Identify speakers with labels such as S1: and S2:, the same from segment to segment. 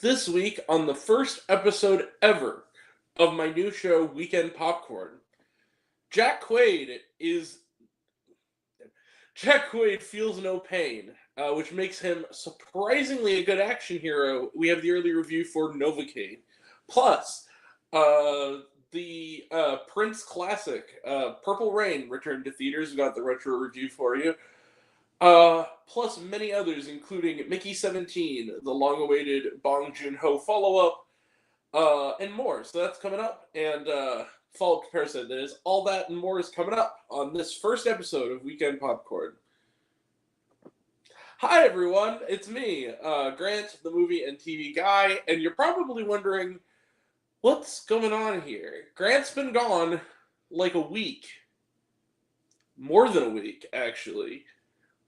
S1: This week on the first episode ever of my new show, Weekend Popcorn. Jack Quaid feels no pain, which makes him surprisingly a good action hero. We have the early review for Novocaine. Plus, the Prince classic, Purple Rain, returned to theaters. We got the retro review for you. Plus many others, including Mickey 17, the long-awaited Bong Joon-ho follow-up, and more. So that's coming up, and follow-up comparison. That is, all that and more is coming up on this first episode of Weekend Popcorn. Hi everyone, it's me, Grant, the movie and TV guy, and you're probably wondering, what's going on here? Grant's been gone like a week. More than a week, actually.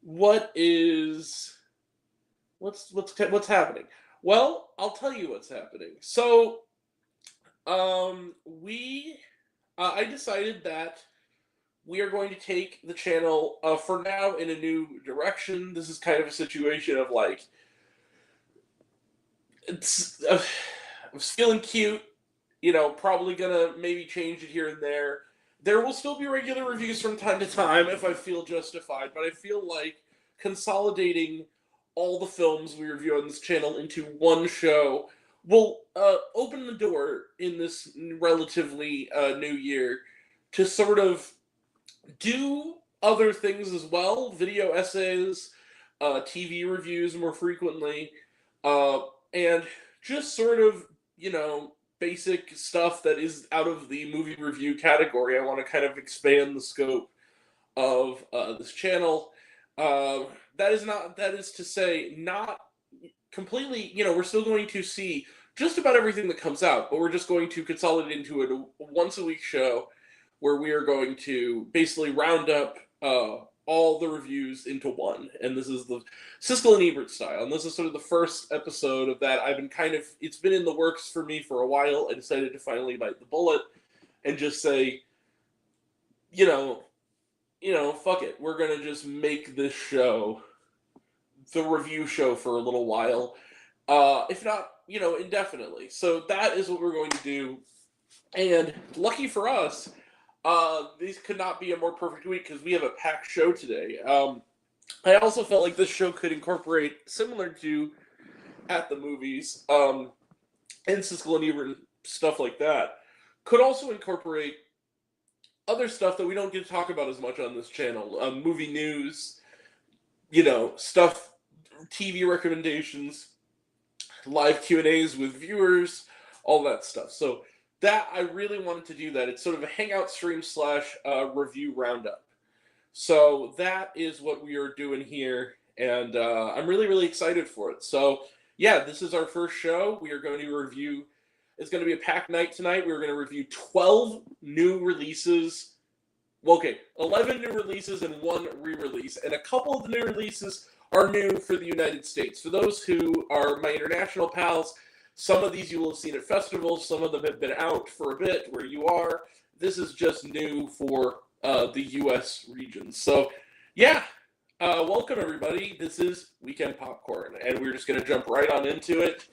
S1: What's happening? Well, I'll tell you what's happening. So, I decided that we are going to take the channel, for now, in a new direction. This is kind of a situation of, I was feeling cute, probably gonna maybe change it here and there. There will still be regular reviews from time to time if I feel justified, but I feel like consolidating all the films we review on this channel into one show will open the door in this relatively new year to sort of do other things as well, video essays, TV reviews more frequently, and just sort of, basic stuff that is out of the movie review category. I want to kind of expand the scope of this channel. That is to say, not completely, we're still going to see just about everything that comes out, but we're just going to consolidate into a once-a-week show where we are going to basically round up all the reviews into one. And this is the Siskel and Ebert style. And this is sort of the first episode of that. It's been in the works for me for a while. I decided to finally bite the bullet and just say, fuck it. We're going to just make this show the review show for a little while. If not, indefinitely. So that is what we're going to do. And lucky for us, this could not be a more perfect week because we have a packed show today. I also felt like this show could incorporate, similar to At the Movies, and Siskel and Ebert and stuff like that, could also incorporate other stuff that we don't get to talk about as much on this channel. Movie news, stuff, TV recommendations, live Q&As with viewers, all that stuff. So that, I really wanted to do that. It's sort of a hangout stream / review roundup. So that is what we are doing here, and I'm really, really excited for it. So yeah, this is our first show. We are going to review, it's going to be a packed night tonight. We're going to review 12 new releases. Well, okay, 11 new releases and 1 re-release, and a couple of the new releases are new for the United States. For those who are my international pals, some of these you will have seen at festivals. Some of them have been out for a bit where you are. This is just new for the U.S. region. So, yeah, welcome everybody. This is Weekend Popcorn, and we're just going to jump right on into it.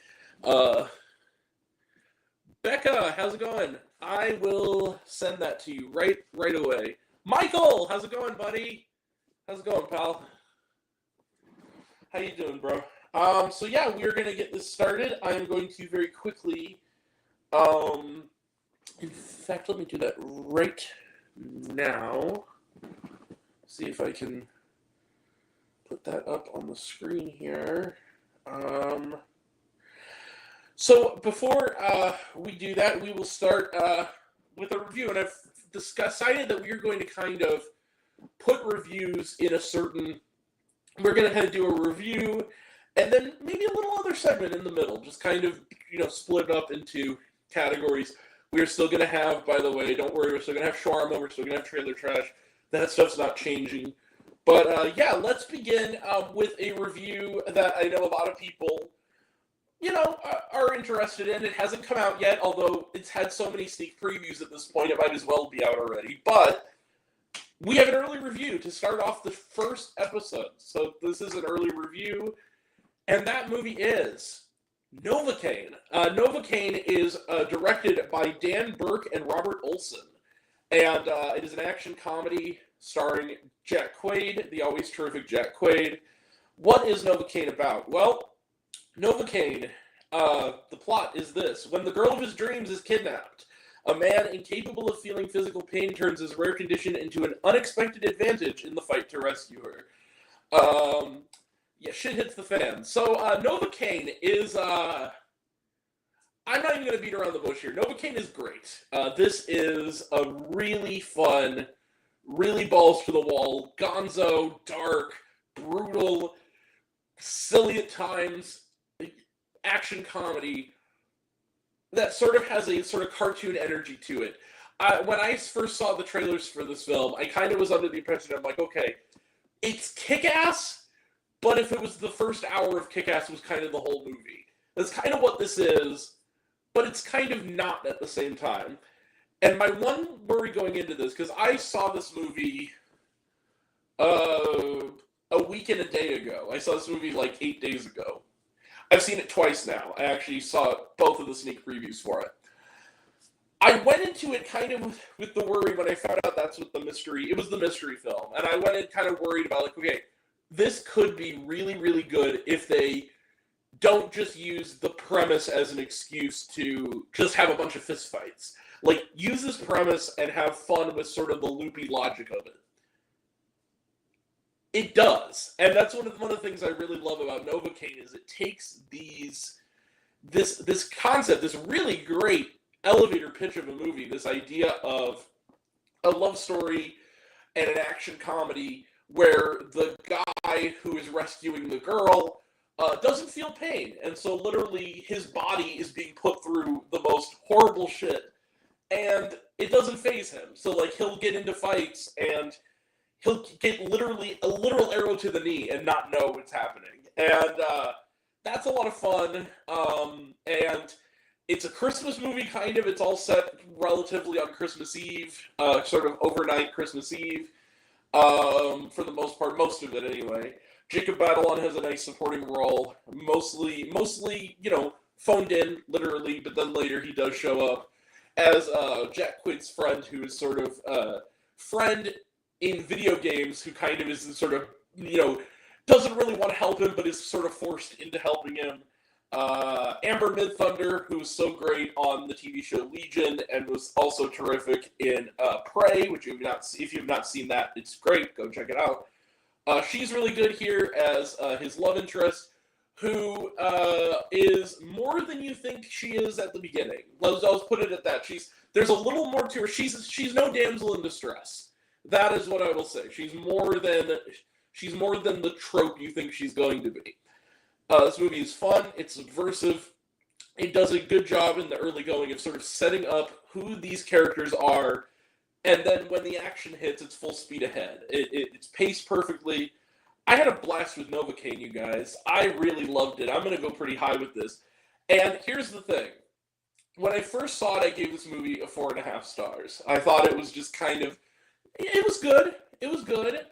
S1: Becca, how's it going? I will send that to you right away. Michael, how's it going, buddy? How's it going, pal? How you doing, bro? So yeah, we're going to get this started. I'm going to very quickly, in fact, let me do that right now. See if I can put that up on the screen here. So before we do that, we will start with a review, and I've decided that we're going to kind of put reviews in a certain, we're going to kind of do a review, and then maybe a little other segment in the middle, just kind of, split up into categories. We're still going to have, by the way, don't worry, we're still going to have shawarma, we're still going to have trailer trash. That stuff's not changing. But, yeah, let's begin with a review that I know a lot of people, are interested in. It hasn't come out yet, although it's had so many sneak previews at this point, it might as well be out already. But we have an early review to start off the first episode. So this is an early review. And that movie is Novocaine. Novocaine is directed by Dan Burke and Robert Olson. And it is an action comedy starring Jack Quaid, the always terrific Jack Quaid. What is Novocaine about? Well, Novocaine, the plot is this. When the girl of his dreams is kidnapped, a man incapable of feeling physical pain turns his rare condition into an unexpected advantage in the fight to rescue her. Yeah, shit hits the fan. So, Novocaine is, I'm not even going to beat around the bush here. Novocaine is great. This is a really fun, really balls to the wall, gonzo, dark, brutal, silly at times, action comedy that sort of has a sort of cartoon energy to it. When I first saw the trailers for this film, I kind of was under the impression, I'm like, okay, it's Kick-Ass, but if it was the first hour of Kick-Ass was kind of the whole movie. That's kind of what this is, but it's kind of not at the same time. And my one worry going into this, because I saw this movie a week and a day ago. I saw this movie like 8 days ago. I've seen it twice now. I actually saw both of the sneak previews for it. I went into it kind of with the worry when I found out that's what it was the mystery film. And I went in kind of worried about, like, okay, this could be really, really good if they don't just use the premise as an excuse to just have a bunch of fistfights. Like, use this premise and have fun with sort of the loopy logic of it. It does. And that's one of the things I really love about Novocaine is it takes this concept, this really great elevator pitch of a movie, this idea of a love story and an action comedy where the guy who is rescuing the girl doesn't feel pain. And so literally his body is being put through the most horrible shit. And it doesn't faze him. So, like, he'll get into fights and he'll get literally a literal arrow to the knee and not know what's happening. And that's a lot of fun. And it's a Christmas movie, kind of. It's all set relatively on Christmas Eve, sort of overnight Christmas Eve. For the most part, most of it anyway. Jacob Batalon has a nice supporting role, mostly, phoned in, literally, but then later he does show up as Jack Quaid's friend, who is sort of friend in video games, who kind of is sort of, doesn't really want to help him, but is sort of forced into helping him. Amber Midthunder, who was so great on the TV show Legion and was also terrific in Prey, which if you've not seen that, it's great. Go check it out. She's really good here as his love interest, who is more than you think she is at the beginning. I'll put it at that. There's a little more to her. She's no damsel in distress. That is what I will say. She's more than the trope you think she's going to be. This movie is fun. It's subversive. It does a good job in the early going of sort of setting up who these characters are, and then when the action hits, it's full speed ahead. It's paced perfectly. I had a blast with Novocaine, you guys. I really loved it. I'm going to go pretty high with this. And here's the thing. When I first saw it, I gave this movie a 4.5 stars. I thought it was just kind of... It was good. It was good.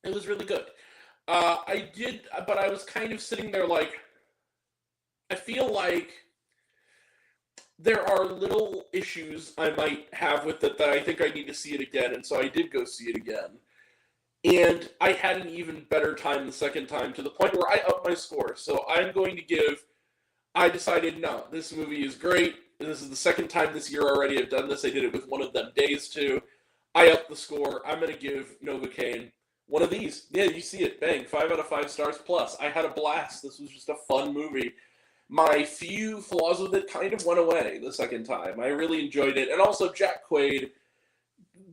S1: It was really good. But I was kind of sitting there like, I feel like there are little issues I might have with it that I think I need to see it again, and so I did go see it again. And I had an even better time the second time, to the point where I upped my score. So I decided, no, this movie is great. This is the second time this year already I've done this. I did it with one of them days too. I upped the score. I'm going to give Novocaine one of these. Yeah, you see it. Bang. 5 out of 5 stars plus. I had a blast. This was just a fun movie. My few flaws with it kind of went away the second time. I really enjoyed it. And also Jack Quaid,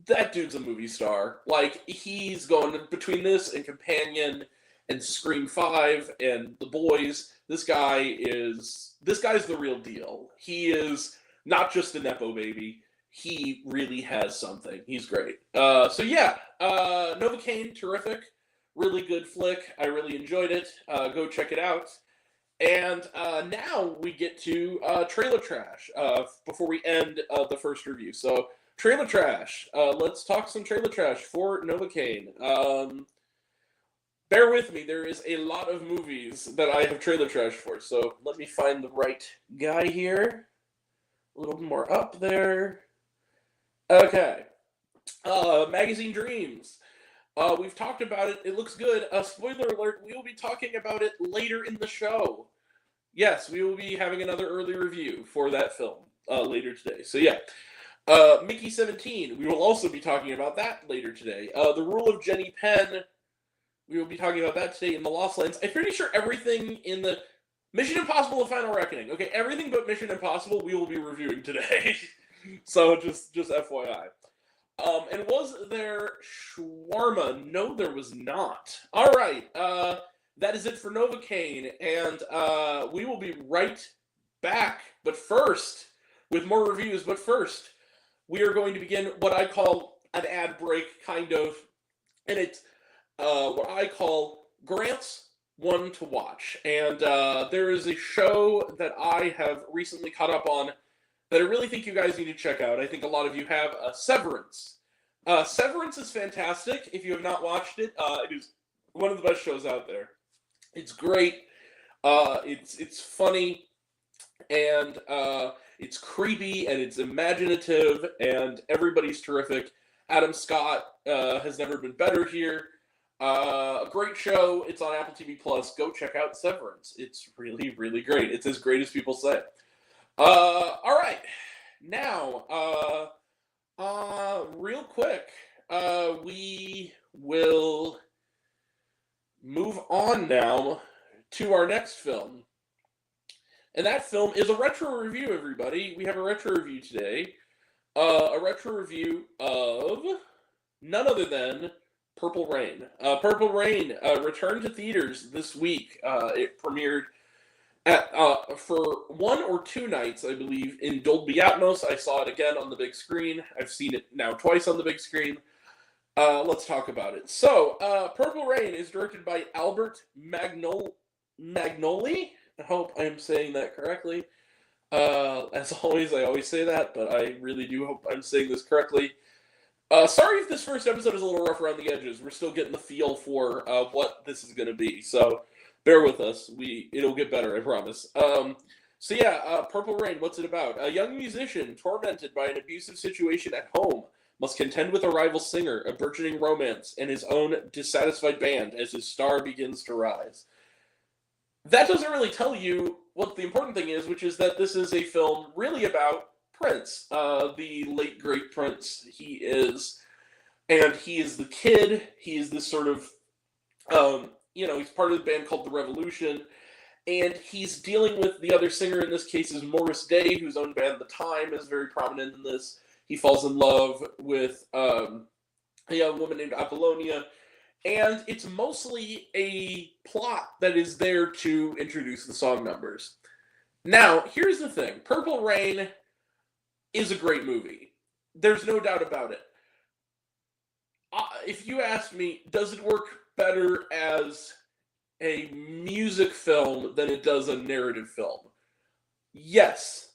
S1: that dude's a movie star. Like, he's going between this and Companion and Scream 5 and The Boys. This guy's the real deal. He is not just a Nepo baby. He really has something. He's great. Novocaine, terrific. Really good flick. I really enjoyed it. Go check it out. And now we get to trailer trash before we end the first review. So, trailer trash. Let's talk some trailer trash for Novocaine. bear with me. There is a lot of movies that I have trailer trash for, so let me find the right guy here. A little more up there. Okay. Magazine Dreams. We've talked about it. It looks good. Spoiler alert, we will be talking about it later in the show. Yes, we will be having another early review for that film later today. So yeah. Mickey 17, we will also be talking about that later today. The Rule of Jenny Penn, we will be talking about that today in the Lost Lands. I'm pretty sure everything in the Mission Impossible: The Final Reckoning. Okay, everything but Mission Impossible we will be reviewing today. So just FYI. And was there shawarma? No, there was not. All right, that is it for Novocaine, and we will be right back. But first, with more reviews. But first, we are going to begin what I call an ad break, kind of, and it's what I call Grant's One to Watch. And there is a show that I have recently caught up on that I really think you guys need to check out. I think a lot of you have. Severance. Severance is fantastic. If you have not watched it, it is one of the best shows out there. It's great. It's funny, and it's creepy, and it's imaginative, and everybody's terrific. Adam Scott has never been better here. A great show. It's on Apple TV Plus. Go check out Severance. It's really, really great. It's as great as people say. All right. Now, real quick, we will move on now to our next film. And that film is a retro review, everybody. We have a retro review today. A retro review of none other than Purple Rain. Purple Rain returned to theaters this week. It premiered at for 1 or 2 nights, I believe, in Dolby Atmos. I saw it again on the big screen. I've seen it now twice on the big screen. Let's talk about it. So, Purple Rain is directed by Albert Magnoli. I hope I'm saying that correctly. As always, I always say that, but I really do hope I'm saying this correctly. Sorry if this first episode is a little rough around the edges. We're still getting the feel for what this is going to be, so bear with us. It'll get better, I promise. So yeah, Purple Rain, what's it about? A young musician tormented by an abusive situation at home must contend with a rival singer, a burgeoning romance, and his own dissatisfied band as his star begins to rise. That doesn't really tell you what the important thing is, which is that this is a film really about Prince, the late great Prince. He is the kid. He is this sort of, he's part of the band called The Revolution, and he's dealing with the other singer in this case is Morris Day, whose own band The Time is very prominent in this. He falls in love with a young woman named Apollonia. And it's mostly a plot that is there to introduce the song numbers. Now, here's the thing. Purple Rain is a great movie. There's no doubt about it. If you asked me, does it work better as a music film than it does a narrative film? Yes.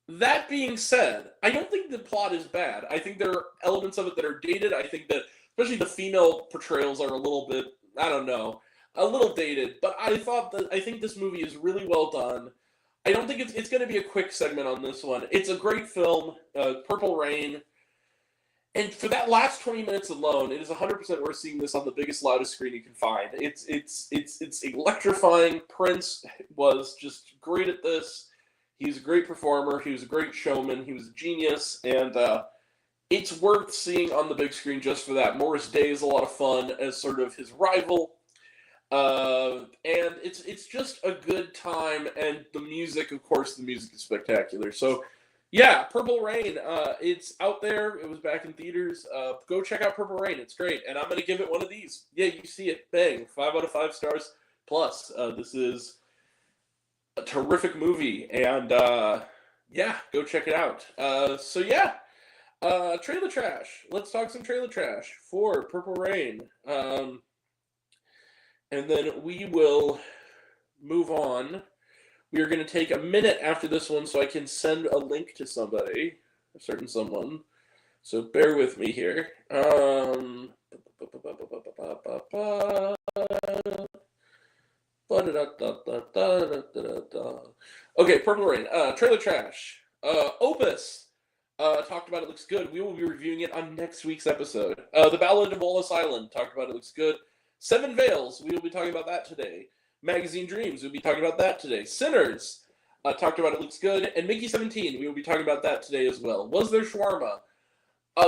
S1: That being said, I don't think the plot is bad. I think there are elements of it that are dated. I think that especially the female portrayals are a little bit, I don't know, a little dated. But I think this movie is really well done. I don't think it's going to be a quick segment on this one. It's a great film, Purple Rain. And for that last 20 minutes alone, it is 100% worth seeing this on the biggest, loudest screen you can find. It's electrifying. Prince was just great at this. He's a great performer. He was a great showman. He was a genius. And it's worth seeing on the big screen just for that. Morris Day is a lot of fun as sort of his rival. And it's just a good time. And the music, of course, the music is spectacular. So, yeah, Purple Rain. It's out there. It was back in theaters. Go check out Purple Rain. It's great. And I'm going to give it one of these. Yeah, you see it. Bang. 5 out of 5 stars plus. This is a terrific movie. And, yeah, go check it out. So, yeah. Trailer trash. Let's talk some trailer trash for Purple Rain. And then we will move on. We are going to take a minute after this one so I can send a link to somebody, a certain someone. So bear with me here. Okay, Purple Rain. Trailer Trash. Opus. Talked about it, looks good. We will be reviewing it on next week's episode. The Ballad of Wallace Island. Talked about it, looks good. Seven Veils. We will be talking about that today. Magazine Dreams. We'll be talking about that today. Sinners. Talked about it, looks good. And Mickey 17. We will be talking about that today as well. Was there shawarma?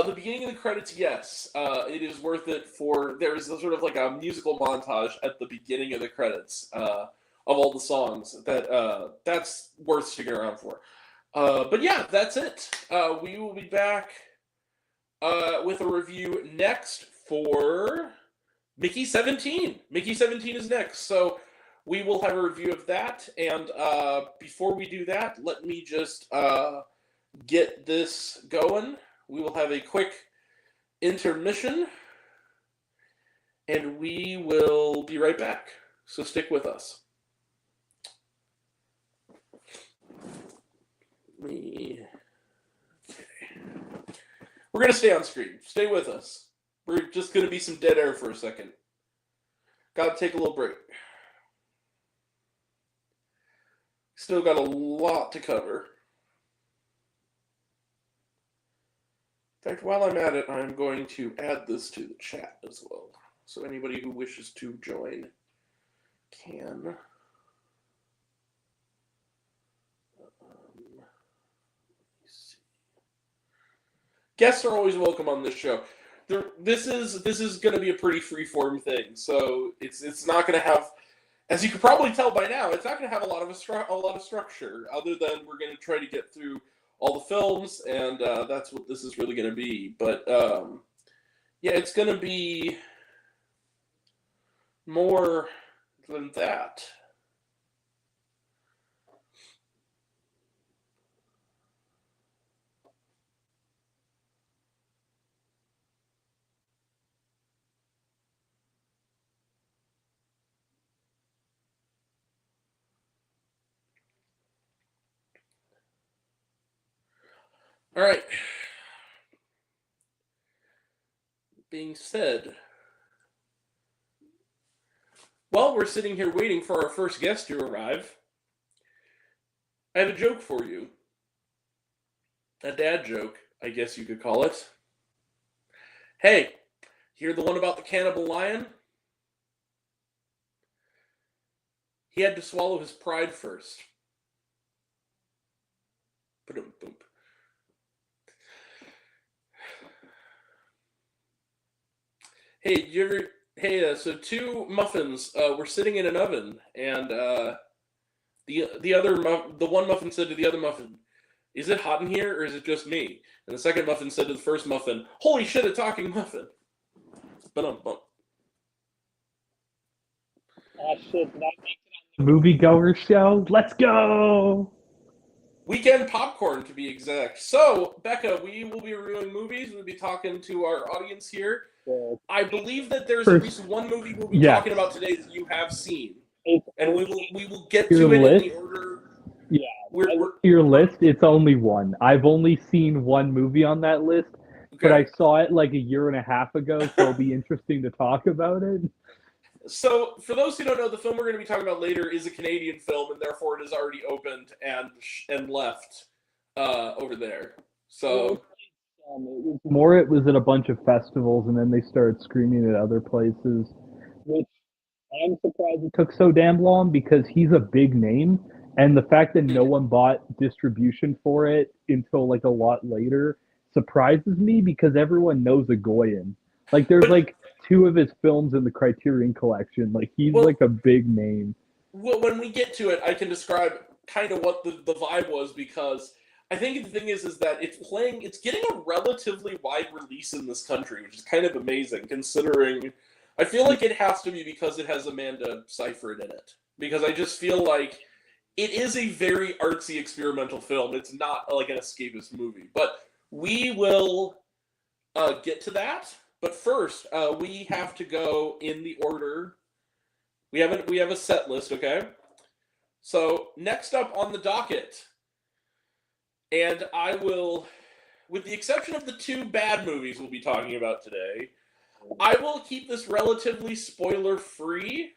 S1: The beginning of the credits, yes. It is worth it for... There's sort of like a musical montage at the beginning of the credits of all the songs. That's worth sticking around for. But yeah, that's it. We will be back with a review next for Mickey 17. Mickey 17 is next. So we will have a review of that. And before we do that, let me just get this going. We will have a quick intermission, and we will be right back. So stick with us. Okay. We're going to stay on screen. Stay with us. We're just going to be some dead air for a second. Got to take a little break. Still got a lot to cover. In fact, while I'm at it, I'm going to add this to the chat as well. So anybody who wishes to join can. Let me see. Guests are always welcome on this show. This is going to be a pretty free-form thing, so it's not going to have, as you can probably tell by now, it's not going to have a lot of structure. Other than we're going to try to get through all the films, and that's what this is really going to be. But yeah, it's going to be more than that. All right. Being said, while we're sitting here waiting for our first guest to arrive, I have a joke for you. A dad joke, I guess you could call it. Hey, hear the one about the cannibal lion? He had to swallow his pride first. Ba-dum-bum. Hey, so two muffins were sitting in an oven, and the one muffin said to the other muffin, "Is it hot in here, or is it just me?" And the second muffin said to the first muffin, "Holy shit, a talking muffin!" Ba-dum-bum.
S2: Shit, that makes it on the moviegoer show. Let's go!
S1: Weekend popcorn, to be exact. So, Becca, we will be reviewing movies. We'll be talking to our audience here. I believe that there's at least one movie we'll be talking about today that you have seen, and we will get to it in the order.
S2: Yeah, your list. It's only one. I've only seen one movie on that list, but I saw it like a year and a half ago, so it'll be interesting to talk about it.
S1: So, for those who don't know, the film we're going to be talking about later is a Canadian film, and therefore it is already opened and left over there. So,
S2: it was at a bunch of festivals, and then they started screening it at other places, which I'm surprised it took so damn long because he's a big name, and the fact that no one bought distribution for it until like a lot later surprises me because everyone knows Agoyan. Like, there's like two of his films in the Criterion Collection. Like, he's like a big name.
S1: Well, when we get to it, I can describe kind of what the vibe was, because I think the thing is that it's getting a relatively wide release in this country, which is kind of amazing, considering I feel like it has to be because it has Amanda Seyfried in it. Because I just feel like it is a very artsy experimental film. It's not like an escapist movie. But we will get to that. But first, we have to go in the order. We have a set list, okay? So next up on the docket, and I will, with the exception of the two bad movies we'll be talking about today, I will keep this relatively spoiler-free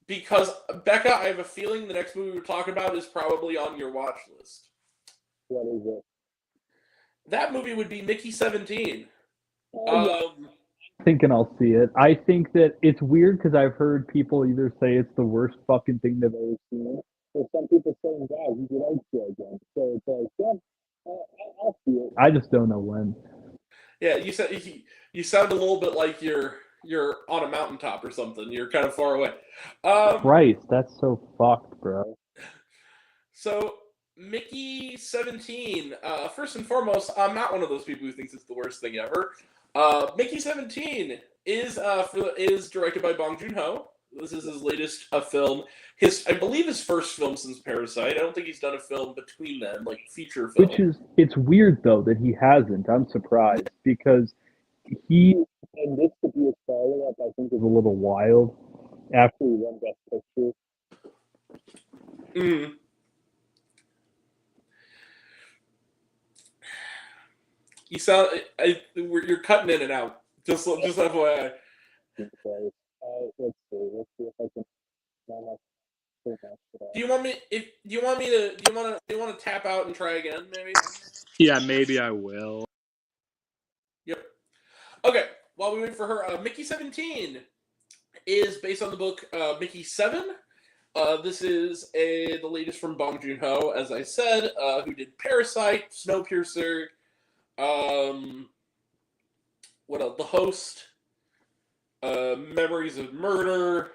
S1: because, Becca, I have a feeling the next movie we're talking about is probably on your watch list.
S2: What is it?
S1: That movie would be Mickey 17.
S2: Thinking I'll see it. I think that it's weird because I've heard people either say it's the worst fucking thing they've ever seen, or some people saying, "Wow, he likes it again." So it's like, yeah, I'll see it. I just don't know when.
S1: Yeah, you sound a little bit like you're on a mountaintop or something. You're kind of far away.
S2: Christ, that's so fucked, bro.
S1: So Mickey 17. First and foremost, I'm not one of those people who thinks it's the worst thing ever. Mickey 17 is directed by Bong Joon-ho. This is his latest film. I believe his first film since Parasite. I don't think he's done a film between them, like feature film.
S2: It's weird though that he hasn't. I'm surprised because and this to be a follow-up, I think is a little wild. After he won Best Picture.
S1: Mm. You sound. You're cutting in and out. Just FYI.
S2: Let's see. Let's see if I can.
S1: Do you want to tap out and try again, maybe?
S2: Yeah, maybe I will.
S1: Yep. Okay. While we wait for her, Mickey 17 is based on the book Mickey 7. This is the latest from Bong Joon-ho, as I said, who did Parasite, Snowpiercer, what else? The Host, Memories of Murder,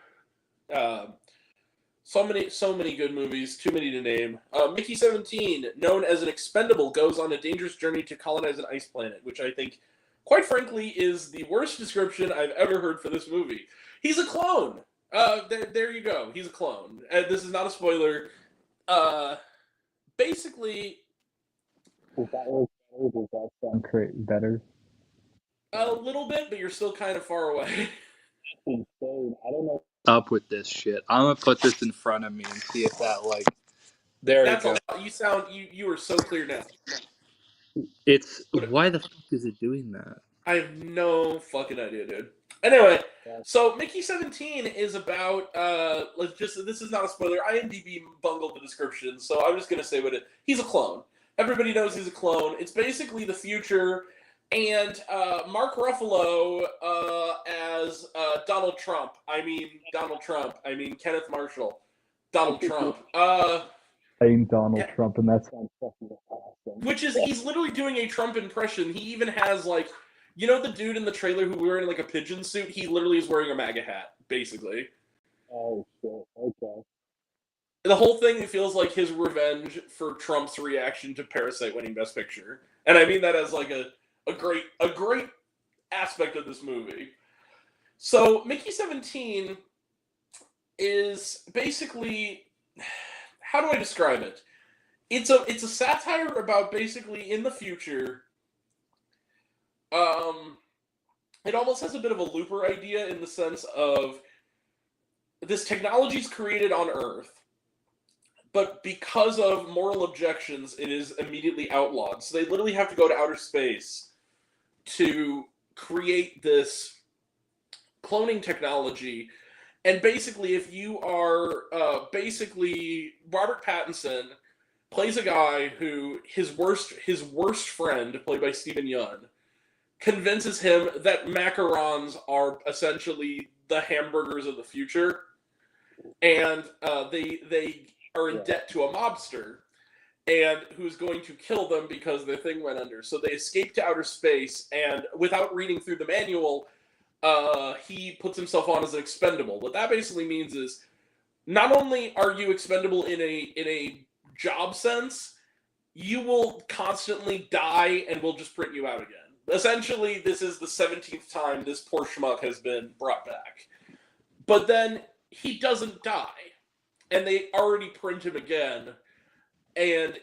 S1: so many good movies, too many to name. Mickey 17, known as an expendable, goes on a dangerous journey to colonize an ice planet, which I think, quite frankly, is the worst description I've ever heard for this movie. He's a clone. There you go. He's a clone. This is not a spoiler. Basically,
S2: does that sound better?
S1: A little bit, but you're still kind of far away.
S2: That's insane. I don't know what's up with this shit. I'm gonna put this in front of me and see if that there you go.
S1: You are so clear now.
S2: Why the fuck is it doing that?
S1: I have no fucking idea, dude. Anyway, so Mickey 17 is about this is not a spoiler. IMDb bungled the description, so I'm just gonna say he's a clone. Everybody knows he's a clone. It's basically the future, and Mark Ruffalo as Donald Trump. I mean Kenneth Marshall. Donald Trump.
S2: Playing Donald Trump, and that sounds fucking awesome.
S1: He's literally doing a Trump impression. He even has the dude in the trailer who wearing a pigeon suit. He literally is wearing a MAGA hat, basically.
S2: Oh shit! Okay.
S1: The whole thing feels like his revenge for Trump's reaction to Parasite winning Best Picture, and I mean that as a great aspect of this movie. So Mickey 17 is basically, how do I describe it? It's a satire about basically in the future. It almost has a bit of a Looper idea in the sense of this technology is created on Earth, but because of moral objections, it is immediately outlawed. So they literally have to go to outer space to create this cloning technology. And basically, if you are Robert Pattinson plays a guy who his worst friend, played by Stephen Yeun, convinces him that macarons are essentially the hamburgers of the future, and they are in debt to a mobster, and who's going to kill them because their thing went under. So they escape to outer space, and without reading through the manual, he puts himself on as an expendable. What that basically means is, not only are you expendable in a job sense, you will constantly die, and we'll just print you out again. Essentially, this is the 17th time this poor schmuck has been brought back. But then he doesn't die, and they already print him again, and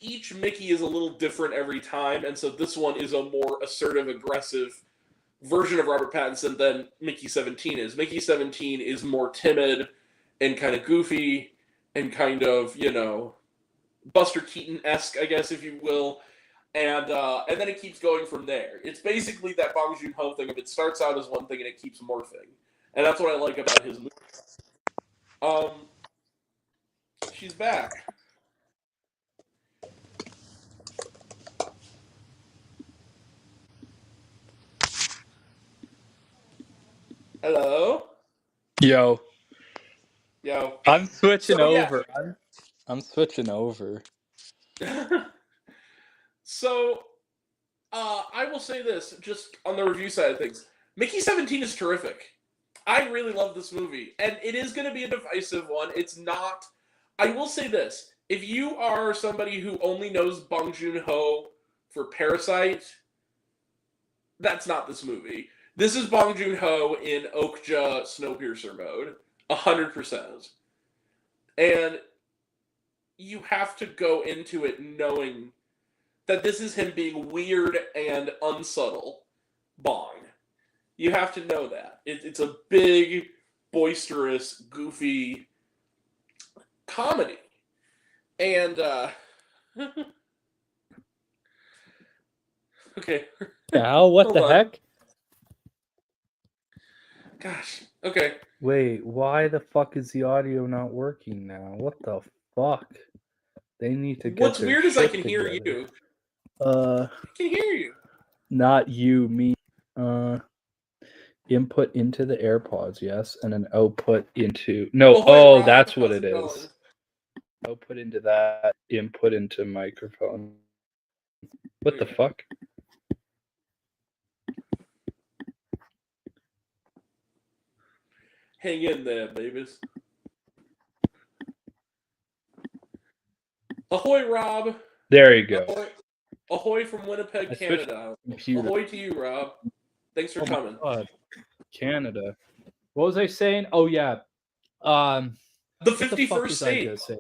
S1: each Mickey is a little different every time, and so this one is a more assertive, aggressive version of Robert Pattinson than Mickey 17 is. Mickey 17 is more timid and kind of goofy and kind of, Buster Keaton-esque, I guess, if you will. and then it keeps going from there. It's basically that Bong Joon-ho thing of it starts out as one thing and it keeps morphing, and that's what I like about his movie. She's back. Hello.
S3: Yo. I'm switching over.
S1: Yeah.
S3: I'm switching over.
S1: So, I will say this, just on the review side of things. Mickey 17 is terrific. I really love this movie, and it is going to be a divisive one. It's not... I will say this. If you are somebody who only knows Bong Joon-ho for Parasite, that's not this movie. This is Bong Joon-ho in Okja Snowpiercer mode. 100%. And you have to go into it knowing that this is him being weird and unsubtle Bong. You have to know that. It's a big, boisterous, goofy comedy. And, okay.
S3: Al, what the heck?
S1: Gosh. Okay.
S3: Wait, why the fuck is the audio not working now? What the fuck? They need to get
S1: What's weird is I can
S3: together.
S1: hear you.
S3: I
S1: can hear you.
S3: Not you, me. Input into the AirPods, yes, and an output into... No,
S1: Rob,
S3: that's what it is.
S1: Going?
S3: Output into that, input into microphone. What the fuck?
S1: Hang in there, babies. Ahoy, Rob.
S3: There you go.
S1: Ahoy from Winnipeg, Canada. Ahoy to you, Rob. Thanks for coming.
S3: God. Canada. What was I saying? Oh yeah.
S1: The 51st state.
S3: Say,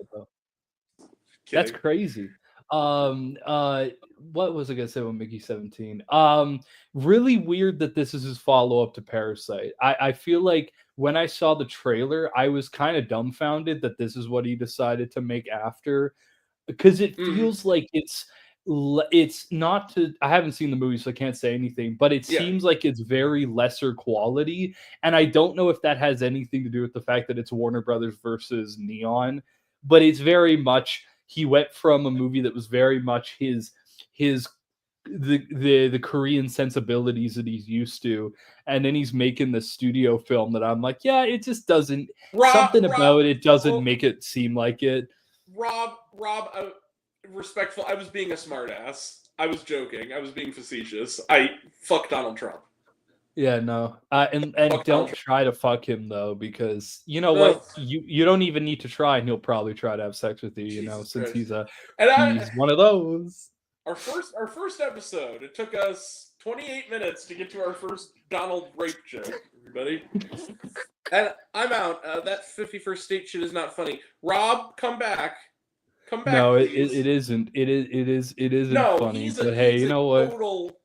S3: that's crazy. What was I gonna say with Mickey 17? Really weird that this is his follow-up to Parasite. I feel like when I saw the trailer, I was kind of dumbfounded that this is what he decided to make after, because it feels like it's not to... I haven't seen the movie, so I can't say anything, but it seems like it's very lesser quality, and I don't know if that has anything to do with the fact that it's Warner Brothers versus Neon, but it's very much... He went from a movie that was very much the Korean sensibilities that he's used to, and then he's making the studio film that I'm like, yeah, it just doesn't... something about it doesn't make it seem like it.
S1: Rob, respectful. I was being a smartass. I was joking. I was being facetious. Fuck Donald Trump.
S3: Yeah, no. And don't try to fuck him though, because you know what? You don't even need to try, and he'll probably try to have sex with you. You know, since he's one of those.
S1: Our first episode. It took us 28 minutes to get to our first Donald rape joke. Everybody, and I'm out. That 51st state shit is not funny. Rob, come back. Come back.
S3: No, it isn't. It isn't funny. But hey, you know what?
S1: Total...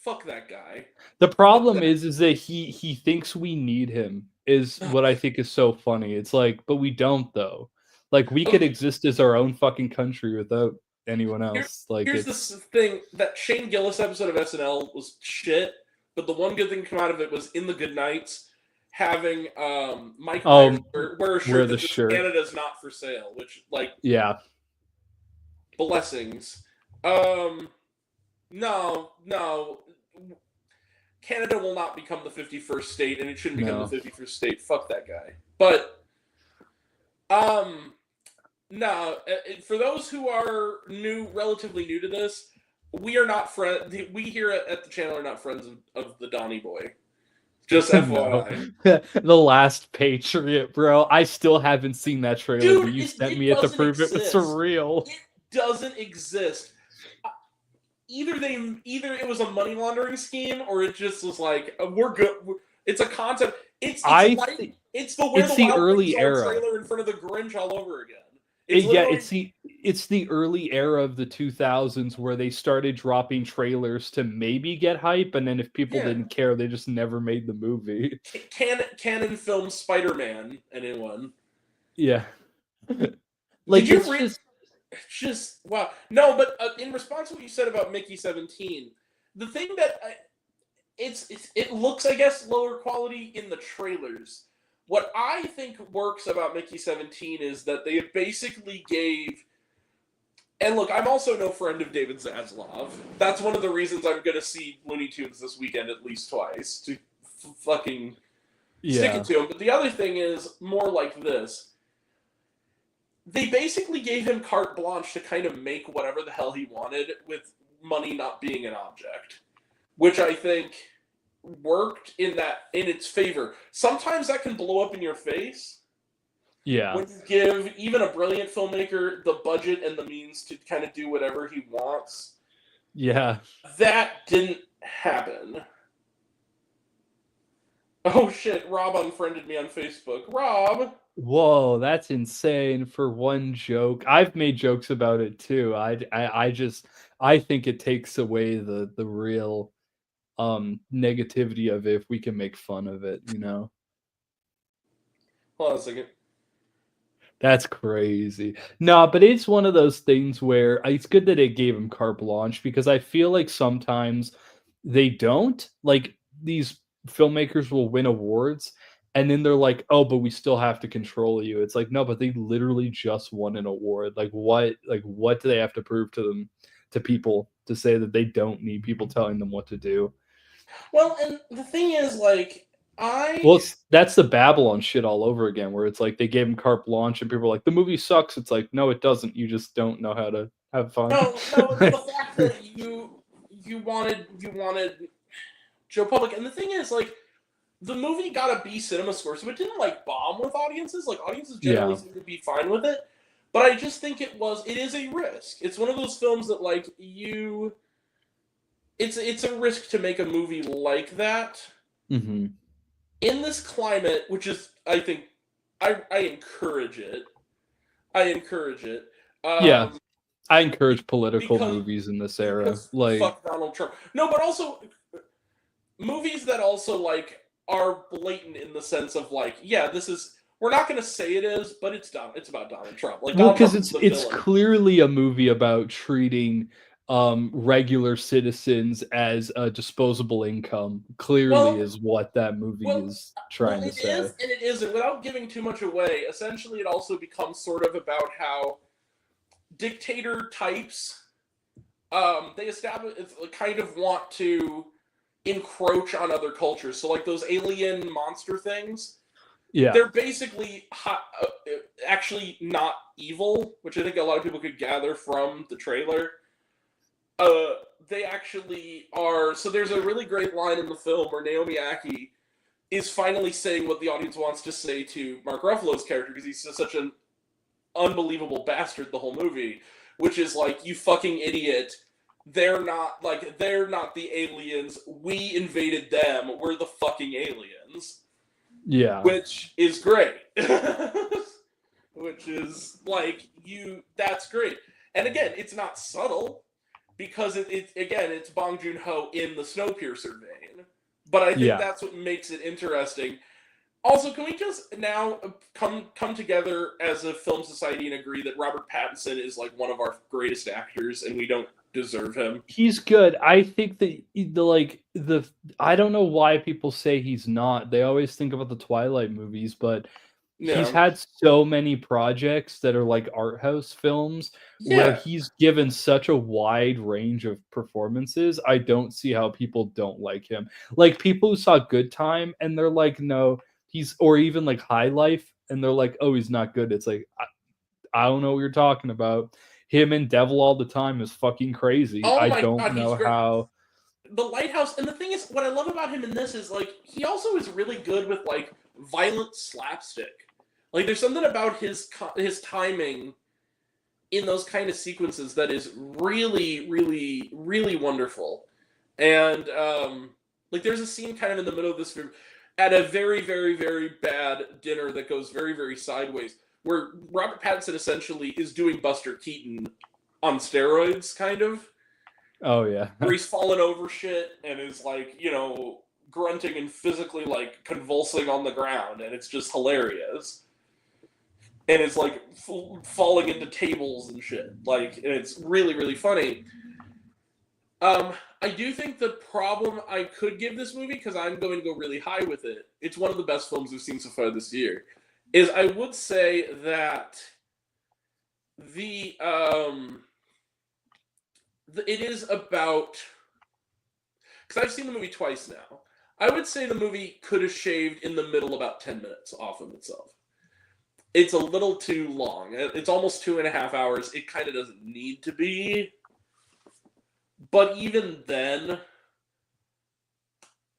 S1: Fuck that guy.
S3: The problem is that he thinks we need him, is what I think is so funny. It's like, but we don't though. Like, we could exist as our own fucking country without anyone else.
S1: Here's the thing: that Shane Gillis episode of SNL was shit, but the one good thing to come out of it was In the Good Nights having Mike Myers wear a shirt that says Canada's not for sale, which blessings. No. Canada will not become the 51st state, and it shouldn't become the 51st state. Fuck that guy. But, no. For those who are relatively new to this, we are not friends. We here at the channel are not friends of the Donnie Boy. Just FYI.
S3: The Last Patriot, bro. I still haven't seen that trailer.
S1: Dude,
S3: but you sent me it to prove it was surreal.
S1: It doesn't exist. Either it was a money laundering scheme, or it just was like, we're good. It's a concept. It's the
S3: early era
S1: trailer in front of the Grinch all over again.
S3: It's the early era of the 2000s where they started dropping trailers to maybe get hype, and then if people didn't care, they just never made the movie.
S1: Canon film Spider-Man, anyone?
S3: Yeah.
S1: just wow. No, but in response to what you said about Mickey 17, the thing that it looks, I guess, lower quality in the trailers. What I think works about Mickey 17 is that they basically gave. And look, I'm also no friend of David Zaslav. That's one of the reasons I'm going to see Looney Tunes this weekend at least twice to fucking stick it to him. But the other thing is more like this. They basically gave him carte blanche to kind of make whatever the hell he wanted with money not being an object, which I think worked in its favor. Sometimes that can blow up in your face.
S3: Yeah.
S1: When you give even a brilliant filmmaker the budget and the means to kind of do whatever he wants.
S3: Yeah.
S1: That didn't happen. Oh shit, Rob unfriended me on Facebook. Rob!
S3: Whoa, that's insane for one joke. I've made jokes about it too. I think it takes away the real negativity of it if we can make fun of it, you know.
S1: Hold on a second.
S3: That's crazy. No, but it's one of those things where it's good that it gave him carte blanche, because I feel like sometimes they don't. Like, these filmmakers will win awards and then they're like, oh, but we still have to control you. It's like, no, but they literally just won an award. Like what do they have to prove to people to say that they don't need people telling them what to do?
S1: Well, and the thing is, like,
S3: that's the Babylon shit all over again, where it's like they gave him carte blanche and people are like, the movie sucks. It's like, no, it doesn't. You just don't know how to have fun.
S1: No, the fact that you wanted Joe Public, and the thing is, like, the movie got a B cinema score, so it didn't like bomb with audiences. Like, audiences generally seem to be fine with it. But I just think it is a risk. It's one of those films that, like, it's a risk to make a movie like that.
S3: Mm-hmm.
S1: In this climate, which is, I think, I encourage it. I encourage it.
S3: Yeah, I encourage political movies in this era. Like,
S1: fuck Donald Trump. No, but also movies that also, like, are blatant in the sense of, like, yeah, this is, we're not going to say it is, but it's about Donald Trump. Like,
S3: well, because it's clearly a movie about treating regular citizens as a disposable income. Clearly is what that movie is trying to say.
S1: And it isn't. Without giving too much away, essentially it also becomes sort of about how dictator types, they kind of want to encroach on other cultures. So, like, those alien monster things, they're basically actually not evil, which I think a lot of people could gather from the trailer. They actually are. So there's a really great line in the film where Naomi Ackie is finally saying what the audience wants to say to Mark Ruffalo's character, because he's such an unbelievable bastard the whole movie, which is like, you fucking idiot. They're not the aliens. We invaded them. We're the fucking aliens.
S3: Yeah.
S1: Which is great. Which is like, that's great. And again, it's not subtle, because it's Bong Joon-ho in the Snowpiercer vein. But I think that's what makes it interesting. Also, can we just now come together as a film society and agree that Robert Pattinson is, like, one of our greatest actors, and we don't deserve him?
S3: He's good. I think that I don't know why people say he's not. They always think about the Twilight movies, but he's had so many projects that are like art house films where he's given such a wide range of performances. I don't see how people don't like him. Like, people who saw Good Time and they're like, no, or even like High Life, and they're like, oh, he's not good. It's like, I don't know what you're talking about. Him and Devil All the Time is fucking crazy. I don't know how.
S1: The Lighthouse, and the thing is, what I love about him in this is, like, he also is really good with, like, violent slapstick. Like, there's something about his timing in those kind of sequences that is really, really, really wonderful. And, like, there's a scene kind of in the middle of this film at a very, very, very bad dinner that goes very, very sideways, where Robert Pattinson essentially is doing Buster Keaton on steroids, kind of.
S3: Oh, yeah.
S1: Where he's fallen over shit and is, like, grunting and physically, like, convulsing on the ground, and it's just hilarious. and it's like falling into tables and shit. Like, and it's really, really funny. I do think the problem I could give this movie, because I'm going to go really high with it, it's one of the best films we've seen so far this year, is I would say that it is about, because I've seen the movie twice now. I would say the movie could have shaved in the middle about 10 minutes off of itself. It's a little too long. It's almost 2.5 hours. It kind of doesn't need to be. But even then,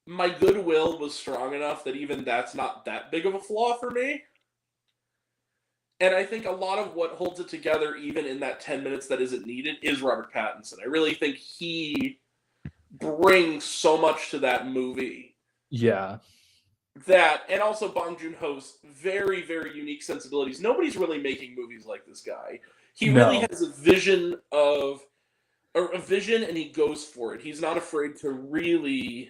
S1: my goodwill was strong enough that even that's not that big of a flaw for me. And I think a lot of what holds it together, even in that 10 minutes that isn't needed, is Robert Pattinson. I really think he brings so much to that movie.
S3: Yeah.
S1: That, and also Bong Joon-ho's very, very unique sensibilities. Nobody's really making movies like this guy. He really has a vision and he goes for it. He's not afraid to really...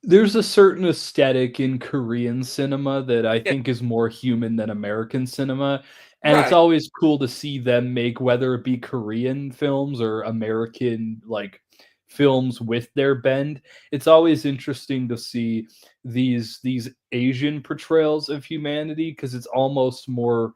S3: There's a certain aesthetic in Korean cinema that I think is more human than American cinema. And it's always cool to see them make, whether it be Korean films or American, like, films with their bend. It's always interesting to see these Asian portrayals of humanity, because it's almost more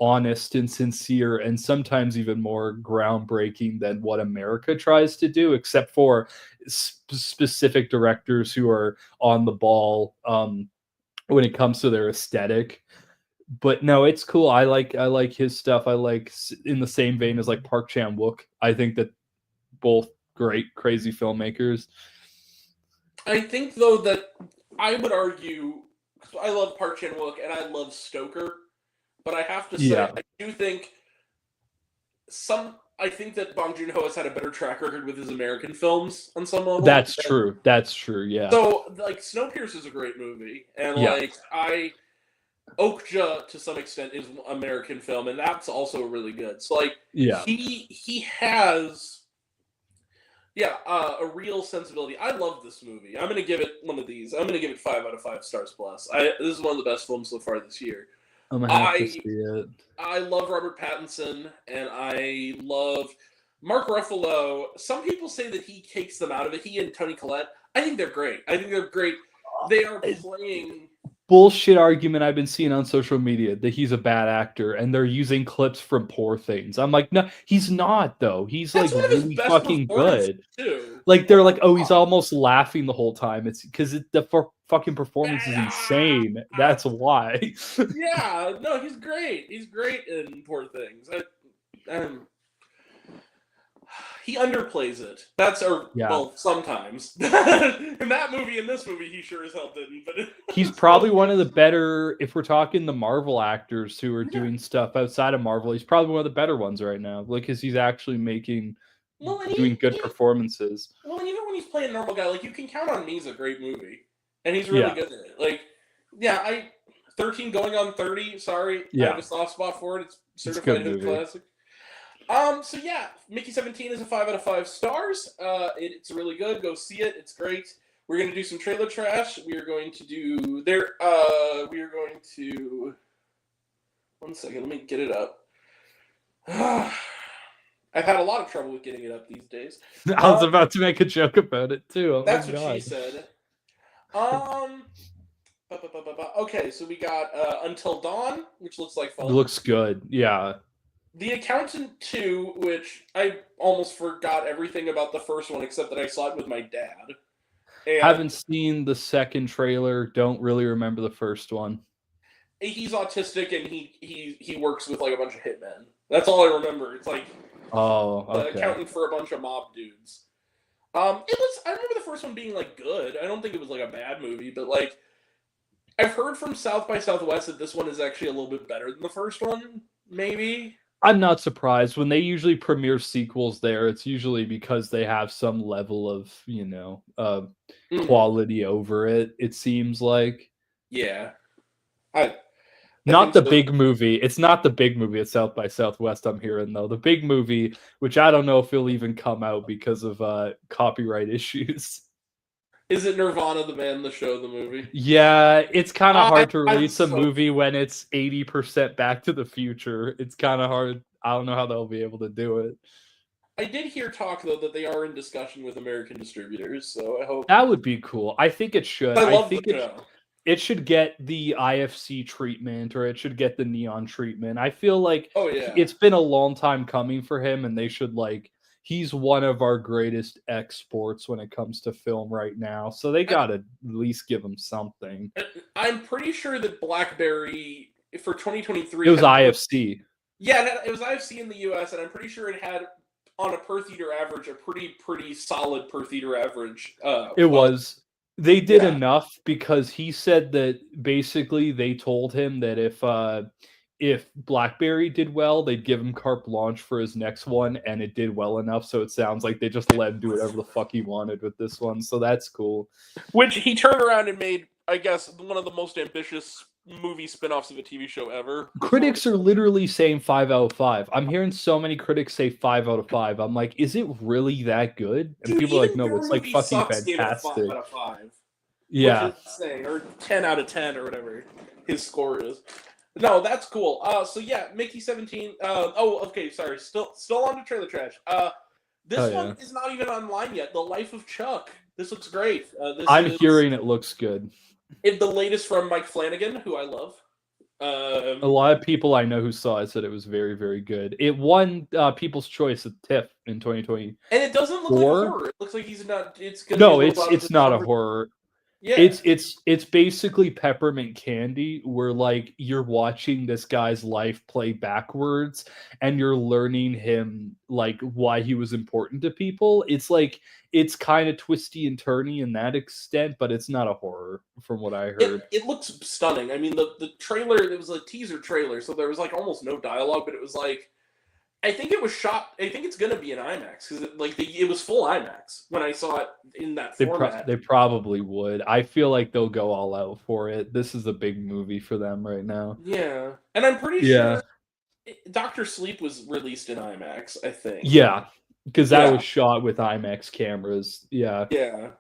S3: honest and sincere, and sometimes even more groundbreaking than what America tries to do, except for specific directors who are on the ball when it comes to their aesthetic. But no, it's cool. I like his stuff. I like, in the same vein as like Park Chan-wook. I think that both great, crazy filmmakers.
S1: I think, though, that I would argue, I love Park Chan-wook and I love Stoker, but I have to say, I do think I think that Bong Joon-ho has had a better track record with his American films on some level.
S3: That's true. That's true, yeah.
S1: So, like, Snowpiercer is a great movie, and, Okja, to some extent, is an American film, and that's also really good. So, like, he has... a real sensibility. I love this movie. I'm going to give it one of these. I'm going to give it 5 out of 5 stars plus. This is one of the best films so far this year.
S3: I'm going to have to see it.
S1: I love Robert Pattinson, and I love Mark Ruffalo. Some people say that he takes them out of it. He and Toni Collette. I think they're great. They are playing...
S3: Bullshit argument I've been seeing on social media that he's a bad actor, and they're using clips from Poor Things. I'm like, no, he's not, though. He's like really fucking good.
S1: Too.
S3: Like, they're like, oh, he's almost laughing the whole time. It's because the fucking performance is insane. That's why.
S1: Yeah, no, he's great. He's great in Poor Things. He underplays it. Well, sometimes. In that movie, in this movie, he sure as hell didn't. But
S3: he's probably one of the better, if we're talking the Marvel actors who are doing stuff outside of Marvel, he's probably one of the better ones right now. Because he's actually doing good performances.
S1: Well, and even when he's playing a normal guy, like, You Can Count on Me is a great movie. And he's really good in it. Like, 13 going on 30, sorry. I have a soft spot for it. It's certified hit classic. So Mickey 17 is a 5 out of 5 stars. It's really good. Go see it. It's great. We're going to do some trailer trash. We are going to do one second, let me get it up. I've had a lot of trouble with getting it up these days.
S3: I was about to make a joke about it too.
S1: That's what she said. Okay, so we got Until Dawn, which looks like fun.
S3: It looks good, yeah.
S1: The Accountant 2, which I almost forgot everything about the first one, except that I saw it with my dad. And
S3: haven't seen the second trailer. Don't really remember the first one.
S1: He's autistic and he works with like a bunch of hitmen. That's all I remember. It's like the accountant for a bunch of mob dudes. I remember the first one being like good. I don't think it was like a bad movie, but like I've heard from South by Southwest that this one is actually a little bit better than the first one. Maybe.
S3: I'm not surprised. When they usually premiere sequels there, it's usually because they have some level of, quality over it, it seems like.
S1: Yeah.
S3: Not the big movie. It's not the big movie at South by Southwest I'm hearing, though. The big movie, which I don't know if it'll even come out because of copyright issues.
S1: Is it Nirvana, the band, the show, the movie?
S3: Yeah, it's kind of hard to
S1: I'm
S3: release a
S1: so-
S3: movie when it's 80% Back to the Future. It's kind of hard. I don't know how they'll be able to do it.
S1: I did hear talk though that they are in discussion with American distributors, so I hope
S3: That would be cool. I think it should.
S1: I love
S3: think
S1: the show.
S3: it should get the IFC treatment, or it should get the neon treatment. I feel like
S1: Oh yeah,
S3: it's been a long time coming for him, and they should he's one of our greatest exports when it comes to film right now. So they gotta at least give him something.
S1: I'm pretty sure that BlackBerry for 2023
S3: It was IFC.
S1: Yeah, it was IFC in the US, and I'm pretty sure it had on a per theater average a pretty solid per theater average.
S3: It was. They did enough because he said that basically they told him that if BlackBerry did well, they'd give him carte blanche for his next one, and it did well enough. So it sounds like they just let him do whatever the fuck he wanted with this one. So that's cool.
S1: Which he turned around and made, I guess, one of the most ambitious movie spin-offs of a TV show ever.
S3: Critics are literally saying 5 out of 5. I'm hearing so many critics say 5 out of 5. I'm like, is it really that good? And
S1: Dude,
S3: people are like, no,
S1: Your
S3: it's like
S1: Movie
S3: fucking
S1: Sucks gave it a
S3: fantastic.
S1: 5 out of 5.
S3: Yeah.
S1: Which is insane, or 10 out of 10 or whatever his score is. No, that's cool. So yeah, Mickey 17. Okay, sorry. Still on the trailer trash. This one is not even online yet. The Life of Chuck. This looks great.
S3: I'm hearing it looks good.
S1: The latest from Mike Flanagan, who I love.
S3: A lot of people I know who saw it said it was very, very good. It won People's Choice at TIFF in 2020.
S1: And it doesn't look like a horror. It looks like he's not. It's
S3: no, it's not a horror.
S1: Yeah.
S3: It's basically peppermint candy, where like you're watching this guy's life play backwards, and you're learning him like why he was important to people. It's like it's kind of twisty and turny in that extent, but it's not a horror from what I heard.
S1: It looks stunning. I mean, the trailer, it was a teaser trailer, so there was like almost no dialogue, but it was like, I think it was shot. I think it's gonna be an IMAX because it was full IMAX when I saw it in that format.
S3: They probably would. I feel like they'll go all out for it. This is a big movie for them right now.
S1: Yeah, and I'm pretty sure Dr. Sleep was released in IMAX. I think.
S3: Yeah, because that was shot with IMAX cameras. Yeah.
S1: Yeah.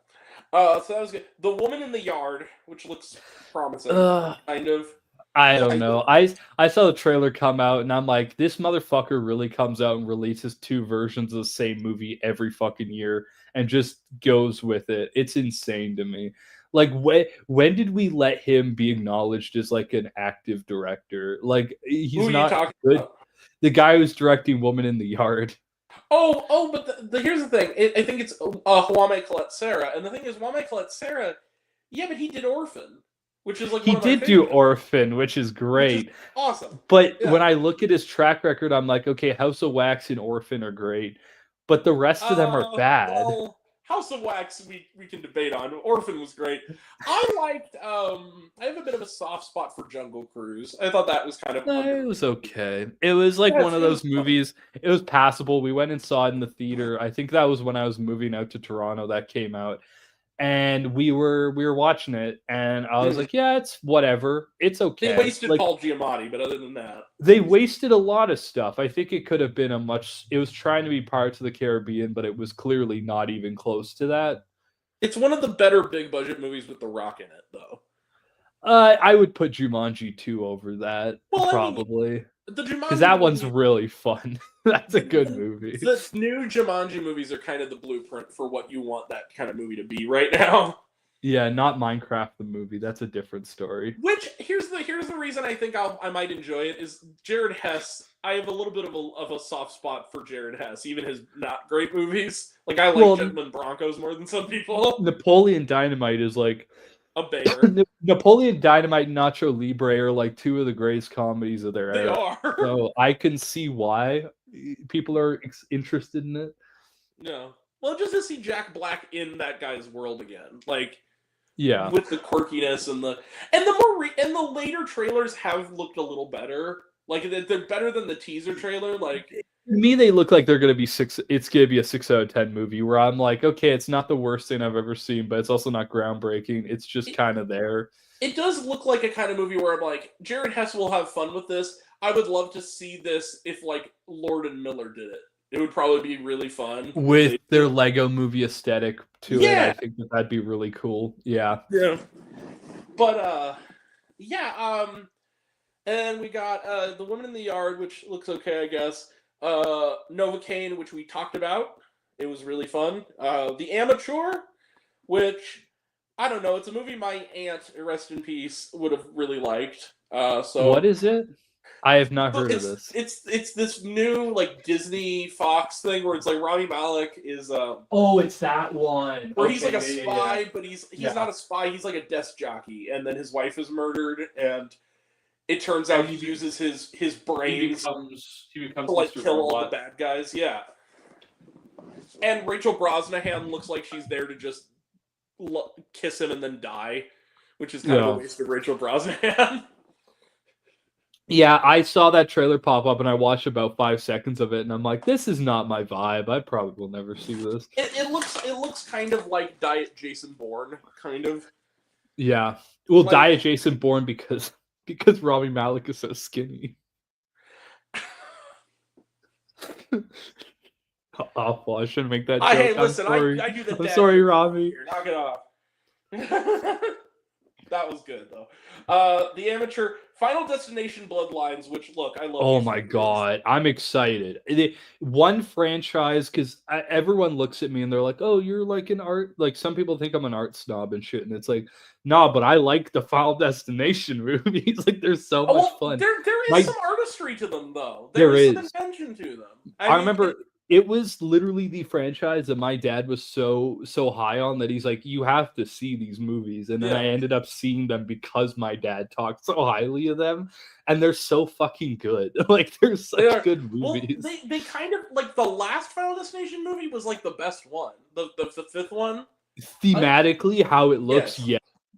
S1: So that was good. The Woman in the Yard, which looks promising, kind of.
S3: I don't know. I saw the trailer come out, and I'm like, this motherfucker really comes out and releases 2 versions of the same movie every fucking year and just goes with it. It's insane to me. Like, when did we let him be acknowledged as like an active director? Like, he's not good. About? The guy who's directing Woman in the Yard.
S1: But here's the thing. I think it's Kwame Colette Sarah, and the thing is, Kwame Colette Sarah, yeah, but he did Orphan. Which is like
S3: he did do Orphan, which is great.
S1: Which is awesome.
S3: But when I look at his track record, I'm like, okay, House of Wax and Orphan are great, but the rest of them are bad.
S1: Well, House of Wax we can debate on. Orphan was great. I liked I have a bit of a soft spot for Jungle Cruise. I thought that was kind of
S3: it was okay. It was like one of those movies. It was passable. We went and saw it in the theater. I think that was when I was moving out to Toronto that came out. And we were watching it, and I was like, yeah, it's whatever. It's okay.
S1: They wasted Paul Giamatti, but other than that.
S3: They wasted a lot of stuff. I think it could have been it was trying to be Pirates of the Caribbean, but it was clearly not even close to that.
S1: It's one of the better big budget movies with The Rock in it, though.
S3: I would put Jumanji 2 over that, probably. Because that one's really fun. That's a good movie.
S1: The new Jumanji movies are kind of the blueprint for what you want that kind of movie to be right now.
S3: Yeah, not Minecraft the movie. That's a different story.
S1: Which here's the reason I think I might enjoy it is Jared Hess. I have a little bit of a soft spot for Jared Hess, even his not great movies. Like I like Gentlemen Broncos more than some people.
S3: Napoleon Dynamite is like
S1: a bear.
S3: Napoleon Dynamite and Nacho Libre are like 2 of the greatest comedies of their era.
S1: They are.
S3: So I can see why people are interested in it.
S1: Yeah. Well, just to see Jack Black in that guy's world again, like,
S3: yeah,
S1: with the quirkiness and the later trailers have looked a little better. Like they're better than the teaser trailer. Like
S3: to me, they look like they're gonna be 6. It's gonna be a 6 out of 10 movie. Where I'm like, okay, it's not the worst thing I've ever seen, but it's also not groundbreaking. It's just kind of there.
S1: It does look like a kind of movie where I'm like, Jared Hess will have fun with this. I would love to see this if like Lord and Miller did it It would probably be really fun
S3: with their Lego movie aesthetic to it. I think that'd be really cool. Yeah.
S1: But and we got The Woman in the Yard, which looks okay, I guess. Novocaine, which we talked about. It was really fun. The Amateur, which I don't know. It's a movie my aunt, rest in peace, would have really liked. So
S3: what is it? I have not heard of this.
S1: It's this new like Disney Fox thing where it's like Rami Malek is
S3: oh, it's that one.
S1: Where he's like a spy, but he's not a spy, he's like a desk jockey, and then his wife is murdered, and it turns out he uses his brains
S3: he becomes
S1: to like kill all the bad guys. Yeah. And Rachel Brosnahan looks like she's there to just kiss him and then die, which is kind of a waste of Rachel Brosnahan.
S3: Yeah, I saw that trailer pop up and I watched about 5 seconds of it, and I'm like, this is not my vibe. I probably will never see this.
S1: It looks kind of like Diet Jason Bourne, kind of.
S3: Yeah. Well, like, Diet Jason Bourne because Rami Malek is so skinny. Awful. I shouldn't make that joke.
S1: Hey, listen, I do the
S3: I'm sorry, Rami.
S1: Here. Knock it off. That was good, though. The Amateur, Final Destination Bloodlines, which, look, I love.
S3: Oh, my God. I'm excited. One franchise, because everyone looks at me and they're like, oh, you're like an art... Like, some people think I'm an art snob and shit, and it's like, nah, but I like the Final Destination movies. Like, they're so much fun.
S1: There is some artistry to them, though.
S3: There is
S1: some intention to them.
S3: I remember... It was literally the franchise that my dad was so high on that he's like, you have to see these movies. And then I ended up seeing them because my dad talked so highly of them. And they're so fucking good. Like, they're such good movies.
S1: Well, they kind of, like, the last Final Destination movie was, like, the best one. The fifth one.
S3: Thematically, how it looks,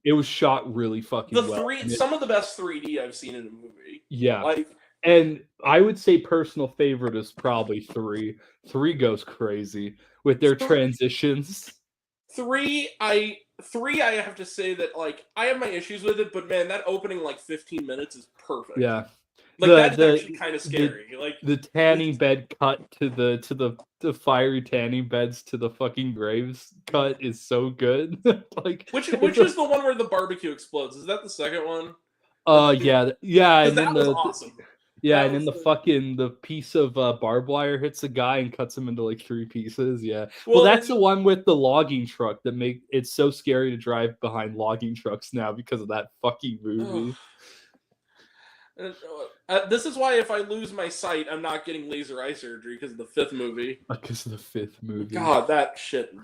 S3: it was shot really fucking well.
S1: Some of the best 3D I've seen in a movie.
S3: Yeah.
S1: Like...
S3: And I would say personal favorite is probably 3. 3 goes crazy with their transitions.
S1: 3, I have to say that, like, I have my issues with it, but man, that opening like 15 minutes is perfect.
S3: Yeah.
S1: Like that's actually kind of scary. Like
S3: the tanning bed cut to the fiery tanning beds to the fucking graves cut is so good. Like
S1: which is the one where the barbecue explodes? Is that the second one?
S3: Yeah, and
S1: that was awesome.
S3: Yeah, and then the piece of barbed wire hits the guy and cuts him into like 3 pieces. Yeah. Well, that's the one with the logging truck that make it's so scary to drive behind logging trucks now because of that fucking movie.
S1: This is why if I lose my sight, I'm not getting laser eye surgery because of the 5th movie.
S3: Because of the 5th movie.
S1: God, that shit.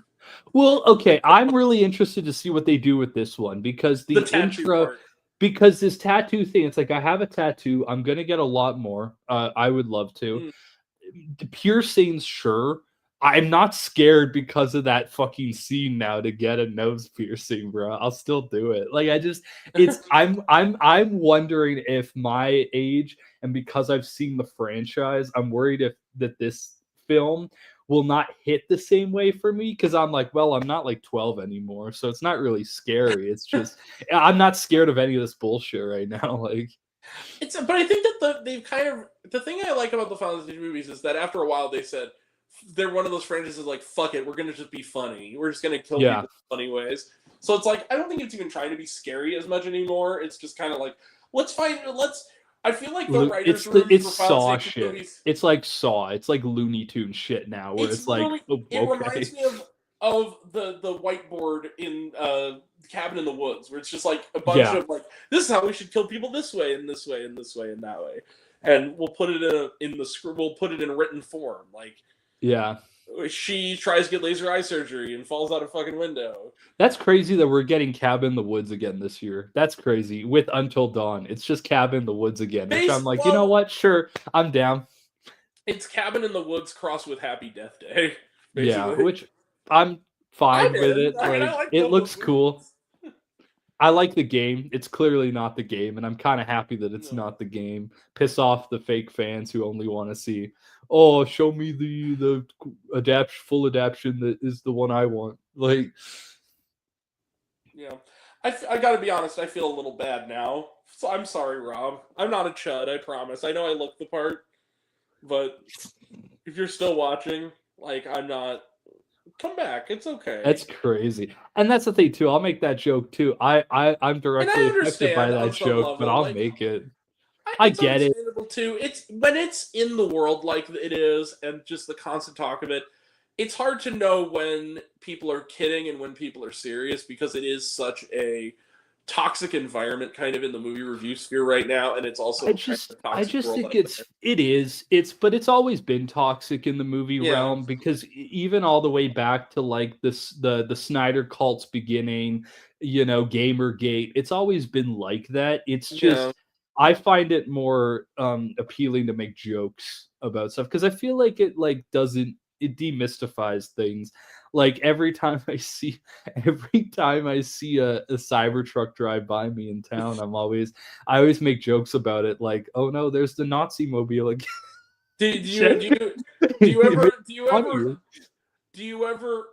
S3: Well, okay, I'm really interested to see what they do with this one because the intro. Part. Because this tattoo thing, it's like, I have a tattoo. I'm going to get a lot more. I would love to. Piercings, sure. I'm not scared because of that fucking scene now to get a nose piercing, bro. I'll still do it. Like, I'm wondering if my age, and because I've seen the franchise, I'm worried that this film will not hit the same way for me because I'm like, well, I'm not like 12 anymore, so it's not really scary. It's just I'm not scared of any of this bullshit right now. Like,
S1: but I think that they've kind of the thing I like about the Final Destination movies is that after a while they said they're one of those franchises like fuck it, we're gonna just be funny. We're just gonna kill people in funny ways. So it's like I don't think it's even trying to be scary as much anymore. It's just kind of like I feel like the writers'
S3: it's Saw shit. Movies, it's like Saw. It's like Looney Tunes shit now, where it's like
S1: it reminds me of the whiteboard in Cabin in the Woods, where it's just like a bunch of like this is how we should kill people this way and this way and this way and that way, and we'll put it in the script. We'll put it in written form, like she tries to get laser eye surgery and falls out a fucking window.
S3: That's crazy that we're getting Cabin in the Woods again this year. That's crazy. With Until Dawn, it's just Cabin in the Woods again. Which I'm like, you know what? Sure, I'm down.
S1: It's Cabin in the Woods crossed with Happy Death Day. Basically.
S3: Yeah, which I'm fine with it. Like it looks cool. I like the game. It's clearly not the game, and I'm kind of happy that it's not the game. Piss off the fake fans who only want to see, oh, show me the full adaptation that is the one I want. Like,
S1: yeah, I gotta be honest. I feel a little bad now. So I'm sorry, Rob. I'm not a chud. I promise. I know I look the part. but if you're still watching, like, I'm not. Come back. It's okay.
S3: That's crazy. And that's the thing too. I'll make that joke too. I'm directly affected by
S1: understand on
S3: that
S1: some
S3: joke, but
S1: level,
S3: I'll
S1: like,
S3: make it. I
S1: it's
S3: get it.
S1: understandable too. It's when it's in the world like it is, and just the constant talk of it. It's hard to know when people are kidding and when people are serious because it is such a toxic environment kind of in the movie review sphere right now, and it's also
S3: I just
S1: world
S3: think
S1: out
S3: but it's always been toxic in the movie
S1: Yeah.
S3: realm because even all the way back to like the Snyder cult's beginning, you know, Gamergate, it's always been like that. It's just
S1: Yeah.
S3: I find it more appealing to make jokes about stuff because I feel like it it demystifies things. Like every time I see a Cybertruck drive by me in town, I always make jokes about it, like, oh no, there's the Nazi mobile again.
S1: Do you ever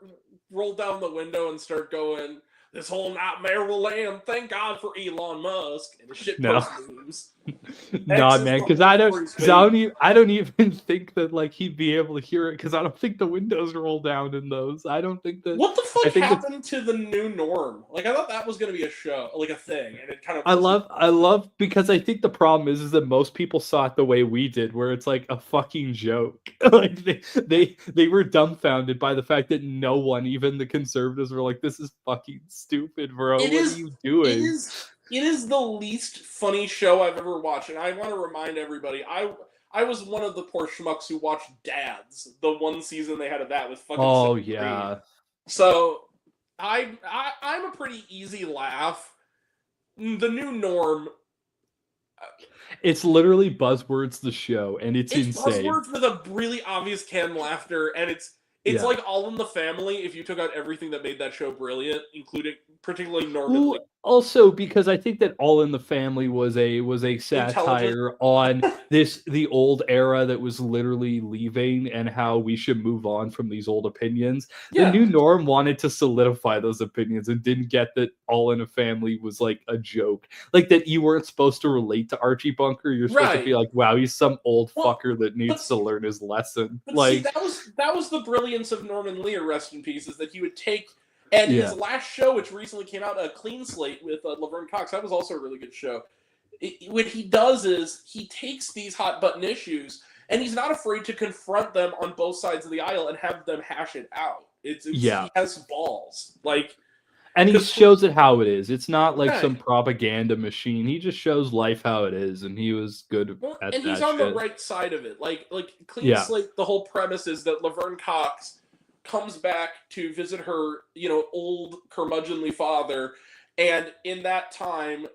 S1: roll down the window and start going, "This whole nightmare will end. Thank God for Elon Musk," and the shit
S3: No.
S1: post memes?
S3: Nah, man, because I don't even think that like he'd be able to hear it because I don't think the windows roll down in those. I don't think that.
S1: What the fuck happened to the new norm? Like, I thought that was going to be a show, like a thing, and it kind of.
S3: I love because I think the problem is that most people saw it the way we did, where it's like a fucking joke. Like they were dumbfounded by the fact that no one, even the conservatives, were like, "This is fucking stupid, bro. What are you doing?"
S1: It is the least funny show I've ever watched, and I want to remind everybody, I was one of the poor schmucks who watched Dads, the one season they had of that with fucking.
S3: Oh yeah.
S1: So I'm a pretty easy laugh. The new norm.
S3: It's literally buzzwords the show, and it's insane.
S1: Buzzwords with a really obvious canned laughter, and it's like All in the Family if you took out everything that made that show brilliant, including particularly Norman Lear.
S3: Also, because I think that All in the Family was a satire on the old era that was literally leaving and how we should move on from these old opinions. Yeah. The new norm wanted to solidify those opinions and didn't get that All in a Family was like a joke. Like that you weren't supposed to relate to Archie Bunker. You're supposed to be like, wow, he's some old fucker that needs to learn his lesson.
S1: Like that was the brilliance of Norman Lear, rest in peace, is that he would take. And his last show, which recently came out, A Clean Slate with Laverne Cox, that was also a really good show. What he does is he takes these hot button issues and he's not afraid to confront them on both sides of the aisle and have them hash it out. He has balls,
S3: and he shows it how it is. It's not like some propaganda machine. He just shows life how it is, and he was good at that. And he's on
S1: the right side of it. Like Clean Slate. The whole premise is that Laverne Cox comes back to visit her, old curmudgeonly father, and in that time,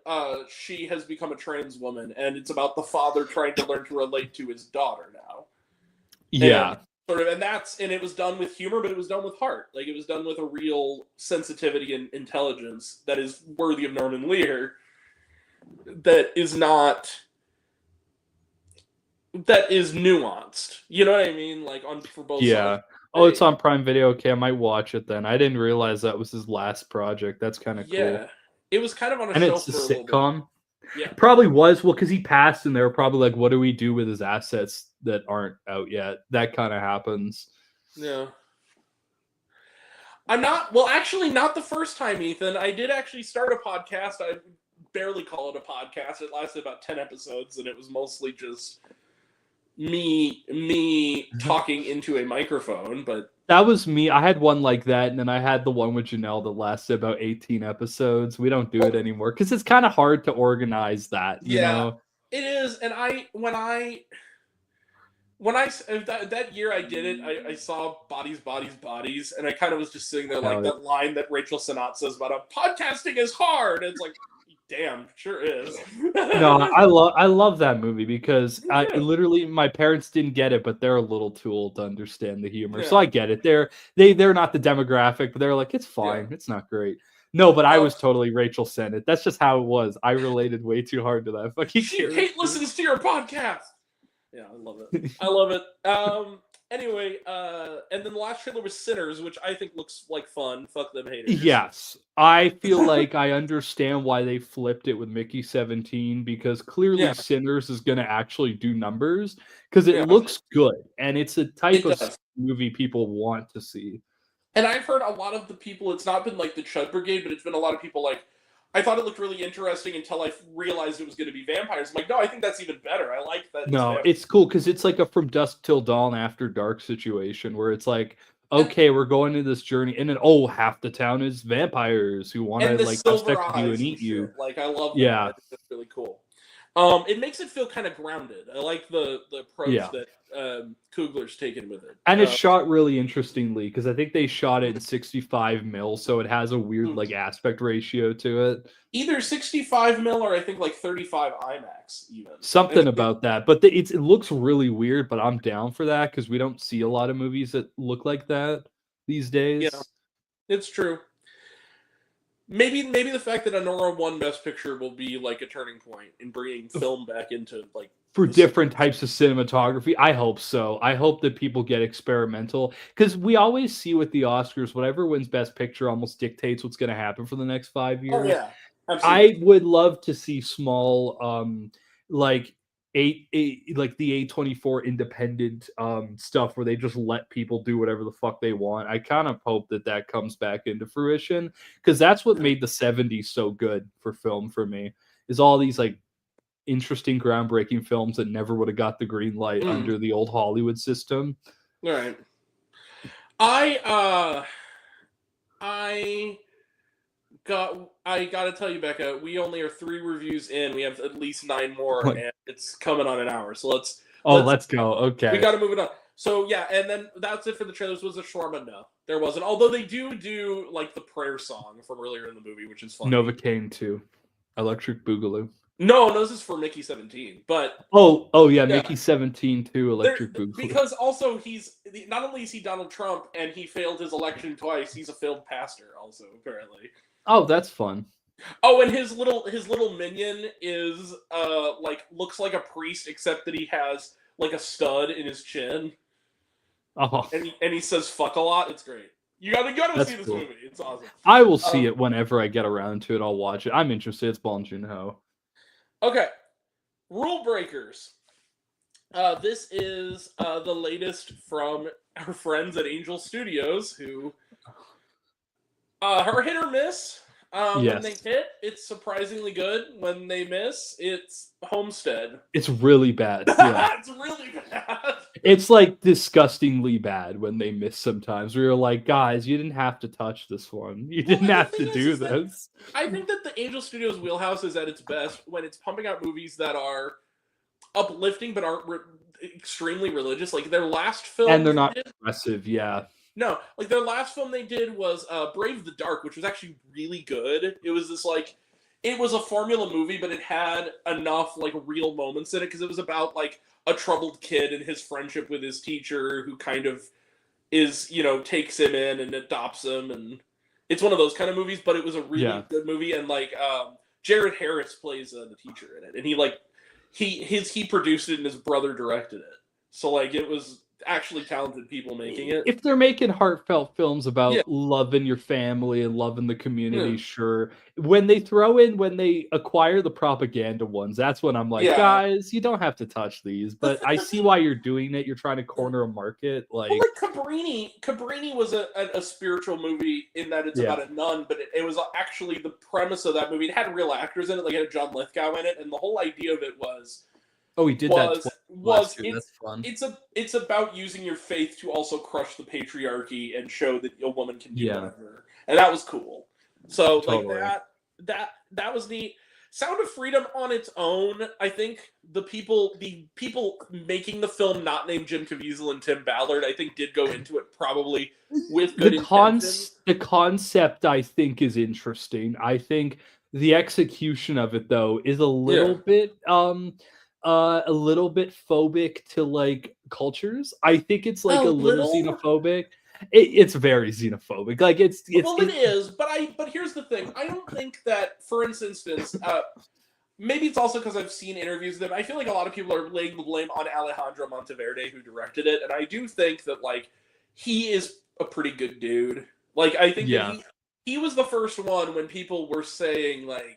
S1: she has become a trans woman, and it's about the father trying to learn to relate to his daughter now.
S3: Yeah,
S1: and it was done with humor, but it was done with heart. Like, it was done with a real sensitivity and intelligence that is worthy of Norman Lear. That is nuanced. You know what I mean? Like, for both sides.
S3: Oh, it's on Prime Video. Okay, I might watch it then. I didn't realize that was his last project. That's kind of cool. Yeah,
S1: it was kind of on a
S3: and
S1: show
S3: it's
S1: for
S3: a sitcom.
S1: Yeah,
S3: probably was. Well, because he passed, and they were probably like, "What do we do with his assets that aren't out yet?" That kind of happens.
S1: Yeah. I'm not. Well, actually, not the first time, Ethan. I did actually start a podcast. I barely call it a podcast. It lasted about 10 episodes, and it was mostly just me talking into a microphone. But
S3: that was me. I had one like that, and then I had the one with Janelle that lasted about 18 episodes. We don't do it anymore because it's kind of hard to organize that. You know?
S1: It is. And that year I did it, I saw Bodies, and I kind of was just sitting there like that line that Rachel Sennott says about podcasting is hard. And it's like, damn, sure is.
S3: No, I love that movie because I literally, my parents didn't get it, but they're a little too old to understand the humor. So I get it. They're not the demographic, but they're like, it's fine. It's not great. No, but I was totally Rachel Sennott. That's just how it was. I related way too hard to that fucking character.
S1: Kate listens to your podcast. Yeah, I love it. I love it. Anyway, and then the last trailer was Sinners, which I think looks like fun. Fuck them haters.
S3: Yes, I feel like I understand why they flipped it with Mickey 17 because clearly
S1: Yeah.
S3: Sinners is going to actually do numbers because it
S1: Yeah.
S3: looks good and it's a type
S1: It
S3: of
S1: does.
S3: movie people want to see.
S1: And I've heard a lot of the people, it's not been like the Chud Brigade, but it's been a lot of people like, I thought it looked really interesting until I realized it was going to be vampires. I'm like, no, I think that's even better. I like that.
S3: No, it's cool because it's like a From Dusk Till Dawn After Dark situation where it's like, okay, we're going to this journey, and then half the town is vampires who want to like have sex with you and eat you.
S1: Like, I love that.
S3: Yeah,
S1: I think that's really cool. It makes it feel kind of grounded. I like the approach that Coogler's taken with it,
S3: and it's shot really interestingly because I think they shot it in 65 mil, so it has a weird like aspect ratio to it.
S1: Either 65 mil or I think like 35 IMAX, even
S3: something about that. But it looks really weird. But I'm down for that because we don't see a lot of movies that look like that these days.
S1: Yeah, it's true. Maybe the fact that Anora won Best Picture will be like a turning point in bringing film back into like
S3: for different types of cinematography. I hope so. I hope that people get experimental because we always see with the Oscars, whatever wins Best Picture almost dictates what's going to happen for the next 5 years.
S1: Oh yeah, absolutely.
S3: I would love to see small, like the A24 independent stuff where they just let people do whatever the fuck they want. I kind of hope that comes back into fruition because that's what made the 70s so good for film for me is all these like interesting groundbreaking films that never would have got the green light under the old Hollywood system.
S1: All right. I gotta tell you, Becca, we only are 3 reviews in. We have at least 9 more, and it's coming on an hour. So let's
S3: go. Okay.
S1: We gotta move it on. So yeah, and then that's it for the trailers. Was a shawarma? No, there wasn't. Although they do like the prayer song from earlier in the movie, which is fun.
S3: Novocaine 2, Electric Boogaloo.
S1: No, this is for Mickey 17. But
S3: yeah, Mickey 17 too, Electric Boogaloo.
S1: Because also he's not only is he Donald Trump and he failed his election twice, he's a failed pastor also apparently.
S3: Oh, that's fun.
S1: Oh, and his little minion is like looks like a priest except that he has like a stud in his chin.
S3: Oh,
S1: and he says fuck a lot. It's great. You gotta see this movie. It's awesome.
S3: I will see it whenever I get around to it. I'll watch it. I'm interested. It's Bong Joon-ho.
S1: Okay, Rule Breakers. This is the latest from our friends at Angel Studios, who are hit or miss. When they hit, it's surprisingly good. When they miss, it's Homestead.
S3: It's really bad. Yeah.
S1: It's really bad.
S3: It's like disgustingly bad when they miss sometimes. We were like, guys, you didn't have to touch this one. You didn't have to do this.
S1: I think that the Angel Studios wheelhouse is at its best when it's pumping out movies that are uplifting but aren't extremely religious. Like their last film.
S3: And they're not aggressive, yeah.
S1: No, like their last film they did was Brave the Dark, which was actually really good. It was this like, it was a formula movie, but it had enough like real moments in it because it was about like a troubled kid and his friendship with his teacher who kind of is, takes him in and adopts him. And it's one of those kind of movies, but it was a really good movie. And like Jared Harris plays the teacher in it. And he produced it and his brother directed it. So like it was actually talented people making it.
S3: If they're making heartfelt films about loving your family and loving the community, sure. When they acquire the propaganda ones, that's when I'm like, guys, you don't have to touch these. But I see why you're doing it. You're trying to corner a market. Like
S1: Cabrini was a spiritual movie in that it's about a nun, but it was actually the premise of that movie. It had real actors in it, like it had John Lithgow in it, and the whole idea of it was.
S3: Oh, he did that.
S1: That's fun. It's about using your faith to also crush the patriarchy and show that a woman can do whatever, and that was cool. So totally. Like that was neat. Sound of Freedom on its own, I think the people making the film not named Jim Caviezel and Tim Ballard, I think did go into it probably with good intentions.
S3: The concept I think is interesting. I think the execution of it though is a little bit phobic to like cultures. I think it's like a little xenophobic. It's very xenophobic. Like it is.
S1: But here's the thing. I don't think that, for instance, maybe it's also because I've seen interviews with him. I feel like a lot of people are laying the blame on Alejandro Monteverde, who directed it, and I do think that like he is a pretty good dude. Like I think that he was the first one when people were saying when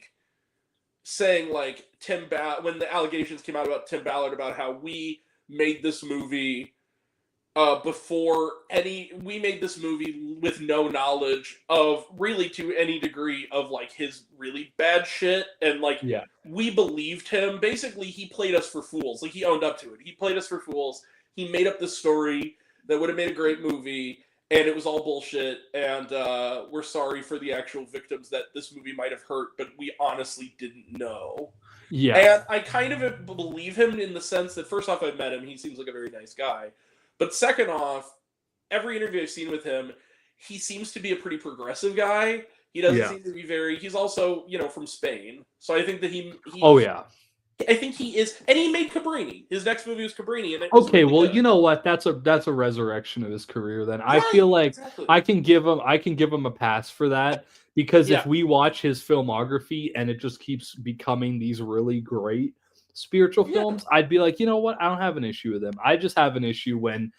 S1: the allegations came out about Tim Ballard about how we made this movie we made this movie with no knowledge of really to any degree of like his really bad shit, and like we believed him. Basically, he played us for fools. Like he owned up to it. He played us for fools. He made up this story that would have made a great movie, and it was all bullshit. And we're sorry for the actual victims that this movie might have hurt, but we honestly didn't know.
S3: Yeah.
S1: And I kind of believe him in the sense that, first off, I've met him. He seems like a very nice guy. But second off, every interview I've seen with him, he seems to be a pretty progressive guy. He doesn't seem to be he's also, from Spain. So I think that I think he is, and he made Cabrini. His next movie was Cabrini. And
S3: okay, really well, good. You know what? That's a resurrection of his career. Then I feel like I can give him a pass for that, because if we watch his filmography and it just keeps becoming these really great spiritual films, I'd be like, you know what? I don't have an issue with him. I just have an issue when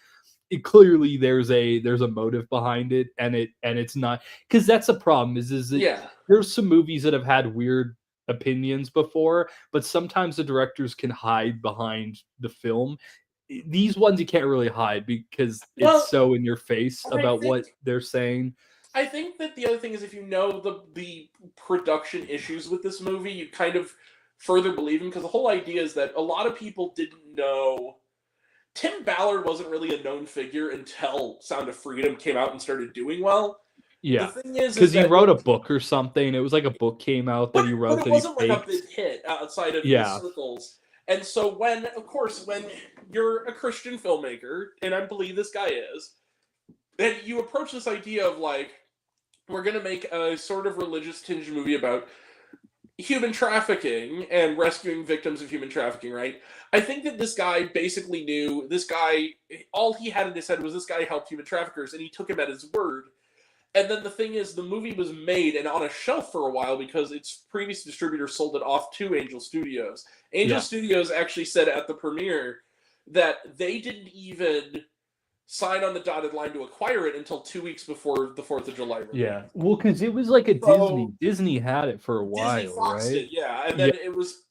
S3: clearly there's a motive behind it, and it's not, because that's the problem. Is that there's some movies that have had weird opinions before, but sometimes the directors can hide behind the film. These ones you can't really hide because it's so in your face about what they're saying.
S1: I think that the other thing is, if you know the production issues with this movie, you kind of further believe him, because the whole idea is that a lot of people didn't know. Tim Ballard wasn't really a known figure until Sound of Freedom came out and started doing well.
S3: Yeah, the thing is because he wrote a book or something. It was like a book came out that he wrote.
S1: But it wasn't like a big hit outside of his circles. And so when you're a Christian filmmaker, and I believe this guy is, then you approach this idea of like, we're going to make a sort of religious tinged movie about human trafficking and rescuing victims of human trafficking, right? I think that this guy basically knew, all he had in his head was this guy helped human traffickers, and he took him at his word. And then the thing is, the movie was made and on a shelf for a while because its previous distributor sold it off to Angel Studios. Angel Studios actually said at the premiere that they didn't even sign on the dotted line to acquire it until 2 weeks before the 4th of July release.
S3: Yeah, well, because it was like a Disney. Disney had it for a while,
S1: Disney Foxed it, and then it was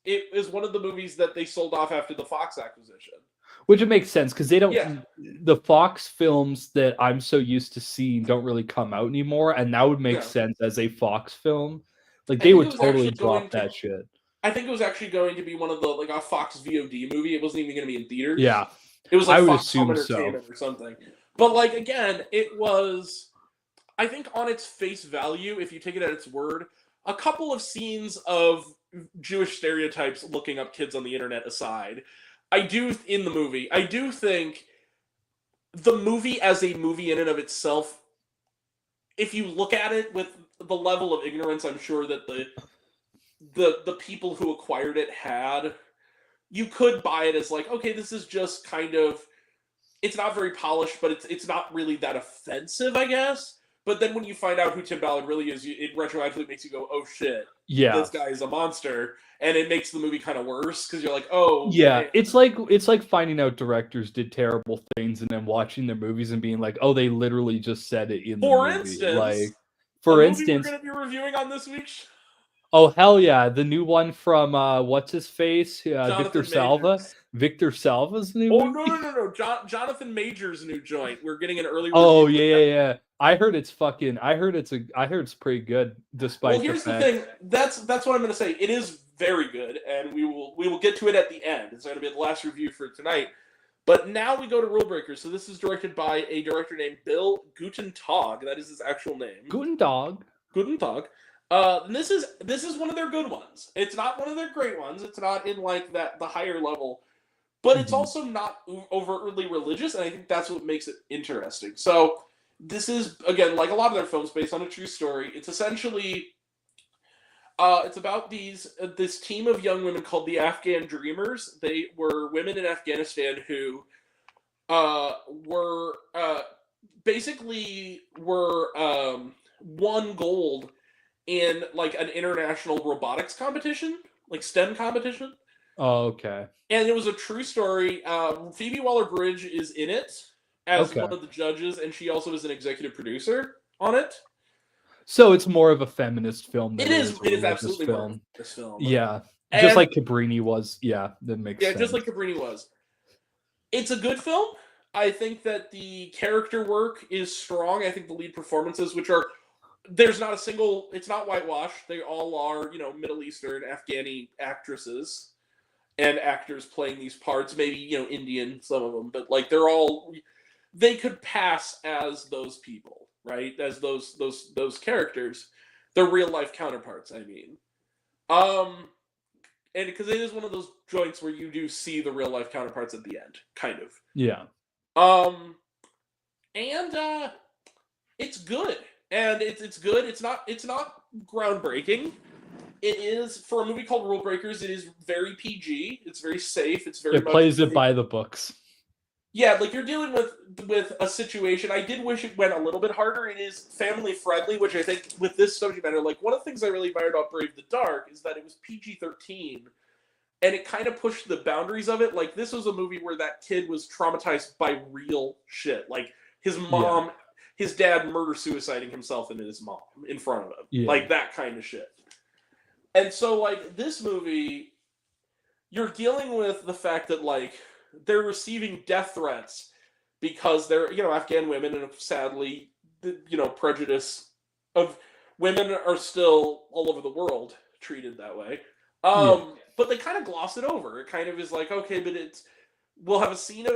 S1: one of the movies that they sold off after the Fox acquisition.
S3: Which it makes sense, because they don't. The Fox films that I'm so used to seeing don't really come out anymore, and that would make sense as a Fox film. Like they would totally drop that shit.
S1: I think it was actually going to be one of the a Fox VOD movie. It wasn't even going to be in theaters.
S3: Yeah.
S1: It was like Fox Home Entertainment or something. But again, it was, I think on its face value, if you take it at its word, a couple of scenes of Jewish stereotypes looking up kids on the internet aside, I do think the movie as a movie in and of itself, if you look at it with the level of ignorance I'm sure that the people who acquired it had, you could buy it as like, okay, this is just kind of, it's not very polished, but it's not really that offensive, I guess. But then when you find out who Tim Ballard really is, it retroactively makes you go, oh shit, this guy is a monster. And it makes the movie kind of worse because you're like, oh.
S3: Yeah, man. It's like finding out directors did terrible things and then watching their movies and being like, oh, they literally just said it in the movie. For instance,
S1: we're going to be reviewing on this week's.
S3: Oh hell yeah! The new one from what's his face, Victor Salva. Victor Salva's new.
S1: Oh movie? No! Jonathan Major's new joint. We're getting an early.
S3: Oh yeah. I heard it's pretty good. Despite.
S1: Well, here's the thing. That's what I'm going to say. It is very good, and we will get to it at the end. It's going to be the last review for tonight. But now we go to Rule Breakers. So this is directed by a director named Bill Gutentag. That is his actual name.
S3: Gutentag.
S1: And this is one of their good ones. It's not one of their great ones. It's not in the higher level, but it's also not overtly religious, and I think that's what makes it interesting. So this is, again, like a lot of their films, based on a true story. It's essentially it's about this team of young women called the Afghan Dreamers. They were women in Afghanistan who were won gold in an international robotics competition, like STEM competition.
S3: Oh, okay.
S1: And it was a true story. Phoebe Waller-Bridge is in it as one of the judges, and she also is an executive producer on it.
S3: So it's more of a feminist film than
S1: it is
S3: a
S1: absolutely
S3: film.
S1: more of this film.
S3: Yeah.
S1: And,
S3: just like Cabrini was. Yeah, that makes sense.
S1: Yeah, just like Cabrini was. It's a good film. I think that the character work is strong. I think the lead performances, which are, there's not a single, it's not whitewashed. They all are, Middle Eastern, Afghani actresses and actors playing these parts. Maybe, Indian, some of them. But, like, they could pass as those people, right? As those characters. Their real-life counterparts, I mean. And because it is one of those joints where you do see the real life counterparts at the end, kind of.
S3: Yeah.
S1: And it's good, and it's good. It's not groundbreaking. It is, for a movie called Rule Breakers. It is very PG. It's very safe. It
S3: plays it by the books.
S1: Yeah, like, you're dealing with a situation. I did wish it went a little bit harder. It is family friendly, which I think with this subject matter, like, one of the things I really admired about Brave the Dark is that it was PG-13, and it kind of pushed the boundaries of it. Like, this was a movie where that kid was traumatized by real shit. Like, his mom, his dad murder-suiciding himself into his mom in front of him.
S3: Yeah.
S1: Like, that kind of shit. And so, like, this movie, you're dealing with the fact that, like, they're receiving death threats because they're, Afghan women, and sadly, prejudice of women are still all over the world treated that way. But they kind of gloss it over. It kind of is like, okay, but we'll have a scene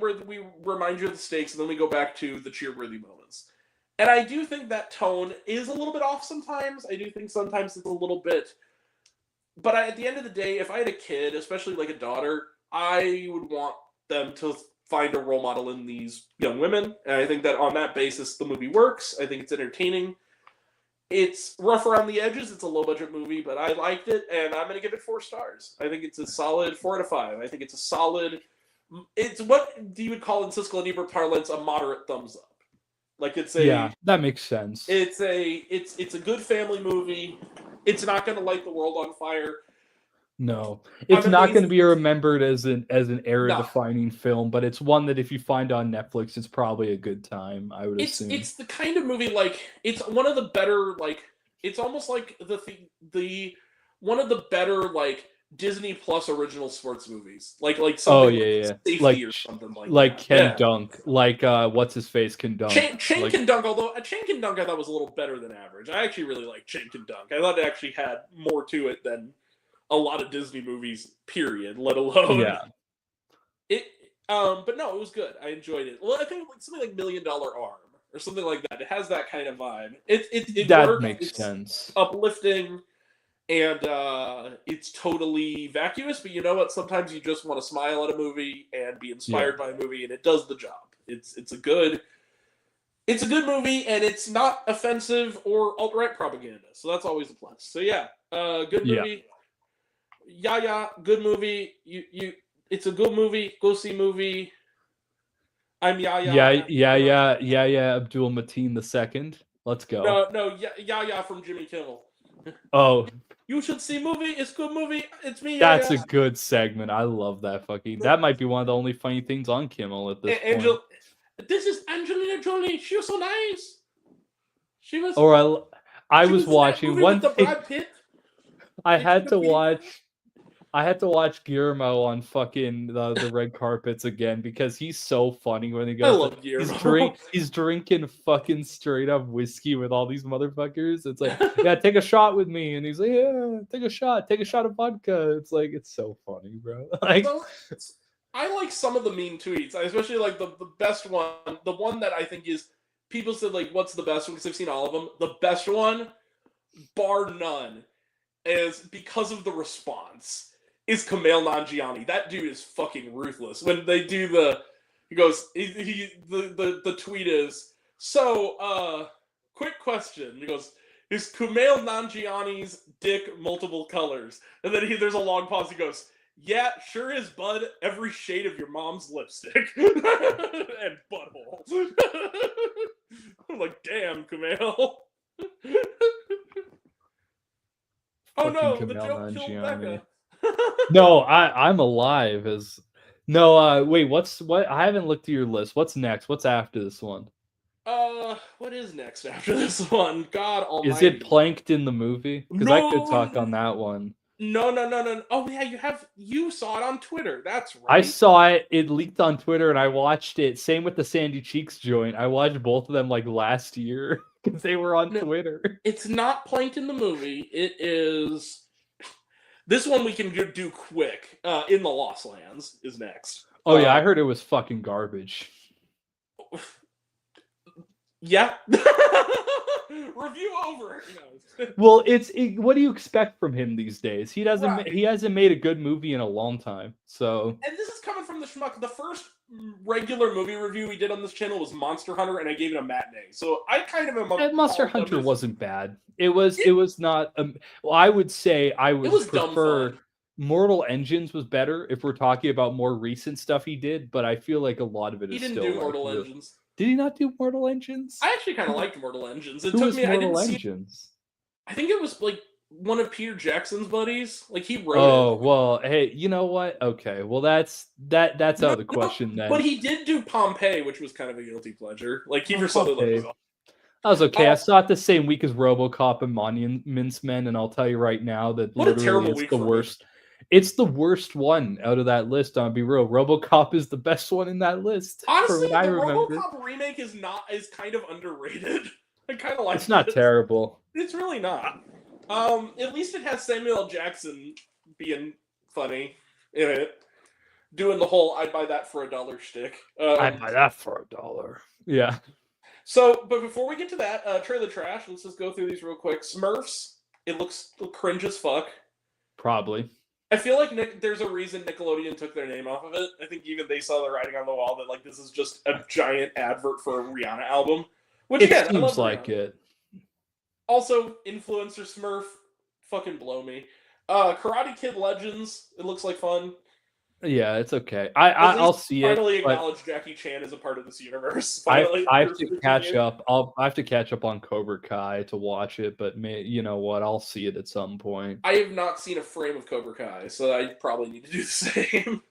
S1: where we remind you of the stakes, and then we go back to the cheer-worthy moments. And I do think that tone is a little bit off sometimes. I do think sometimes it's a little bit, but at the end of the day, if I had a kid, especially like a daughter, I would want them to find a role model in these young women. And I think that on that basis, the movie works. I think it's entertaining. It's rough around the edges. It's a low-budget movie, but I liked it, and I'm going to give it 4 stars. I think it's a solid 4 out of 5. I think it's a solid... It's what you would call in Siskel and Ebert parlance a moderate thumbs up. Like, it's a...
S3: Yeah, that makes sense.
S1: It's a good family movie. It's not going to light the world on fire.
S3: No, it's not going to be remembered as an era-defining film, but it's one that if you find on Netflix, it's probably a good time. I would assume
S1: it's the kind of movie, like, it's one of the better, like, it's almost like the one of the better, like, Disney Plus original sports movies, like something Safety
S3: like
S1: or something
S3: like
S1: that.
S3: Ken Dunk, like what's his face can dunk.
S1: Chain
S3: like,
S1: Can Dunk, although Chain Can Dunk I thought was a little better than average. I actually really like Chain Can Dunk. I thought it actually had more to it than a lot of Disney movies, period, let alone it. But no, it was good. I enjoyed it. Well, I think something like $1 Million Arm or something like that. It has that kind of vibe. It
S3: that
S1: works.
S3: Makes sense.
S1: Uplifting, and it's totally vacuous. But you know what? Sometimes you just want to smile at a movie and be inspired by a movie, and it does the job. It's a good movie, and it's not offensive or alt-right propaganda. So that's always a plus. So yeah, good movie. Yeah, good movie. It's a good movie. Go see movie. I'm
S3: Yeah. Abdul Mateen II. Let's go.
S1: No, yeah from Jimmy Kimmel.
S3: Oh,
S1: you should see movie. It's good movie. It's me.
S3: That's a good segment. I love that fucking. That might be one of the only funny things on Kimmel at this point.
S1: This is Angelina Jolie. She was so nice. She was.
S3: Or I was watching one thing.
S1: Brad Pitt.
S3: I had to watch Guillermo on fucking the red carpets again because he's so funny when he goes.
S1: I love Guillermo.
S3: He's drinking fucking straight up whiskey with all these motherfuckers. It's like, yeah, take a shot with me, and he's like, yeah, take a shot of vodka. It's like, it's so funny, bro. Like,
S1: I like some of the mean tweets. I especially like the best one. The one that I think is, people said, like, what's the best one? Because I've seen all of them. The best one, bar none, is because of the response, is Kumail Nanjiani. That dude is fucking ruthless. When they do the tweet is, so, quick question. He goes, is Kumail Nanjiani's dick multiple colors? And then there's a long pause. He goes, yeah, sure is, bud. Every shade of your mom's lipstick. And butthole. I'm like, damn, Kumail. Oh
S3: Fucking
S1: no, the
S3: Kumail
S1: joke killed
S3: Nanjiani.
S1: Becca.
S3: No, I'm alive as no. Wait, what? I haven't looked at your list. What's next? What's after this one?
S1: What is next after this one? God
S3: Is
S1: almighty.
S3: it Plankton the movie? Because I could talk on that one.
S1: No. Oh yeah, you saw it on Twitter. That's
S3: I
S1: right.
S3: saw it. It leaked on Twitter, and I watched it. Same with the Sandy Cheeks joint. I watched both of them like last year because they were on Twitter.
S1: It's not Plankton the movie. It is. This one we can do quick. In the Lost Lands is next.
S3: Oh yeah, I heard it was fucking garbage.
S1: Yeah. Review over.
S3: Well, what do you expect from him these days? He
S1: Right.
S3: He hasn't made a good movie in a long time. So.
S1: And this is coming from the schmuck. The first regular movie review we did on this channel was Monster Hunter, and I gave it a matinee. So I kind of am.
S3: And Monster Hunter wasn't bad. It was not. Well, I would say I would prefer. Mortal Engines was better if we're talking about more recent stuff he did, but I feel like a lot of it is still.
S1: He didn't do Mortal Engines.
S3: Did he not do Mortal Engines?
S1: I actually kind of liked Mortal Engines. It
S3: Who
S1: took
S3: was
S1: me.
S3: Mortal
S1: I didn't
S3: Engines?
S1: I think it was like one of Peter Jackson's buddies. Like he wrote.
S3: Oh well, hey, you know what? Okay, well that's out of the question then.
S1: But he did do Pompeii, which was kind of a guilty pleasure. Like Kiefer Sutherland.
S3: That was okay. I saw it the same week as RoboCop and Monuments Men, and I'll tell you right now that literally it's the worst. It's the worst one out of that list. I'll be real. RoboCop is the best one in that list.
S1: Honestly, the RoboCop remake is kind of underrated. I kind of like.
S3: It's not terrible.
S1: It's really not. At least it has Samuel L. Jackson being funny in it, doing the whole "I'd buy that for $1" shtick.
S3: I'd buy that for $1. Yeah.
S1: So, but before we get to that, trailer trash. Let's just go through these real quick. Smurfs. It looks cringe as fuck.
S3: Probably.
S1: I feel like there's a reason Nickelodeon took their name off of it. I think even they saw the writing on the wall that like this is just a giant advert for a Rihanna album. Which
S3: it seems like it.
S1: Also, influencer Smurf, fucking blow me. Karate Kid Legends. It looks like fun.
S3: Yeah, it's okay. I'll see it.
S1: Finally acknowledge Jackie Chan as a part of this universe.
S3: I have to catch up. I have to catch up on Cobra Kai to watch it, but you know what? I'll see it at some point.
S1: I have not seen a frame of Cobra Kai, so I probably need to do the same.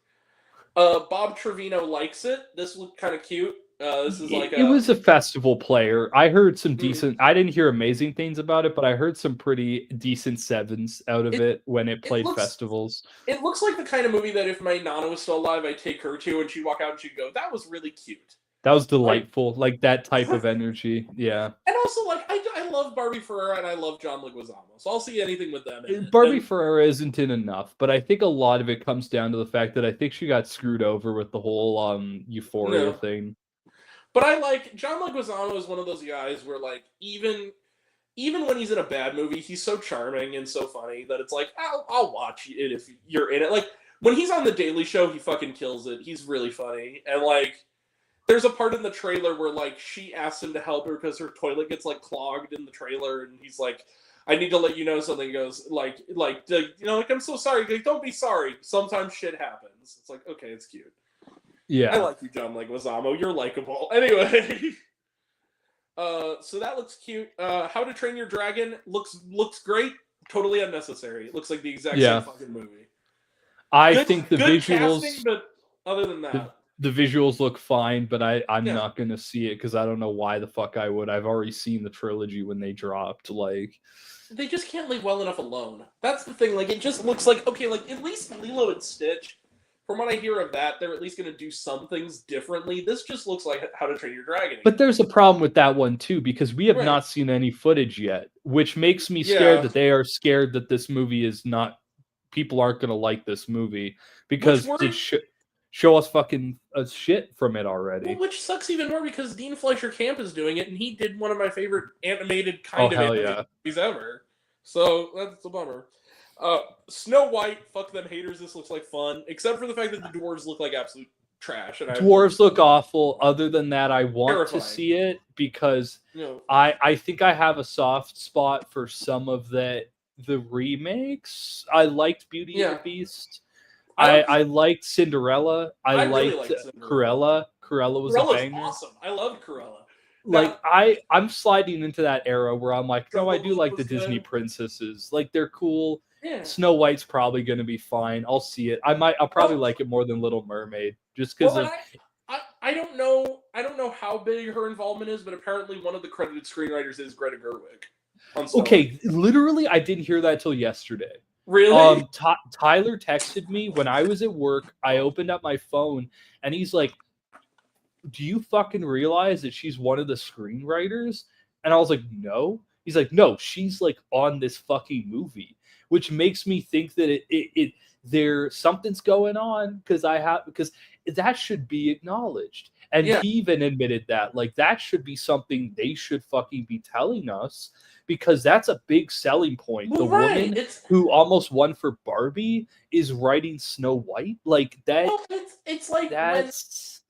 S1: Bob Trevino likes it. This looked kind of cute. This is like
S3: it was a festival player. I heard some decent. I didn't hear amazing things about it, but I heard some pretty decent sevens out of it when it played festivals.
S1: It looks like the kind of movie that if my Nana was still alive, I'd take her to, and she'd walk out and she'd go, "That was really cute."
S3: That was delightful, like that type of energy. Yeah.
S1: And also, like I love Barbie Ferreira and I love John Leguizamo, so I'll see anything with them.
S3: Barbie Ferreira isn't in enough, but I think a lot of it comes down to the fact that I think she got screwed over with the whole Euphoria thing.
S1: But I like John Leguizamo is one of those guys where like even when he's in a bad movie, he's so charming and so funny that it's like I'll watch it if you're in it. Like when he's on the Daily Show, he fucking kills it. He's really funny. And like there's a part in the trailer where like she asks him to help her because her toilet gets like clogged in the trailer, and he's like, "I need to let you know something." He goes like I'm so sorry. Like, don't be sorry. Sometimes shit happens. It's like, okay, it's cute.
S3: Yeah,
S1: I like you, John Leguizamo. You're likable. Anyway, so that looks cute. How to Train Your Dragon looks great. Totally unnecessary. It looks like the exact same fucking movie.
S3: I think the visuals,
S1: casting, but other than that,
S3: the visuals look fine. But I'm not gonna see it because I don't know why the fuck I would. I've already seen the trilogy when they dropped. Like,
S1: they just can't leave well enough alone. That's the thing. Like, it just looks like okay. Like at least Lilo and Stitch. From what I hear of that, they're at least going to do some things differently. This just looks like How to Train Your Dragon.
S3: But there's a problem with that one, too, because we have not seen any footage yet, which makes me scared that they are scared that this movie is not... People aren't going to like this movie because they show us fucking shit from it already.
S1: Well, which sucks even more because Dean Fleischer Camp is doing it, and he did one of my favorite animated movies ever. So that's a bummer. Snow White, fuck them haters. This looks like fun, except for the fact that the dwarves look like absolute trash. And
S3: dwarves look awful. Other than that, I want to see it because I think I have a soft spot for some of the remakes. I liked Beauty and the Beast. I liked Cinderella. I liked Cruella. Cruella was a banger.
S1: Awesome. I loved Cruella.
S3: Like I'm sliding into that era where I'm like, no, I do like the
S1: was
S3: Disney
S1: good.
S3: princesses. Like they're cool.
S1: Yeah.
S3: Snow White's probably going to be fine. I'll see it. I'll probably like it more than Little Mermaid just because of.
S1: I don't know how big her involvement is, but apparently one of the credited screenwriters is Greta Gerwig.
S3: Okay, literally, I didn't hear that till yesterday.
S1: Really?
S3: Tyler texted me when I was at work. I opened up my phone and he's like, do you fucking realize that she's one of the screenwriters? And I was like, no. He's like, no, she's like on this fucking movie, which makes me think that there something's going on because that should be acknowledged. And he even admitted that like that should be something they should fucking be telling us because that's a big selling point.
S1: Well,
S3: the woman who almost won for Barbie is writing Snow White. Like that.
S1: Well, it's like that's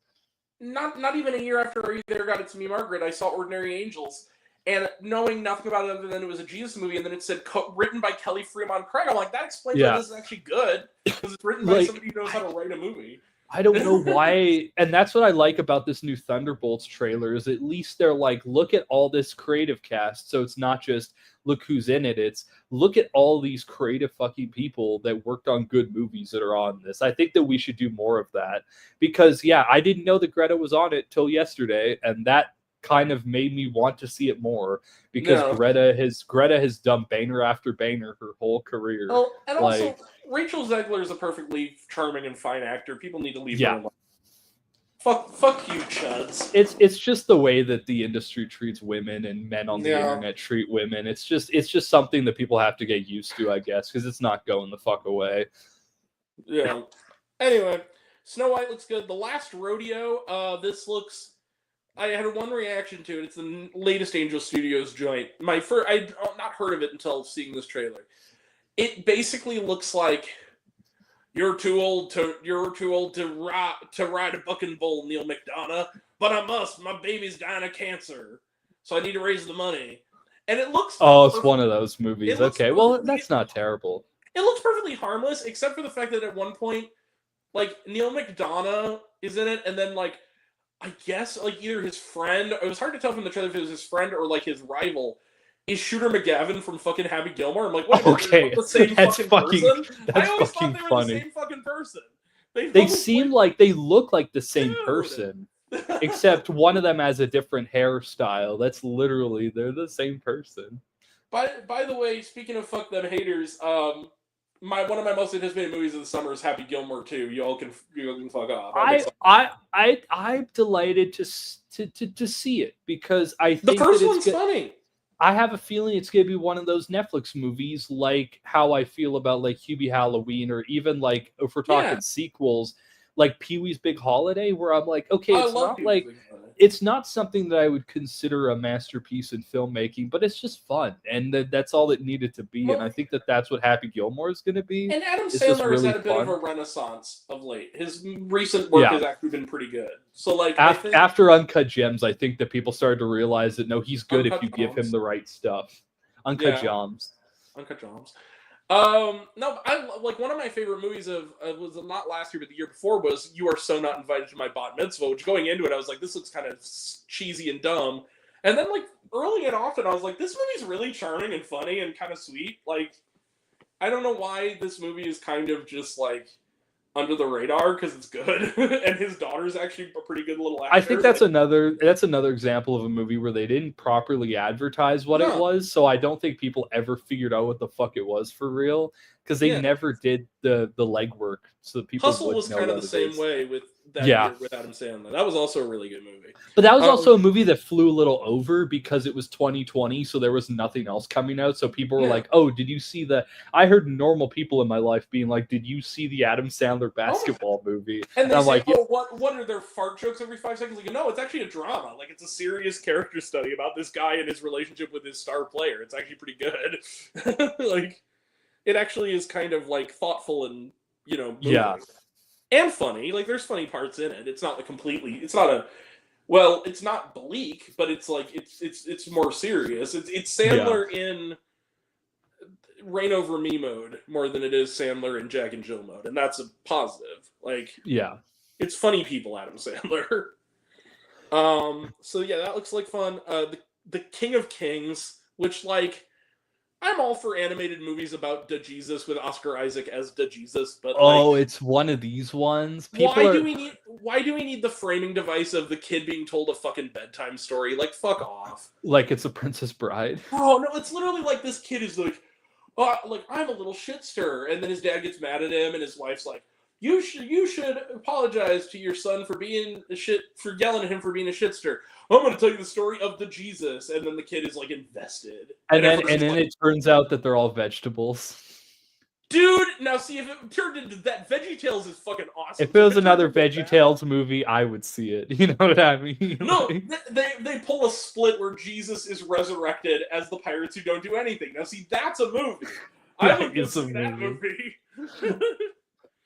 S1: not even a year after Are You There, God, It's Me, Margaret, I saw Ordinary Angels, and knowing nothing about it other than it was a Jesus movie, and then it said written by Kelly Fremont Craig. I'm like, that explains why this is actually good because it's written by somebody who knows how to write a movie.
S3: I don't know why, and that's what I like about this new Thunderbolts trailer is at least they're like, look at all this creative cast, so it's not just look who's in it, it's look at all these creative fucking people that worked on good movies that are on this. I think that we should do more of that because, I didn't know that Greta was on it till yesterday, and that kind of made me want to see it more because Greta has done banger after banger her whole career.
S1: Oh, and also Rachel Zegler is a perfectly charming and fine actor. People need to leave her alone. Fuck you, chuds.
S3: It's just the way that the industry treats women and men on the internet treat women. It's just something that people have to get used to, I guess, because it's not going the fuck away.
S1: Yeah. Anyway, Snow White looks good. The Last Rodeo. This looks. I had one reaction to it. It's the latest Angel Studios joint. I'd not heard of it until seeing this trailer. It basically looks like you're too old to ride a bucking bull, Neil McDonough, but I must. My baby's dying of cancer, so I need to raise the money. And it looks.
S3: Oh, it's one of those movies. Okay, well, that's not terrible.
S1: It looks perfectly harmless, except for the fact that at one point, like Neil McDonough is in it, and then like. I guess, like, either his friend, it was hard to tell from the trailer if it was his friend or, like, his rival, is Shooter McGavin from fucking Happy Gilmore. I'm like, wait a minute, they're the same fucking person? I always thought they were the same fucking person.
S3: They seem like they look like the same person, except one of them has a different hairstyle. That's literally, they're the same person.
S1: By the way, speaking of fuck them haters, one of my most anticipated movies of the summer is Happy Gilmore 2. You all can fuck off.
S3: I'm delighted to see it because I think
S1: the first one's funny.
S3: I have a feeling it's going to be one of those Netflix movies, like how I feel about like Hubie Halloween, or even like if we're talking sequels, like Pee-wee's Big Holiday, where I'm like, okay, it's not something that I would consider a masterpiece in filmmaking, but it's just fun, and that's all it needed to be. And I think that's what Happy Gilmore is going to be.
S1: And Adam Sandler has had a bit of a renaissance of late. His recent work has actually been pretty good. So, like,
S3: after Uncut Gems, I think that people started to realize that no, he's good if you give him the right stuff. Uncut Gems.
S1: No, I like one of my favorite movies was not last year but the year before was You Are So Not Invited to My Bat Mitzvah, which going into it I was like, this looks kind of cheesy and dumb, and then like early and often I was like, this movie's really charming and funny and kind of sweet. Like, I don't know why this movie is kind of just like under the radar because it's good and his daughter's actually a pretty good little actor.
S3: I think that's another example of a movie where they didn't properly advertise what it was, so I don't think people ever figured out what the fuck it was for real because they never did the legwork so that people
S1: Hustle was kind of the same way with that year with Adam Sandler. That was also a really good movie.
S3: But that was also a movie that flew a little over because it was 2020, so there was nothing else coming out. So people were like, "Oh, did you see I heard normal people in my life being like, "Did you see the Adam Sandler basketball movie?"
S1: And I'm like, "Oh, what are their fart jokes every 5 seconds?" Like, no, it's actually a drama. Like, it's a serious character study about this guy and his relationship with his star player. It's actually pretty good. Like, it actually is kind of like thoughtful and moving. And funny. Like, there's funny parts in it. It's not it's not bleak, but it's like it's more serious. It's Sandler in Reign Over Me mode more than it is Sandler in Jack and Jill mode, and that's a positive. Like, it's funny people, Adam Sandler. So yeah, that looks like fun. The King of Kings, which like I'm all for animated movies about the Jesus with Oscar Isaac as the Jesus, but like,
S3: Oh, it's one of these ones. People are
S1: why do we need the framing device of the kid being told a fucking bedtime story? Like, fuck off.
S3: like it's a Princess Bride.
S1: Oh no, it's literally like this kid is like I'm a little shitster, and then his dad gets mad at him, and his wife's like, you should apologize to your son for being for yelling at him for being a shitster. I'm going to tell you the story of the Jesus, and then the kid is like invested,
S3: And then
S1: everybody's like,
S3: it turns out that they're all vegetables.
S1: dude. Now see, if it turned into that, VeggieTales is fucking awesome.
S3: If it was another VeggieTales movie, I would see it. You know what I mean?
S1: No, they pull a split where Jesus is resurrected as the pirates who don't do anything. Now see, that's a movie. I would go see that movie.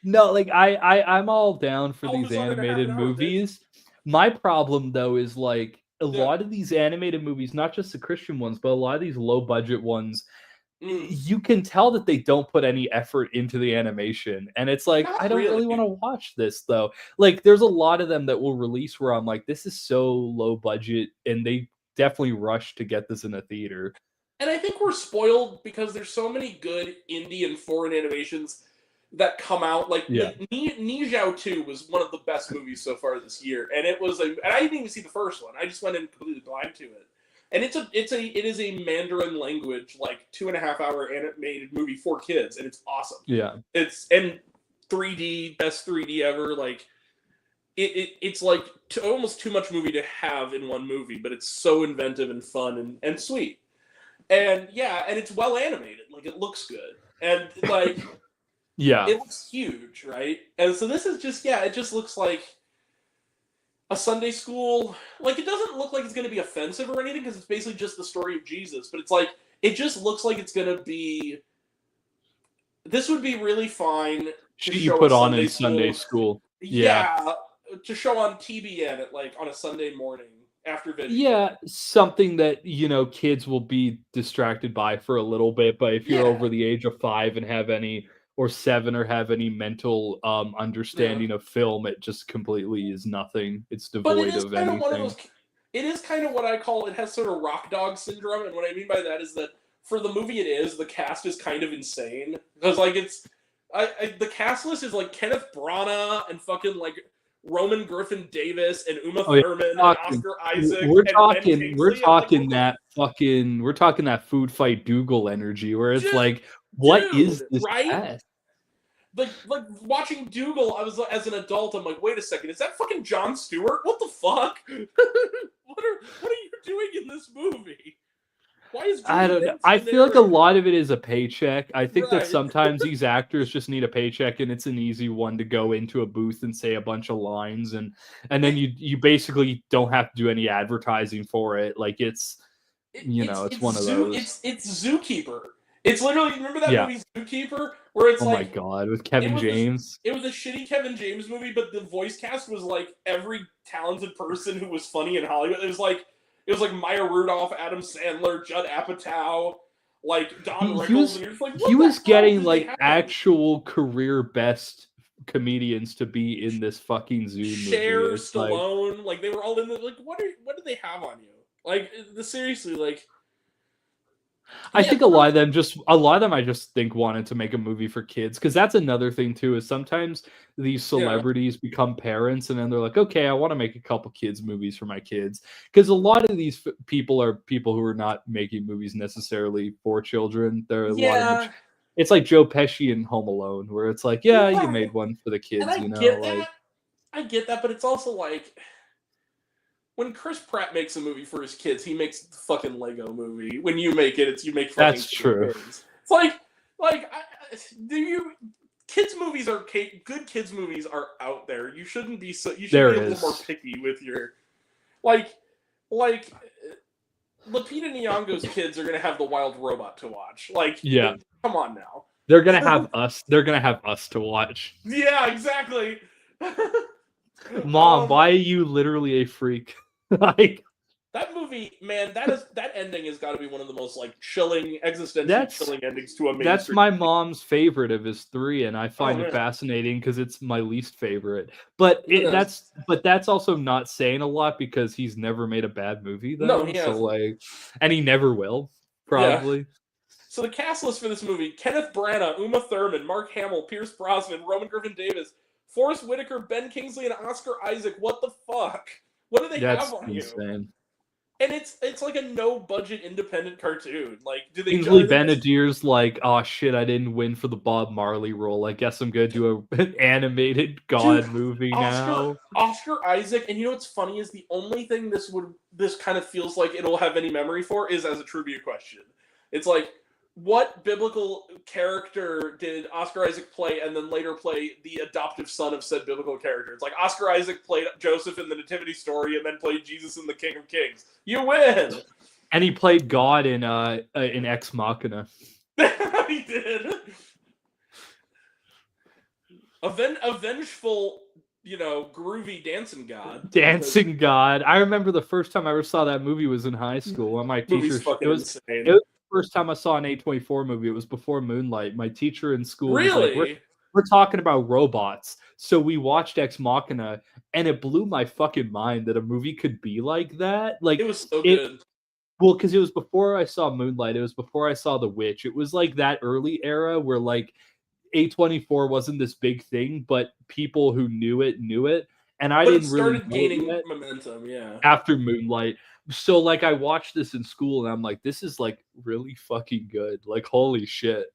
S3: No, like I'm all down for these
S1: Elvis Under
S3: animated
S1: Half an Hour,
S3: movies. My problem though is like a lot of these animated movies, not just the Christian ones, but a lot of these low budget ones, you can tell that they don't put any effort into the animation. And it's like,
S1: Not
S3: I don't really
S1: really.
S3: want to watch this though. Like there's a lot of them that will release where I'm like, this is so low budget, and they definitely rushed to get this in a theater.
S1: And I think we're spoiled because there's so many good indie and foreign animations that come out. Like,
S3: Yeah.
S1: Ni Zhao 2 was one of the best movies so far this year, and and I didn't even see the first one. I just went in completely blind to it. And it is a Mandarin language, like 2.5 hour animated movie for kids, and it's awesome.
S3: Yeah.
S1: It's and 3D, best 3D ever. Like it's like almost too much movie to have in one movie, but it's so inventive and fun and sweet. And yeah, and it's well animated. Like it looks good, and like
S3: Yeah.
S1: it looks huge, right? And so this is just it just looks like a Sunday school. Like it doesn't look like it's going to be offensive or anything because it's basically just the story of Jesus. But it's like it just looks like it's going to be. This would be really fine to
S3: You
S1: show
S3: put
S1: at
S3: on in Sunday school.
S1: Yeah, to show on TBN at like on a Sunday morning after video.
S3: Yeah, something that kids will be distracted by for a little bit, but if you're over the age of 5 and have any or 7 or have any mental understanding of film, it just completely is nothing. It's devoid of anything.
S1: It is kind of what I call, it has sort of rock dog syndrome, and what I mean by that is that for the movie the cast is kind of insane because like the cast list is like Kenneth Branagh and fucking like Roman Griffin Davis and Uma Thurman and Oscar Isaac.
S3: We're talking that food fight Dougal energy where it's like, what is this cast?
S1: Like watching Dougal, I was as an adult, I'm like, wait a second, is that fucking Jon Stewart? What the fuck? What are you doing in this movie? Why is
S3: I don't know. I feel like a lot of it is a paycheck. I think that sometimes these actors just need a paycheck, and it's an easy one to go into a booth and say a bunch of lines, and then you basically don't have to do any advertising for it. Like it's one of those.
S1: It's Zookeeper. It's literally, remember that movie Zookeeper where it's
S3: my god, with Kevin James.
S1: It was a shitty Kevin James movie, but the voice cast was like every talented person who was funny in Hollywood. It was like Maya Rudolph, Adam Sandler, Judd Apatow, like Don Rickles, and you're just like,
S3: he was getting like actual career best comedians to be in this fucking Zoom movie.
S1: Cher, Stallone, like they were all in the like. What did they have on you? Like seriously, like.
S3: I think a lot of them I just think wanted to make a movie for kids, because that's another thing too, is sometimes these celebrities become parents and then they're like, okay, I want to make a couple kids movies for my kids, because a lot of these people are people who are not making movies necessarily for children. There are a lot of it's like Joe Pesci in Home Alone, where it's like, you made one for the kids,
S1: I get that, but it's also like when Chris Pratt makes a movie for his kids, he makes the fucking Lego movie. When you make it, you make fucking.
S3: That's true.
S1: Kids. It's kids movies are good. Kids movies are out there. You shouldn't be so. You should be a little more picky with your, like Lupita Nyong'o's kids are gonna have The Wild Robot to watch. Like, come on now.
S3: They're gonna have us. They're gonna have us to watch.
S1: Yeah, exactly.
S3: Mom, why are you literally a freak? Like,
S1: That movie, man, that ending has got to be one of the most like chilling, existentially chilling endings to a mainstream.
S3: That's my mom's favorite of his 3, and I find
S1: Oh,
S3: it
S1: man.
S3: fascinating because it's my least favorite. But
S1: Yes.
S3: that's also not saying a lot because he's never made a bad movie
S1: No,
S3: then.
S1: he
S3: So
S1: hasn't.
S3: like, and he never will,
S1: Yeah.
S3: probably.
S1: So the cast list for this movie: Kenneth Branagh, Uma Thurman, Mark Hamill, Pierce Brosnan, Roman Griffin Davis, Forrest Whitaker, Ben Kingsley, and Oscar Isaac. What the fuck? What do they have
S3: That's
S1: on you?
S3: insane.
S1: And it's like a no budget independent cartoon. Like, do they?
S3: Kingsley Benadir's like, oh shit, I didn't win for the Bob Marley role. I guess I'm gonna do an animated God movie now.
S1: Oscar Isaac, and you know what's funny is the only thing this kind of feels like it'll have any memory for is as a trivia question. It's like, what biblical character did Oscar Isaac play and then later play the adoptive son of said biblical character? It's like Oscar Isaac played Joseph in the Nativity Story and then played Jesus in the King of Kings. You win!
S3: And he played God in Ex Machina.
S1: He did. A vengeful, groovy dancing god.
S3: Dancing God. I remember the first time I ever saw that movie was in high school. And my teacher,
S1: it was
S3: insane. It was the first time I saw an A24 movie. It was before Moonlight. My teacher in school was like, we're talking about robots. So we watched Ex Machina, and it blew my fucking mind that a movie could be like that. Like,
S1: it was so good.
S3: Well, because it was before I saw Moonlight. It was before I saw The Witch. It was like that early era where like A24 wasn't this big thing, but people who knew it. And I didn't really
S1: started gaining momentum, yeah.
S3: After Moonlight. So like I watched this in school and I'm like, this is like really fucking good. Like, holy shit.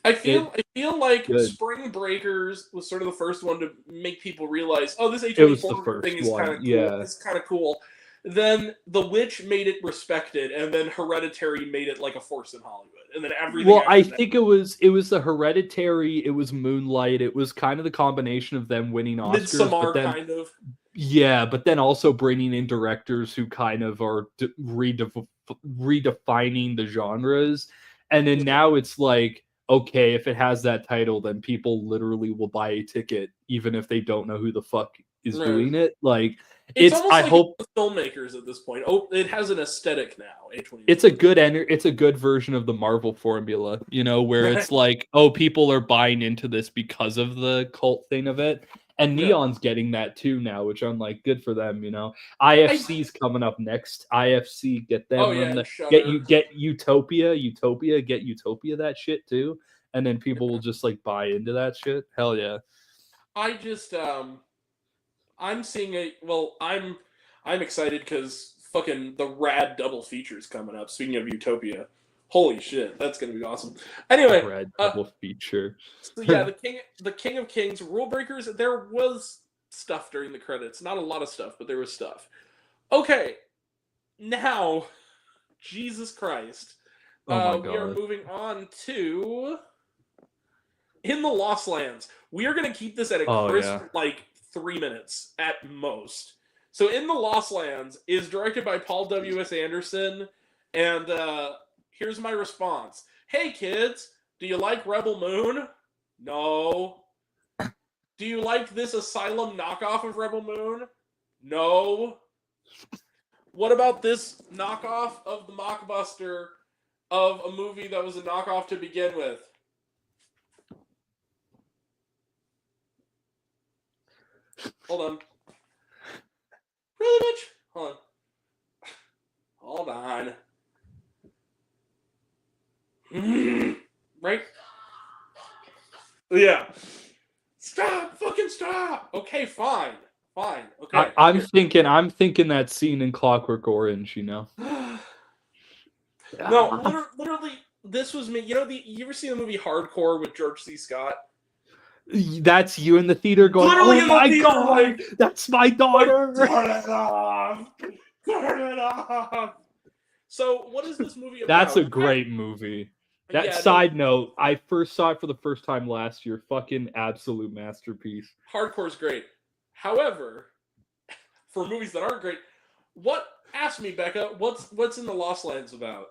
S1: I feel like good. Spring Breakers was sort of the first one to make people realize, oh, this A24 thing is kind of cool. Yeah. It's kind of cool. Then The Witch made it respected, and then Hereditary made it like a force in Hollywood, and then everything.
S3: Well, I think it was the Hereditary, it was Moonlight, it was kind of the combination of them winning Oscars.
S1: Midsommar, kind of.
S3: Yeah, but then also bringing in directors who kind of are redefining the genres, and then now it's like, okay, if it has that title, then people literally will buy a ticket, even if they don't know who the fuck is doing it. Like.
S1: It's I hope the filmmakers at this point. Oh, it has an aesthetic now.
S3: It's a good version of the Marvel formula, where it's like, oh, people are buying into this because of the cult thing of it, and Neon's getting that too now, which I'm like, good for them, IFC's coming up next. IFC, get them.
S1: Oh, yeah,
S3: get Utopia, get Utopia that shit too, and then people will just like buy into that shit. Hell yeah.
S1: I just I'm seeing I'm excited because fucking the rad double feature is coming up. Speaking of Utopia, holy shit, that's gonna be awesome. Anyway,
S3: rad double feature.
S1: So yeah, the King of Kings, Rule Breakers. There was stuff during the credits, not a lot of stuff, but there was stuff. Okay, now, Jesus Christ, we are moving on to In the Lost Lands. We are gonna keep this at a crisp 3 minutes at most. So In the Lost Lands is directed by Paul W.S. Anderson, and here's my response. Hey kids, do you like Rebel Moon? No. Do you like this Asylum knockoff of Rebel Moon? No. What about this knockoff of the mockbuster of a movie that was a knockoff to begin with? Hold on. Really, bitch? Hold on. Right? Yeah. Stop! Fucking stop! Okay, fine. Okay.
S3: I'm thinking that scene in Clockwork Orange,
S1: No, literally, this was me. You ever see the movie Hardcore with George C. Scott?
S3: That's you in the theater going, literally, oh my god, that's my daughter.
S1: Turn it off. Turn it off. So, what is this movie about?
S3: That's a great movie. Side note, I first saw it for the first time last year. Fucking absolute masterpiece.
S1: Hardcore's great. However, for movies that aren't great, ask me, Becca, what's In the Lost Lands about?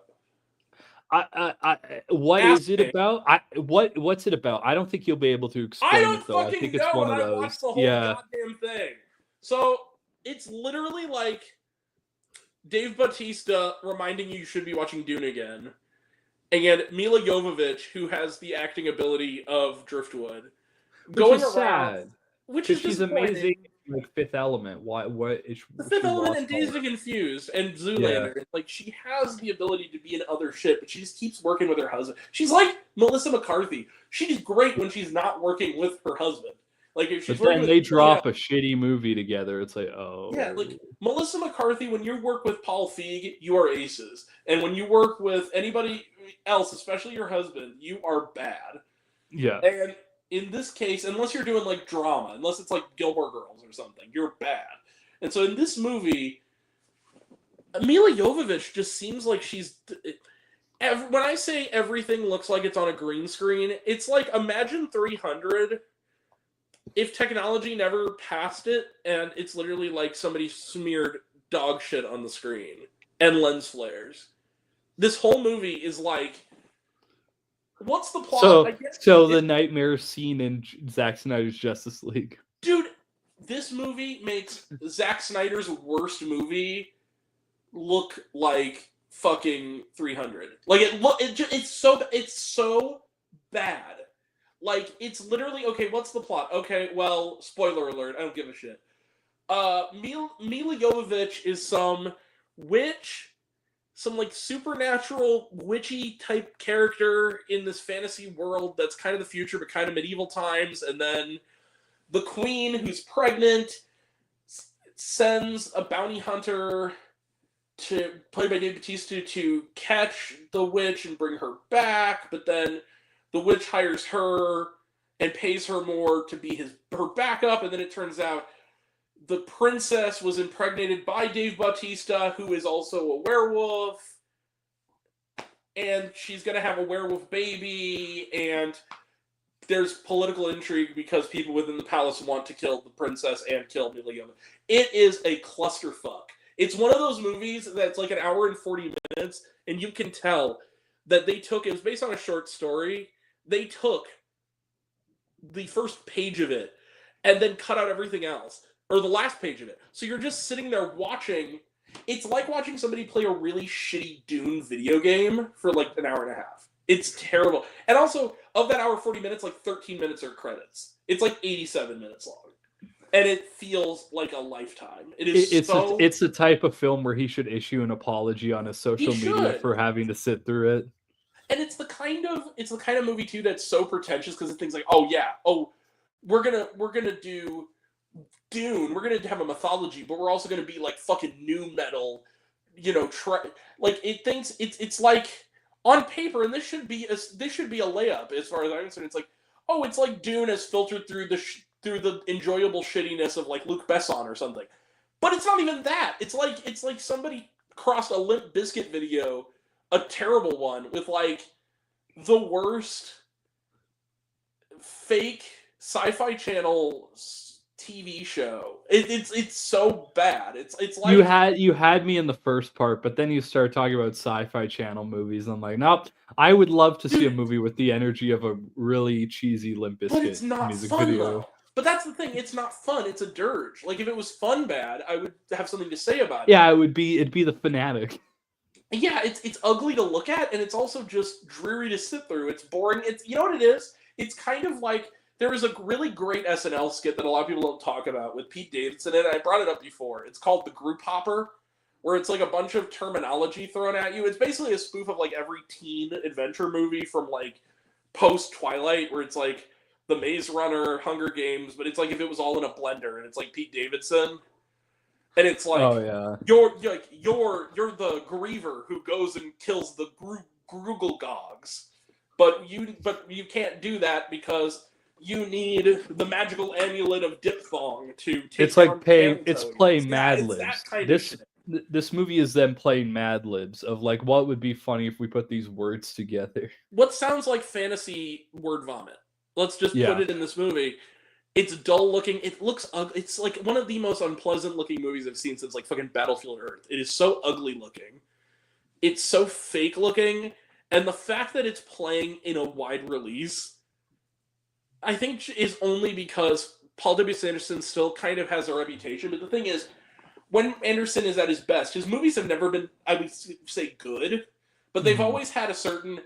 S3: Is it about? What's it about? I don't think you'll be able to explain it though. I think it's one of those.
S1: I watched the whole goddamn thing. So it's literally like Dave Bautista reminding you should be watching Dune again. And Mila Jovovich, who has the acting ability of Driftwood,
S3: Which is sad.
S1: which
S3: Because
S1: is
S3: she's
S1: disappointing.
S3: amazing, like Fifth Element. What is
S1: The
S3: she
S1: Fifth Element
S3: lost
S1: and Dazed
S3: all?
S1: and Confused and Zoolander. Like, she has the ability to be in other shit, but she just keeps working with her husband. She's like Melissa McCarthy. She's great when she's not working with her husband. Like, if she's
S3: But
S1: working
S3: then
S1: with
S3: they drop a shitty movie together. It's like, oh.
S1: Yeah, like Melissa McCarthy, when you work with Paul Feig, you are aces. And when you work with anybody else, especially your husband, you are bad.
S3: Yeah.
S1: And in this case, unless you're doing like drama, unless it's like Gilmore Girls or something, you're bad. And so in this movie, Mila Jovovich just seems like she's. When I say everything looks like it's on a green screen, it's like imagine 300 if technology never passed it, and it's literally like somebody smeared dog shit on the screen and lens flares. This whole movie is like, what's the plot?
S3: So the nightmare scene in Zack Snyder's Justice League.
S1: Dude, this movie makes Zack Snyder's worst movie look like fucking 300. Like it's so bad. Like, it's literally, okay, what's the plot? Okay, well, spoiler alert, I don't give a shit. Mila Jovovich is some witch, some, like, supernatural, witchy type character in this fantasy world that's kind of the future, but kind of medieval times, and then the queen, who's pregnant, sends a bounty hunter, played by Dave Bautista, to catch the witch and bring her back, but then the witch hires her and pays her more to be her backup, and then it turns out the princess was impregnated by Dave Bautista, who is also a werewolf, and she's going to have a werewolf baby, and there's political intrigue because people within the palace want to kill the princess and kill Mila Jovovich. It is a clusterfuck. It's one of those movies that's like an hour and 40 minutes, and you can tell that it was based on a short story. They took the first page of it and then cut out everything else, or the last page of it. So you're just sitting there watching. It's like watching somebody play a really shitty Dune video game for like an hour and a half. It's terrible. And also, of that hour 40 minutes, like 13 minutes are credits. It's like 87 minutes long. And it feels like a lifetime.
S3: It's the type of film where he should issue an apology on his social media for having to sit through it.
S1: And it's the kind of movie too that's so pretentious because it's things like, we're gonna do Dune, we're gonna have a mythology, but we're also gonna be like fucking new metal, like it thinks it's like on paper, and this should be a layup as far as I'm concerned. It's like, it's like Dune is filtered through the enjoyable shittiness of like Luc Besson or something, but it's not even that. It's like somebody crossed a Limp Bizkit video, a terrible one, with like the worst fake Sci-Fi Channel TV show. It's so bad. It's like
S3: you had me in the first part, but then you start talking about Sci-Fi Channel movies. And I'm like, nope. I would love to see a movie with the energy of a really cheesy Limp Bizkit music video.
S1: Though. But that's the thing. It's not fun. It's a dirge. Like if it was fun bad, I would have something to say about it.
S3: Yeah, it'd be The Fanatic.
S1: Yeah, it's ugly to look at, and it's also just dreary to sit through. It's boring. It's, you know what it is? It's kind of like, there is a really great SNL skit that a lot of people don't talk about with Pete Davidson in it. I brought it up before. It's called The Group Hopper, where it's like a bunch of terminology thrown at you. It's basically a spoof of like every teen adventure movie from like post-Twilight, where it's like The Maze Runner, Hunger Games, but it's like if it was all in a blender, and it's like Pete Davidson. And it's like, you're the griever who goes and kills the Grugelgogs, but you can't do that because you need the magical amulet of Diphthong to take.
S3: It's like playing Mad Libs. This movie is them playing Mad Libs of like, what would be funny if we put these words together.
S1: What sounds like fantasy word vomit. Let's just put it in this movie. It's dull looking. It looks ugly. It's like one of the most unpleasant looking movies I've seen since like fucking Battlefield Earth. It is so ugly looking. It's so fake looking. And the fact that it's playing in a wide release, I think, is only because Paul W. Sanderson still kind of has a reputation. But the thing is, when Anderson is at his best, his movies have never been, I would say, good, but they've always had a certain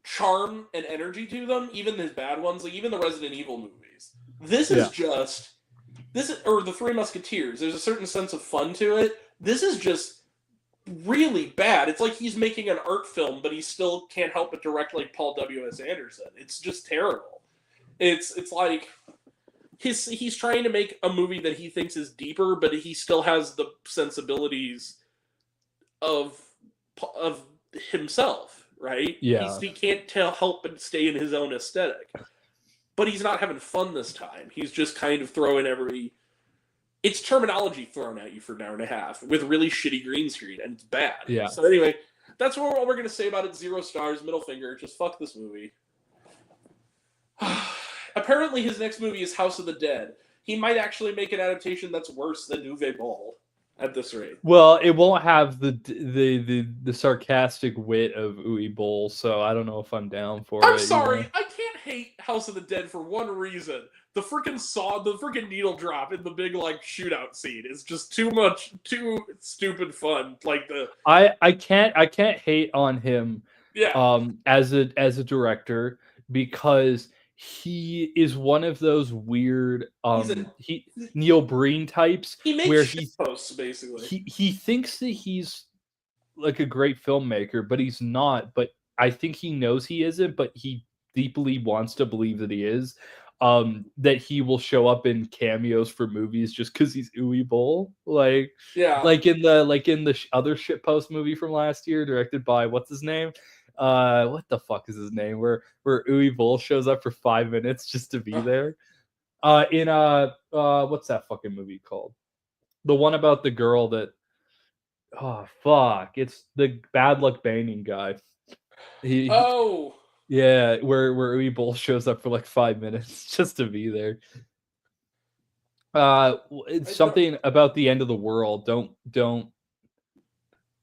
S1: charm and energy to them, even his bad ones, like even the Resident Evil movies. This is just, or the Three Musketeers, there's a certain sense of fun to it. This is just really bad. It's like he's making an art film, but he still can't help but direct like Paul W.S. Anderson. It's just terrible. It's like he's trying to make a movie that he thinks is deeper, but he still has the sensibilities of himself, right?
S3: Yeah.
S1: He can't help but stay in his own aesthetic. But he's not having fun this time. He's just kind of throwing it's terminology thrown at you for an hour and a half with really shitty green screen, and it's bad.
S3: Yeah.
S1: So anyway, that's all we're going to say about it. 0 stars, middle finger. Just fuck this movie. Apparently his next movie is House of the Dead. He might actually make an adaptation that's worse than Uwe Boll at this rate.
S3: Well, it won't have the sarcastic wit of Uwe Boll, so I don't know if I'm down for it.
S1: I'm sorry, I can't hate House of the Dead for one reason. The freaking needle drop in the big like shootout scene is just too stupid fun. Like
S3: I can't hate on him as a director, because he is one of those weird Neil Breen types.
S1: He makes
S3: where
S1: posts basically.
S3: He thinks that he's like a great filmmaker, but he's not. But I think he knows he isn't, but he deeply wants to believe that he is. That he will show up in cameos for movies just because he's Uwe Boll, like in the other shitpost movie from last year, directed by what's his name? What the fuck is his name? Where Uwe Boll shows up for 5 minutes just to be there. What's that fucking movie called? The one about the girl that, oh fuck, it's the Bad Luck Banging guy. Yeah, where Uwe Boll shows up for like 5 minutes just to be there. It's something about the end of the world. Don't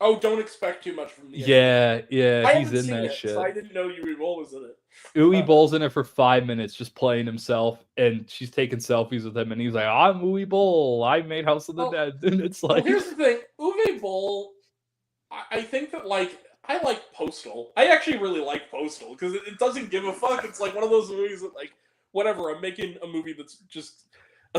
S1: expect too much from the
S3: end. Yeah, he's in that shit.
S1: So I didn't know Uwe Boll was in it.
S3: Uwe Boll's in it for 5 minutes just playing himself, and she's taking selfies with him, and he's like, I'm Uwe Boll, I made House of the Dead. And it's like,
S1: here's the thing, Uwe Boll, I think that like, I like Postal. I actually really like Postal because it doesn't give a fuck. It's like one of those movies that like, whatever, I'm making a movie that's just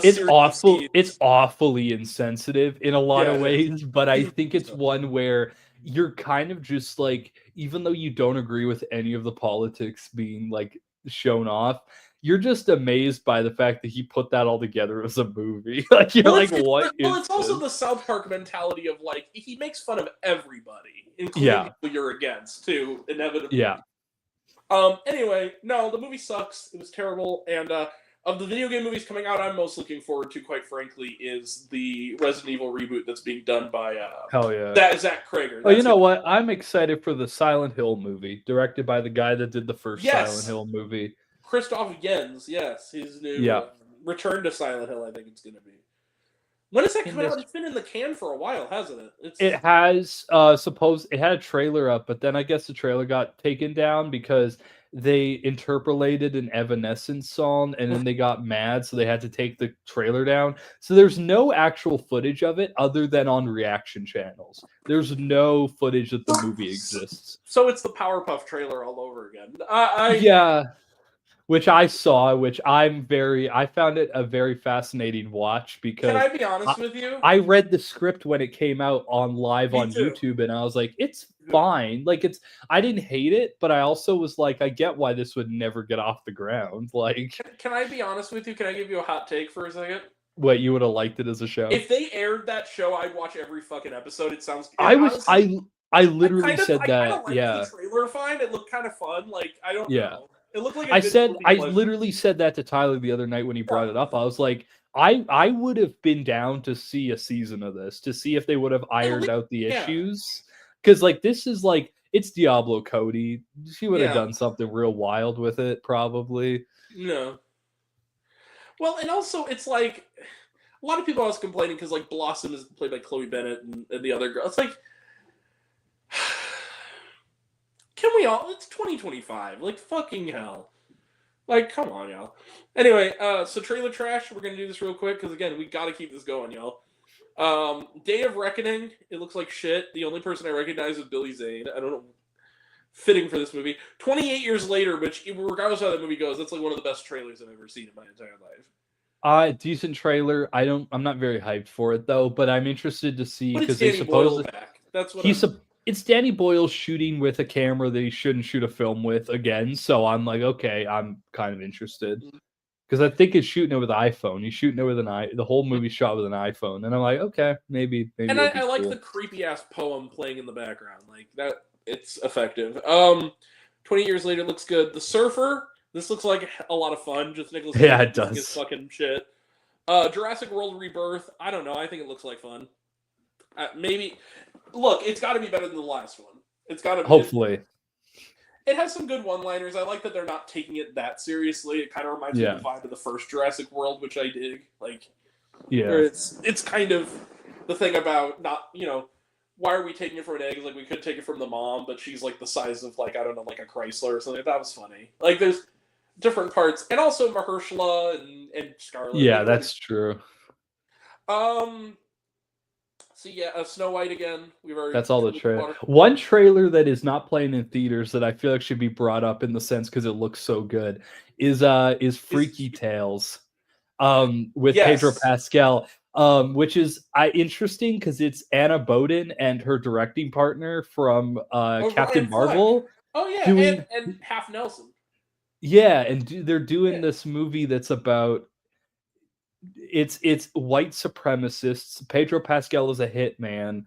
S3: it's awful. It's awfully insensitive in a lot of ways, but I think it's one where you're kind of just like, even though you don't agree with any of the politics being like shown off, you're just amazed by the fact that he put that all together as a movie. Like you're what?
S1: Well, it's also the South Park mentality of like he makes fun of everybody, including people you're against, too. Inevitably.
S3: Yeah.
S1: Anyway, no, the movie sucks. It was terrible, and of the video game movies coming out, I'm most looking forward to, quite frankly, is the Resident Evil reboot that's being done by
S3: hell yeah,
S1: that Zach Krager.
S3: Oh, you know what? I'm excited for the Silent Hill movie, directed by the guy that did the first Silent Hill movie.
S1: Christoph Jens, yes, his new return to Silent Hill, I think it's going to be. When is that coming out? It's been in the can for a while, hasn't it?
S3: It has, it had a trailer up, but then I guess the trailer got taken down because they interpolated an Evanescence song, and then they got mad, so they had to take the trailer down. So there's no actual footage of it other than on reaction channels. There's no footage that the movie exists.
S1: So it's the Powerpuff trailer all over again.
S3: Yeah. Which I saw, I found it a very fascinating watch because...
S1: Can I be honest with you?
S3: I read the script when it came out live on YouTube, and I was like, it's fine. Like, I didn't hate it, but I also was like, I get why this would never get off the ground. Like,
S1: can I be honest with you? Can I give you a hot take for a second?
S3: What, you would have liked it as a show?
S1: If they aired that show, I'd watch every fucking episode. It sounds...
S3: I literally said that.
S1: The trailer fine. It looked kind of fun. Like, I don't know. It looked like
S3: I literally said that to Tyler the other night when he brought it up. I was like, I would have been down to see a season of this to see if they would have ironed out the issues. Because like this is like, it's Diablo Cody. She would have done something real wild with it, probably.
S1: No. Well, and also it's like a lot of people are complaining because like Blossom is played by Chloe Bennett and the other girl. It's like, can we all? It's 2025. Like, fucking hell. Like, come on, y'all. Anyway, so trailer trash. We're going to do this real quick because, again, we got to keep this going, y'all. Day of Reckoning, it looks like shit. The only person I recognize is Billy Zane. I don't know. Fitting for this movie. 28 years later, which, regardless of how that movie goes, that's like one of the best trailers I've ever seen in my entire life.
S3: Decent trailer. I'm not very hyped for it though, but I'm interested to see
S1: But it's
S3: because they
S1: Danny Boyle
S3: suppose
S1: back. That's what
S3: it's Danny Boyle shooting with a camera that he shouldn't shoot a film with again. So I'm like, okay, I'm kind of interested because I think he's shooting it with an iPhone. He's shooting it with the whole movie shot with an iPhone, and I'm like, okay, maybe.
S1: And I like
S3: cool.
S1: the creepy ass poem playing in the background, like that. It's effective. 20 years later, looks good. The Surfer. This looks like a lot of fun. Just Nicholas Cage.
S3: Yeah, it does.
S1: His fucking shit. Jurassic World Rebirth. I don't know. I think it looks like fun. Maybe. Look, it's got to be better than the last one. It's got to be.
S3: Hopefully.
S1: It has some good one-liners. I like that they're not taking it that seriously. It kind of reminds me of the vibe of the first Jurassic World, which I dig. Like, it's kind of the thing about not, why are we taking it from an egg? Like, we could take it from the mom, but she's like the size of, like, I don't know, like a Chrysler or something. That was funny. Like, there's different parts, and also Mahershala and Scarlett.
S3: Yeah, that's true.
S1: So yeah, Snow White again.
S3: That's all the trailer. One trailer that is not playing in theaters that I feel like should be brought up in the sense because it looks so good is Freaky Tales, with Pedro Pascal, which is interesting because it's Anna Boden and her directing partner from Captain Marvel.
S1: Oh yeah, and Half Nelson.
S3: Yeah, and they're doing this movie that's about. It's white supremacists. Pedro Pascal is a hitman.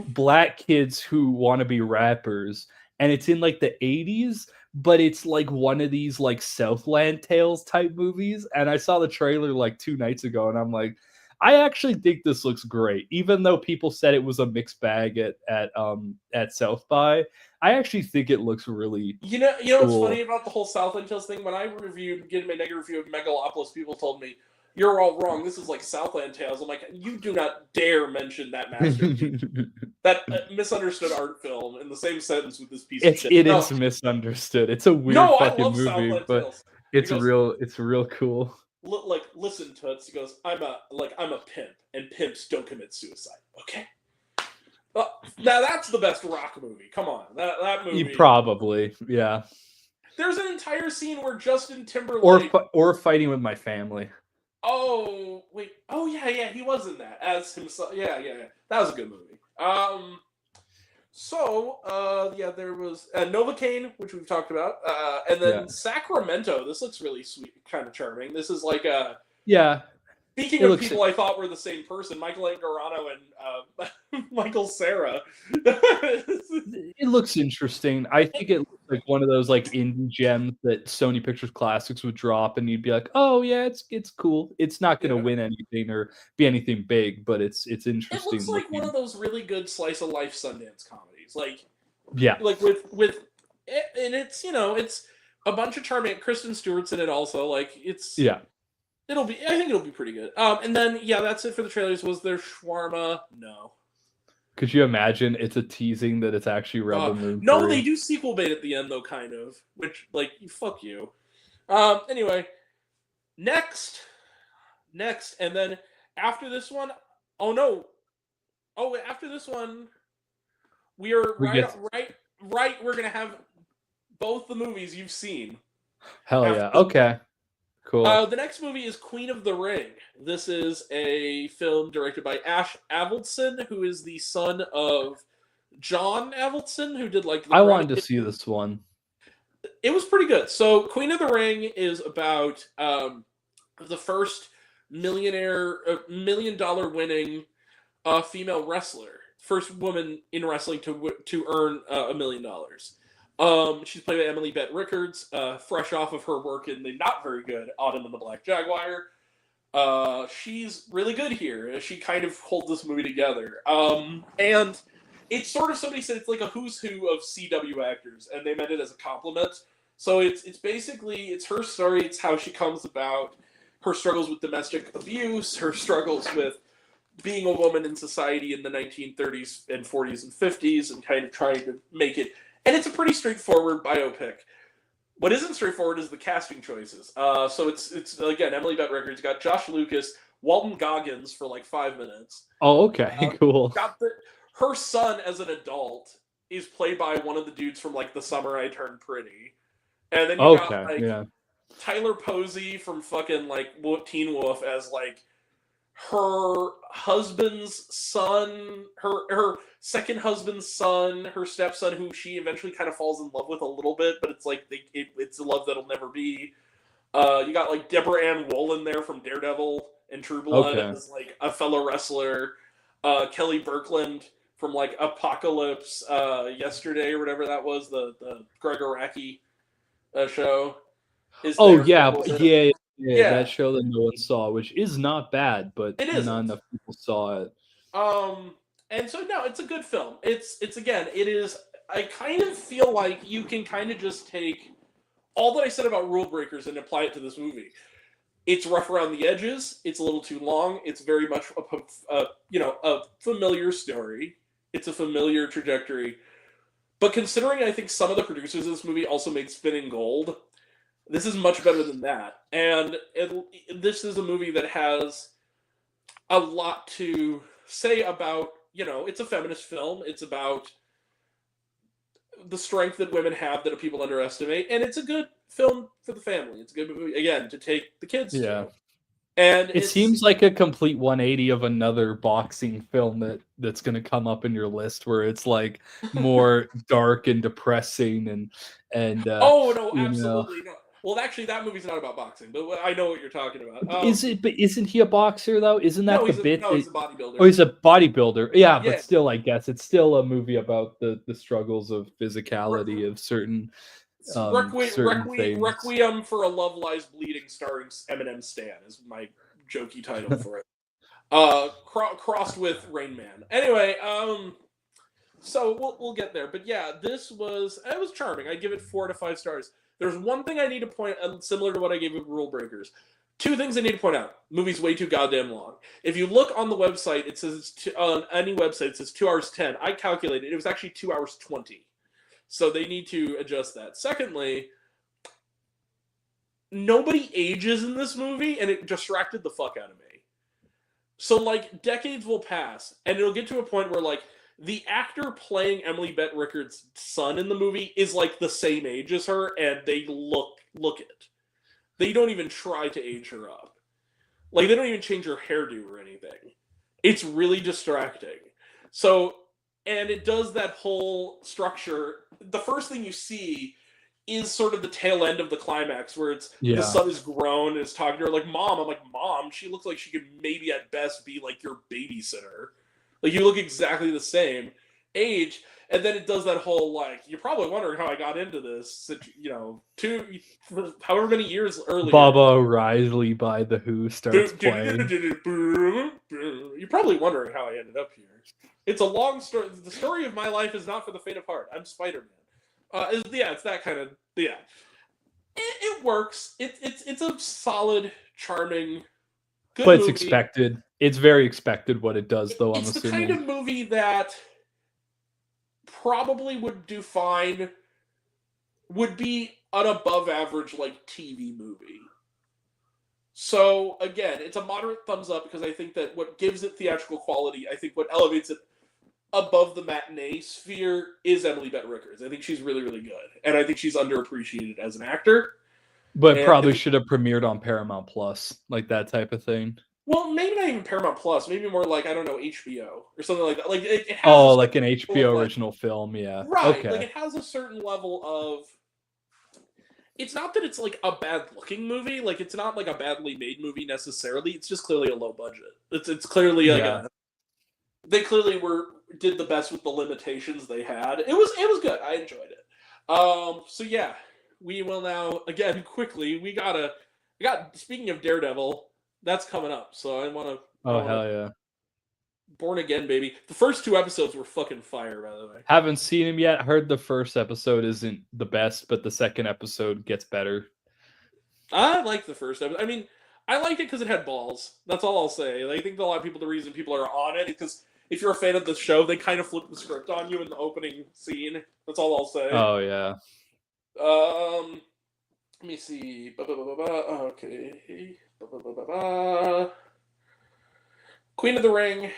S3: Black kids who want to be rappers, and it's in like the 80s, but it's like one of these like Southland Tales type movies. And I saw the trailer like 2 nights ago, and I'm like, I actually think this looks great, even though people said it was a mixed bag at South by. I actually think it looks really
S1: You know
S3: cool.
S1: what's funny about the whole Southland Tales thing? When I getting my negative review of Megalopolis, people told me, you're all wrong. This is like Southland Tales. I'm like, you do not dare mention that masterpiece, that misunderstood art film in the same sentence with this piece of shit.
S3: It is misunderstood. It's a weird fucking movie,
S1: Southland
S3: but
S1: Tales.
S3: It's real cool.
S1: Like, listen, Toots. He goes, I'm a pimp, and pimps don't commit suicide. Okay. Now that's the best rock movie. Come on, that movie.
S3: Probably, yeah.
S1: There's an entire scene where Justin Timberlake
S3: or Fighting with My Family.
S1: Oh wait! Oh yeah, he was in that as himself. Yeah. That was a good movie. There was Novocaine, which we've talked about, and then Sacramento. This looks really sweet, kind of charming. This is like a Speaking of people I thought were the same person, Michael Angarano and Michael Cera.
S3: It looks interesting. I think it looks like one of those like indie gems that Sony Pictures Classics would drop, and you'd be like, "Oh yeah, it's cool. It's not going to win anything or be anything big, but it's interesting."
S1: It looks like one of those really good slice of life Sundance comedies, like with, and it's it's a bunch of charming. Kristen Stewart's in it also. Like it's I think it'll be pretty good. And then that's it for the trailers. Was there shawarma? No.
S3: Could you imagine? It's a teasing that it's actually Rebel Moon.
S1: No,
S3: 3.
S1: they do sequel bait at the end though, kind of. Which fuck you. Anyway, next, and then after this one, after this one, we're gonna have both the movies you've seen.
S3: Hell yeah! Okay. Cool.
S1: The next movie is Queen of the Ring. This is a film directed by Ash Avildsen, who is the son of John Avildsen, who did
S3: I wanted to see this one.
S1: It was pretty good. So, Queen of the Ring is about the first $1 million winning female wrestler, first woman in wrestling to earn $1 million. She's played by Emily Bett Rickards, fresh off of her work in the not very good Autumn and the Black Jaguar. She's really good here. She kind of holds this movie together. And it's sort of, somebody said it's like a who's who of CW actors, and they meant it as a compliment. So it's basically, it's her story. It's how she comes about, her struggles with domestic abuse, her struggles with being a woman in society in the 1930s and 40s and 50s, and kind of trying to make it. And it's a pretty straightforward biopic. What isn't straightforward is the casting choices. So it's again, Emily Bett Rickards, got Josh Lucas, Walton Goggins for like 5 minutes.
S3: Oh, okay, cool.
S1: Her son as an adult is played by one of the dudes from like The Summer I Turned Pretty, and then you got like Tyler Posey from fucking like Teen Wolf as like her husband's son, her second husband's son, her stepson, who she eventually kind of falls in love with a little bit, but it's like it's a love that'll never be. You got like Deborah Ann Woll in there from Daredevil and True Blood as like a fellow wrestler. Kelly Birkland from like Apocalypse yesterday or whatever that was, the Greg Araki show.
S3: Yeah, that show that no one saw, which is not bad, but not enough people saw it.
S1: And so no, it's a good film. It's again, it is. I kind of feel like you can kind of just take all that I said about Rule Breakers and apply it to this movie. It's rough around the edges. It's a little too long. It's very much a familiar story. It's a familiar trajectory. But considering I think some of the producers of this movie also made Spinning Gold, this is much better than that. And this is a movie that has a lot to say about, it's a feminist film. It's about the strength that women have that people underestimate. And it's a good film for the family. It's a good movie, again, to take the kids to. And
S3: it seems like a complete 180 of another boxing film that's going to come up in your list, where it's like more dark and depressing and
S1: oh no, absolutely no. Well, actually, that movie's not about boxing, but I know what you're talking about.
S3: Is it? But isn't he a boxer though? Isn't that
S1: he's
S3: the bit?
S1: No, he's a bodybuilder.
S3: Oh, he's a bodybuilder. Yeah, but still, I guess it's still a movie about the struggles of physicality of certain.
S1: Requiem for a Love Lies Bleeding, starring Eminem Stan, is my jokey title for it. Crossed with Rain Man. Anyway, so we'll get there. But yeah, it was charming. I give it 4 to 5 stars. There's one thing I need to point out, similar to what I gave with Rule Breakers. 2 things I need to point out. Movie's way too goddamn long. If you look on the website, it says on any website, it says 2 hours 10. I calculated it was actually 2 hours 20. So they need to adjust that. Secondly, nobody ages in this movie, and it distracted the fuck out of me. So, like, decades will pass, and it'll get to a point where, like, the actor playing Emily Bett Rickard's son in the movie is, like, the same age as her, and they look it. They don't even try to age her up. Like, they don't even change her hairdo or anything. It's really distracting. So, and it does that whole structure. The first thing you see is sort of the tail end of the climax, where it's the son is grown and is talking to her like, Mom. I'm like, Mom, she looks like she could maybe at best be like your babysitter. Like, you look exactly the same age. And then it does that whole, like, you're probably wondering how I got into this, however many years earlier.
S3: Baba O'Reilly by The Who starts playing.
S1: You're probably wondering how I ended up here. It's a long story. The story of my life is not for the faint of heart. I'm Spider-Man. It's that kind of, It works. It's a solid, charming, good movie.
S3: But it's expected. It's very expected what it does, though, I'm assuming.
S1: It's the kind of movie that probably would do fine, would be an above average, like, TV movie. So, again, it's a moderate thumbs up, because I think that what gives it theatrical quality, I think what elevates it above the matinee sphere is Emily Bett Rickards. I think she's really, really good. And I think she's underappreciated as an actor.
S3: But probably should have premiered on Paramount Plus, like that type of thing.
S1: Well, maybe not even Paramount Plus. Maybe more like, I don't know, HBO or something like that. Like it has
S3: like an HBO original film, yeah.
S1: Right.
S3: Okay.
S1: Like, it has a certain level of... It's not that it's like a bad-looking movie. Like, it's not like a badly made movie necessarily. It's just clearly a low budget. It's clearly they clearly did the best with the limitations they had. It was good. I enjoyed it. So yeah, we will now, again, quickly, we got speaking of Daredevil, that's coming up. So I want to...
S3: hell yeah.
S1: Born Again, baby. The first 2 episodes were fucking fire, by the way.
S3: Haven't seen him yet. Heard the first episode isn't the best, but the second episode gets better.
S1: I like the first episode. I mean, I liked it because it had balls. That's all I'll say. I think a lot of people, the reason people are on it is because if you're a fan of the show, they kind of flip the script on you in the opening scene. That's all I'll say.
S3: Oh, yeah.
S1: Let me see. Okay. Queen of the Ring.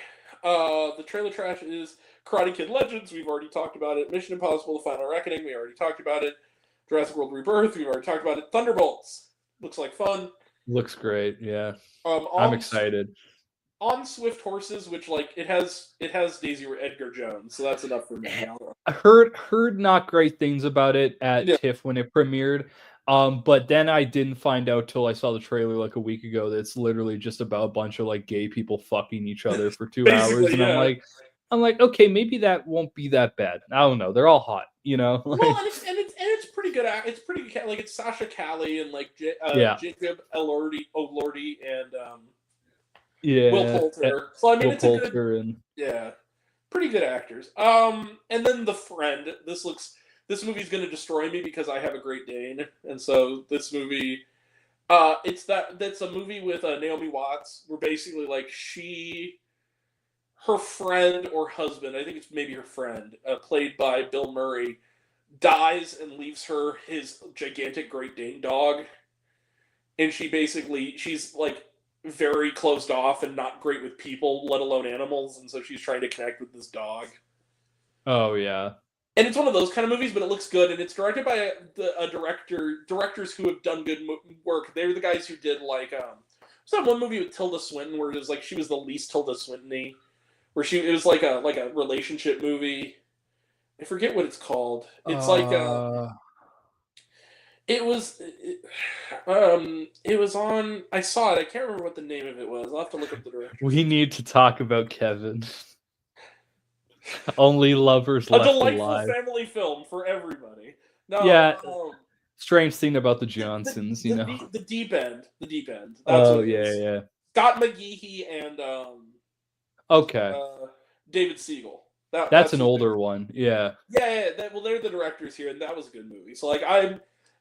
S1: The trailer trash is Karate Kid Legends. We've already talked about it. Mission Impossible: The Final Reckoning. We already talked about it. Jurassic World Rebirth. We've already talked about it. Thunderbolts. Looks like fun.
S3: Looks great. Yeah, I'm
S1: On
S3: excited.
S1: on Swift Horses, which like it has Daisy Edgar Jones, so that's enough for me.
S3: I heard not great things about it at
S1: Yeah.
S3: TIFF when it premiered. But then I didn't find out till I saw the trailer like a week ago that it's literally just about a bunch of like gay people fucking each other for 2 hours,
S1: Basically,
S3: and
S1: yeah.
S3: I'm like, okay, maybe that won't be that bad. I don't know. They're all hot, you know.
S1: Well, and it's pretty good. It's pretty like it's Sasha Cali and like
S3: Yeah.
S1: Jacob Elordi and
S3: Yeah,
S1: Will Poulter. So I mean,
S3: Will
S1: it's a good,
S3: Poulter and
S1: yeah, pretty good actors. And then The Friend. This movie's gonna destroy me because I have a Great Dane, and so this movie, that's a movie with Naomi Watts. Where basically like her friend or husband, I think it's maybe her friend, played by Bill Murray, dies and leaves her his gigantic Great Dane dog, and she's like very closed off and not great with people, let alone animals, and so she's trying to connect with this dog.
S3: oh yeah,
S1: And it's one of those kind of movies, but it looks good, and it's directed by a directors who have done good work. They're the guys who did like there's that one movie with Tilda Swinton where it was like she was the least Tilda Swinton-y, where it was like a relationship movie. I forget what it's called. It's like it was on. I saw it. I can't remember what the name of it was. I'll have to look up the director.
S3: we need to talk about Kevin. Only lovers
S1: A
S3: left
S1: delightful
S3: alive.
S1: family film for everybody. No,
S3: Yeah. Strange thing about the Johnsons, you know.
S1: The Deep End. The Deep End.
S3: Oh
S1: what it
S3: yeah,
S1: is.
S3: yeah.
S1: Scott McGeehee and
S3: Okay,
S1: David Siegel.
S3: that's an older one. Yeah.
S1: Yeah. Well, they're the directors here, and that was a good movie. So like, I'm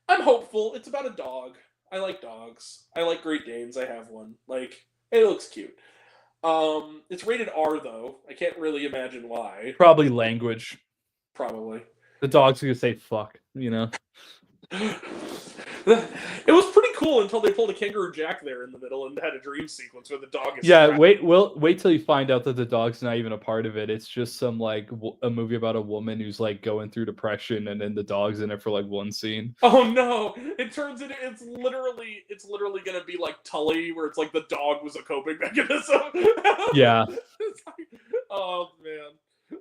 S1: hopeful. It's about a dog. I like dogs. I like Great Danes. I have one. Like, it looks cute. It's rated R though. I can't really imagine why.
S3: Probably language.
S1: Probably.
S3: The dog's gonna say fuck, you know.
S1: It was pretty cool until they pulled a Kangaroo Jack there in the middle and had a dream sequence where the dog is.
S3: Yeah, wait till you find out that the dog's not even a part of it. It's just some like a movie about a woman who's like going through depression, and then the dog's in it for like one scene.
S1: Oh no! It turns into it's literally gonna be like Tully, where it's like the dog was a coping mechanism.
S3: Yeah.
S1: Oh man.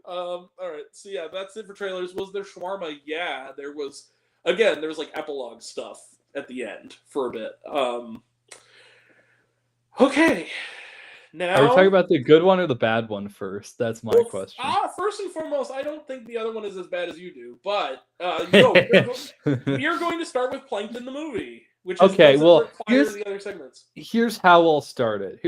S1: All right. So yeah, that's it for trailers. Was there shawarma? Yeah, there was. Again, there was like epilogue stuff at the end for a bit. Okay. Now,
S3: Are we talking about the good one or the bad one first? That's my question.
S1: First and foremost, I don't think the other one is as bad as you do, but you're going to start with Plankton the movie, which is
S3: okay. Well,
S1: here's the other segments.
S3: Here's how I'll start it.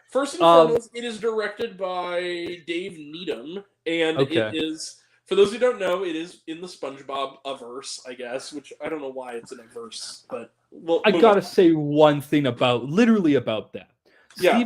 S1: First and foremost, it is directed by Dave Needham, and it is. For those who don't know, it is in the SpongeBob averse, I guess, which I don't know why it's an averse, but
S3: I gotta say one thing about that.
S1: Yeah.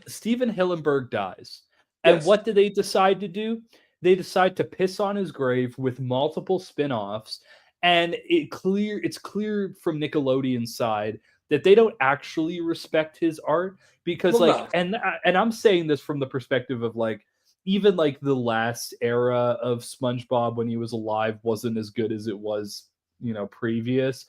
S3: Steven Hillenburg dies, and what do they decide to do? They decide to piss on his grave with multiple spin-offs, and it's clear from Nickelodeon's side that they don't actually respect his art because and I'm saying this from the perspective of like. Even like the last era of SpongeBob when he was alive wasn't as good as it was, you know, previous.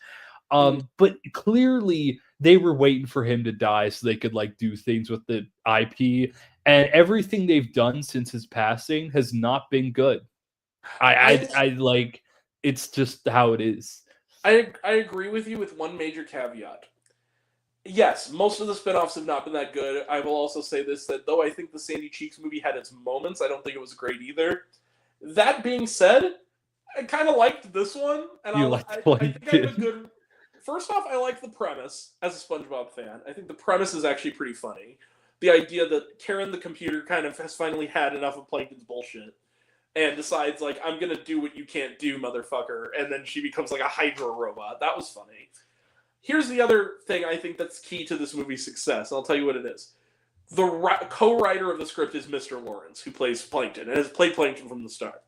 S3: But clearly they were waiting for him to die so they could like do things with the IP, and everything they've done since his passing has not been good. I like it's just how it is.
S1: I agree with you with one major caveat. Yes, most of the spinoffs have not been that good. I will also say this, that though I think the Sandy Cheeks movie had its moments, I don't think it was great either. That being said, I kind of liked this one. And I think I have a good... First off, I like the premise as a SpongeBob fan. I think the premise is actually pretty funny. The idea that Karen the computer kind of has finally had enough of Plankton's bullshit and decides, like, I'm going to do what you can't do, motherfucker. And then she becomes like a Hydra robot. That was funny. Here's the other thing I think that's key to this movie's success. I'll tell you what it is. The co-writer of the script is Mr. Lawrence, who plays Plankton, and has played Plankton from the start.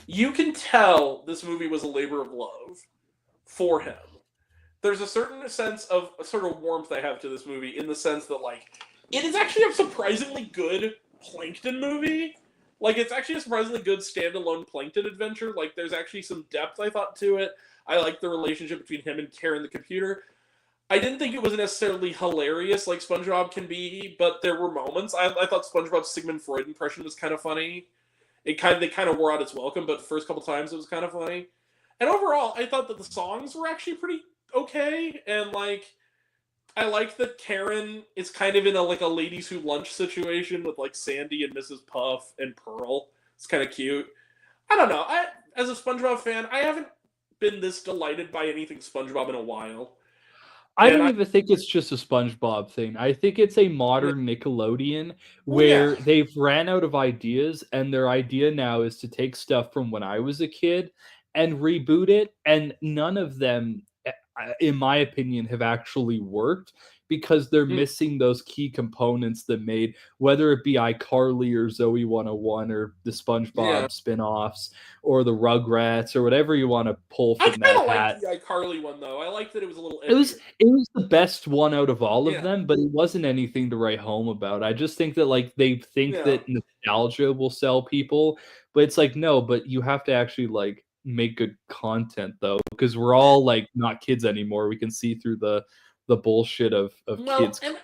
S1: You can tell this movie was a labor of love for him. There's a certain sense of a sort of warmth I have to this movie in the sense that, like, it is actually a surprisingly good Plankton movie. Like, it's actually a surprisingly good standalone Plankton adventure. Like, there's actually some depth, I thought, to it. I like the relationship between him and Karen the computer. I didn't think it was necessarily hilarious like SpongeBob can be, but there were moments. I thought SpongeBob's Sigmund Freud impression was kind of funny. They kind of wore out its welcome, but the first couple times it was kind of funny. And overall, I thought that the songs were actually pretty okay, and like I like that Karen is kind of in a like a ladies who lunch situation with like Sandy and Mrs. Puff and Pearl. It's kind of cute. I don't know. I as a SpongeBob fan, I haven't been this delighted by anything SpongeBob in a while.
S3: I
S1: And
S3: don't even think it's just a SpongeBob thing. I think it's a modern Nickelodeon
S1: Well, yeah.
S3: where they've ran out of ideas, and their idea now is to take stuff from when I was a kid and reboot it. And none of them, in my opinion, have actually worked because they're missing those key components that made, whether it be iCarly or Zoe 101 or the SpongeBob spin-offs or the Rugrats or whatever you want to pull
S1: I
S3: from
S1: kind
S3: that
S1: of
S3: hat.
S1: liked the iCarly one though. I liked that it was a little.
S3: It was the best one out of all of
S1: Yeah.
S3: them, but it wasn't anything to write home about. I just think that like they think
S1: Yeah.
S3: that nostalgia will sell people, but it's like no, but you have to actually like make good content though, because we're all like not kids anymore. We can see through the bullshit of kids.
S1: And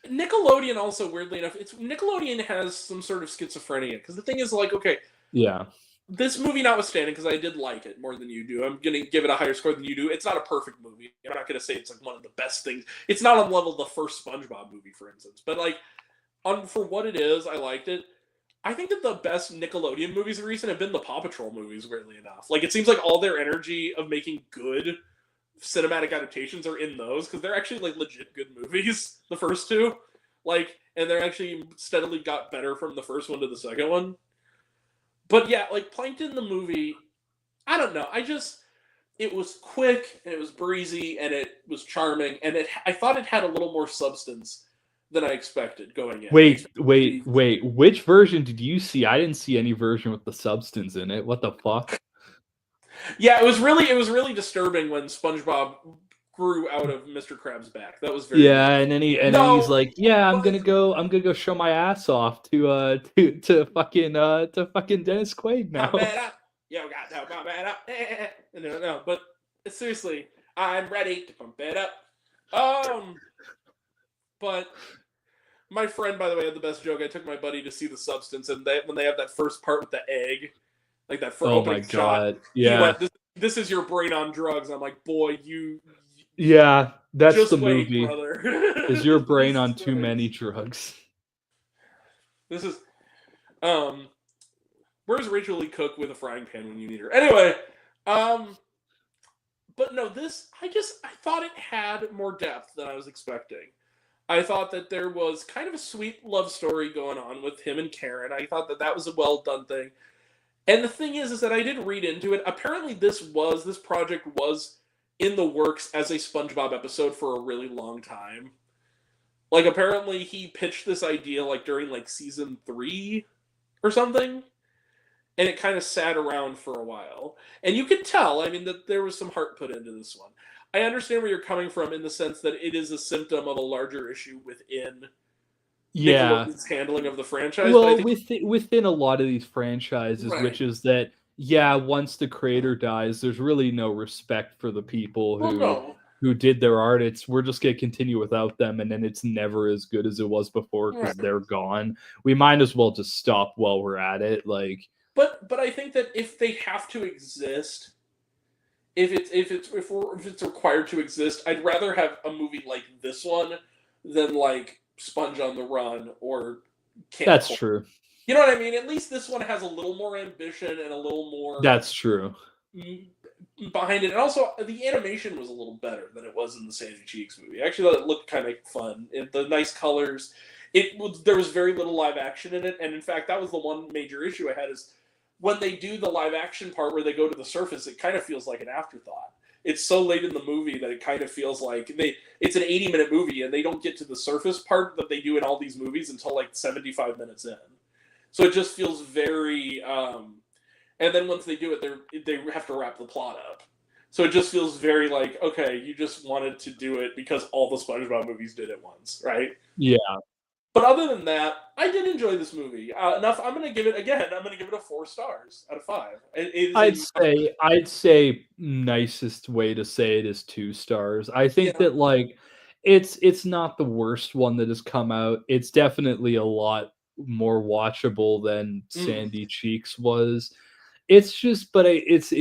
S1: Nickelodeon also, weirdly enough, Nickelodeon has some sort of schizophrenia because the thing is like, okay,
S3: Yeah.
S1: this movie notwithstanding, because I did like it more than you do, I'm gonna give it a higher score than you do. It's not a perfect movie. I'm not gonna say it's like one of the best things. It's not on the level of the first SpongeBob movie, for instance. But like, for what it is, I liked it. I think that the best Nickelodeon movies of recent have been the Paw Patrol movies, weirdly enough. Like, it seems like all their energy of making good cinematic adaptations are in those, because they're actually, like, legit good movies, the first two. Like, and they're actually steadily got better from the first one to the second one. But yeah, like, Plankton the movie, I don't know. It was quick, and it was breezy, and it was charming, and I thought it had a little more substance than I expected going in.
S3: Wait. Which version did you see? I didn't see any version with the substance in it. What the fuck?
S1: Yeah, it was really disturbing when SpongeBob grew out of Mr. Krabs' back. That was very
S3: Yeah, and then he's like, "Yeah, I'm gonna go show my ass off to fucking Dennis Quaid now."
S1: Yo, got to pump it up. No, but seriously, I'm ready to pump it up. But my friend, by the way, had the best joke. I took my buddy to see The Substance, and when they have that first part with the egg, like that first opening shot,
S3: yeah,
S1: he went, this is your brain on drugs. I'm like, boy,
S3: yeah, that's
S1: just
S3: the
S1: wait,
S3: movie.
S1: brother.
S3: Is your brain on too many drugs?
S1: This is, where's Rachel Lee Cook with a frying pan when you need her? Anyway, but no, I thought it had more depth than I was expecting. I thought that there was kind of a sweet love story going on with him and Karen. I thought that was a well done thing. And the thing is that I did read into it. Apparently, this project was in the works as a SpongeBob episode for a really long time. Like, apparently, he pitched this idea like during like season 3 or something, and it kind of sat around for a while. And you could tell, I mean, that there was some heart put into this one. I understand where you're coming from in the sense that it is a symptom of a larger issue within Nickelodeon's handling of the franchise.
S3: Well, within a lot of these franchises,
S1: Right.
S3: which is that, yeah, once the creator dies, there's really no respect for the people who did their art. We're just going to continue without them, and then it's never as good as it was before because they're gone. We might as well just stop while we're at it. Like,
S1: but I think that if they have to exist, if it's required to exist, I'd rather have a movie like this one than like Sponge on the Run or Camp
S3: That's
S1: Cold.
S3: true.
S1: You know what I mean? At least this one has a little more ambition and a little more.
S3: That's true.
S1: Behind it, and also the animation was a little better than it was in the Sandy Cheeks movie. I actually thought it looked kind of fun. The nice colors. There was very little live action in it, and in fact, that was the one major issue I had is when they do the live action part where they go to the surface, it kind of feels like an afterthought. It's so late in the movie that it kind of feels like it's an 80-minute movie and they don't get to the surface part that they do in all these movies until like 75 minutes in. So it just feels very and then once they do it, they have to wrap the plot up. So it just feels very like, okay, you just wanted to do it because all the SpongeBob movies did it once, right?
S3: Yeah.
S1: But other than that, I did enjoy this movie enough. I'm going to give it a 4 stars out of 5.
S3: I'd say nicest way to say it is 2 stars. I think that like it's not the worst one that has come out. It's definitely a lot more watchable than Sandy Cheeks was. It's just, but it's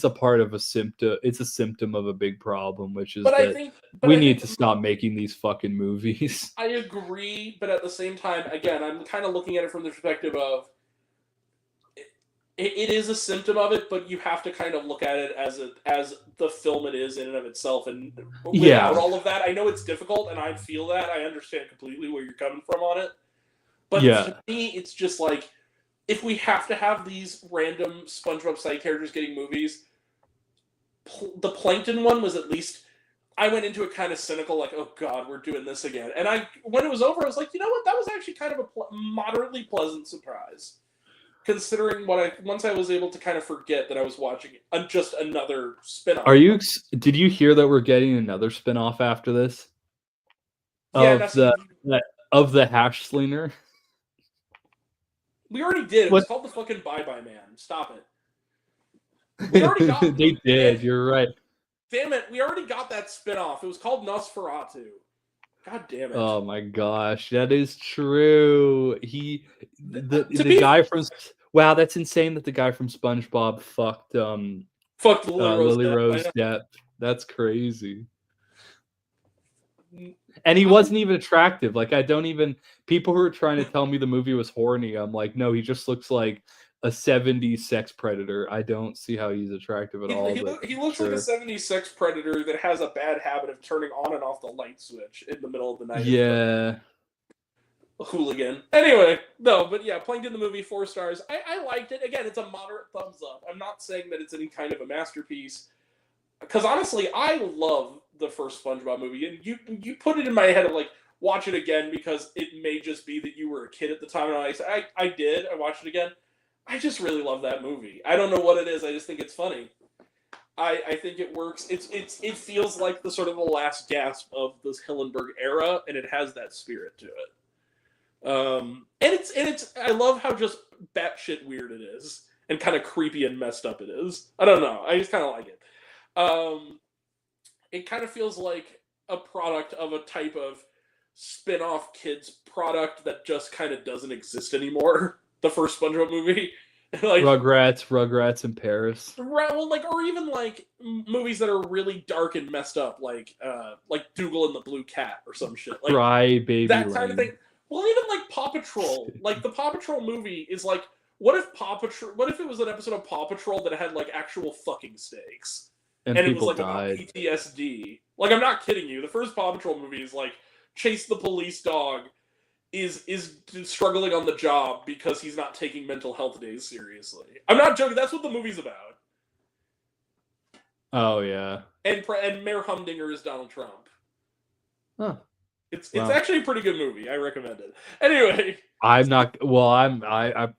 S3: a part of a symptom. It's a symptom of a big problem, which is we need to stop making these fucking movies.
S1: I agree, but at the same time, again, I'm kind of looking at it from the perspective of it is a symptom of it, but you have to kind of look at it as the film it is in and of itself, and without all of that, I know it's difficult, and I feel that. I understand completely where you're coming from on it, but to me, it's just like, if we have to have these random SpongeBob side characters getting movies, the Plankton one was at least, I went into it kind of cynical, like, oh god, we're doing this again. And when it was over, I was like, you know what, that was actually kind of a moderately pleasant surprise. Considering once I was able to kind of forget that I was watching just another spin-off.
S3: Did you hear that we're getting another spin-off after this?
S1: Yeah,
S3: of the Hash Slinger?
S1: We already did. It was called the fucking Bye Bye Man. Stop it. We already got
S3: They did, you're right.
S1: Damn it, we already got that spin-off. It was called Nosferatu. God damn it.
S3: Oh my gosh, that is true. The guy from wow, that's insane that the guy from SpongeBob fucked Lily Rose Depp. That's crazy. And he wasn't even attractive. Like, people who are trying to tell me the movie was horny, I'm like, no, he just looks like a 70s sex predator. I don't see how he's attractive at all.
S1: He looks like a 70s sex predator that has a bad habit of turning on and off the light switch in the middle of the night.
S3: Yeah.
S1: A hooligan. Anyway, no, but yeah, Plankton the movie, 4 stars. I liked it. Again, it's a moderate thumbs up. I'm not saying that it's any kind of a masterpiece. Because honestly, I love the first SpongeBob movie, and you put it in my head of like, watch it again, because it may just be that you were a kid at the time, and I did. I watched it again. I just really love that movie. I don't know what it is. I just think it's funny. I think it works. It feels like the sort of the last gasp of this Hillenburg era, and it has that spirit to it. And it's I love how just batshit weird it is, and kind of creepy and messed up it is. I don't know. I just kind of like it. It kind of feels like a product of a type of spin-off kids product that just kind of doesn't exist anymore. The first SpongeBob movie, like
S3: Rugrats in Paris.
S1: Well, like, or even like movies that are really dark and messed up, like Dougal and the Blue Cat or some shit, like
S3: Cry Baby
S1: that
S3: Lane.
S1: kind of thing. Well, even like Paw Patrol, like the Paw Patrol movie is like, what if it was an episode of Paw Patrol that had like actual fucking stakes?
S3: And
S1: it was like
S3: died.
S1: about PTSD. Like, I'm not kidding you. The first Paw Patrol movie is like, Chase the police dog is struggling on the job because he's not taking mental health days seriously. I'm not joking. That's what the movie's about.
S3: Oh yeah.
S1: And Mayor Humdinger is Donald Trump.
S3: Huh.
S1: It's actually a pretty good movie. I recommend it. Anyway.
S3: I'm not. Well, I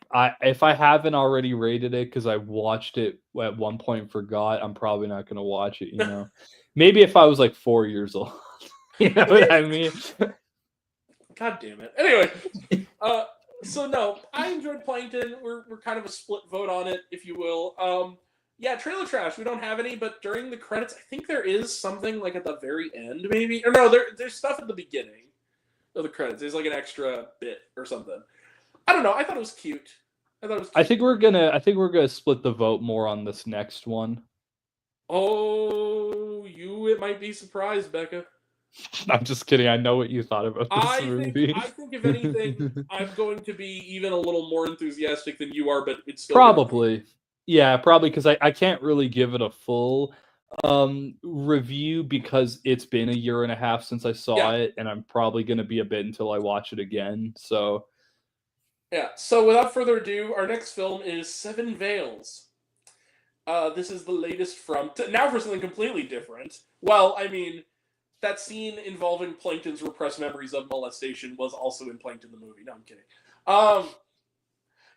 S3: if I haven't already rated it because I watched it at one point and forgot, I'm probably not going to watch it. You know, maybe if I was like 4 years old. You know what I mean?
S1: God damn it. Anyway, so no, I enjoyed Plankton. We're kind of a split vote on it, if you will. Yeah, trailer trash. We don't have any, but during the credits, I think there is something like at the very end, maybe. Or no, there's stuff at the beginning of the credits. There's like an extra bit or something. I don't know. I thought it was cute.
S3: I think we're gonna split the vote more on this next one.
S1: Oh, it might be surprised, Becca.
S3: I'm just kidding. I know what you thought about this movie.
S1: I think if anything, I'm going to be even a little more enthusiastic than you are, but it's still
S3: probably. Yeah, probably because I can't really give it a full review because it's been a year and a half since I saw it, and I'm probably going to be a bit until I watch it again. So,
S1: yeah. So without further ado, our next film is Seven Veils. This is the latest from now for something completely different. Well, I mean, that scene involving Plankton's repressed memories of molestation was also in Plankton the movie. No, I'm kidding.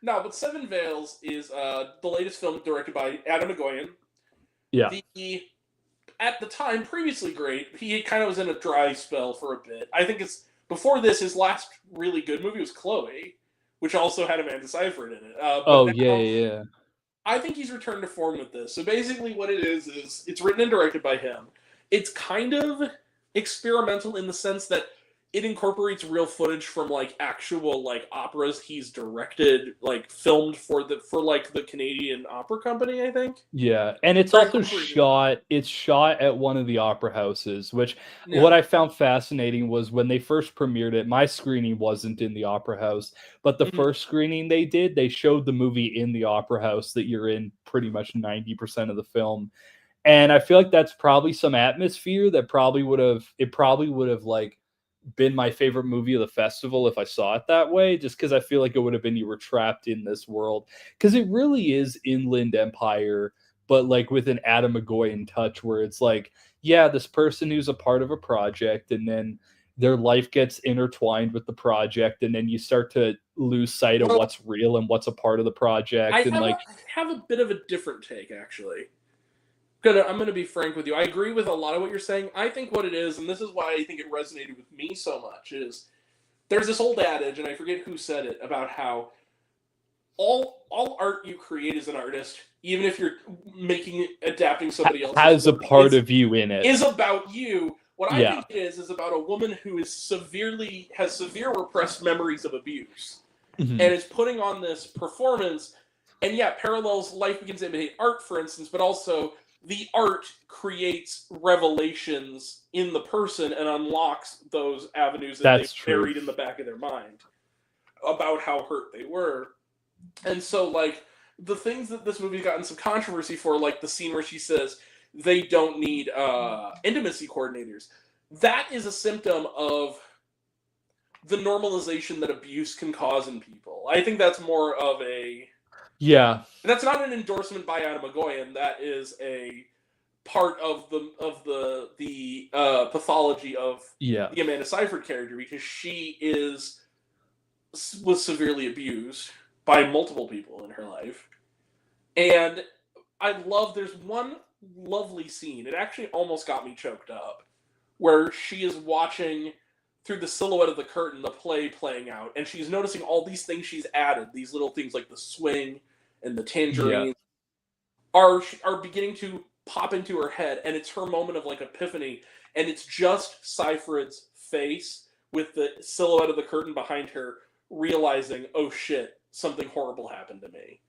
S1: No, but Seven Veils is the latest film directed by Adam McGoyan.
S3: Yeah.
S1: At the time, previously great, he kind of was in a dry spell for a bit. I think it's Before this, his last really good movie was Chloe, which also had Amanda Seyfried in it.
S3: Oh, yeah.
S1: I think he's returned to form with this. So basically what it is it's written and directed by him. It's kind of experimental in the sense that it incorporates real footage from like actual like operas he's directed, like filmed for like the Canadian Opera Company, I think.
S3: Yeah, and it's
S1: Very
S3: also
S1: cool.
S3: it's shot at one of the opera houses, which
S1: Yeah.
S3: what I found fascinating was when they first premiered it, my screening wasn't in the opera house, but the
S1: Mhm.
S3: first screening they did, they showed the movie in the opera house that you're in pretty much 90% of the film. And I feel like that's probably some atmosphere that probably would have like been my favorite movie of the festival if I saw it that way, just because I feel like it would have been you were trapped in this world. Because it really is Inland Empire, but like with an Adam McGoyan touch where it's like, yeah, this person who's a part of a project and then their life gets intertwined with the project and then you start to lose sight of
S1: Well,
S3: what's real and what's a part of the project. And
S1: I have a bit of a different take, actually. I'm gonna be frank with you. I agree with a lot of what you're saying. I think what it is, and this is why I think it resonated with me so much, is there's this old adage, and I forget who said it, about how all art you create as an artist, even if you're adapting somebody else's
S3: has a
S1: work,
S3: part of you in it.
S1: is about you. What I
S3: Yeah.
S1: think it is about a woman who has severe repressed memories of abuse,
S3: Mhm.
S1: and is putting on this performance. And yeah, parallels Life Begins to Imitate Art, for instance, but also the art creates revelations in the person and unlocks those avenues that
S3: That's
S1: they've
S3: true.
S1: buried in the back of their mind about how hurt they were. And so, like, the things that this movie's gotten some controversy for, like the scene where she says they don't need intimacy coordinators, that is a symptom of the normalization that abuse can cause in people. I think that's more of a...
S3: Yeah.
S1: And that's not an endorsement by Adam McGoyan. That is a part of the pathology of
S3: Yeah.
S1: the Amanda Seyfried character, because she was severely abused by multiple people in her life. And there's one lovely scene. It actually almost got me choked up, where she is watching through the silhouette of the curtain the play playing out, and she's noticing all these things she's added, these little things like the swing and the tangerine, are beginning to pop into her head, and it's her moment of like epiphany, and it's just Seyfried's face with the silhouette of the curtain behind her, realizing, oh shit, something horrible happened to me.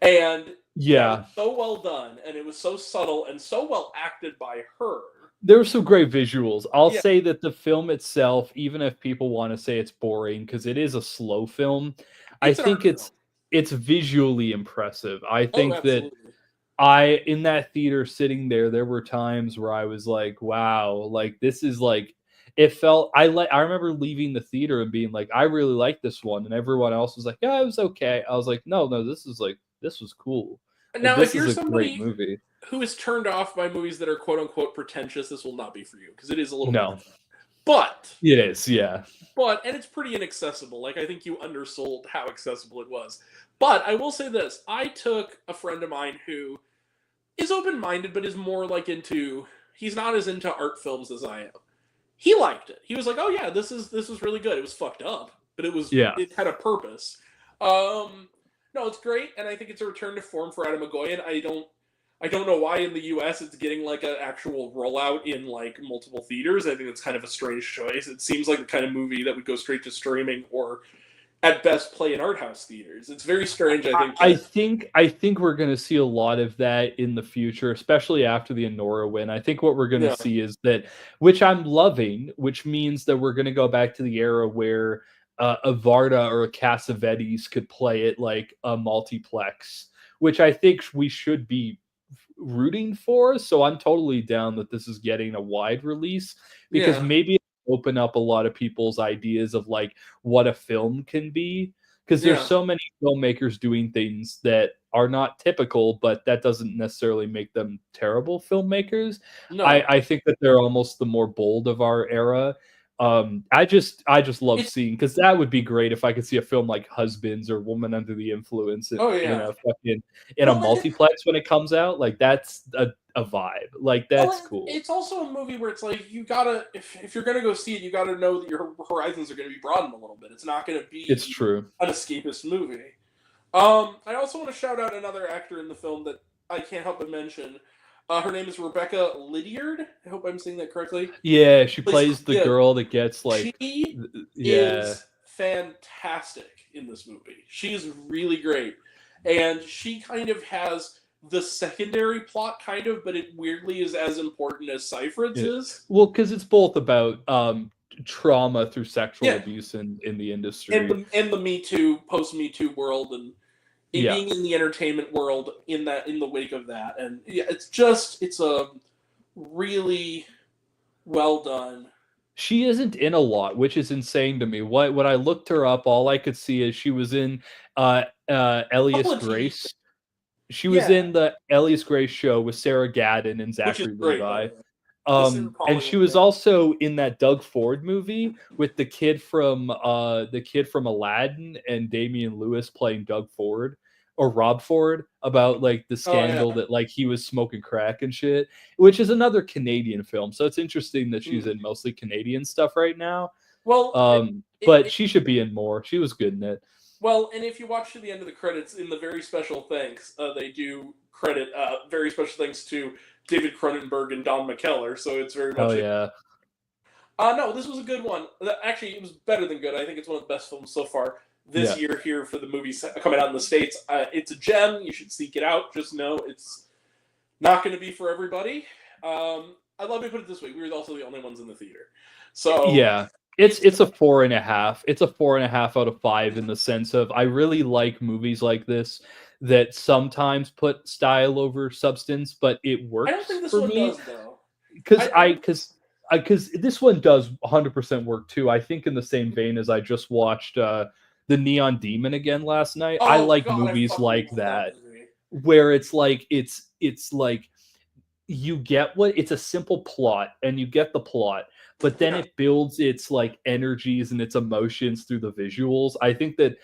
S1: And that was so well done, and it was so subtle and so well acted by her.
S3: There were some great visuals. I'll say that the film itself, even if people want to say it's boring, because it is a slow film, I think it's visually impressive. I think that in that theater sitting there were times where I was like, wow, like this is like, it felt, I remember leaving the theater and being like, I really like this one. And everyone else was like, yeah, it was okay. I was like, no, this was cool.
S1: Now,
S3: this
S1: if you're
S3: is a great
S1: somebody
S3: movie
S1: who is turned off by movies that are quote unquote pretentious, this will not be for you, because it is a little
S3: no.
S1: But
S3: it is, yeah.
S1: And it's pretty inaccessible. Like, I think you undersold how accessible it was. But I will say this: I took a friend of mine who is open-minded, but is more like he's not as into art films as I am. He liked it. He was like, "Oh yeah, this was really good. It was fucked up, but it had a purpose." No, it's great, and I think it's a return to form for Adam McGoyan. I don't know why in the U.S. it's getting like an actual rollout in like multiple theaters. I think it's kind of a strange choice. It seems like the kind of movie that would go straight to streaming or, at best, play in art house theaters. It's very strange.
S3: I think we're going to see a lot of that in the future, especially after the Honora win. I think what we're going to see is that, which I'm loving, which means that we're going to go back to the era where a Varda or a Cassavetes could play it like a multiplex, which I think we should be rooting for. So I'm totally down that this is getting a wide release, because maybe it'll open up a lot of people's ideas of like what a film can be, because there's so many filmmakers doing things that are not typical, but that doesn't necessarily make them terrible filmmakers. I think that they're almost the more bold of our era. I just love seeing, because that would be great if I could see a film like Husbands or Woman Under the Influence in a multiplex when it comes out. Like that's a vibe. Like, that's cool.
S1: It's also a movie where it's like, you gotta, if you're gonna go see it, you gotta know that your horizons are gonna be broadened a little bit. It's not gonna be
S3: It's true.
S1: an escapist movie. I also want to shout out another actor in the film that I can't help but mention. Her name is Rebecca Lydiard. I hope I'm saying that correctly.
S3: Yeah, she plays the girl that gets like.
S1: She
S3: Yeah.
S1: is fantastic in this movie. She is really great, and she kind of has the secondary plot, kind of, but it weirdly is as important as Seyfried's is.
S3: Well, because it's both about trauma through sexual abuse in the industry,
S1: and the Me Too, post Me Too world, and being in the entertainment world in the wake of that. And it's a really well done.
S3: She isn't in a lot, which is insane to me. When I looked her up, all I could see is she was in Elias Grace. She was in the Elias Grace show with Sarah Gadon and Zachary Levi. And she was also in that Doug Ford movie with the kid from Aladdin and Damian Lewis playing Doug Ford or Rob Ford, about like the scandal that like he was smoking crack and shit, which is another Canadian film. So it's interesting that she's in mostly Canadian stuff right now.
S1: Well,
S3: but she should be in more. She was good in it.
S1: Well, and if you watch to the end of the credits, in the very special thanks, they do credit very special thanks to David Cronenberg and Don McKellar, so it's very much... No, this was a good one. Actually, it was better than good. I think it's one of the best films so far this year here for the movies coming out in the States. It's a gem. You should seek it out. Just know it's not going to be for everybody. Let me put it this way. We were also the only ones in the theater. So
S3: yeah. It's a 4.5. It's a 4.5 out of 5 in the sense of I really like movies like this that sometimes put style over substance, but it works.
S1: I don't think this
S3: for
S1: one
S3: me.
S1: does though.
S3: Because this one does 100% work too. I think in the same vein as I just watched The Neon Demon again last night. I like movies like that where it's like you get it's a simple plot and you get the plot, but then it builds its like energies and its emotions through the visuals. I think that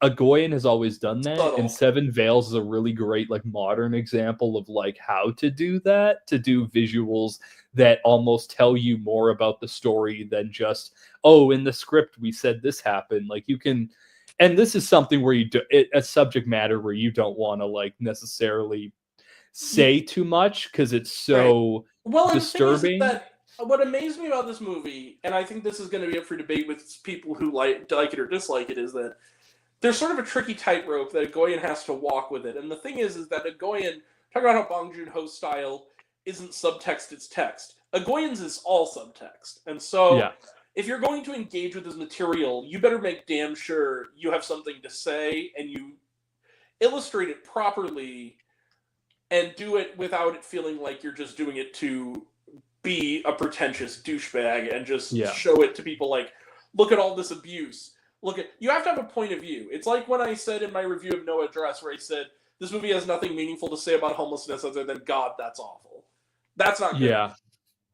S3: Agoyan has always done that, and Seven Veils is a really great like modern example of like how to do that, to do visuals that almost tell you more about the story than just, oh, in the script we said this happened. Like you can, and this is something where a subject matter where you don't want to like necessarily say too much because it's so disturbing.
S1: What amazed me about this movie, and I think this is going to be up for debate with people who like it or dislike it, is that there's sort of a tricky tightrope that Agoyan has to walk with it. And the thing is that Agoyan, talk about how Bong Joon-ho's style isn't subtext, it's text. Agoyan's is all subtext. And so if you're going to engage with this material, you better make damn sure you have something to say and you illustrate it properly and do it without it feeling like you're just doing it to be a pretentious douchebag and just show it to people like, look at all this abuse. You have to have a point of view. It's like when I said in my review of No Address, where I said, this movie has nothing meaningful to say about homelessness other than, God, that's awful. That's not good.
S3: Yeah.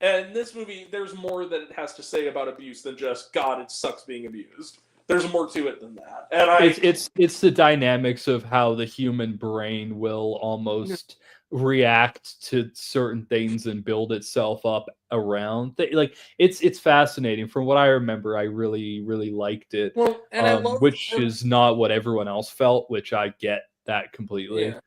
S1: And this movie, there's more that it has to say about abuse than just, God, it sucks being abused. There's more to it than that. And
S3: it's the dynamics of how the human brain will almost react to certain things and build itself up around like it's fascinating. From what I remember, I really liked it.
S1: Well, and
S3: which is not what everyone else felt, which I get that completely.
S1: Yeah.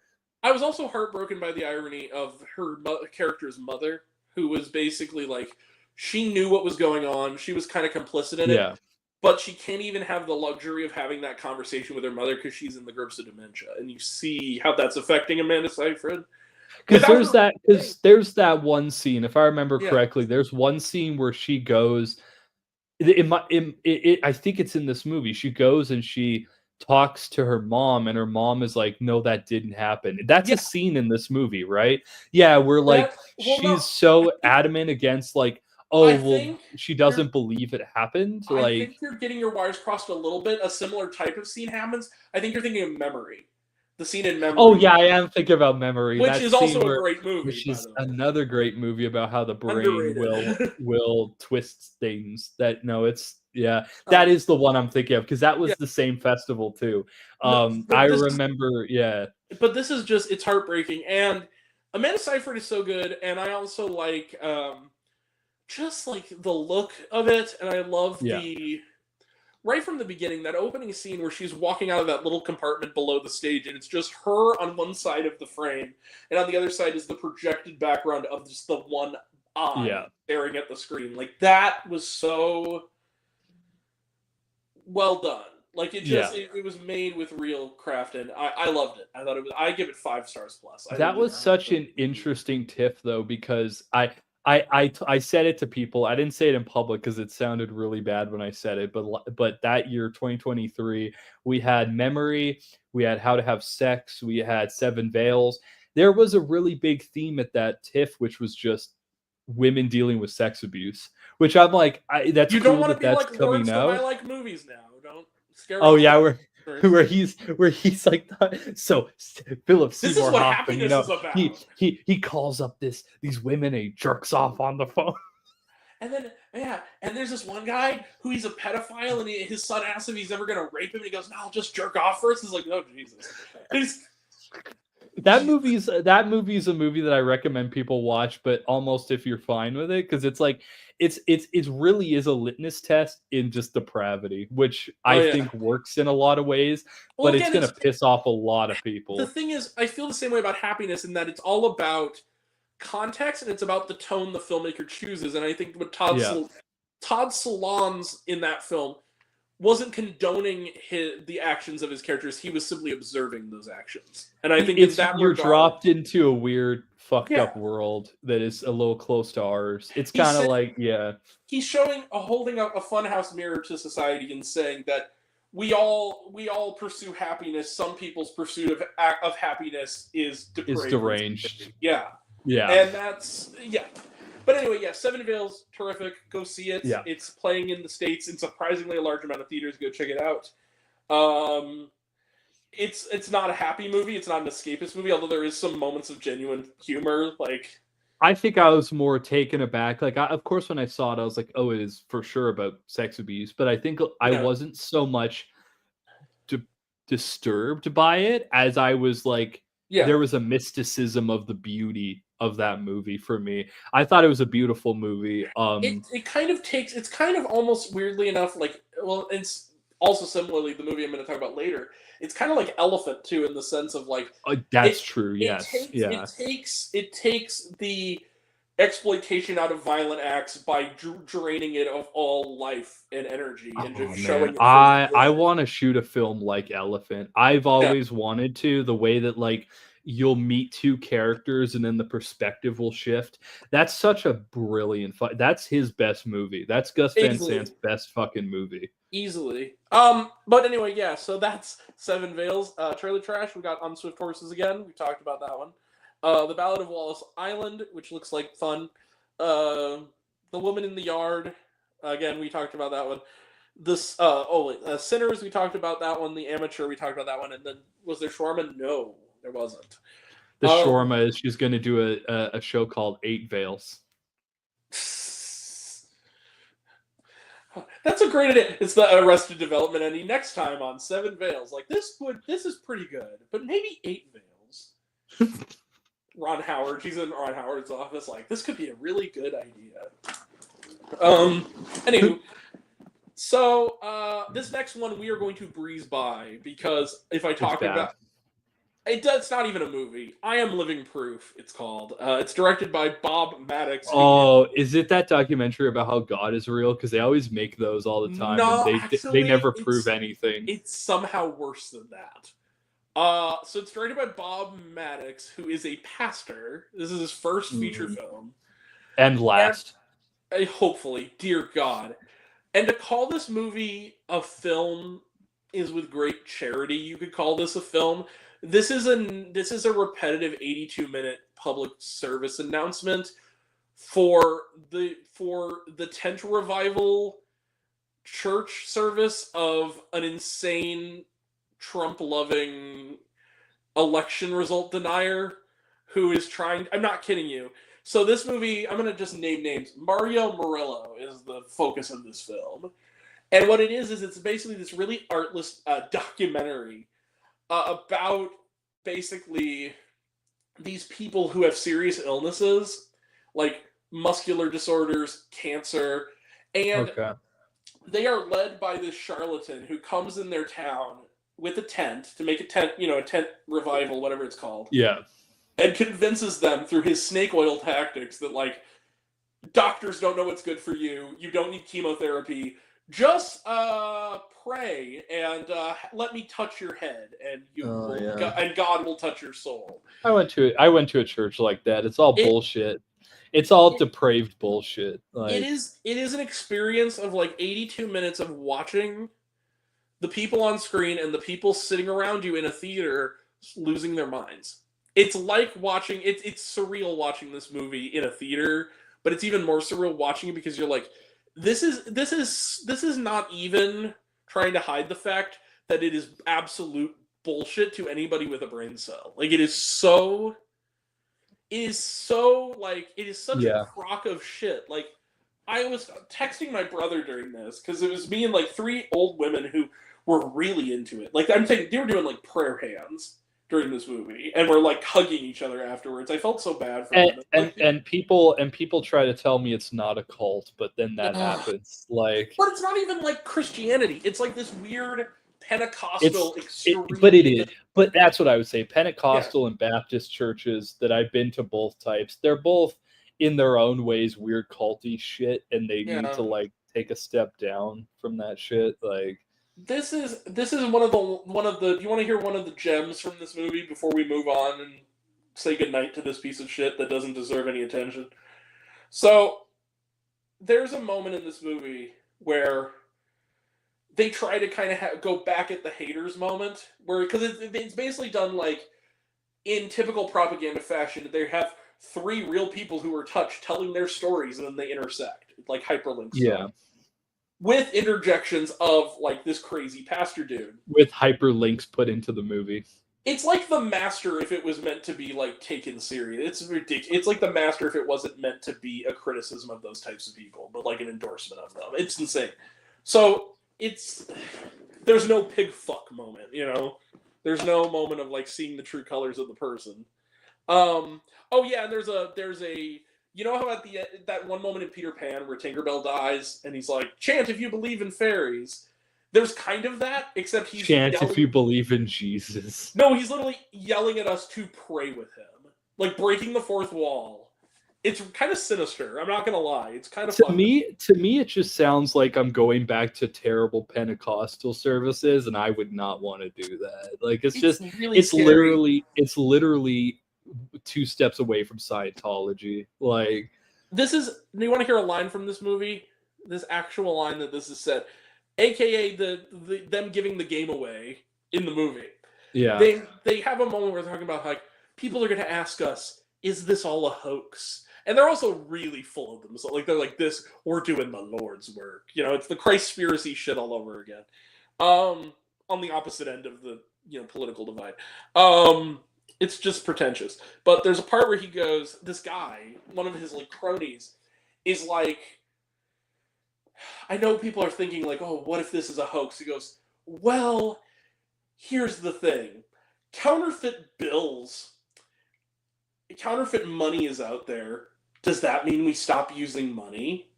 S1: I was also heartbroken by the irony of her character's mother, who was basically like, she knew what was going on, she was kind of complicit in it, but she can't even have the luxury of having that conversation with her mother because she's in the grips of dementia, and you see how that's affecting Amanda Seyfried.
S3: Because there's that one scene, if I remember correctly, there's one scene where she goes, I think it's in this movie, she goes and she talks to her mom, and her mom is like, no, that didn't happen. That's a scene in this movie, right? Yeah, we're like, she's so adamant against like, she doesn't believe it happened.
S1: I think you're getting your wires crossed a little bit. A similar type of scene happens. I think you're thinking of Memory. The scene in Memory.
S3: Oh yeah, I am thinking about Memory.
S1: Which is also a great movie.
S3: Which is another great movie about how the brain will twist things. That is the one I'm thinking of, because that was the same festival too. I remember,
S1: But this is just, it's heartbreaking. And Amanda Seyfried is so good, and I also like just like the look of it, and I love the right from the beginning, that opening scene where she's walking out of that little compartment below the stage, and it's just her on one side of the frame, and on the other side is the projected background of just the one eye staring at the screen. Like, that was so well done. Like, it just it was made with real craft, and I loved it. I thought it was. I give it 5 stars plus.
S3: That was such an interesting tiff, though, because I said it to people. I didn't say it in public because it sounded really bad when I said it. But that year, 2023, we had Memory, we had How to Have Sex, we had Seven Veils. There was a really big theme at that TIFF, which was just women dealing with sex abuse. Which I'm like, that's
S1: you
S3: cool
S1: don't want to be
S3: that's
S1: like
S3: coming out.
S1: I like movies now. Don't scare.
S3: Oh yeah, where he's like, so Philip
S1: This
S3: Seymour
S1: is what
S3: Hoffman,
S1: happiness is about.
S3: He calls up these women and he jerks off on the phone.
S1: And then and there's this one guy who he's a pedophile, and his son asks if he's ever gonna rape him, and he goes, "No, I'll just jerk off first." He's like, "Oh Jesus."
S3: That movie is a movie that I recommend people watch, but almost if you're fine with it, because it's like it really is a litmus test in just depravity, which I think works in a lot of ways, but again, it's gonna piss off a lot of people.
S1: The thing is, I feel the same way about Happiness in that it's all about context and it's about the tone the filmmaker chooses, and I think what Todd Solondz in that film wasn't condoning the actions of his characters. He was simply observing those actions. And I think
S3: you're dropped into a weird, fucked up world that is a little close to ours. It's kind of like,
S1: he's holding up a funhouse mirror to society and saying that we all pursue happiness. Some people's pursuit of happiness is depraved.
S3: Is deranged.
S1: Yeah. And that's But anyway, Seven Veils, terrific. Go see it.
S3: Yeah.
S1: It's playing in the States in surprisingly a large amount of theaters. Go check it out. It's not a happy movie. It's not an escapist movie, although there is some moments of genuine humor. Like,
S3: I think I was more taken aback. Like, of course, when I saw it, I was like, "Oh, it is for sure about sex abuse." But I think I wasn't so much disturbed by it as I was like, there was a mysticism of the beauty of that movie for me. I thought it was a beautiful movie.
S1: It kind of takes. It's kind of almost weirdly enough like. Well, it's also similarly the movie I'm going to talk about later. It's kind of like Elephant too, in the sense of like.
S3: That's true. Yes.
S1: It takes the exploitation out of violent acts by draining it of all life and energy and just showing.
S3: I want to shoot a film like Elephant. I've always wanted to. The way that like. You'll meet two characters and then the perspective will shift. That's such a brilliant that's his best movie. That's Gus Van Sant's best fucking movie.
S1: Easily. But anyway, so that's Seven Veils. Trailer trash, we got On Swift Horses again. We talked about that one. The Ballad of Wallace Island, which looks like fun. The Woman in the Yard. Again, we talked about that one. This Sinners, we talked about that one. The Amateur, we talked about that one. And then was there Shawarma? No. There wasn't.
S3: The shawarma is she's going to do a show called 8 Veils.
S1: That's a great idea. It's the Arrested Development ending next time on 7 Veils. Like this is pretty good, but maybe 8 Veils. Ron Howard, she's in Ron Howard's office. Like this could be a really good idea. Anywho, so this next one we are going to breeze by because if I talk about. It's not even a movie. I Am Living Proof, it's called. It's directed by Bob Maddox.
S3: Oh, is it that documentary about how God is real? Because they always make those all the time.
S1: No,
S3: and they never prove anything.
S1: It's somehow worse than that. So it's directed by Bob Maddox, who is a pastor. This is his first feature film.
S3: And last.
S1: And, hopefully, dear God. And to call this movie a film is with great charity. You could call this a film. This is a repetitive 82-minute public service announcement for the tent revival church service of an insane Trump-loving election result denier who is trying. I'm not kidding you. So this movie, I'm gonna just name names. Mario Murillo is the focus of this film, and what it is it's basically this really artless documentary. About basically these people who have serious illnesses, like muscular disorders, cancer, and
S3: Okay.
S1: they are led by this charlatan who comes in their town with a tent to make a tent, a tent revival, whatever it's called,
S3: Yeah.
S1: and convinces them through his snake oil tactics that, like, doctors don't know what's good for you. You don't need chemotherapy. Just pray and let me touch your head, and and God will touch your soul.
S3: I went to a church like that. It's all bullshit. It's all depraved bullshit. Like,
S1: it is an experience of like 82 minutes of watching the people on screen and the people sitting around you in a theater losing their minds. It's like watching it's surreal watching this movie in a theater, but it's even more surreal watching it because you're like, this is not even trying to hide the fact that it is absolute bullshit to anybody with a brain cell. Like, it is such a crock of shit. Like, I was texting my brother during this because it was me and like 3 old women who were really into it. Like, I'm saying, they were doing like prayer hands during this movie, and we're like hugging each other afterwards. I felt so bad for them.
S3: And people try to tell me it's not a cult, but then that happens. Like,
S1: but it's not even like Christianity. It's like this weird Pentecostal extreme.
S3: But it is. But that's what I would say. Pentecostal and Baptist churches that I've been to, both types, they're both in their own ways weird culty shit, and they need to like take a step down from that shit. Like, This is
S1: one of the. Do you want to hear one of the gems from this movie before we move on and say goodnight to this piece of shit that doesn't deserve any attention? So, there's a moment in this movie where they try to kind of go back at the haters moment, where, because it's basically done like in typical propaganda fashion. They have 3 real people who were touched telling their stories, and then they intersect, like hyperlinks.
S3: Yeah.
S1: With interjections of like this crazy pastor dude.
S3: With hyperlinks put into the movie.
S1: It's like The Master if it was meant to be like taken serious. It's ridiculous. It's like The Master if it wasn't meant to be a criticism of those types of people, but like an endorsement of them. It's insane. So there's no pig fuck moment, There's no moment of like seeing the true colors of the person. Oh yeah, and there's a you know how at that one moment in Peter Pan where Tinkerbell dies and he's like, chant if you believe in fairies. There's kind of that, except he's
S3: chant if you believe in Jesus.
S1: No, he's literally yelling at us to pray with him. Like breaking the fourth wall. It's kind of sinister, I'm not gonna lie. It's kind of fun.
S3: To me it just sounds like I'm going back to terrible Pentecostal services, and I would not want to do that. Like, it's literally 2 steps away from Scientology. Like,
S1: do you want to hear a line from this movie? This actual line that this is said, aka them giving the game away in the movie.
S3: Yeah.
S1: They have a moment where they're talking about like, people are going to ask us, is this all a hoax? And they're also really full of them. So like, they're like, this, we're doing the Lord's work. It's the Christspiracy shit all over again. On the opposite end of the political divide. It's just pretentious. But there's a part where he goes, this guy, one of his like cronies, is like, I know people are thinking like, oh, what if this is a hoax? He goes, well, here's the thing. Counterfeit bills, counterfeit money is out there. Does that mean we stop using money?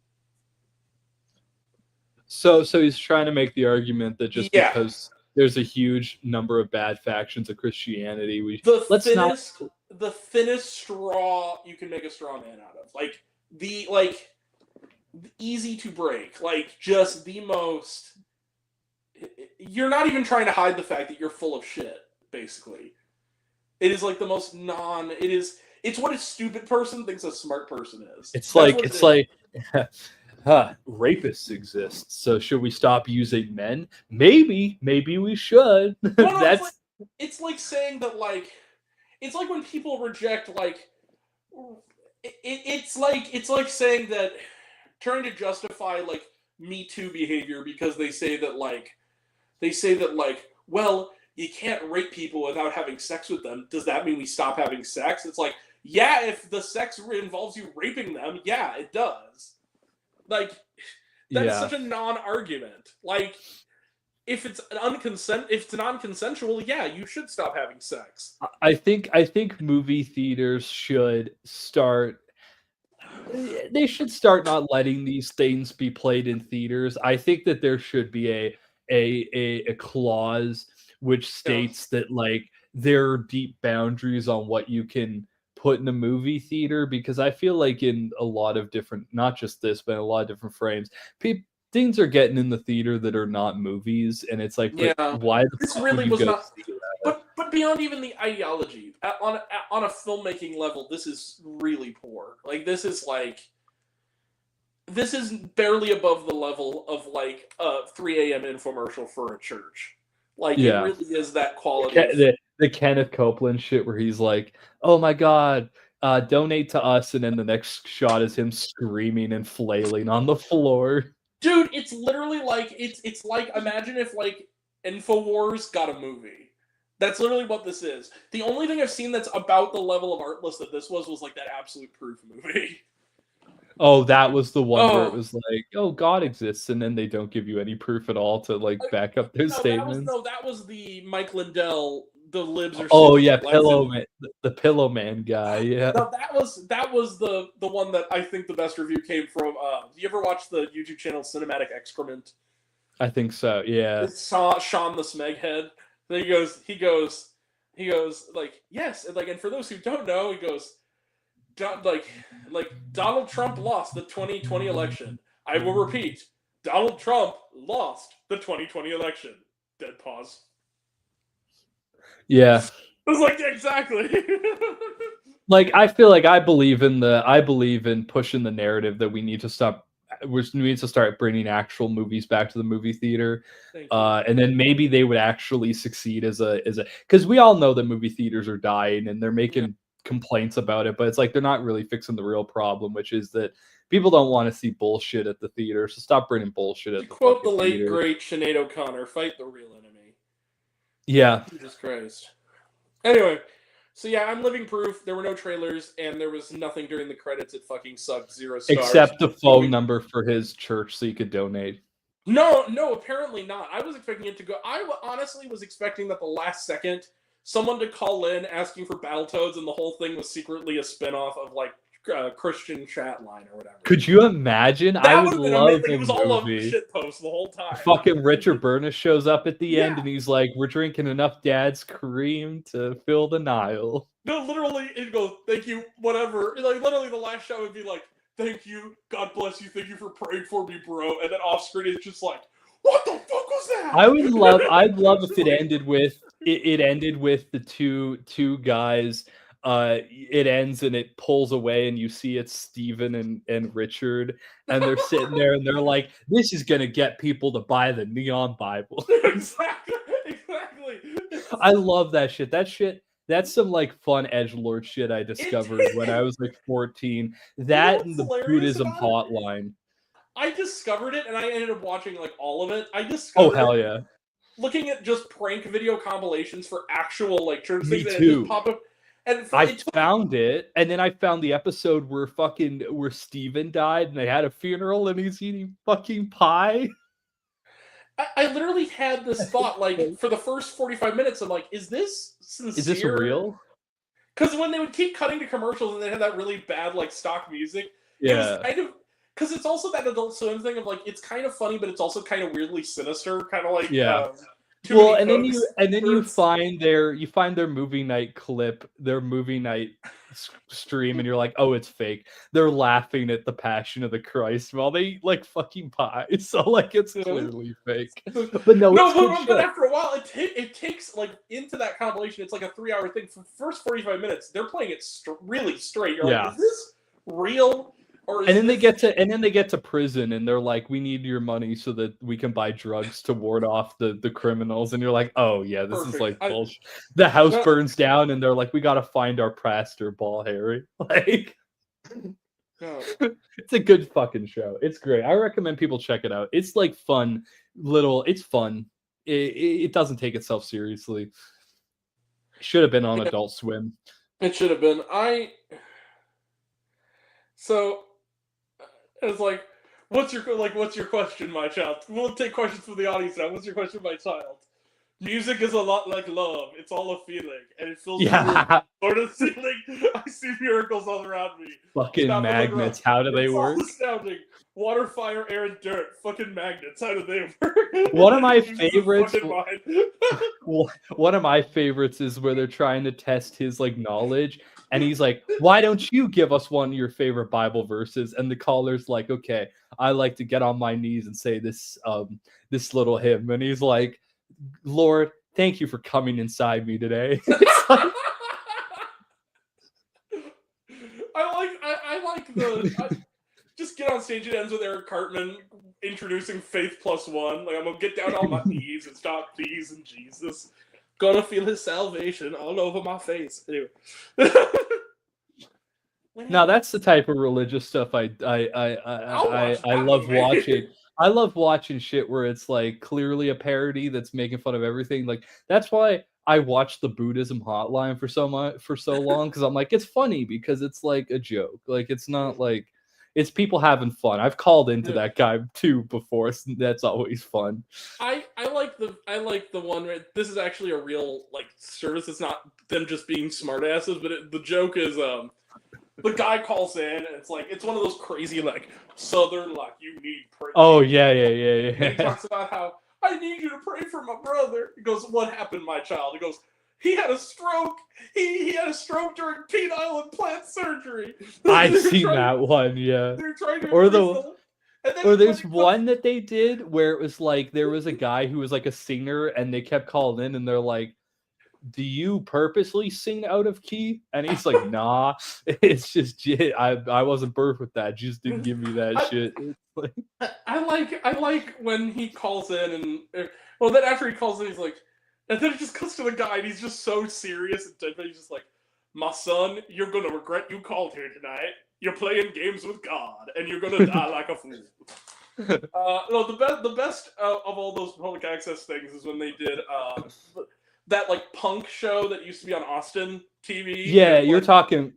S3: So he's trying to make the argument that just because there's a huge number of bad factions of Christianity,
S1: the thinnest straw you can make a straw man out of. Like the easy to break. Like just the most. You're not even trying to hide the fact that you're full of shit. Basically, it is like the most It's what a stupid person thinks a smart person is.
S3: It's like. Rapists exist, so should we stop using men? Maybe we should.
S1: No, it's like saying that like, it's like when people reject like, it's like saying that, trying to justify like Me Too behavior because they say that well, you can't rape people without having sex with them. Does that mean we stop having sex? It's like, yeah, if the sex involves you raping them, yeah, it does. Like, that is such a non-argument. Like, if it's non-consensual, yeah, you should stop having sex.
S3: I think movie theaters should start. They should start not letting these things be played in theaters. I think that there should be a clause which
S1: Yeah.
S3: states that like there are deep boundaries on what you can put in a movie theater, because I feel like in a lot of different, not just this, but in a lot of different frames, things are getting in the theater that are not movies, and it's like, but
S1: Yeah.
S3: why the
S1: This
S3: fuck would
S1: really
S3: you
S1: was
S3: go
S1: not.
S3: see that?
S1: But beyond even the ideology, on a filmmaking level, this is really poor. Like this is barely above the level of like a 3 a.m. infomercial for a church. Like it
S3: Yeah.
S1: really is that quality. Of,
S3: The Kenneth Copeland shit where he's like, "Oh my god, donate to us," and then the next shot is him screaming and flailing on the floor.
S1: dude, it's literally like it's like imagine if like Infowars got a movie. That's literally what this is. The only thing I've seen that's about the level of artless that this was like that Absolute Proof movie.
S3: Oh, that was the one where it
S1: Oh.
S3: was like, "Oh, God exists," and then they don't give you any proof at all to like back up their statements.
S1: That was the Mike Lindell. The libs are.
S3: Oh yeah, Pillow Man, the Pillow Man guy. Yeah,
S1: No, that was the one that I think the best review came from. Do you ever watch the YouTube channel Cinematic Excrement?
S3: I think so. Yeah,
S1: It's Sean the Smeghead. Then he goes like yes, and like, and for those who don't know, he goes like Donald Trump lost the 2020 election. I will repeat, Donald Trump lost the 2020 election. Dead pause.
S3: yeah.
S1: I was like, exactly.
S3: Like I feel like I believe in pushing the narrative that we need to start bringing actual movies back to the movie theater, and then maybe they would actually succeed as a because we all know that movie theaters are dying and they're making complaints about it, but it's like they're not really fixing the real problem, which is that people don't want to see bullshit at the theater. So stop bringing bullshit at the
S1: quote the late
S3: theater.
S1: great Sinead O'Connor, "Fight the real enemy."
S3: Yeah.
S1: Jesus Christ. Anyway, so yeah, I'm living proof. There were no trailers, and there was nothing during the credits. It fucking sucked. 0 stars.
S3: Except the phone number for his church so you could donate.
S1: No, apparently not. I was expecting it to go. I honestly was expecting that the last second, someone to call in asking for Battletoads, and the whole thing was secretly a spinoff of like Christian Chatline or whatever.
S3: Could you imagine?
S1: That
S3: I would
S1: would have been
S3: love
S1: amazing.
S3: a
S1: It was all a
S3: movie.
S1: shit post the whole time.
S3: Fucking Richard Burness shows up at the end and he's like, "We're drinking enough Dad's cream to fill the Nile."
S1: No, literally, it'd go, "Thank you, whatever." Like, literally, the last shot would be like, "Thank you, God bless you, thank you for praying for me, bro." And then off screen, it's just like, "What the fuck was that?"
S3: I'd love if it ended with the two guys. It ends and it pulls away and you see it's Steven and Richard, and they're sitting there and they're like, "This is gonna get people to buy the Neon Bible."
S1: exactly.
S3: I love that shit. That's some like fun edgelord shit I discovered when I was like 14. That and the Buddhism hotline.
S1: I discovered it and I ended up watching like all of it. I discovered
S3: Oh hell yeah.
S1: Looking at just prank video compilations for actual like church
S3: Me
S1: things,
S3: too.
S1: And it just popped up. And
S3: I found it, and then I found the episode where Steven died, and they had a funeral, and he's eating fucking pie.
S1: I literally had this thought, like, for the first 45 minutes, I'm like, is this sincere?
S3: Is this real?
S1: Because when they would keep cutting to commercials and they had that really bad, like, stock music,
S3: Yeah.
S1: it was kind of... Because it's also that Adult Swim thing of, like, it's kind of funny, but it's also kind of weirdly sinister, kind of like...
S3: Yeah. Well, and then you find their movie night clip, their movie night stream, and you're like, oh, it's fake. They're laughing at the Passion of the Christ while they eat like fucking pie. So like it's clearly fake. But no,
S1: but after a while, it takes like into that compilation. It's like a 3-hour thing. For the first 45 minutes, they're playing it really straight. You're like, is this real?
S3: And then they get to prison and they're like, we need your money so that we can buy drugs to ward off the criminals. And you're like, oh yeah, this is like bullshit. The house burns down and they're like, we got to find our pastor, Ball Harry. Like, it's a good fucking show. It's great. I recommend people check it out. It's like fun. It's fun. It doesn't take itself seriously. Should have been on Adult Swim.
S1: It should have been. So it's like, What's your question, my child? We'll take questions from the audience now. What's your question, my child? Music is a lot like love. It's all a feeling, and it fills the room or the ceiling. I see miracles all around me.
S3: Fucking magnets. How do they work?
S1: It's all astounding. Water, fire, air, and dirt. Fucking magnets. How do they work?
S3: One of my favorites. One of my favorites is where they're trying to test his like knowledge, and he's like, "Why don't you give us one of your favorite Bible verses?" And the caller's like, "Okay, I like to get on my knees and say this little hymn," and he's like, "Lord, thank you for coming inside me today."
S1: I like the just get on stage. It ends with Eric Cartman introducing Faith Plus One. Like, I'm gonna get down on my knees and stop teasing Jesus. Gonna feel His salvation all over my face. Anyway.
S3: Now that's the type of religious stuff I love watching. I love watching shit where it's like clearly a parody that's making fun of everything. Like, that's why I watched the Buddhism Hotline for so long, because I'm like, it's funny because it's like a joke. Like, it's not like, it's people having fun. I've called into that guy too before. So that's always fun.
S1: I like the one where this is actually a real like service. It's not them just being smartasses, but the joke is the guy calls in and it's like, it's one of those crazy like Southern like, you need prayer.
S3: Oh yeah.
S1: And he talks about how, I need you to pray for my brother. He goes, what happened, my child? He goes, he had a stroke. He had a stroke during penile implant surgery.
S3: I've seen that one, yeah.
S1: They're trying to
S3: or there's one that they did where it was like there was a guy who was like a singer and they kept calling in and they're like, do you purposely sing out of key? And he's like, nah, it's just I wasn't birthed with that. Just didn't give me that shit.
S1: I like when he calls in and then after he calls in, he's like, and then it just comes to the guy and he's just so serious and he's just like, my son, you're gonna regret you called here tonight. You're playing games with God and you're gonna die like a fool. No, the best of all those public access things is when they did that like punk show that used to be on Austin TV.
S3: Yeah, you're talking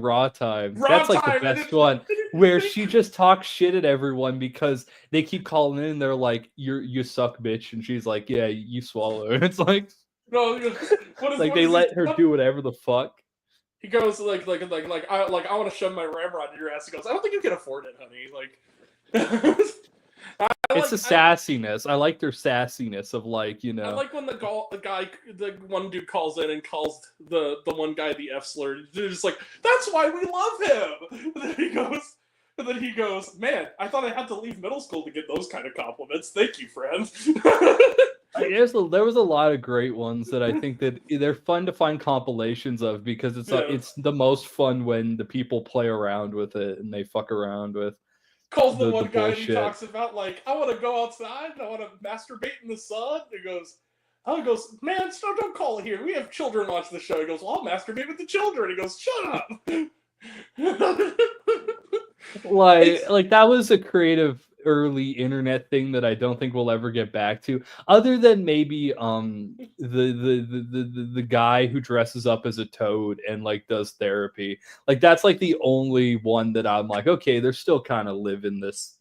S3: Raw Time. That's like the best one, where she just talks shit at everyone because they keep calling in and they're like, you suck, bitch, and she's like, yeah, you swallow. And it's like,
S1: no,
S3: they let her do whatever the fuck.
S1: He goes like I want to shove my ramrod in your ass. He goes, I don't think you can afford it, honey. Like.
S3: It's the sassiness. I like their sassiness of like, you know. I
S1: like when the one dude calls in and calls the one guy the F slur. They're just like, that's why we love him. And then he goes, man, I thought I had to leave middle school to get those kind of compliments. Thank you, friend.
S3: There was a lot of great ones that I think that they're fun to find compilations of because it's the most fun when the people play around with it and they fuck around with.
S1: Calls the one guy and he talks about like, I want to go outside and I want to masturbate in the sun. He goes, man, don't call it here. We have children watch the show. He goes, well, I'll masturbate with the children. He goes, shut up.
S3: like that was a creative early internet thing that I don't think we'll ever get back to, other than maybe the guy who dresses up as a toad and like does therapy. Like that's like the only one that I'm like, okay, they're still kind of living this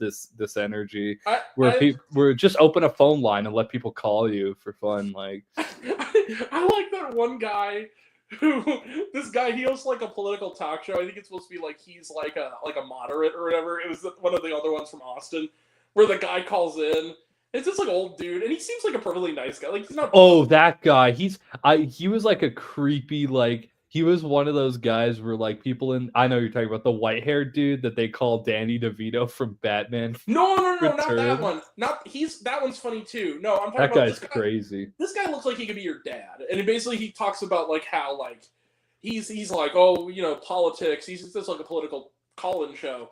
S3: energy where just open a phone line and let people call you for fun. Like
S1: I like that one guy this guy, he hosts like a political talk show. I think it's supposed to be like he's like a moderate or whatever. It was one of the other ones from Austin where the guy calls in. It's just like old dude, and he seems like a perfectly nice guy. Like he's not.
S3: Oh, that guy. He was like a creepy like. He was one of those guys where like people in. I know you're talking about the white-haired dude that they call Danny DeVito from Batman.
S1: No, not that one. That one's funny too. No, I'm talking
S3: that
S1: about
S3: guy's crazy.
S1: This guy looks like he could be your dad, and basically he talks about like how like he's like, oh, you know, politics. He's just like a political call-in show.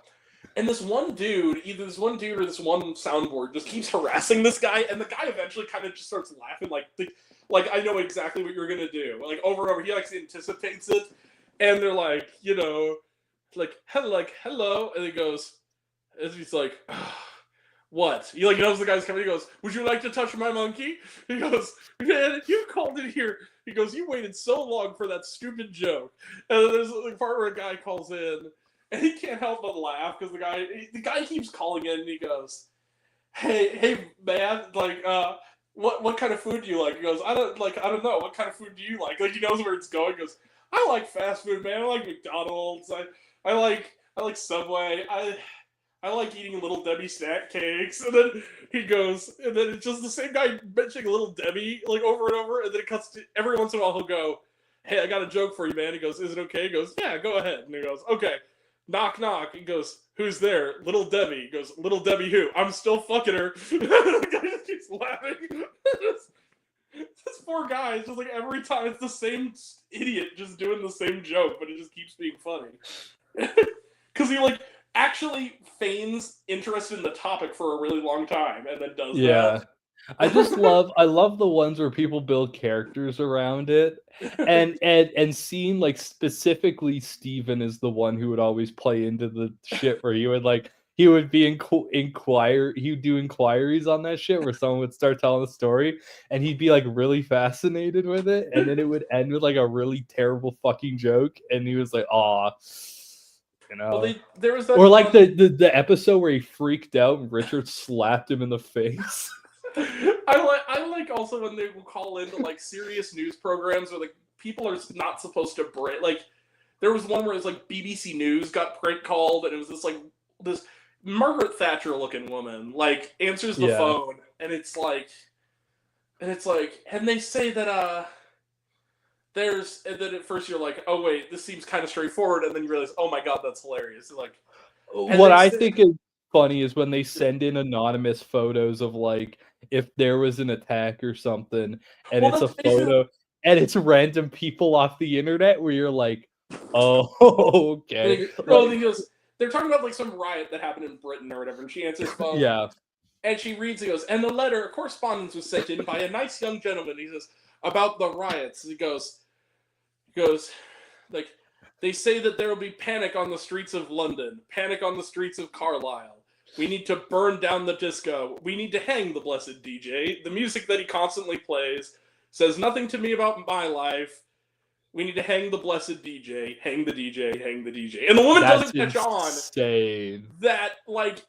S1: And this one dude, either this one dude or this one soundboard, just keeps harassing this guy, and the guy eventually kind of just starts laughing, like I know exactly what you're gonna do, like over and over. He like anticipates it, and they're like, you know, like hello, and he goes, and he's like, what? He like knows the guy's coming. He goes, would you like to touch my monkey? He goes, man, you called it here. He goes, you waited so long for that stupid joke. And then there's the part where a guy calls in. and he can't help but laugh because the guy keeps calling in and he goes, hey man, like what kind of food do you like? He goes, I don't know, what kind of food do you like? Like he knows where it's going. He goes, I like fast food, man. I like McDonald's. I like Subway. I like eating Little Debbie snack cakes. And then he goes, and then it's just the same guy mentioning Little Debbie like over and over, and then it cuts to every once in a while he'll go, hey, I got a joke for you, man. He goes, is it okay? He goes, yeah, go ahead. And he goes, okay. Knock, knock. He goes, who's there? Little Debbie. He goes, Little Debbie who? I'm still fucking her. The guy just keeps laughing. This poor guy is just like every time it's the same idiot just doing the same joke, but it just keeps being funny. Because he like actually feigns interest in the topic for a really long time and then does that.
S3: I love the ones where people build characters around it, and seeing like specifically Steven is the one who would always play into the shit where he would be he would do inquiries on that shit where someone would start telling a story and he'd be like really fascinated with it, and then it would end with like a really terrible fucking joke, and he was like, aw. You know,
S1: well, there was that
S3: or like the episode where he freaked out and Richard slapped him in the face.
S1: I like also when they will call into like serious news programs where like people are not supposed to break. Like there was one where it was like BBC News got prank called, and it was this Margaret Thatcher looking woman like answers the phone, and they say that and then at first you're like, oh wait, this seems kind of straightforward, and then you realize, oh my god, that's hilarious. Like
S3: what I think is funny is when they send in anonymous photos of like if there was an attack or something, and it's a photo and it's random people off the internet where you're like, oh, okay.
S1: They're talking about like some riot that happened in Britain or whatever, and she answers phone.
S3: Yeah.
S1: And she reads, it goes, and the letter, correspondence was sent in by a nice young gentleman. He says, about the riots. He goes, like, they say that there will be panic on the streets of London, panic on the streets of Carlisle. We need to burn down the disco. We need to hang the blessed DJ. The music that he constantly plays says nothing to me about my life. We need to hang the blessed DJ, hang the DJ, hang the DJ. And the woman doesn't catch on that, like,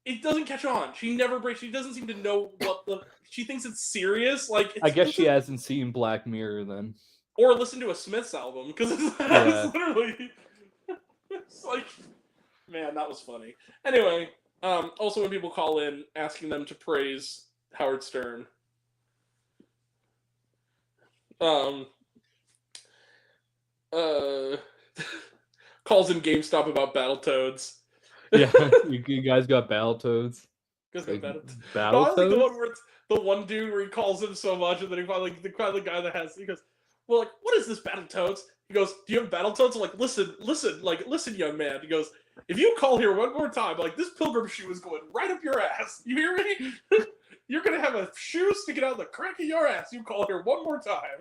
S1: it doesn't catch on. She never breaks. She doesn't seem to know she thinks it's serious. Like,
S3: I guess she hasn't seen Black Mirror then.
S1: Or listened to a Smiths album, because it's literally, it's like, man, that was funny. Anyway, also when people call in asking them to praise Howard Stern, calls in GameStop about Battletoads.
S3: Yeah, you guys got Battletoads.
S1: Battletoads.
S3: No, I like
S1: the one where it's the one dude where he calls him so much, and then he finally the guy that has, he goes, well, like, what is this Battletoads? He goes, do you have Battletoads? I'm like, listen, young man. He goes, if you call here one more time, like, this pilgrim shoe is going right up your ass. You hear me? You're gonna have a shoe sticking out the crack of your ass. You call here one more time.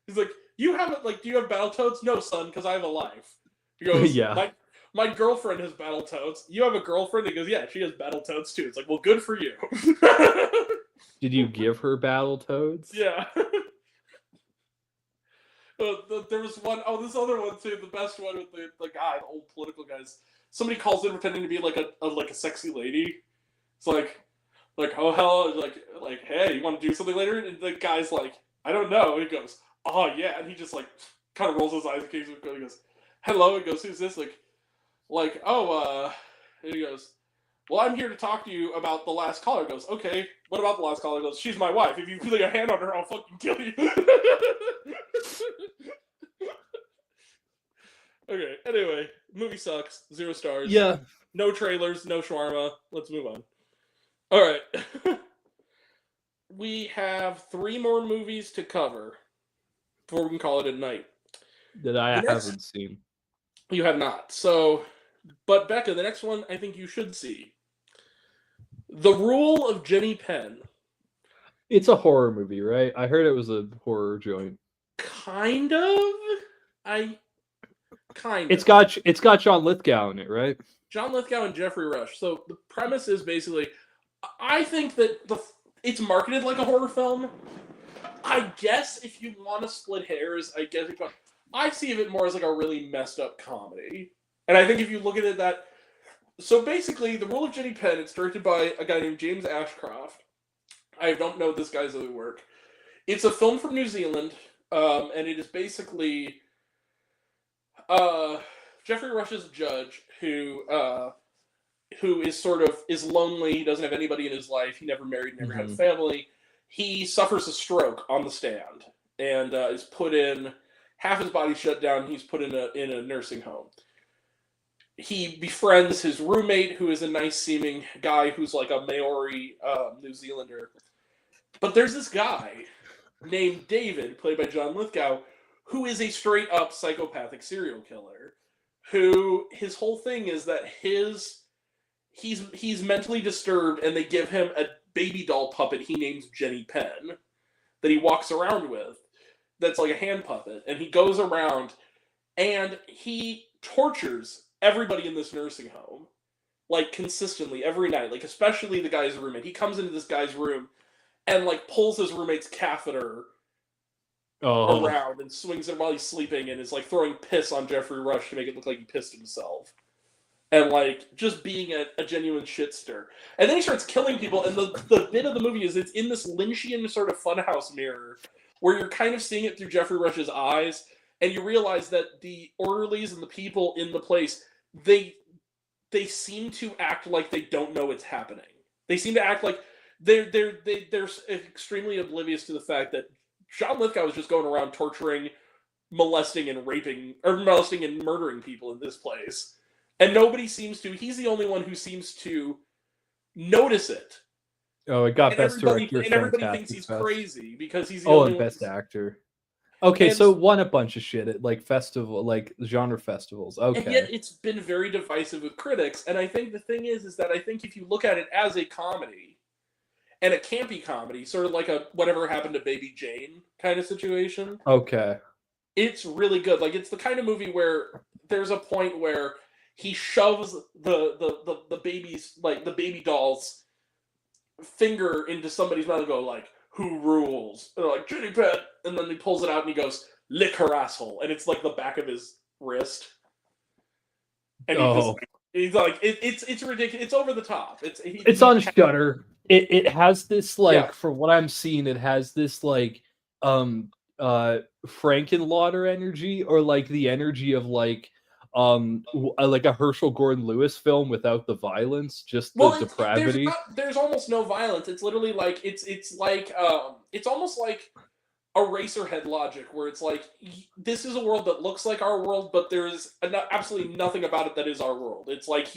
S1: He's like, you haven't, like, do you have Battletoads? No, son, because I have a life. He goes,
S3: yeah.
S1: My girlfriend has Battletoads. You have a girlfriend? He goes, yeah, she has Battletoads too. It's like, well, good for you.
S3: Did you give her Battletoads?
S1: Yeah. There was one, this other one too, the best one with the guy, the old political guys. Somebody calls in pretending to be like a sexy lady. It's like, oh hell, like, hey, you want to do something later? And the guy's like, I don't know. He goes, oh yeah, and he just like kind of rolls his eyes occasionally. He goes, hello. He goes, who's this? Like, oh, and he goes, well, I'm here to talk to you about the last caller. He goes, okay, what about the last caller? He goes, she's my wife. If you put your hand on her, I'll fucking kill you. Okay, anyway, movie sucks. 0 stars.
S3: Yeah.
S1: No trailers, no shawarma. Let's move on. All right. We have 3 more movies to cover before we can call it a night.
S3: That I haven't seen.
S1: You have not. So, but Becca, the next one I think you should see. The Rule of Jenny Penn.
S3: It's a horror movie, right? I heard it was a horror joint.
S1: Kind of.
S3: It's got John Lithgow in it, right?
S1: John Lithgow and Jeffrey Rush. So the premise is basically, I think that it's marketed like a horror film. I guess if you want to split hairs, I see it more as like a really messed up comedy. And I think if you look at it that... So basically, The Rule of Jenny Penn, it's directed by a guy named James Ashcroft. I don't know this guy's other work. It's a film from New Zealand, and it is basically Jeffrey Rush's judge who is lonely. He doesn't have anybody in his life. He never married, never had a family. He suffers a stroke on the stand and is put in, half his body shut down. He's put in a nursing home. He befriends his roommate, who is a nice-seeming guy who's like a Maori New Zealander. But there's this guy named David, played by John Lithgow, who is a straight-up psychopathic serial killer. Who his whole thing is that he's mentally disturbed, and they give him a baby doll puppet he names Jenny Penn that he walks around with. That's like a hand puppet, and he goes around and he tortures everybody in this nursing home, like consistently every night, like especially the guy's roommate. He comes into this guy's room and like pulls his roommate's catheter around and swings it while he's sleeping, and is like throwing piss on Jeffrey Rush to make it look like he pissed himself, and like just being a genuine shitster. And then he starts killing people, and the bit of the movie is it's in this Lynchian sort of funhouse mirror where you're kind of seeing it through Jeffrey Rush's eyes. And you realize that the orderlies and the people in the place, they seem to act like they don't know it's happening. They seem to act like they're extremely oblivious to the fact that John Lithgow is just going around torturing, molesting and murdering people in this place. And nobody seems to. He's the only one who seems to notice it.
S3: Oh, it got Best Director.
S1: And everybody thinks he's crazy because he's the only
S3: and
S1: one.
S3: Best Actor. Okay, so won a bunch of shit at like genre festivals. Okay.
S1: And yet it's been very divisive with critics. And I think the thing is that I think if you look at it as a comedy, and a campy comedy, sort of like a Whatever Happened to Baby Jane kind of situation.
S3: Okay.
S1: It's really good. Like, it's the kind of movie where there's a point where he shoves the baby's, like, the baby doll's finger into somebody's mouth and go, like, who rules? And they're like, Jenny Penn. And then he pulls it out and he goes, lick her asshole. And it's like the back of his wrist. And he's like, it's ridiculous. It's over the top. It's
S3: on Shudder. It has this like, from what I'm seeing, it has this like Frankenlauder energy, or like the energy of like a Herschel Gordon Lewis film without the violence, just the depravity.
S1: There's almost no violence. It's literally like it's almost like Eraserhead logic, where it's like, this is a world that looks like our world, but there's absolutely nothing about it that is our world. It's like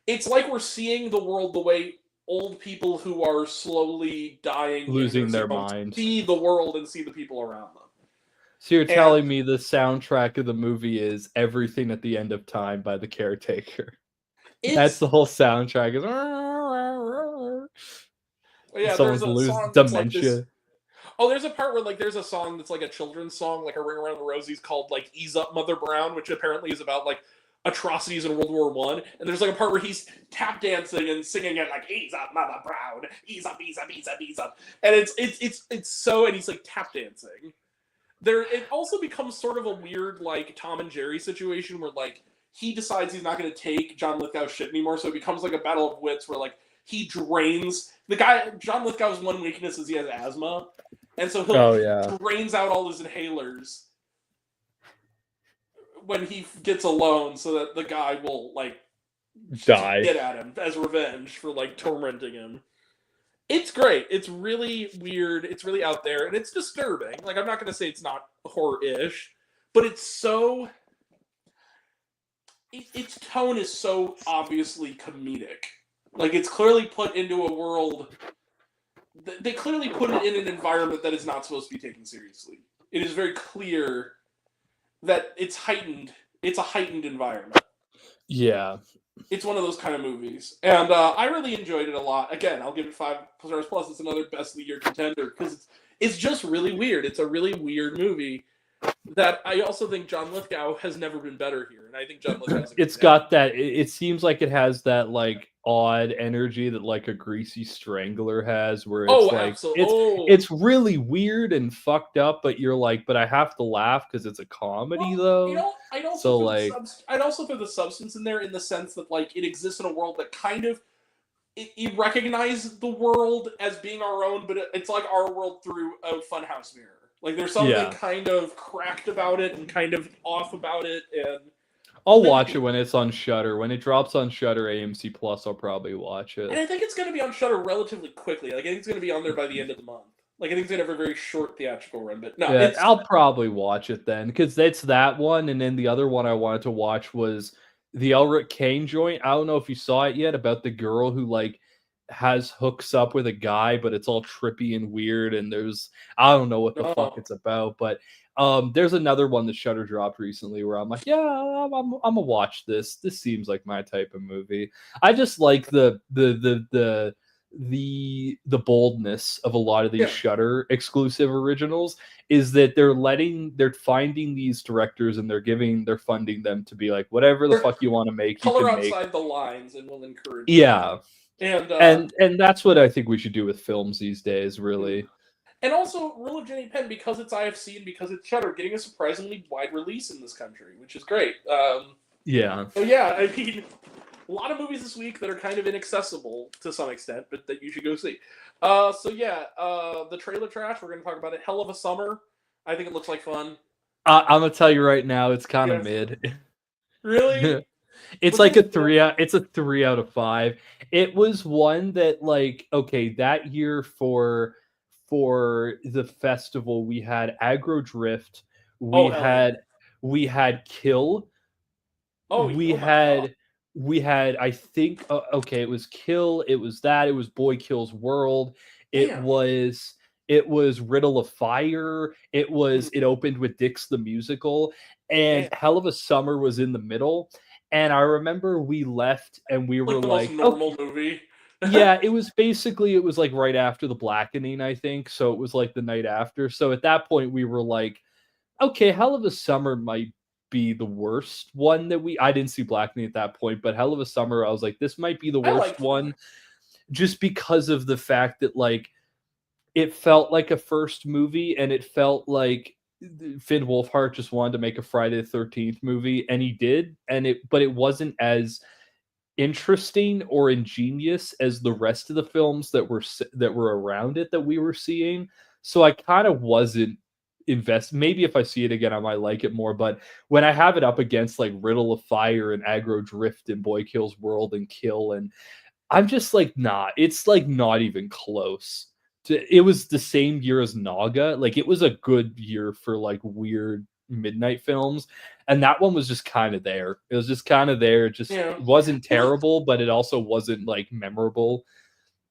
S1: it's like we're seeing the world the way old people who are slowly dying,
S3: losing their mind,
S1: see the world and see the people around them.
S3: So you're telling me the soundtrack of the movie is Everything at the End of Time by The Caretaker? That's the whole soundtrack. Someone's losing dementia.
S1: There's a part where like there's a song that's like a children's song, like a Ring Around the Rosies, called like "Ease Up, Mother Brown," which apparently is about like atrocities in World War I. And there's like a part where he's tap dancing and singing it like "Ease Up, Mother Brown, ease up, ease up, ease up, ease up," and it's so, and he's like tap dancing. It also becomes sort of a weird like Tom and Jerry situation where like he decides he's not going to take John Lithgow's shit anymore, so it becomes like a battle of wits where like he drains the guy. John Lithgow's one weakness is he has asthma. And so he drains out all his inhalers when he gets alone, so that the guy will like
S3: die,
S1: get at him as revenge for like tormenting him. It's great. It's really weird. It's really out there, and it's disturbing. Like, I'm not going to say it's not horror-ish, but it's so... Its tone is so obviously comedic. Like, it's clearly put into a world... They clearly put it in an environment that is not supposed to be taken seriously. It is very clear that it's heightened. It's a heightened environment.
S3: Yeah.
S1: It's one of those kind of movies. And I really enjoyed it a lot. Again, I'll give it 5 stars plus. It's another Best of the Year contender because it's just really weird. It's a really weird movie that I also think John Lithgow has never been better here. And I think John Lithgow
S3: it's got that. It seems like it has that like odd energy that like a Greasy Strangler has, where it's
S1: Oh,
S3: like
S1: absolutely.
S3: it's really weird and fucked up, but you're like, but I have to laugh because it's a comedy though.
S1: I'd also
S3: So
S1: throw
S3: like,
S1: I'd also throw the substance in there in the sense that like it exists in a world that kind of you recognize the world as being our own, but it's like our world through a funhouse mirror. Like there's something kind of cracked about it and kind of off about it, and
S3: I'll watch it when it's on Shudder. When it drops on Shudder AMC Plus, I'll probably watch it.
S1: And I think it's going to be on Shudder relatively quickly. Like I think it's going to be on there by the end of the month. Like I think it's going to have a very short theatrical run, but no,
S3: yeah, I'll probably watch it then because it's that one, and then the other one I wanted to watch was the Elric Kane joint. I don't know if you saw it yet about the girl who like has hooks up with a guy, but it's all trippy and weird, and there's I don't know what the fuck it's about, but there's another one that Shudder dropped recently where I'm like, yeah, I'm gonna watch this. This seems like my type of movie. I just like the boldness of a lot of these Shudder exclusive originals is that they're finding these directors and they're funding them to be like whatever the fuck you want to make, you
S1: color
S3: can
S1: outside
S3: make.
S1: the lines and will encourage.
S3: Yeah.
S1: And
S3: that's what I think we should do with films these days, really.
S1: And also, Rule of Jenny Penn, because it's IFC and because it's Shudder, getting a surprisingly wide release in this country, which is great.
S3: Yeah.
S1: So yeah, I mean, a lot of movies this week that are kind of inaccessible to some extent, but that you should go see. So yeah, the trailer trash, we're going to talk about it. Hell of a Summer. I think it looks like fun.
S3: I'm going to tell you right now, it's kind of mid.
S1: Really?
S3: It's like a 3 out. It's a 3 out of 5. It was one that like, okay, that year for the festival we had Aggro Drift, we had Kill. We had I think okay, it was Kill, it was Boy Kills World, it was Riddle of Fire, it opened with Dix the Musical, and Hell of a Summer was in the middle. And I remember we left and we were like
S1: the most normal movie.
S3: Yeah, it was like right after The Blackening, I think. So it was like the night after. So at that point we were like, okay, Hell of a Summer might be the worst one that I didn't see Blackening at that point, but Hell of a Summer, I was like, this might be the worst one just because of the fact that like it felt like a first movie and it felt like Finn Wolfhard just wanted to make a Friday the 13th movie, and he did, but it wasn't as interesting or ingenious as the rest of the films that were around it that we were seeing. So I kind of wasn't invested. Maybe if I see it again, I might like it more. But when I have it up against like Riddle of Fire and Aggro Drift and Boy Kills World and Kill, and I'm just like, nah, it's like not even close. It was the same year as Naga. Like it was a good year for like weird midnight films, and that one was just kind of there. It was just kind of there. It just wasn't terrible, but it also wasn't like memorable.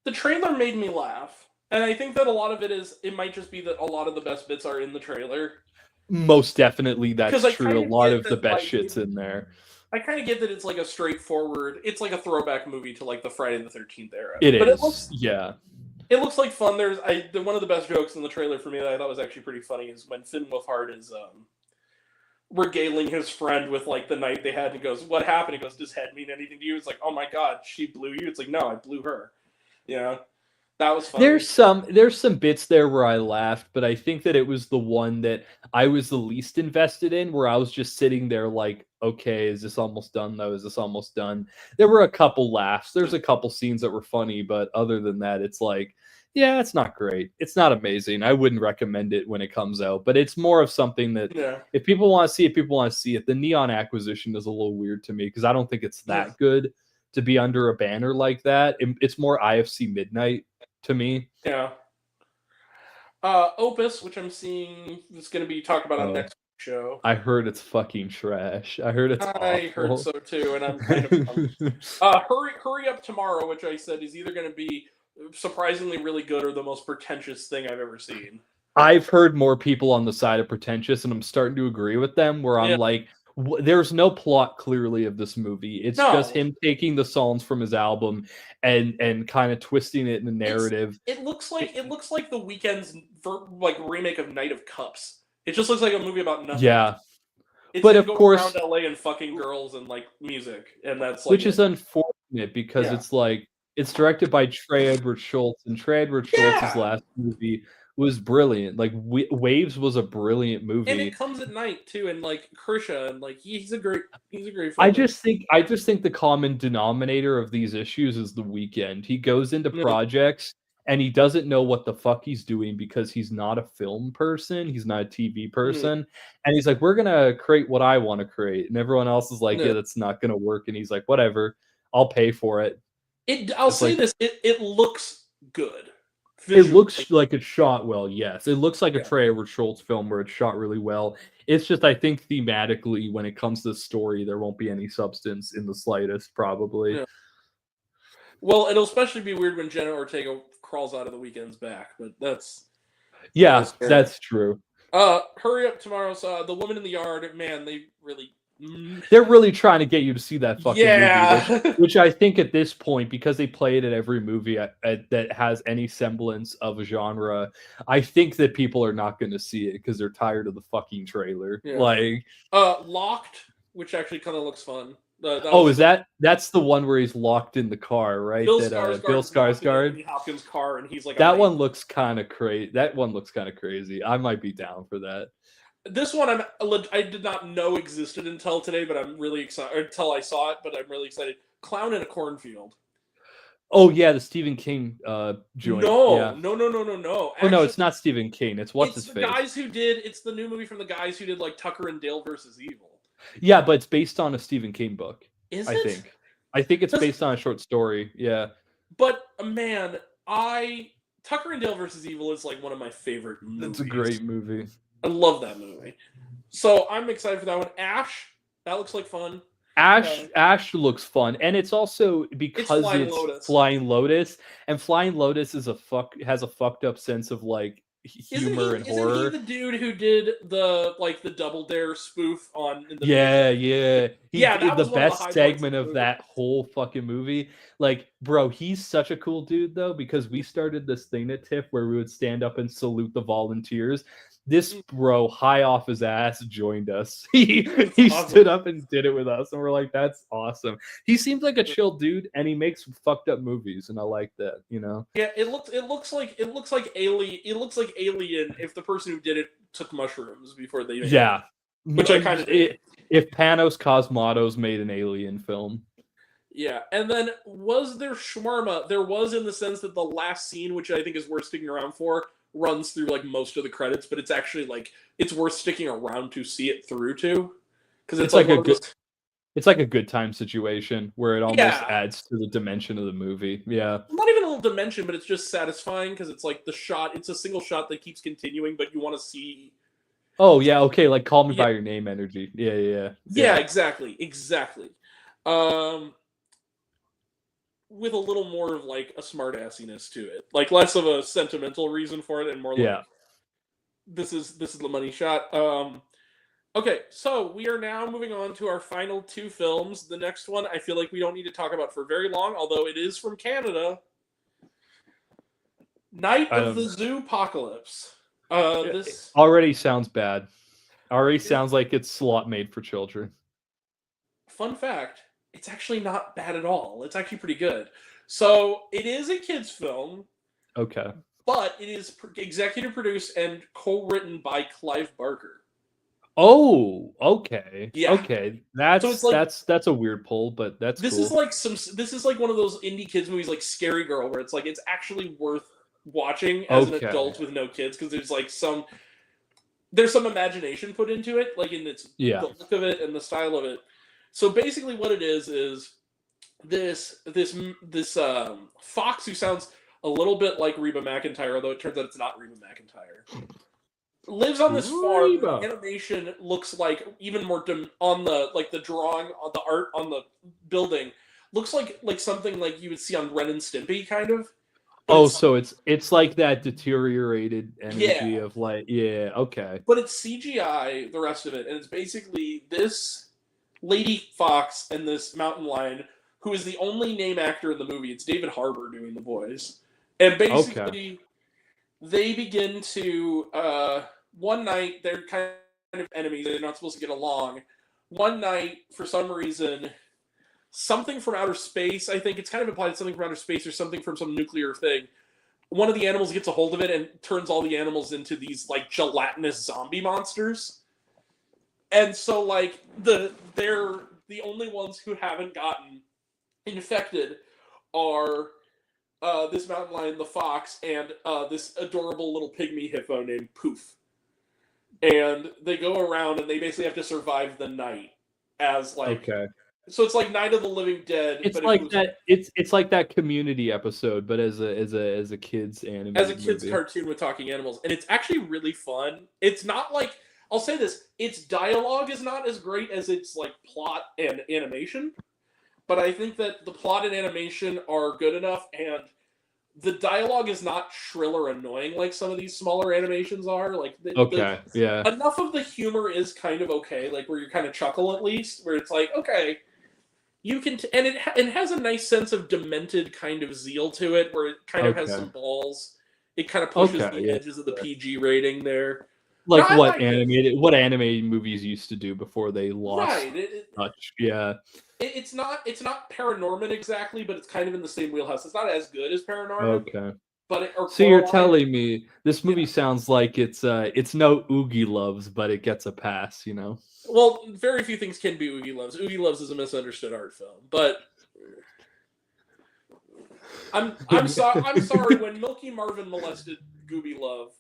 S1: The trailer made me laugh, and I think that a lot of it might just be that a lot of the best bits are in the trailer.
S3: Most definitely, that's true. A lot of the best shit's in there.
S1: I kind of get that it's like a straightforward, it's like a throwback movie to like the Friday the 13th era. It looks like fun. One of the best jokes in the trailer for me that I thought was actually pretty funny is when Finn Wolfhard is regaling his friend with like the night they had, and he goes, "What happened?" He goes, "Does head mean anything to you?" It's like, "Oh my god, she blew you." It's like, "No, I blew her." You know, that was funny.
S3: There's some bits there where I laughed, but I think that it was the one that I was the least invested in, where I was just sitting there like, okay, is this almost done though? Is this almost done? There were a couple laughs. There's a couple scenes that were funny, but other than that, it's like, yeah, it's not great. It's not amazing. I wouldn't recommend it when it comes out, but it's more of something that if people want to see it, people want to see it. The Neon Acquisition is a little weird to me because I don't think it's that good to be under a banner like that. It's more IFC Midnight to me.
S1: Yeah. Opus, which I'm seeing is going to be talked about on next show.
S3: I heard it's fucking trash. I heard it's awful.
S1: I heard so too, and I'm kind of Hurry Up Tomorrow, which I said is either going to be surprisingly really good or the most pretentious thing I've ever seen.
S3: I've heard more people on the side of pretentious, and I'm starting to agree with them, where I'm like, there's no plot clearly of this movie. It's just him taking the songs from his album and kind of twisting it in the narrative.
S1: It looks like the Weeknd's like remake of Night of Cups. It just looks like a movie about nothing.
S3: Yeah.
S1: It's
S3: but of course,
S1: around LA and fucking girls and like music, and that's like
S3: which is unfortunate watching it because
S1: Yeah.
S3: it's like it's directed by Trey Edward Schultz, and Trey Edward Schultz's
S1: Yeah.
S3: last movie was brilliant. Like Waves was a brilliant
S1: And
S3: movie.
S1: it comes at night too, and like Kershaw, and like he's a great filmmaker.
S3: I just think the common denominator of these issues is the weekend. He goes into projects and he doesn't know what the fuck he's doing because he's not a film person, he's not a TV person, and he's like, "We're gonna create what I want to create," and everyone else is like, "Yeah, that's not gonna work," and he's like, "Whatever, I'll pay for it."
S1: I'll say this: it looks good.
S3: Visually. It looks like it's shot well. Yes, it looks like a Trey Edward Schultz film where it's shot really well. It's just, I think, thematically, when it comes to the story, there won't be any substance in the slightest, probably.
S1: Yeah. Well, it'll especially be weird when Jenna Ortega crawls out of the weekend's back, but that's
S3: that's true.
S1: Hurry Up Tomorrow. The Woman in the Yard. Man,
S3: they're really trying to get you to see that fucking
S1: movie,
S3: which I think at this point, because they play it at every movie that has any semblance of a genre, I think that people are not going to see it because they're tired of the fucking trailer.
S1: Yeah.
S3: Like
S1: Locked, which actually kind of looks fun.
S3: That's the one where he's locked in the car, right?
S1: Bill Skarsgård.
S3: Bill
S1: Hopkins' car, and he's like,
S3: that one looks kind of crazy. That one looks kind of crazy. I might be down for that.
S1: This one I did not know existed until today, but I'm really excited. Until I saw it, but I'm really excited. Clown in a Cornfield.
S3: Oh yeah, the Stephen King joint.
S1: No.
S3: Actually, no, it's not Stephen King. It's what's his face.
S1: It's the new movie from the guys who did like Tucker and Dale versus Evil.
S3: Yeah, but it's based on a Stephen King book.
S1: Is it?
S3: I think it's based on a short story. Yeah.
S1: But man, Tucker and Dale versus Evil is like one of my favorite movies.
S3: It's a great movie.
S1: I love that movie. So I'm excited for that one. Ash, that looks like fun.
S3: Ash looks fun, and it's also because it's Flying Lotus, and Flying Lotus has a fucked up sense of like humor and horror.
S1: Isn't he the dude who did the Double Dare spoof on?
S3: That was the best segment
S1: of
S3: that whole fucking movie. Like, bro, he's such a cool dude though, because we started this thing at TIFF where we would stand up and salute the volunteers. This bro, high off his ass, joined us. He awesome. Stood up and did it with us, and we're like, "That's awesome." He seems like a chill dude, and he makes fucked up movies, and I like that. You know?
S1: Yeah, it looks like Alien. It looks like Alien if the person who did it took mushrooms before they made it. Which I kind of did.
S3: If Panos Cosmatos made an Alien film.
S1: Yeah, and then was there shawarma? There was, in the sense that the last scene, which I think is worth sticking around for, runs through like most of the credits, but it's actually like it's worth sticking around to see it through to, because it's like
S3: a good time situation where it almost adds to the dimension of the movie. Yeah,
S1: not even a little dimension, but it's just satisfying because it's like it's a single shot that keeps continuing, but you want to see.
S3: Oh yeah, okay, like Call Me by Your Name energy. Yeah,
S1: exactly. With a little more of like a smart assiness to it, like less of a sentimental reason for it and more like this is the money shot. Okay, so we are now moving on to our final two films. The next one I feel like we don't need to talk about for very long, although it is from Canada. Night of the Zoopocalypse. This
S3: already sounds bad. Already sounds like it's slot made for children.
S1: Fun fact. It's actually not bad at all. It's actually pretty good. So it is a kid's film.
S3: Okay.
S1: But it is executive produced and co-written by Clive Barker.
S3: Oh, okay.
S1: Yeah.
S3: Okay. That's a weird pull, but that's
S1: this
S3: cool.
S1: This is like one of those indie kids movies like Scary Girl, where it's like it's actually worth watching as an adult with no kids, because there's like there's some imagination put into it, like in the look of it and the style of it. So basically what it is this fox who sounds a little bit like Reba McEntire, although it turns out it's not Reba McEntire, lives on this farm. The animation looks like even more on the drawing, on the art on the building looks like something like you would see on Ren and Stimpy kind of.
S3: But so it's like that deteriorated energy of like okay.
S1: But it's CGI, the rest of it, and it's basically this lady fox and this mountain lion, who is the only name actor in the movie. It's David Harbour doing the voice. And basically, they begin to, one night, they're kind of enemies. They're not supposed to get along. One night, for some reason, something from outer space. I think it's kind of implied it's something from outer space or something from some nuclear thing. One of the animals gets a hold of it and turns all the animals into these like gelatinous zombie monsters. And so like they're the only ones who haven't gotten infected are this mountain lion, the fox, and this adorable little pygmy hippo named Poof. And they go around and they basically have to survive the night as like.
S3: Okay.
S1: So it's like Night of the Living Dead.
S3: It's
S1: but
S3: like that. It's like that Community episode, but as a kids anime.
S1: As a kids
S3: movie.
S1: cartoon with talking animals, and it's actually really fun. It's not like, I'll say this: its dialogue is not as great as its like plot and animation, but I think that the plot and animation are good enough, and the dialogue is not shrill or annoying like some of these smaller animations are. Like,
S3: yeah.
S1: Enough of the humor is kind of okay, like where you kind of chuckle at least, where it's like, okay. You can, and it has a nice sense of demented kind of zeal to it, where it kind of has some balls. It kind of pushes the edges of the PG rating there.
S3: Like what anime movies used to do before they lost touch. Yeah.
S1: It's not Paranorman exactly, but it's kind of in the same wheelhouse. It's not as good as Paranorman.
S3: Okay.
S1: But
S3: so you're telling me this movie sounds like it's no Oogie Loves, but it gets a pass, you know?
S1: Well, very few things can be Oogie Loves. Oogie Loves is a misunderstood art film, but I'm sorry when Milky Marvin molested Gooby Love.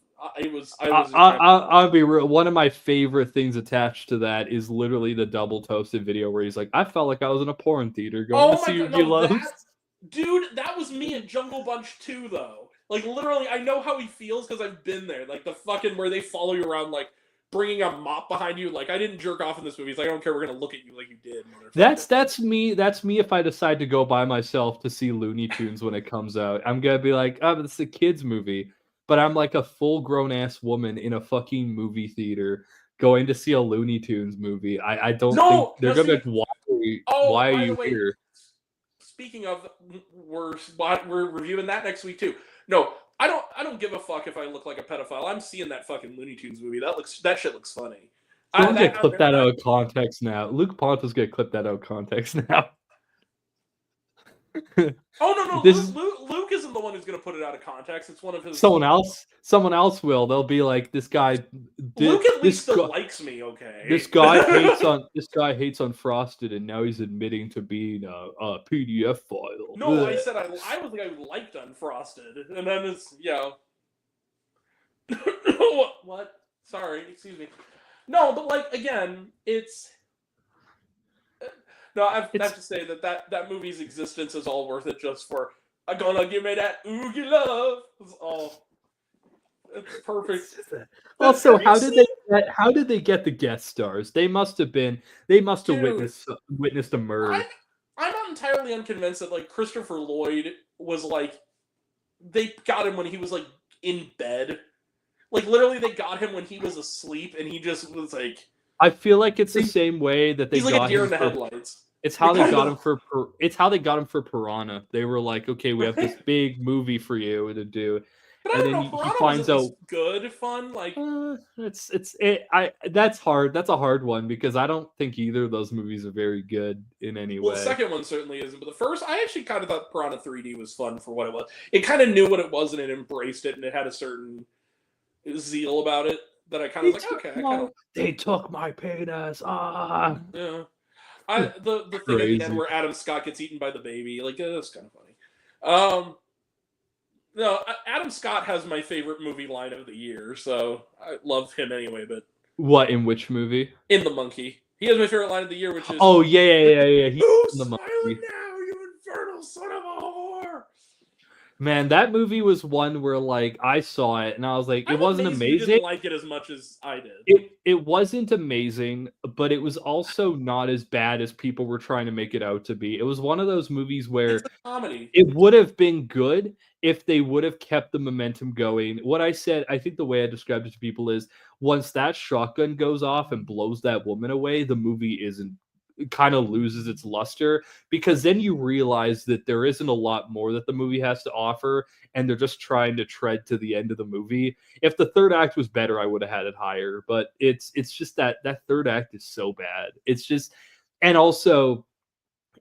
S1: I'll
S3: be real. One of my favorite things attached to that is literally the double toasted video where he's like, I felt like I was in a porn theater going to see Oogie Loves.
S1: Dude, that was me in Jungle Bunch 2, though. Like, literally, I know how he feels because I've been there. Like, the fucking where they follow you around, like, bringing a mop behind you. Like, I didn't jerk off in this movie. It's like, I don't care, we're going to look at you like you did.
S3: That's me. That's me if I decide to go by myself to see Looney Tunes when it comes out. I'm going to be like, oh, but it's a kid's movie. But I'm like a full-grown-ass woman in a fucking movie theater going to see a Looney Tunes movie. I don't think they're going to be like, why are you here?
S1: Speaking of, we're reviewing that next week too. No, I don't give a fuck if I look like a pedophile. I'm seeing that fucking Looney Tunes movie. That shit looks funny.
S3: Don't get clipped that out of context now. Luke Ponto's get clipped that out of context now.
S1: Oh no! Luke isn't the one who's gonna put it out of context. It's one of his.
S3: Someone else will. They'll be like, this guy.
S1: Luke at least still likes me. Okay.
S3: This guy hates on Frosted, and now he's admitting to being a PDF file.
S1: No, I said I was the guy who liked Unfrosted, and then it's What? Sorry, excuse me. No, but like again, it's. No, I have to say that movie's existence is all worth it just for I'm gonna give me that Oogie Love. It's perfect.
S3: Also, how did they get the guest stars? They must have witnessed a murder.
S1: I'm not entirely unconvinced that like Christopher Lloyd was like they got him when he was like in bed. Like literally they got him when he was asleep and he just was like
S3: I feel like it's the same way that they
S1: got like a deer in the headlights.
S3: It's how they got him for. It's how they got him for Piranha. They were like, "Okay, we have this big movie for you to do,"
S1: but and then he finds out good fun. Like
S3: that's hard. That's a hard one because I don't think either of those movies are very good in any way.
S1: The second one certainly isn't, but the first, I actually kind of thought Piranha 3D was fun for what it was. It kind of knew what it was and it embraced it, and it had a certain zeal about it that I kind of was like, okay.
S3: They took my penis.
S1: Yeah. The thing at the end where Adam Scott gets eaten by the baby, like that's kind of funny. No, Adam Scott has my favorite movie line of the year, so I love him anyway. But
S3: what in which movie?
S1: In The Monkey, he has my favorite line of the year, which is
S3: yeah.
S1: Who's smiling now, you infernal son of a whore?
S3: Man, that movie was one where like I saw it and I was like, it wasn't amazing.
S1: You didn't like it as much as I did.
S3: It wasn't amazing, but it was also not as bad as people were trying to make it out to be. It was one of those movies where
S1: it's a comedy.
S3: It would have been good if they would have kept the momentum going. What I said, I think the way I described it to people is once that shotgun goes off and blows that woman away, the movie kind of loses its luster because then you realize that there isn't a lot more that the movie has to offer and they're just trying to tread to the end of the movie. If the third act was better, I would have had it higher, but it's just that third act is so bad. It's just, and also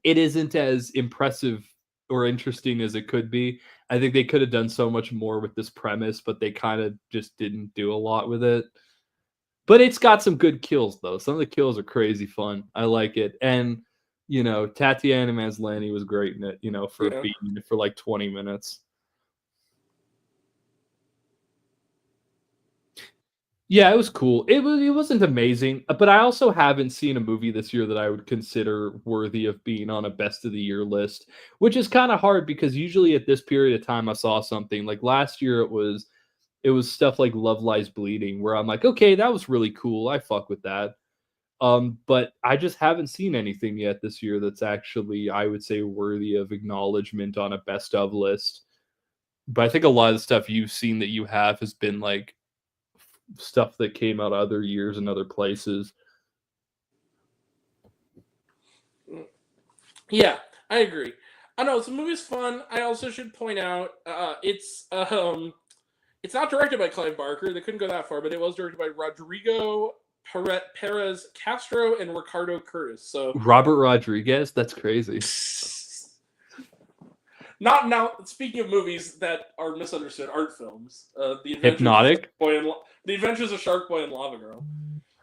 S3: it isn't as impressive or interesting as it could be. I think they could have done so much more with this premise, but they kind of just didn't do a lot with it. But it's got some good kills, though. Some of the kills are crazy fun. I like it. And, Tatiana Maslany was great in it, for being in it for like 20 minutes. Yeah, it was cool. It wasn't amazing, but I also haven't seen a movie this year that I would consider worthy of being on a best of the year list, which is kind of hard because usually at this period of time I saw something like last year it was stuff like Love Lies Bleeding where I'm like, okay, that was really cool. I fuck with that. But I just haven't seen anything yet this year that's actually, I would say, worthy of acknowledgement on a best of list. But I think a lot of the stuff you've seen that you have has been like stuff that came out other years and other places.
S1: Yeah, I agree. I know the movie's fun. I also should point out it's not directed by Clive Barker. They couldn't go that far, but it was directed by Rodrigo Perez Castro and Ricardo Curtis. So
S3: Robert Rodriguez, that's crazy.
S1: Not now. Speaking of movies that are misunderstood, art films. The Adventures of Shark Boy and Lava Girl.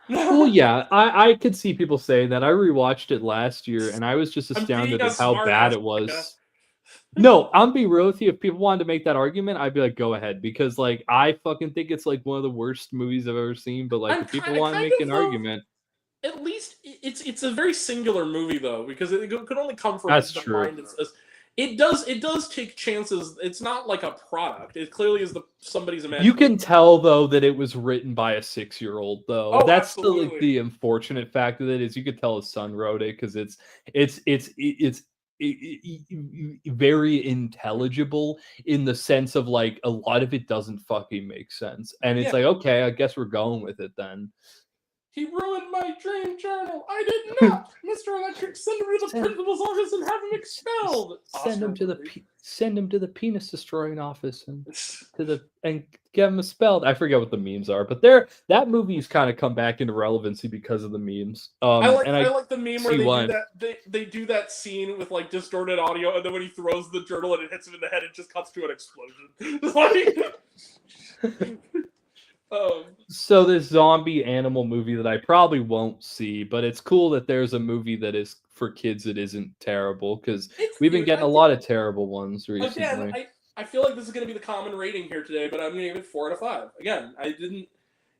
S3: Well, yeah, I could see people saying that. I rewatched it last year, and I was just astounded at how bad it was. No, I'm being real with you. If people wanted to make that argument, I'd be like, go ahead, because like I fucking think it's like one of the worst movies I've ever seen. But like, if people want to make an argument,
S1: at least it's a very singular movie though, because it could only come from
S3: the mind.
S1: It does take chances. It's not like a product. It clearly is somebody's imagination.
S3: You can tell though that it was written by a 6-year-old though.
S1: Oh,
S3: that's
S1: absolutely.
S3: the unfortunate fact of it is you could tell his son wrote it because it's very intelligible in the sense of like a lot of it doesn't fucking make sense, and it's like, okay, I guess we're going with it then.
S1: He ruined my dream journal. I did not. Mr. Electric, send him to the principal's office and have him expelled.
S3: Send him to the penis destroying office and get him expelled. I forget what the memes are, but that movie's kind of come back into relevancy because of the memes.
S1: I like the meme where they do that scene with like distorted audio, and then when he throws the journal and it hits him in the head, it just cuts to an explosion.
S3: So this zombie animal movie that I probably won't see, but it's cool that there's a movie that is for kids that isn't terrible, because we've been getting a lot of terrible ones recently.
S1: Again, I feel like this is going to be the common rating here today, but I'm going to give it 4 out of 5. Again,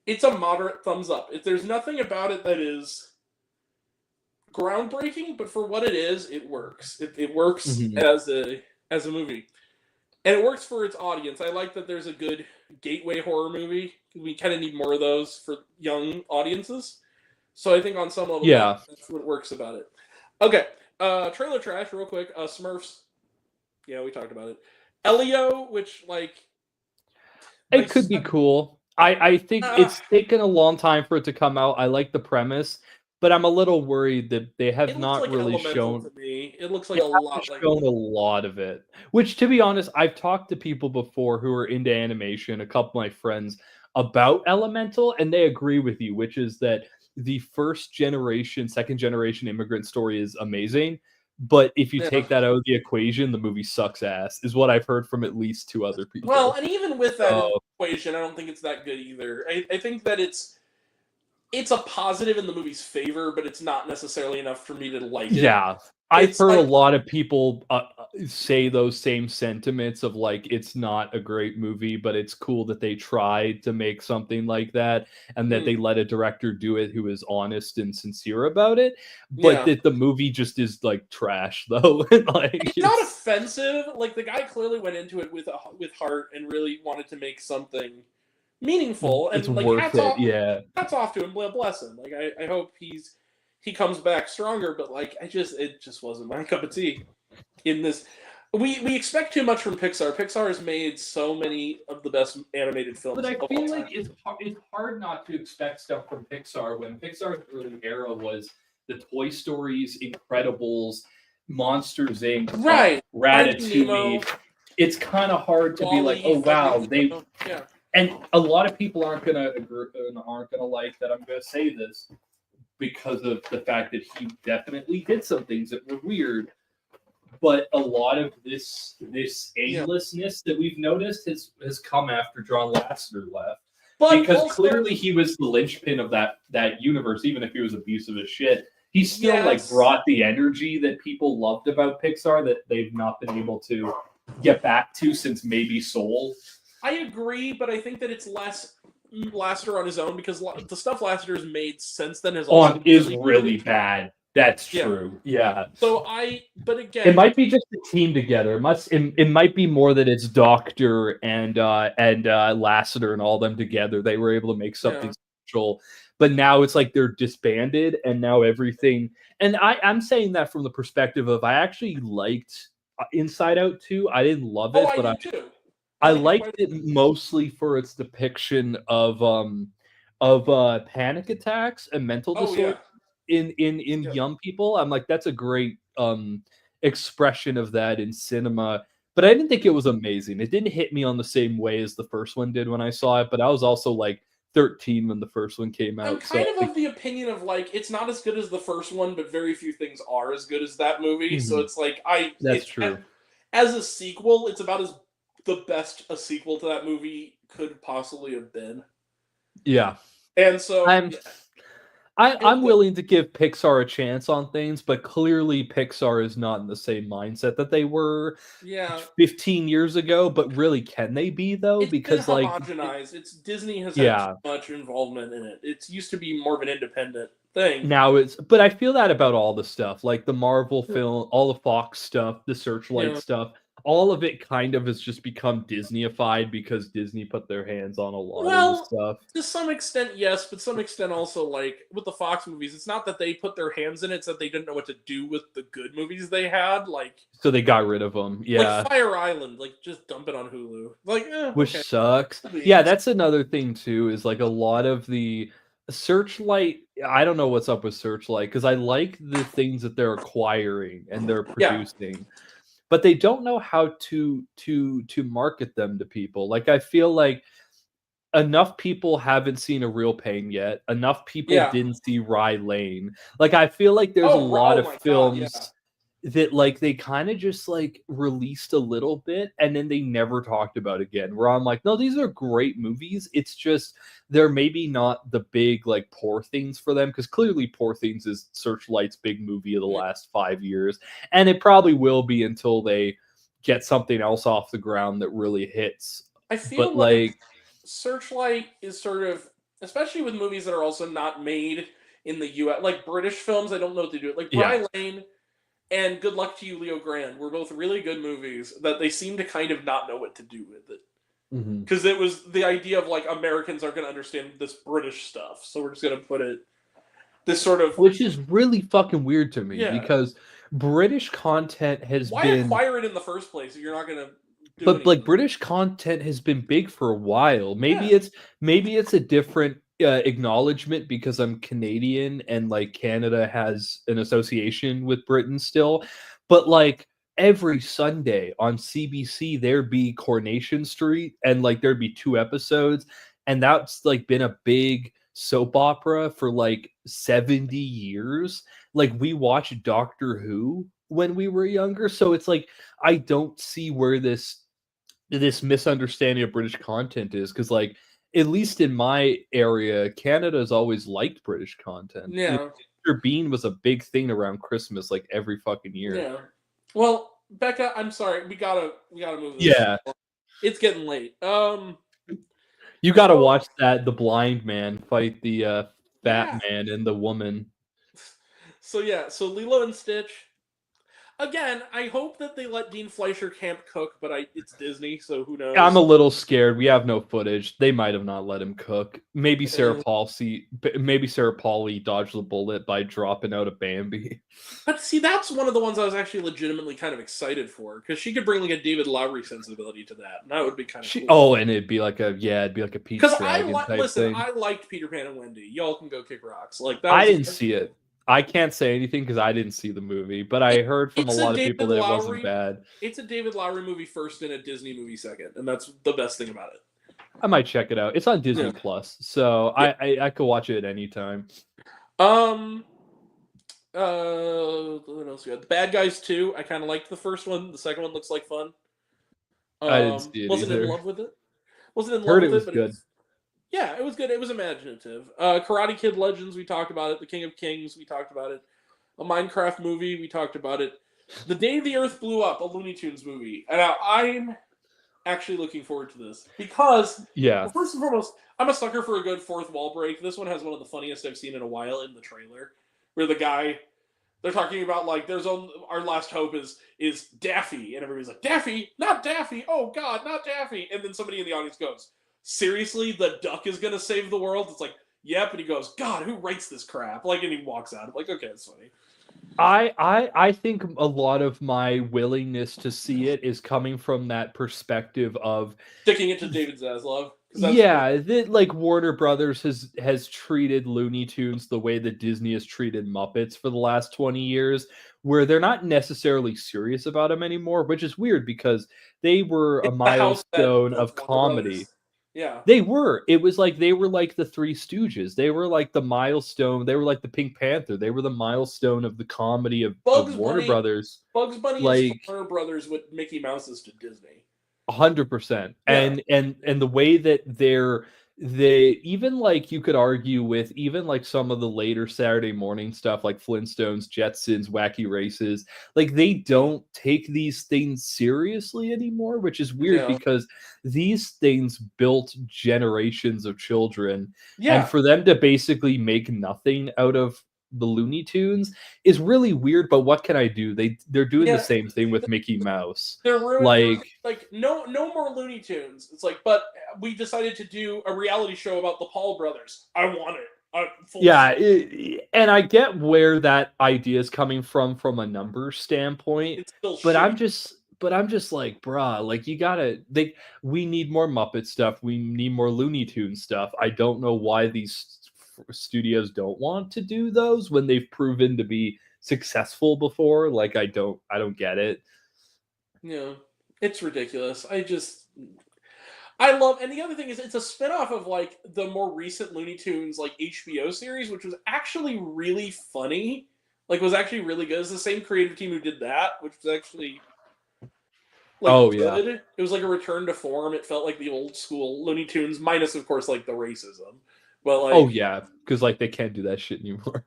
S1: it's a moderate thumbs up. If there's nothing about it that is groundbreaking, but for what it is, it works. It works as a movie. And it works for its audience. I like that there's a good gateway horror movie. We kind of need more of those for young audiences. So I think on some level, that's what works about it. Okay, trailer trash, real quick. Smurfs. Yeah, we talked about it. Elio, which
S3: it could be cool. I think it's taken a long time for it to come out. I like the premise, but I'm a little worried that they have not really shown.
S1: To me. It looks like a lot.
S3: Shown a lot of it. Which, to be honest, I've talked to people before who are into animation. A couple of my friends about Elemental, and they agree with you, which is that the first generation, second generation immigrant story is amazing. But if you take that out of the equation, the movie sucks ass, is what I've heard from at least 2 other people.
S1: Well, and even with that equation, I don't think it's that good either. I think that it's a positive in the movie's favor, but it's not necessarily enough for me to like it.
S3: Yeah. I've heard a lot of people say those same sentiments of like, it's not a great movie, but it's cool that they tried to make something like that and that they let a director do it who is honest and sincere about it. But that the movie just is like trash though.
S1: It's not offensive. Like the guy clearly went into it with heart and really wanted to make something meaningful. And
S3: it's like, worth it.
S1: Hats off to him. Bless him. Like I hope he comes back stronger, but like it just wasn't my cup of tea. In this, we expect too much from Pixar. Pixar has made so many of the best animated films.
S3: But I feel like it's hard not to expect stuff from Pixar when Pixar's early era was the Toy Stories, Incredibles, Monsters Inc., Ratatouille. It's kind of hard to be like, oh wow, and a lot of people aren't gonna like that I'm gonna say this. because of the fact that he definitely did some things that were weird. But a lot of this aimlessness that we've noticed has come after John Lasseter left.
S1: But
S3: because
S1: also,
S3: clearly he was the linchpin of that universe, even if he was abusive as shit. He still
S1: Yes.
S3: brought the energy that people loved about Pixar that they've not been able to get back to since maybe Soul.
S1: I agree, but I think that it's less Lasseter on his own because the stuff Lasseter has made since then
S3: is really bad. That's true. Yeah.
S1: So but again,
S3: it might be just the team together. It might be more that it's Doctor and Lasseter and all them together. They were able to make something special. But now it's like they're disbanded, and now everything. And I'm saying that from the perspective of I actually liked Inside Out 2. I didn't love it, but I liked it mostly for its depiction of panic attacks and mental disorders in young people. I'm like, that's a great expression of that in cinema. But I didn't think it was amazing. It didn't hit me on the same way as the first one did when I saw it. But I was also like 13 when the first one came out.
S1: I'm kind of the opinion of like it's not as good as the first one, but very few things are as good as that movie.
S3: Mm-hmm.
S1: So it's like
S3: that's true.
S1: As a sequel, it's about as the best a sequel to that movie could possibly have been.
S3: Yeah,
S1: and so
S3: I'm willing to give Pixar a chance on things, but clearly Pixar is not in the same mindset that they were 15 years ago. But really, can they be though?
S1: It's
S3: because
S1: been homogenized. Disney has had too much involvement in it. It's used to be more of an independent thing.
S3: Now but I feel that about all the stuff, like the Marvel film, all the Fox stuff, the Searchlight stuff. All of it kind of has just become Disneyified because Disney put their hands on a lot of the stuff.
S1: To some extent, yes, but some extent also, like, with the Fox movies, it's not that they put their hands in it, it's that they didn't know what to do with the good movies they had,
S3: so they got rid of them,
S1: Like Fire Island, just dump it on Hulu.
S3: Which sucks. Yeah, that's another thing, too, is, a lot of the Searchlight, I don't know what's up with Searchlight, because I like the things that they're acquiring and they're producing. But they don't know how to market them to people. I feel like enough people haven't seen A Real Pain yet. Enough people didn't see Rye Lane. I feel like there's a lot of films that they kind of just released a little bit and then they never talked about again. Where I'm like, no, these are great movies. It's just they're maybe not the big Poor Things for them, because clearly Poor Things is Searchlight's big movie of the last 5 years, and it probably will be until they get something else off the ground that really hits.
S1: I feel like Searchlight is sort of, especially with movies that are also not made in the U.S., like British films, I don't know what to do. Rye Lane and Good Luck to You, Leo Grand were both really good movies that they seem to kind of not know what to do with it. Because it was the idea of Americans aren't going to understand this British stuff, so we're just going to put it this sort of,
S3: which is really fucking weird to me because British content has been,
S1: why acquire it in the first place if you're not going to do
S3: but
S1: anything?
S3: British content has been big for a while. Maybe it's a different acknowledgement because I'm Canadian and Canada has an association with Britain still, but every Sunday on CBC there'd be Coronation Street and there'd be 2 episodes, and that's been a big soap opera for 70 years. We watched Doctor Who when we were younger, so it's I don't see where this misunderstanding of British content is, because at least in my area, Canada's always liked British content.
S1: Yeah.
S3: Mr. Bean was a big thing around Christmas, every fucking year.
S1: Yeah. Well, Becca, I'm sorry. We gotta move this.
S3: Yeah.
S1: It's getting late.
S3: You gotta watch that the blind man fight the fat man and the woman.
S1: So Lilo and Stitch. Again, I hope that they let Dean Fleischer camp cook, but it's Disney, so who knows?
S3: I'm a little scared. We have no footage. They might have not let him cook. Maybe Sarah Pauli dodged the bullet by dropping out a Bambi.
S1: But see, that's one of the ones I was actually legitimately kind of excited for, because she could bring a David Lowery sensibility to that, and that would be kind of cool.
S3: Oh, and it'd be like a Pete's Dragon type thing.
S1: I liked Peter Pan and Wendy. Y'all can go kick rocks.
S3: I didn't see it. I can't say anything because I didn't see the movie, but I heard from a lot of people that it wasn't bad.
S1: It's a David Lowery movie first and a Disney movie second, and that's the best thing about it.
S3: I might check it out. It's on Disney Plus, so I could watch it at any time.
S1: What else we got? The Bad Guys 2. I kind of liked the first one. The second one looks like fun.
S3: I didn't see it
S1: Wasn't in
S3: either.
S1: love with it. Wasn't in love
S3: Heard it
S1: with
S3: was
S1: it, but
S3: good.
S1: yeah, it was good. It was imaginative. Karate Kid Legends, we talked about it. The King of Kings, we talked about it. A Minecraft movie, we talked about it. The Day the Earth Blew Up, a Looney Tunes movie. And I'm actually looking forward to this because, well, first and foremost, I'm a sucker for a good fourth wall break. This one has one of the funniest I've seen in a while in the trailer, where the guy, they're talking about like there's our last hope is Daffy, and everybody's like, Daffy, not Daffy, oh God, not Daffy, and then somebody in the audience goes, seriously, the duck is gonna save the world? It's like, yep, and he goes, God, who writes this crap? Like, and he walks out. I'm like, okay, that's funny.
S3: I think a lot of my willingness to see it is coming from that perspective of
S1: Sticking it to David Zaslav.
S3: Yeah, that like Warner Brothers has treated Looney Tunes the way that Disney has treated Muppets for the last 20 years, where they're not necessarily serious about them anymore, which is weird because they were a
S1: It's the house that
S3: milestone
S1: built
S3: of
S1: Warner
S3: comedy.
S1: Brothers. Yeah.
S3: They were. It was like they were like the Three Stooges. They were like the milestone. They were like the Pink Panther. They were the milestone of the comedy of Warner Brothers.
S1: Bugs Bunny is Warner Brothers what Mickey Mouse is to Disney.
S3: 100%. And the way that they even like you could argue with even like some of the later Saturday morning stuff like Flintstones, Jetsons, Wacky Races, like they don't take these things seriously anymore, which is weird because these things built generations of children. And for them to basically make nothing out of the Looney Tunes is really weird, but what can I do? They're doing the same thing with Mickey Mouse.
S1: They're like no more Looney Tunes. It's like, but we decided to do a reality show about the Paul brothers. I want it.
S3: And I get where that idea is coming from a numbers standpoint.
S1: It's still
S3: but I'm just like, bruh, like we need more Muppet stuff. We need more Looney Tunes stuff. I don't know why these studios don't want to do those when they've proven to be successful before. Like I don't get it.
S1: Yeah, it's ridiculous. I love, and the other thing is it's a spinoff of like the more recent Looney Tunes like HBO series, which was actually really funny. Like was actually really good. It's the same creative team who did that, which was actually good. It was like a return to form. It felt like the old school Looney Tunes, minus of course like the racism. But like,
S3: because like they can't do that shit anymore.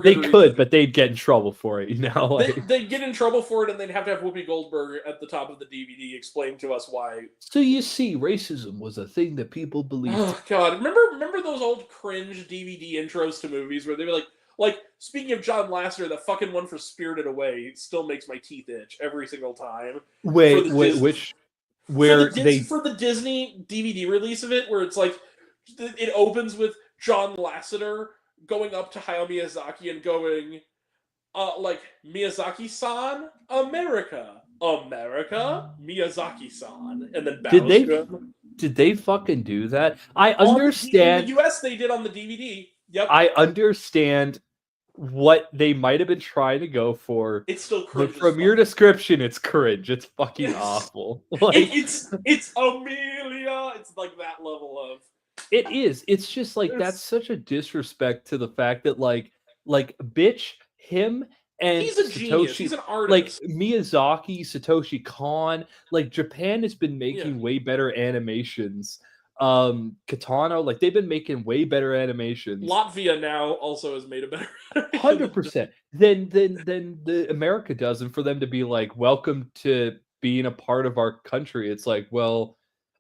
S1: They
S3: could, but they'd get in trouble for it, you know.
S1: Like, they'd get in trouble for it, and they'd have to have Whoopi Goldberg at the top of the DVD explain to us why.
S3: So you see, racism was a thing that people believed.
S1: Oh God, remember those old cringe DVD intros to movies where they were like speaking of John Lasseter, the fucking one for Spirited Away still makes my teeth itch every single time.
S3: Wait, where
S1: for the Disney DVD release of it, where it's like. It opens with John Lasseter going up to Hayao Miyazaki and going, like, Miyazaki-san, America, Miyazaki-san, and then bows to him.
S3: Did they fucking do that? I understand.
S1: In the US, they did on the DVD. Yep.
S3: I understand what they might have been trying to go for.
S1: It's still cringe.
S3: But from your description, it's cringe. It's fucking awful. Like,
S1: it's Amelia. It's like that level of.
S3: It is. It's just like that's such a disrespect to the fact that like bitch him and
S1: he's a genius. He's an artist.
S3: Like Miyazaki, Satoshi Kon, like Japan has been making way better animations. Katano, like they've been making way better animations.
S1: Latvia now also has made a better
S3: 100% than the America does, and for them to be like, welcome to being a part of our country, it's like, well.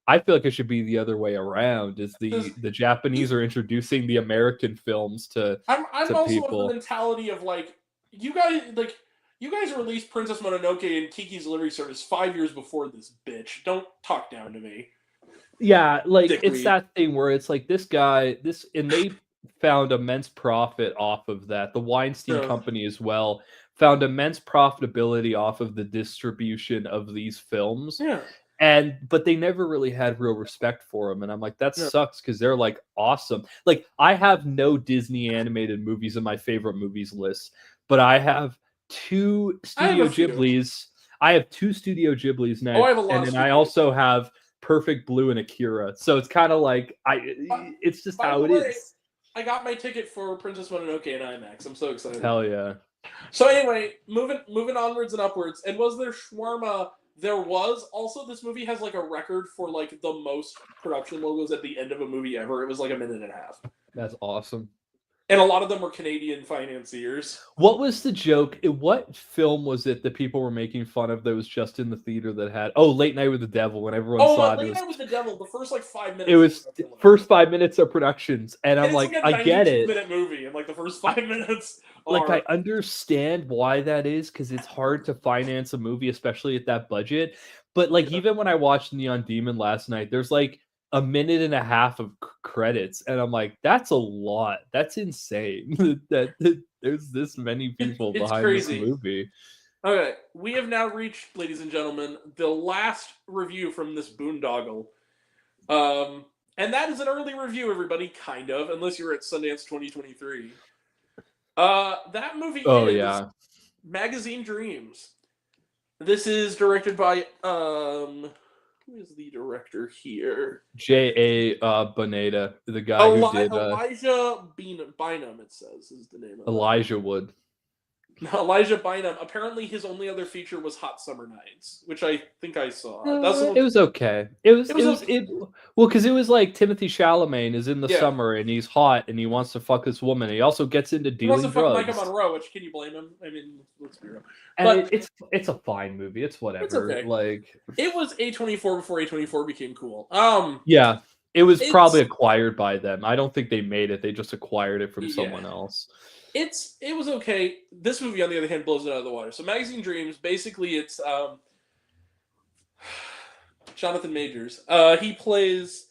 S3: I feel like it should be the other way around. Is the Japanese are introducing the American films to
S1: I'm also
S3: people.
S1: of the mentality of like you guys released Princess Mononoke and Kiki's Delivery Service 5 years before this bitch. Don't talk down to me.
S3: Yeah, like it's that thing where it's like and they found immense profit off of that. The Weinstein Company as well found immense profitability off of the distribution of these films.
S1: Yeah.
S3: But they never really had real respect for them, and I'm like, that sucks because they're like awesome. Like I have no Disney animated movies in my favorite movies list, but I have two Studio Ghiblis. I have two Studio Ghiblis now, and then I also have Perfect Blue and Akira. So it's kind of like it's just how it is.
S1: I got my ticket for Princess Mononoke in IMAX. I'm so excited.
S3: Hell yeah.
S1: So anyway, moving onwards and upwards. And was there shawarma? There was. Also, this movie has like a record for like the most production logos at the end of a movie ever. It was like 1.5 minutes.
S3: That's awesome.
S1: And a lot of them were Canadian financiers.
S3: What was the joke? What film was it that people were making fun of that was just in the theater that had Late Night with the Devil when everyone saw it?
S1: Late Night with the Devil, the first like 5 minutes.
S3: It was first 5 minutes of productions, and I'm like,
S1: it's
S3: I get it.
S1: 92-minute movie, and like the first 5 minutes.
S3: Like I understand why that is, because it's hard to finance a movie, especially at that budget. But like even when I watched Neon Demon last night, there's like 1.5 minutes of credits, and I'm like, that's a lot. That's insane. that there's this many people behind
S1: crazy.
S3: this movie.
S1: Okay, we have now reached, ladies and gentlemen, the last review from this boondoggle. And that is an early review, everybody, kind of, unless you're at Sundance 2023. That movie is Magazine Dreams. This is directed by who is the director here?
S3: J.A. Boneta, the guy who did
S1: Elijah Bynum, it says, is the name of
S3: Elijah Wood.
S1: Elijah Bynum. Apparently, his only other feature was Hot Summer Nights, which I think I saw.
S3: It was okay. It was because it was like Timothy Chalamet is in the summer and he's hot and he wants to fuck this woman. He also gets into dealing drugs. He wants to fuck
S1: Micah Monroe, which can you blame him? I mean, let's be real.
S3: But it's a fine movie. It's whatever. It's okay. Like
S1: it was A24 before A24 became cool.
S3: Yeah, it was probably acquired by them. I don't think they made it. They just acquired it from someone else.
S1: It was okay. This movie, on the other hand, blows it out of the water. So, Magazine Dreams, basically, it's Jonathan Majors. He plays,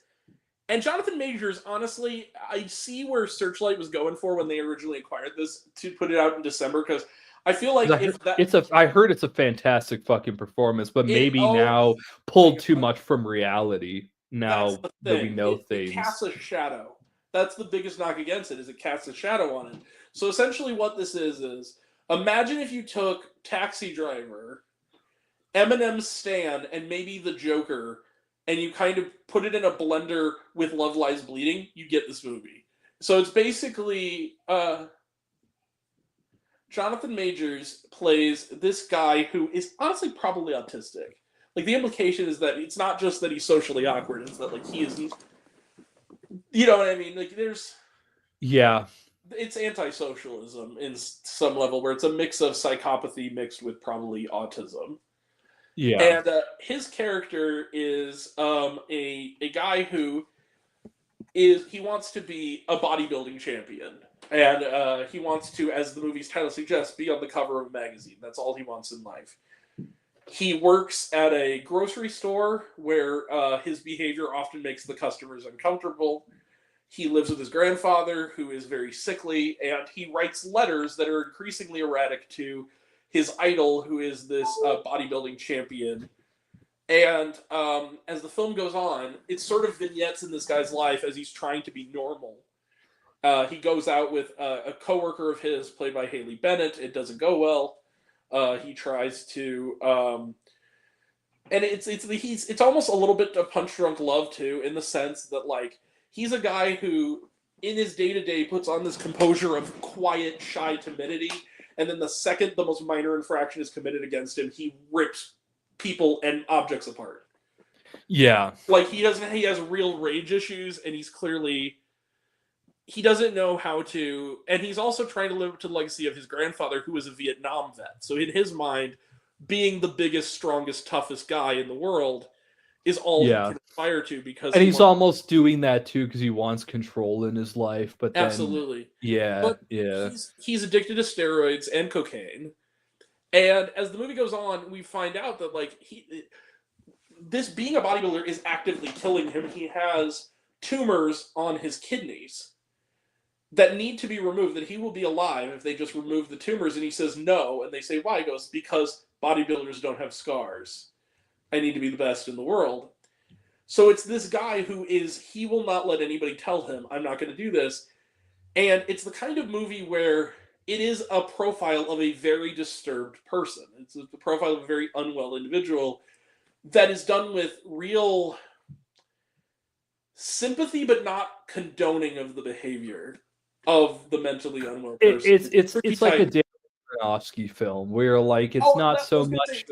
S1: and Jonathan Majors. Honestly, I see where Searchlight was going for when they originally acquired this to put it out in December, because I feel like
S3: I heard it's a fantastic fucking performance, but maybe now pulled too much from reality. Now that we know things,
S1: it casts a shadow. That's the biggest knock against it, is it casts a shadow on it. So essentially what this is imagine if you took Taxi Driver, Eminem's Stan, and maybe The Joker, and you kind of put it in a blender with Love Lies Bleeding, you get this movie. So it's basically Jonathan Majors plays this guy who is honestly probably autistic. Like, the implication is that it's not just that he's socially awkward, it's that, like, he isn't... You know what I mean? Like, there's...
S3: Yeah.
S1: It's anti-socialism in some level, where it's a mix of psychopathy mixed with probably autism.
S3: Yeah.
S1: And his character is a guy who he wants to be a bodybuilding champion. And he wants to, as the movie's title suggests, be on the cover of a magazine. That's all he wants in life. He works at a grocery store where his behavior often makes the customers uncomfortable. He lives with his grandfather, who is very sickly, and he writes letters that are increasingly erratic to his idol, who is this bodybuilding champion. And as the film goes on, it's sort of vignettes in this guy's life as he's trying to be normal. He goes out with a coworker of his, played by Haley Bennett. It doesn't go well. He tries to... and it's almost a little bit of Punch Drunk Love, too, in the sense that, like, he's a guy who, in his day-to-day, puts on this composure of quiet, shy timidity, and then the second the most minor infraction is committed against him, he rips people and objects apart.
S3: Yeah.
S1: Like, he has real rage issues, and he doesn't know how to, and he's also trying to live up to the legacy of his grandfather, who was a Vietnam vet. So in his mind, being the biggest, strongest, toughest guy in the world is all he can aspire to, because
S3: he's almost doing that too because he wants control in his life. But then,
S1: absolutely,
S3: but
S1: he's addicted to steroids and cocaine. And as the movie goes on, we find out that, like, this being a bodybuilder is actively killing him. He has tumors on his kidneys that need to be removed, that he will be alive if they just remove the tumors. And he says no, and they say why? He goes, because bodybuilders don't have scars. I need to be the best in the world. So it's this guy he will not let anybody tell him, I'm not going to do this. And it's the kind of movie where it is a profile of a very disturbed person. It's the profile of a very unwell individual that is done with real sympathy, but not condoning of the behavior. of the mentally unwell person.
S3: It's like a Darren Aronofsky film where like it's not so much.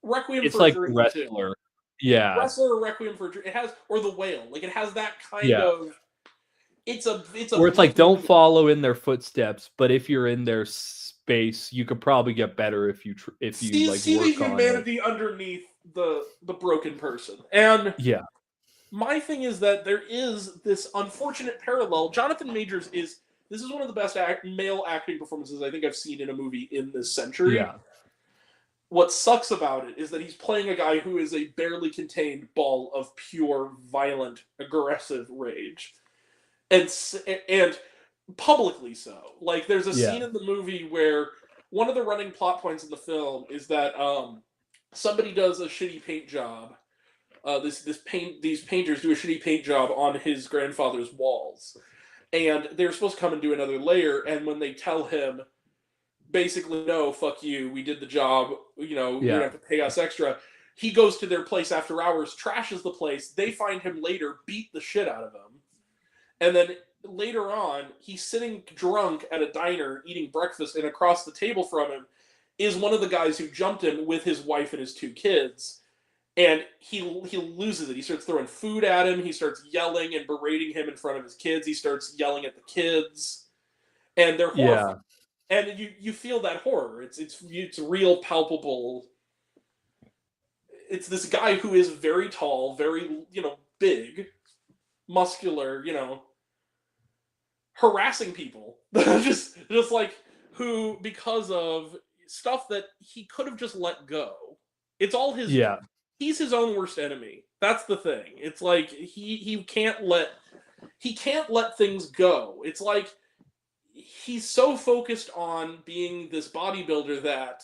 S1: Requiem
S3: it's
S1: for
S3: like
S1: a Dream
S3: Wrestler.
S1: too.
S3: Yeah.
S1: Wrestler or Requiem for a Dream. It has, or The Whale. Like it has that kind
S3: Yeah.
S1: of. It's a
S3: where it's like don't follow in their footsteps, but if you're in their space, you could probably get better if you like
S1: see
S3: work
S1: the
S3: on
S1: humanity underneath the broken person. And
S3: yeah.
S1: My thing is that there is this unfortunate parallel. Jonathan Majors is one of the best male acting performances I think I've seen in a movie in this century.
S3: Yeah.
S1: What sucks about it is that he's playing a guy who is a barely contained ball of pure, violent, aggressive rage. And publicly so. Like, there's a scene in the movie where one of the running plot points in the film is that somebody does a shitty paint job. These painters do a shitty paint job on his grandfather's walls. And they're supposed to come and do another layer, and when they tell him, basically, no, fuck you, we did the job, you're going to have to pay us extra, he goes to their place after hours, trashes the place, they find him later, beat the shit out of him. And then later on, he's sitting drunk at a diner eating breakfast, and across the table from him is one of the guys who jumped him with his wife and his 2 kids. And he loses it. He starts throwing food at him. He starts yelling and berating him in front of his kids. He starts yelling at the kids. And they're horrified. Yeah. And you feel that horror. It's real, palpable. It's this guy who is very tall, very, big, muscular, harassing people. just like who, because of stuff that he could have just let go. It's all his. Yeah. He's his own worst enemy. That's the thing. It's like he can't let things go. It's like he's so focused on being this bodybuilder that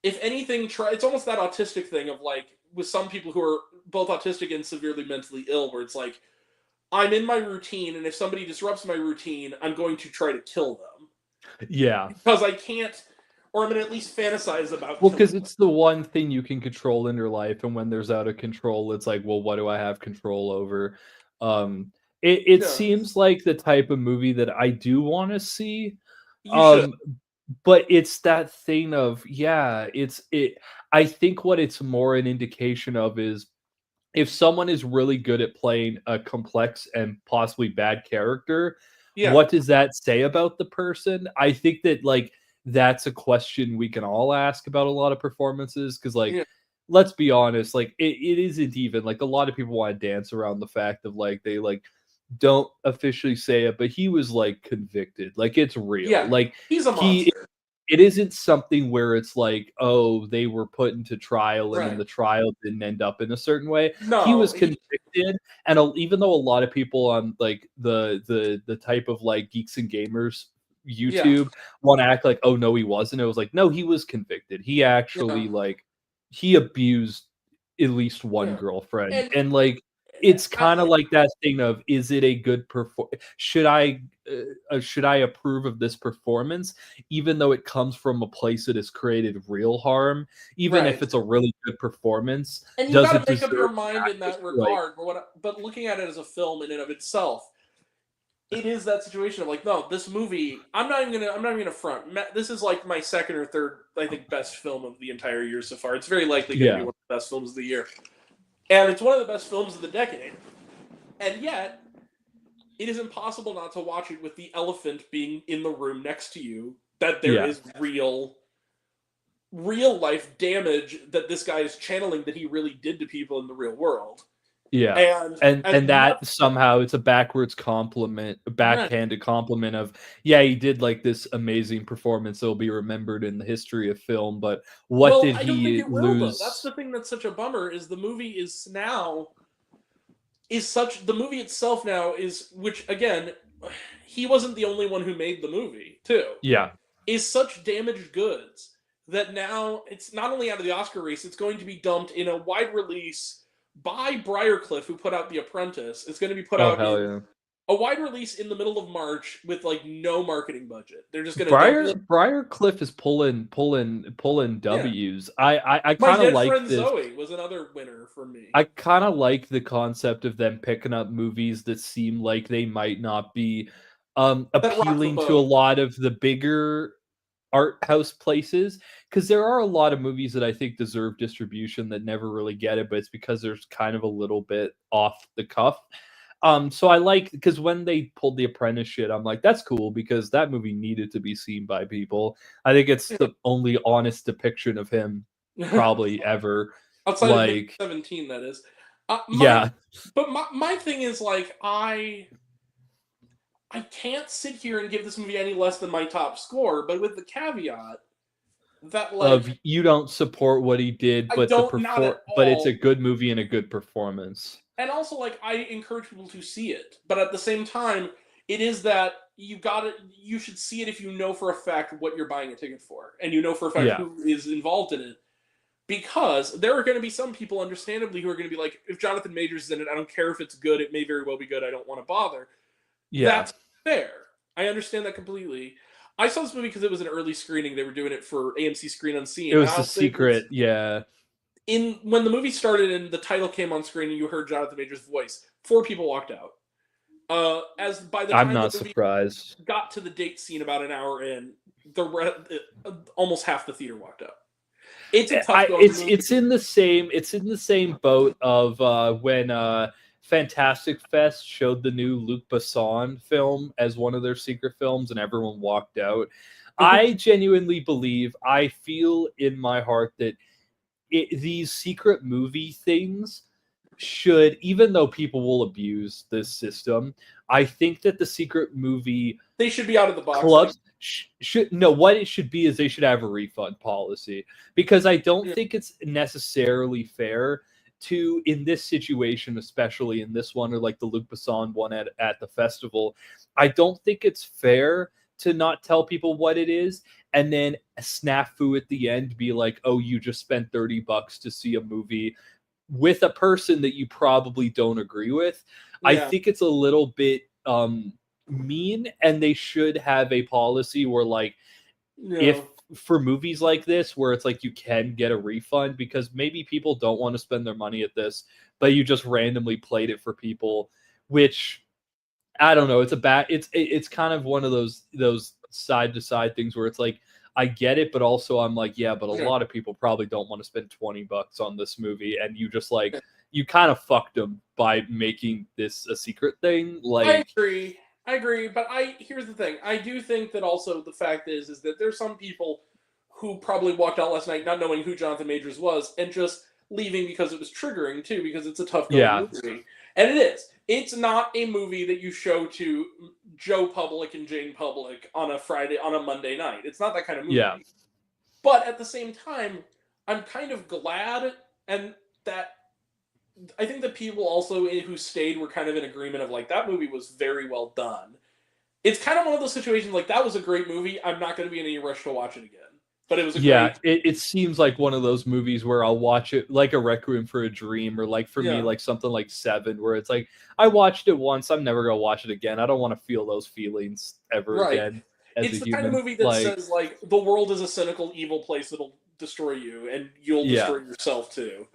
S1: if anything, it's almost that autistic thing of like with some people who are both autistic and severely mentally ill, where it's like, I'm in my routine, and if somebody disrupts my routine, I'm going to try to kill them.
S3: Yeah.
S1: Because I can't, or I'm going to at least fantasize about.
S3: Well, because it's the one thing you can control in your life, and when there's out of control, it's like, well, what do I have control over? It seems like the type of movie that I do want to see. But it's that thing of, I think what it's more an indication of is if someone is really good at playing a complex and possibly bad character, what does that say about the person? I think that like that's a question we can all ask about a lot of performances, because let's be honest, like it isn't even like a lot of people want to dance around the fact of like they like don't officially say it, but he was like convicted. Like it's real. Yeah, like
S1: he's a monster.
S3: It isn't something where it's like, oh, they were put into trial and then the trial didn't end up in a certain way. No, he was convicted, and even though a lot of people on like the type of like Geeks and Gamers YouTube want to act like, oh no, he wasn't. It was like, no, he was convicted. He actually like he abused at least one girlfriend, and like it's kind of like that thing of, is it a good should I approve of this performance, even though it comes from a place that has created real harm, even if it's a really good performance?
S1: And you got to make up your mind in that regard. But looking at it as a film in and of itself, it is that situation of like, no, this movie, I'm not even gonna front. This is like my second or third, I think, best film of the entire year so far. It's very likely going to be one of the best films of the year. And it's one of the best films of the decade. And yet, it is impossible not to watch it with the elephant being in the room next to you, that there is real life damage that this guy is channeling that he really did to people in the real world.
S3: Yeah. And that somehow it's a backhanded compliment of, he did like this amazing performance that will be remembered in the history of film, but did he lose?
S1: That's the thing that's such a bummer, is the movie the movie itself now is, which again, he wasn't the only one who made the movie too.
S3: Yeah.
S1: Is such damaged goods that now it's not only out of the Oscar race, it's going to be dumped in a wide release by Briarcliff, who put out The Apprentice. It's going to be put out in a wide release in the middle of March with like no marketing budget. They're just going to
S3: Briarcliff is pulling W's. I kind of like
S1: friend this. Zoe was another winner for me.
S3: I kind of like the concept of them picking up movies that seem like they might not be appealing to a lot of the bigger art house places, because there are a lot of movies that I think deserve distribution that never really get it, but it's because there's kind of a little bit off the cuff. So I like, because when they pulled The Apprentice shit, I'm like, that's cool, because that movie needed to be seen by people. I think it's the only honest depiction of him probably ever.
S1: Outside of maybe 17, that is. But my thing is, like, I can't sit here and give this movie any less than my top score, but with the caveat that, like,
S3: you don't support what he did, but but it's a good movie and a good performance.
S1: And also, like, I encourage people to see it, but at the same time, it is that you should see it if you know for a fact what you're buying a ticket for, and you know for a fact who is involved in it. Because there are going to be some people, understandably, who are going to be like, if Jonathan Majors is in it, I don't care if it's good, it may very well be good, I don't want to bother. Yeah. That's fair. I understand that completely. I saw this movie because it was an early screening. They were doing it for AMC Screen Unseen.
S3: It was the secret,
S1: When the movie started and the title came on screen and you heard Jonathan Majors' voice, 4 people walked out. As by the time
S3: I'm not
S1: the movie
S3: surprised.
S1: got to the date scene about an hour in, almost half the theater walked out. It's a tough
S3: it's in the same boat of when Fantastic Fest showed the new Luc Besson film as one of their secret films and everyone walked out. I genuinely believe, I feel in my heart that these secret movie things should, even though people will abuse this system, I think that the secret movie,
S1: they should be out of the box.
S3: Clubs what it should be is they should have a refund policy, because I don't think it's necessarily fair to, in this situation, especially in this one, or like the Luc Besson one at the festival, I don't think it's fair to not tell people what it is and then a snafu at the end be like, oh, you just spent $30 to see a movie with a person that you probably don't agree with. I think it's a little bit mean, and they should have a policy where, like, if for movies like this where it's like you can get a refund, because maybe people don't want to spend their money at this, but you just randomly played it for people, which I don't know, it's kind of one of those side to side things where it's like, I get it, but also I'm like, but a lot of people probably don't want to spend $20 on this movie, and you just like, you kind of fucked them by making this a secret thing. Like,
S1: I agree, but here's the thing. I do think that also the fact is that there's some people who probably walked out last night not knowing who Jonathan Majors was and just leaving because it was triggering too, because it's a tough movie. And it is. It's not a movie that you show to Joe Public and Jane Public on a Monday night. It's not that kind of movie.
S3: Yeah.
S1: But at the same time, I'm kind of glad, and that I think that people also who stayed were kind of in agreement of, like, that movie was very well done. It's kind of one of those situations, like, that was a great movie. I'm not going to be in any rush to watch it again. But it was
S3: it seems like one of those movies where I'll watch it like a Requiem for a Dream, or like for me, like something like Seven, where it's like, I watched it once, I'm never going to watch it again. I don't want to feel those feelings ever again.
S1: It's the kind of movie that says, like, the world is a cynical, evil place that'll destroy you, and you'll destroy yourself too.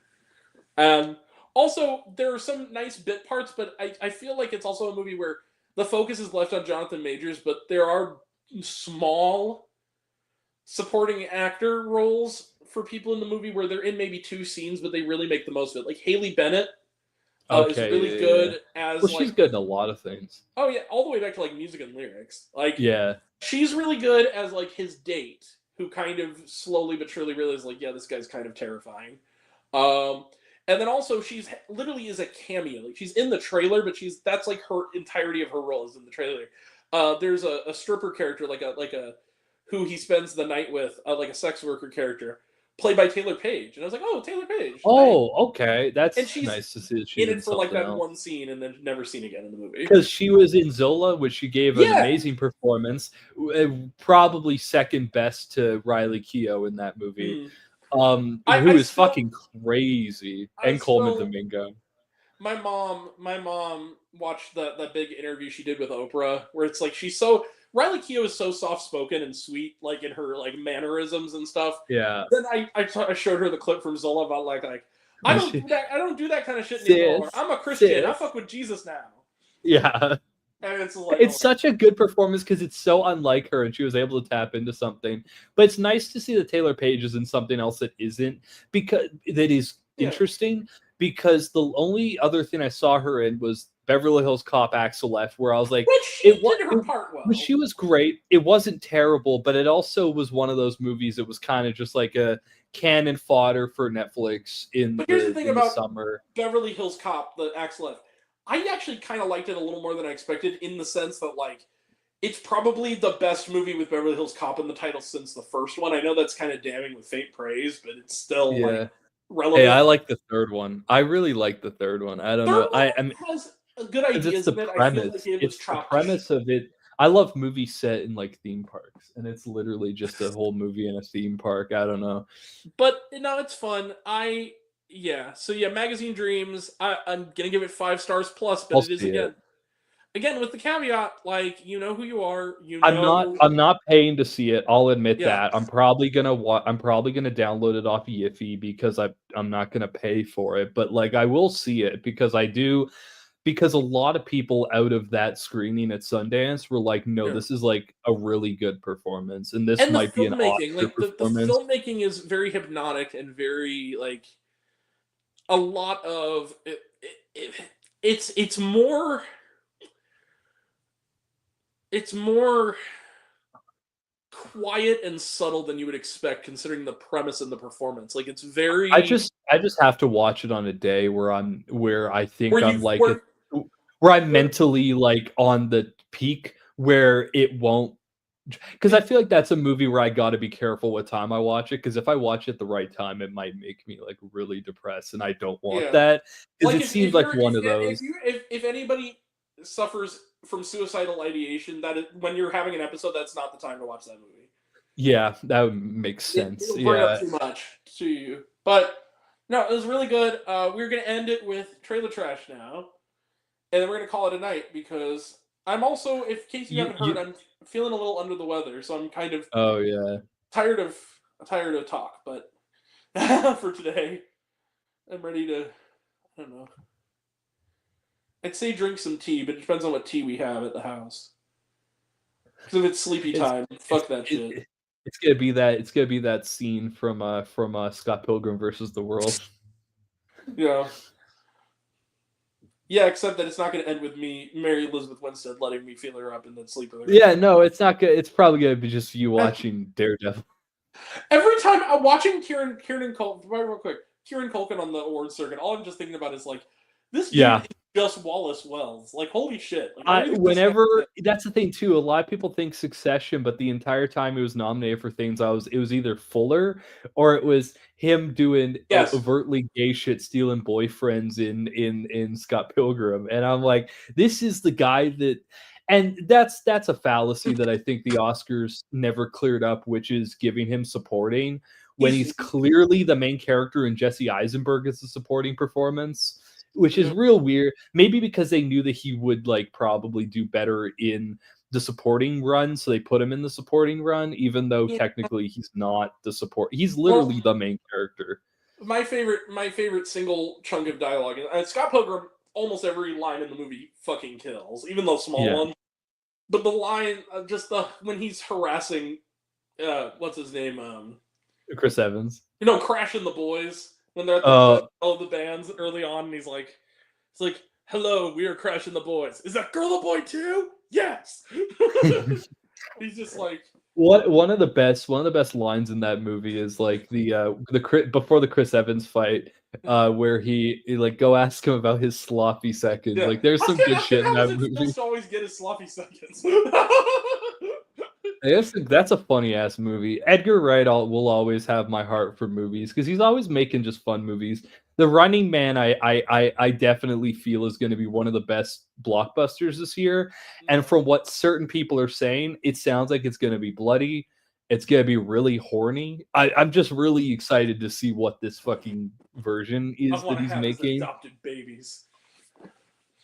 S1: Also, there are some nice bit parts, but I feel like it's also a movie where the focus is left on Jonathan Majors, but there are small supporting actor roles for people in the movie where they're in maybe 2 scenes, but they really make the most of it. Like, Haley Bennett is really good as,
S3: well, she's good in a lot of things.
S1: Oh yeah, all the way back to, like, music and lyrics. Like, she's really good as, like, his date, who kind of slowly but surely realizes, like, this guy's kind of terrifying. And then also, she's literally is a cameo. Like, she's in the trailer, but that's like her entirety of her role is in the trailer. There's a stripper character, like a who he spends the night with, like a sex worker character, played by Taylor Page. And I was like, oh, Taylor Page.
S3: Oh, nice. Okay. That's nice to see.
S1: She's in it for like that one scene and then never seen again in the movie.
S3: Because she was in Zola, which she gave an amazing performance. Probably second best to Riley Keough in that movie. Who is fucking crazy. And Coleman Domingo.
S1: My mom watched that big interview she did with Oprah, where it's like Riley Keough is so soft-spoken and sweet, like, in her, like, mannerisms and stuff.
S3: Yeah.
S1: Then I showed her the clip from Zola about, like I don't do that kind of shit anymore. I'm a Christian. I fuck with Jesus now.
S3: Yeah.
S1: And it's like,
S3: It's such a good performance because it's so unlike her, and she was able to tap into something. But it's nice to see that Taylor Page is in something else that isn't because that is interesting. Because the only other thing I saw her in was Beverly Hills Cop Axel F, where I was like,
S1: which she did her part well.
S3: She was great. It wasn't terrible, but it also was one of those movies that was kind of just like a cannon fodder for Netflix in the summer.
S1: Beverly Hills Cop, the Axel F. I actually kind of liked it a little more than I expected, in the sense that, like, it's probably the best movie with Beverly Hills Cop in the title since the first one. I know that's kind of damning with faint praise, but it's still like relevant.
S3: Hey, I like the third one. I really like the third one. I don't know. I mean,
S1: has a good idea.
S3: It's the premise. It's the premise of it. I love movies set in like theme parks, and it's literally just a whole movie in a theme park. I don't know,
S1: but no, it's fun. So Magazine Dreams. I'm gonna give it 5 stars plus, but it is again with the caveat, like, you know who you are.
S3: I'm not paying to see it. I'll admit that. I'm probably gonna download it off Yiffy because I'm not gonna pay for it. But like, I will see it because I do. Because a lot of people out of that screening at Sundance were like, no, this is like a really good performance. And this might be an Oscar performance.
S1: The filmmaking is very hypnotic and very, like, a lot of it's more quiet and subtle than you would expect, considering the premise and the performance. Like, it's very.
S3: I just have to watch it on a day where I'm mentally like on the peak where it won't, because I feel like that's a movie where I got to be careful what time I watch it, because if I watch it at the right time, it might make me like really depressed, and I don't want that, because it seems like one of those.
S1: If anybody suffers from suicidal ideation, that is, when you're having an episode, that's not the time to watch that movie.
S3: Yeah, that would make sense.
S1: It'll bring up too much to you. But no, it was really good. We're gonna end it with trailer trash now. And then we're going to call it a night, because I'm also, in case you haven't heard, I'm feeling a little under the weather, so I'm kind of tired of talk. But for today, I'm ready to, I don't know. I'd say drink some tea, but it depends on what tea we have at the house. Because if it's sleepy time, fuck that shit.
S3: It's gonna be that scene from Scott Pilgrim versus the World.
S1: Yeah. Yeah, except that it's not going to end with me, Mary Elizabeth Winstead, letting me feel her up and then sleep with her.
S3: Yeah, no, it's not good. It's probably going to be just you watching Daredevil.
S1: Every time I'm watching Kieran Culkin, real quick, Kieran Culkin on the award circuit, all I'm just thinking about is, like, this dude is just Wallace Wells. Like, holy shit. Like,
S3: that's the thing too. A lot of people think Succession, but the entire time he was nominated for things, it was either Fuller or it was him doing overtly gay shit, stealing boyfriends in Scott Pilgrim, and I'm like, this is the guy that. And that's a fallacy that I think the Oscars never cleared up, which is giving him supporting when he's clearly the main character, and Jesse Eisenberg is the supporting performance. Which is real weird. Maybe because they knew that he would like probably do better in the supporting run, so they put him in the supporting run, even though technically he's not the support. He's literally the main character.
S1: My favorite single chunk of dialogue is Scott Pilgrim. Almost every line in the movie fucking kills, even though small one. But the line, when he's harassing, what's his name?
S3: Chris Evans.
S1: Crashing the boys. When they're at the bands early on, and he's like, "Hello, we are crashing the boys. Is that girl a boy too? Yes." He's just like,
S3: one of the best lines in that movie is like the before the Chris Evans fight, where he like go ask him about his sloppy seconds. Like, there's some good shit in that movie.
S1: Supposed to always get his sloppy seconds.
S3: That's a funny ass movie. Edgar Wright will always have my heart for movies because he's always making just fun movies. The Running Man, I definitely feel is going to be one of the best blockbusters this year. And from what certain people are saying, it sounds like it's going to be bloody. It's going to be really horny. I'm just really excited to see what this fucking version is that he's making.
S1: Adopted babies.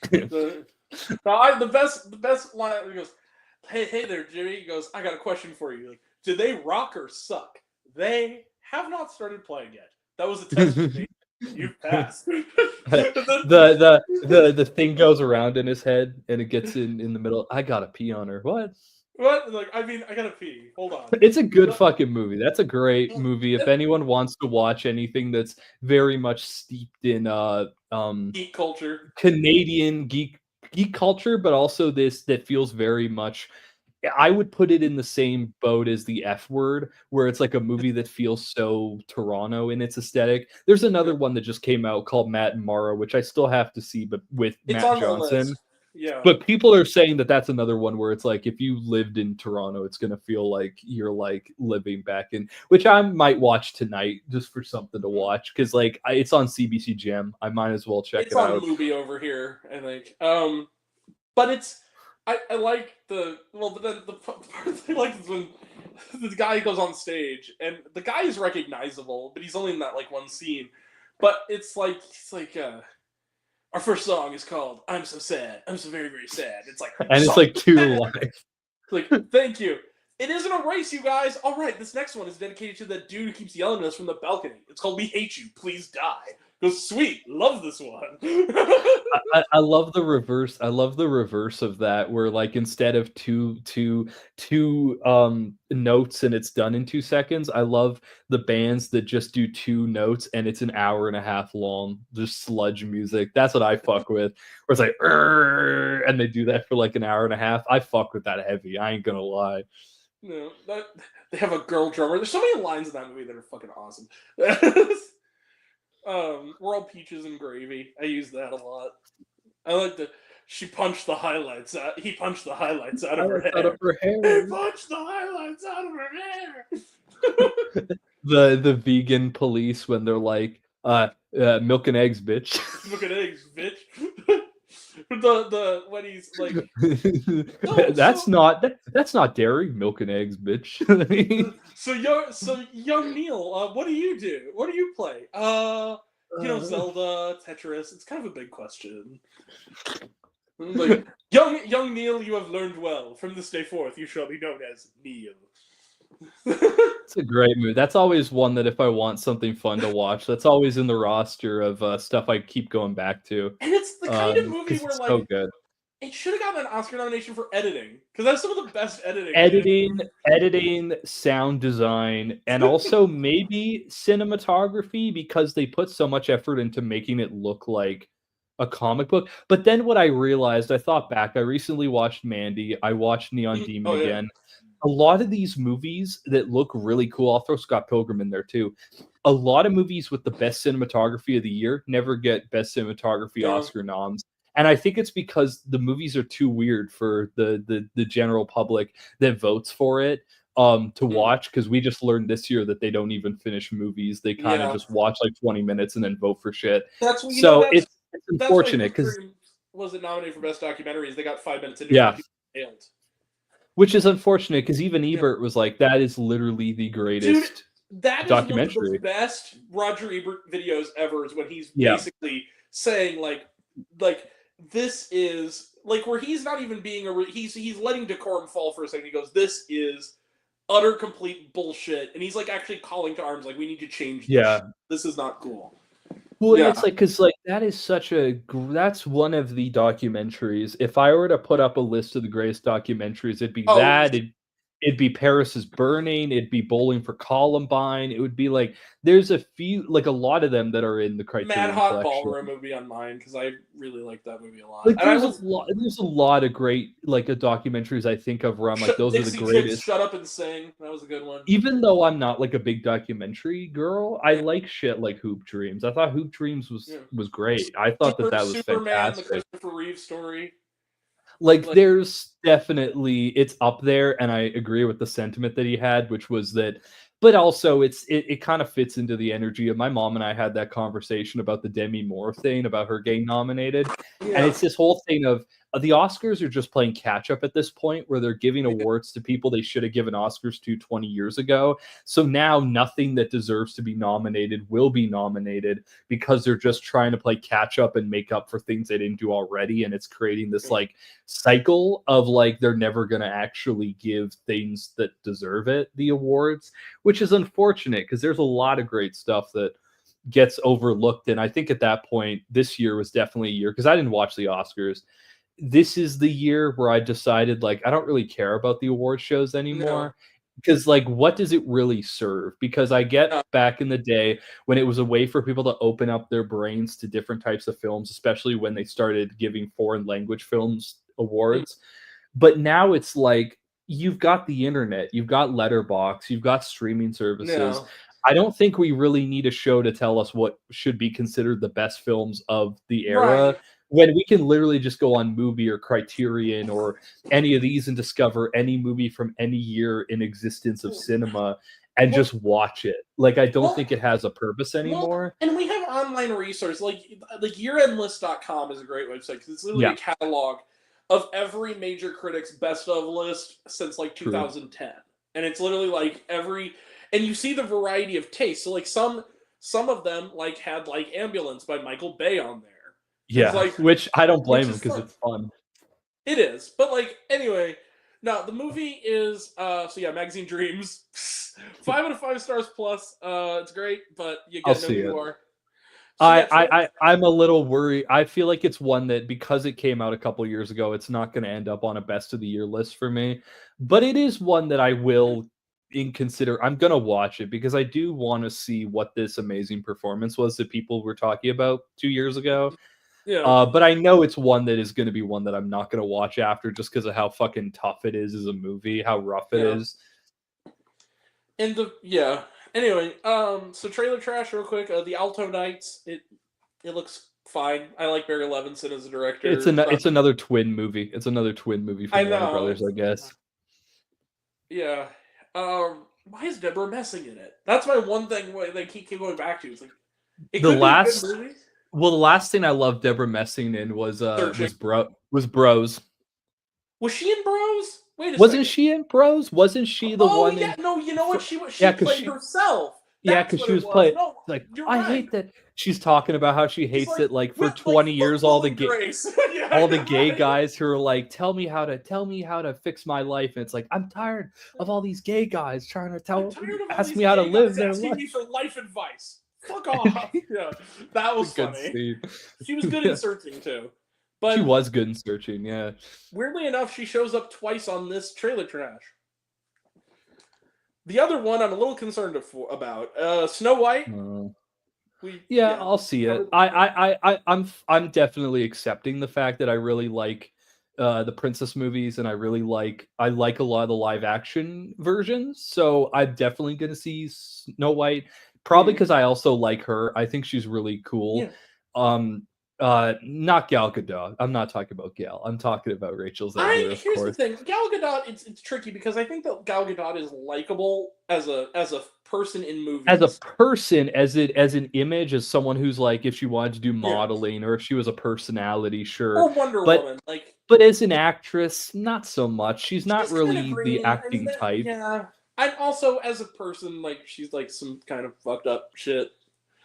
S1: The best line, he goes, Hey there, Jimmy. He goes, I got a question for you. Like, do they rock or suck? They have not started playing yet. That was a test for me. You've passed.
S3: The thing goes around in his head and it gets in the middle. I gotta pee on her. What?
S1: What? Like, I mean, I gotta pee. Hold on.
S3: It's a good fucking movie. That's a great movie. If anyone wants to watch anything that's very much steeped in
S1: Geek culture.
S3: Canadian geek culture, but also this that feels very much. I would put it in the same boat as the F Word, where it's like a movie that feels so Toronto in its aesthetic. There's another one that just came out called Matt and Mara, which I still have to see, but with
S1: It's
S3: Matt
S1: on the
S3: Johnson.
S1: list. Yeah.
S3: But people are saying that that's another one where it's like if you lived in Toronto, it's gonna feel like you're like living back in, which I might watch tonight just for something to watch because like it's on CBC Gem. I might as well check
S1: It's
S3: it
S1: on
S3: out.
S1: Movie over here, I think. But it's I like the part I like is when the guy goes on stage and the guy is recognizable, but he's only in that like one scene. But it's like our first song is called "I'm So Sad." I'm so very very sad. It's like
S3: And it's like 2 lines.
S1: like thank you. It isn't a race, you guys. All right, this next one is dedicated to the dude who keeps yelling at us from the balcony. It's called "We Hate You, Please Die." Goes sweet, love this one.
S3: I love the reverse. I love the reverse of that, where like instead of two notes and it's done in 2 seconds. I love the bands that just do 2 notes and it's an hour and a half long, just sludge music. That's what I fuck with. Where it's like, "Arr," and they do that for like an hour and a half. I fuck with that heavy. I ain't gonna lie.
S1: No, they have a girl drummer. There's so many lines in that movie that are fucking awesome. We're all peaches and gravy. I use that a lot. I like the. She punched the highlights out. He punched the highlights out of her hair.
S3: Out of her hair.
S1: He punched the highlights out of her hair.
S3: The vegan police when they're like, milk and eggs, bitch.
S1: Milk and eggs, bitch. the when he's like,
S3: that's not dairy. Milk and eggs, bitch.
S1: so young Neil, what do you do? What do you play? Zelda, Tetris. It's kind of a big question. Like young Neil, you have learned well. From this day forth, you shall be known as Neil.
S3: It's a great movie. That's always one that if I want something fun to watch, that's always in the roster of stuff I keep going back to.
S1: And it's the kind of movie where like
S3: so good.
S1: It should have gotten an Oscar nomination for editing because that's some of the best editing.
S3: Editing, sound design, and also maybe cinematography because they put so much effort into making it look like a comic book. But then what I realized, I thought back, I recently watched Mandy, I watched Neon Demon again. A lot of these movies that look really cool, I'll throw Scott Pilgrim in there too. A lot of movies with the best cinematography of the year never get best cinematography Oscar noms. And I think it's because the movies are too weird for the general public that votes for it to watch, because we just learned this year that they don't even finish movies. They kind of just watch like 20 minutes and then vote for shit. It's unfortunate because
S1: was it nominated for best documentaries? They got 5 minutes into it. Failed.
S3: Which is unfortunate because even Ebert was like, that is literally the greatest documentary.
S1: One of the best Roger Ebert videos ever is when he's basically saying like this is like where he's not even being he's letting decorum fall for a second. He goes, this is utter complete bullshit, and he's like actually calling to arms like, we need to change this. This is not cool.
S3: Well, it's like, because like that is that's one of the documentaries. If I were to put up a list of the greatest documentaries, it'd be it'd be Paris is Burning, it'd be Bowling for Columbine, it would be like there's a few, like a lot of them that are in the Criterion
S1: Mad Hot
S3: collection.
S1: Ballroom would be on mine because I really like that movie a lot.
S3: Like there's a lot of great like documentaries I think of where I'm like, those are the greatest.
S1: Shut Up and Sing, that was a good one.
S3: Even though I'm not like a big documentary girl, I like shit like Hoop Dreams. I thought Hoop Dreams was great. I thought that was
S1: Superman,
S3: fantastic.
S1: The Christopher Reeve story.
S3: Like there's definitely, it's up there, and I agree with the sentiment that he had, which was that, but also it kind of fits into the energy of my mom and I had that conversation about the Demi Moore thing, about her getting nominated. And it's this whole thing of the Oscars are just playing catch up at this point, where they're giving awards to people they should have given Oscars to 20 years ago. So now nothing that deserves to be nominated will be nominated because they're just trying to play catch up and make up for things they didn't do already. And it's creating this like cycle of like, they're never going to actually give things that deserve it the awards, which is unfortunate because there's a lot of great stuff that gets overlooked. And I think at that point, this year was definitely a year, because I didn't watch the Oscars. This is the year where I decided, like, I don't really care about the award shows anymore. Because, like, what does it really serve? Because I get back in the day when it was a way for people to open up their brains to different types of films, especially when they started giving foreign language films awards. But now it's like, you've got the internet, you've got Letterboxd, you've got streaming services. I don't think we really need a show to tell us what should be considered the best films of the era, when we can literally just go on Movie or Criterion or any of these and discover any movie from any year in existence of cinema and just watch it. Like, I don't think it has a purpose anymore.
S1: And we have online resources like yearendlist.com is a great website, because it's literally a catalog of every major critic's best of list since like 2010. And it's literally like and you see the variety of tastes. So like some of them like had like Ambulance by Michael Bay on there.
S3: Yeah,
S1: like,
S3: which I don't blame him, because it's fun.
S1: It is. But like, anyway, no, the movie is Magazine Dreams. 5 out of 5 stars plus. It's great, but you get no more.
S3: I'm a little worried. I feel like it's one that, because it came out a couple years ago, it's not going to end up on a best of the year list for me. But it is one that I will I'm going to watch it, because I do want to see what this amazing performance was that people were talking about 2 years ago.
S1: Yeah.
S3: But I know it's one that is going to be one that I'm not going to watch after, just because of how fucking tough it is as a movie, how rough it is.
S1: And anyway, so trailer trash real quick. The Alto Knights, it looks fine. I like Barry Levinson as a director.
S3: It's another twin movie. It's another twin movie from Warner Brothers, I guess.
S1: Yeah. Why is Deborah Messing in it? That's my one thing they keep going back to. It's like,
S3: the last thing I loved Deborah Messing in was Bros.
S1: Was she in Bros? Wait a second.
S3: Wasn't she in Bros? Wasn't she the one?
S1: No, you know what? She played herself.
S3: Because she was playing. No, like, I hate that. She's talking about how she hates it. Like, for 20 years, all the gay guys who are like, tell me how to fix my life, and it's like, I'm tired of all these gay guys trying to ask me how to live their life.
S1: Me for life advice. Fuck off. Yeah, that was funny. She was good in Searching too. But
S3: she was good in Searching, yeah.
S1: Weirdly enough, she shows up twice on this trailer trash. The other one I'm a little concerned about. Snow White.
S3: I'll see it. I'm definitely accepting the fact that I really like the princess movies, and I like a lot of the live action versions. So I'm definitely going to see Snow White. Probably because I also like her. I think she's really cool. Not Gal Gadot. I'm not talking about Gal. I'm talking about Rachel Zegler.
S1: Here's the thing. Gal Gadot, it's tricky, because I think that Gal Gadot is likable as a person in movies.
S3: As a person, as an image, as someone who's like, if she wanted to do modeling or if she was a personality, sure.
S1: Or Wonder Woman,
S3: But as an actress, not so much. She's not really the acting type.
S1: Yeah. And also, as a person, like, she's like some kind of fucked up shit.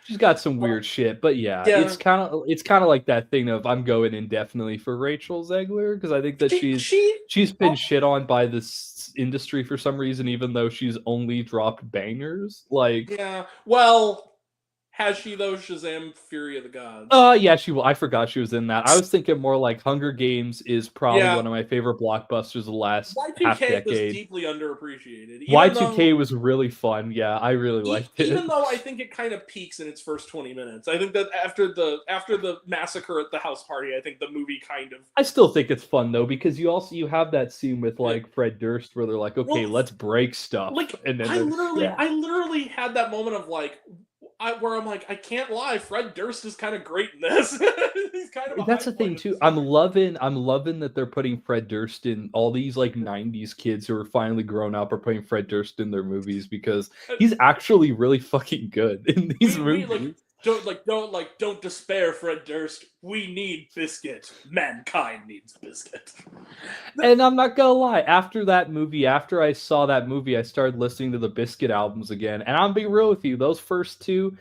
S3: She's got some weird shit, but it's kind of like that thing of, I'm going indefinitely for Rachel Zegler, because I think that she's been shit on by this industry for some reason, even though she's only dropped bangers. Like,
S1: has she though? Shazam! Fury of the Gods.
S3: Yeah, she will. I forgot she was in that. I was thinking more like Hunger Games is probably one of my favorite blockbusters of the last half decade.
S1: Y2K was deeply underappreciated.
S3: Y2K was really fun. Yeah, I really liked it.
S1: Even though I think it kind of peaks in its first 20 minutes. I think that after the massacre at the house party, I think the movie kind of.
S3: I still think it's fun though, because you have that scene with like Fred Durst where they're like, okay, let's break stuff.
S1: Like, and then I literally had that moment of like. Where I'm like, I can't lie, Fred Durst is kind of great in this. He's kind of.
S3: That's the thing too. I'm loving that they're putting Fred Durst in. All these like '90s kids who are finally grown up are putting Fred Durst in their movies, because he's actually really fucking good in these movies.
S1: Don't despair, Fred Durst. We need Biscuit. Mankind needs Biscuit.
S3: And I'm not gonna lie, after I saw that movie, I started listening to the Biscuit albums again. And I'll be real with you, those first two,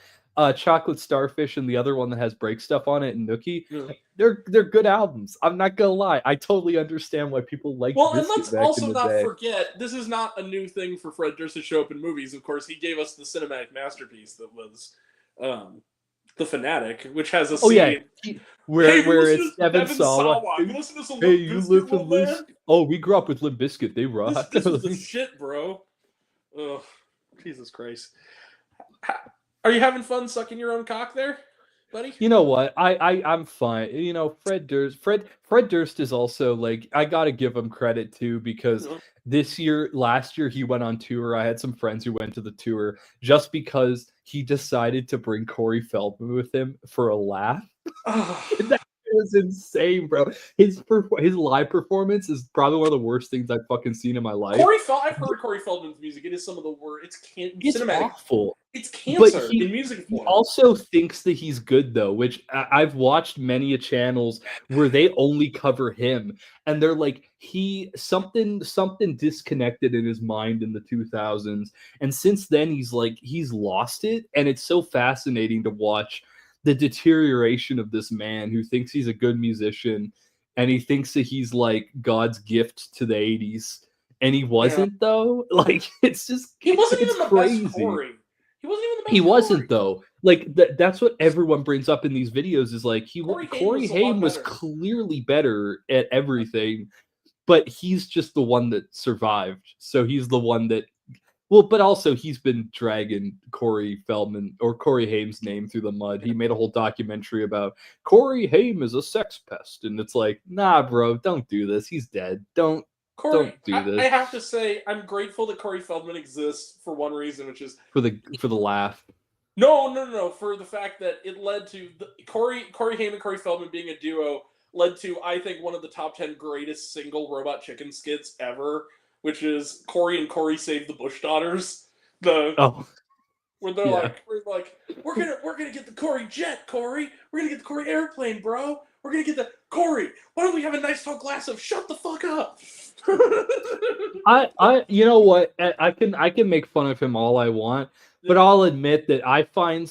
S3: Chocolate Starfish and the other one that has break stuff on it, and Nookie, they're good albums. I'm not gonna lie. I totally understand why people like Biscuit.
S1: And let's also not forget, this is not a new thing for Fred Durst to show up in movies. Of course, he gave us the cinematic masterpiece that was The Fanatic, which has a
S3: Oh
S1: scene.
S3: yeah, where it's Devin Sawa.
S1: You listen to some
S3: Hey,
S1: Limp
S3: you
S1: Bizkit,
S3: live in
S1: little man?
S3: Oh, we grew up with Limp Bizkit. They rock.
S1: This was the shit, bro. Ugh, Jesus Christ. Are you having fun sucking your own cock there, buddy?
S3: You know what? I'm fine. You know, Fred Durst is also like, I gotta give him credit too, because last year he went on tour. I had some friends who went to the tour just because he decided to bring Corey Feldman with him for a laugh. That was insane, bro. His live performance is probably one of the worst things I've fucking seen in my life.
S1: I've heard Corey Feldman's music. It is some of the worst.
S3: It's
S1: cinematic.
S3: Awful.
S1: It's cancer
S3: in
S1: music
S3: He
S1: form.
S3: also thinks that he's good though, which I've watched many channels where they only cover him, and they're like, something disconnected in his mind in the 2000s, and since then he's lost it, and it's so fascinating to watch the deterioration of this man who thinks he's a good musician, and he thinks that he's like God's gift to the 80s, and he wasn't though. Like, it's just
S1: he wasn't even the
S3: crazy.
S1: best Corey. He wasn't even the best.
S3: He wasn't though. Like that's what everyone brings up in these videos is like Corey Haim was clearly better at everything, but he's just the one that survived. So he's the one that, well, but also he's been dragging Corey Feldman or Corey Haim's name through the mud. He made a whole documentary about Corey Haim is a sex pest, and it's like, nah, bro, don't do this. He's dead. Don't do this.
S1: I have to say, I'm grateful that Corey Feldman exists for one reason, which is
S3: for the laugh.
S1: No. For the fact that it led to Corey Haim and Corey Feldman being a duo led to, I think, one of the top 10 greatest single Robot Chicken skits ever, which is Corey and Corey Save the Bush Daughters. Where they're like, we're gonna get the Corey jet, Corey. We're gonna get the Corey airplane, bro. We're gonna get the Corey. Why don't we have a nice tall glass of shut the fuck up?
S3: I you know what? I can make fun of him all I want, but I'll admit that I find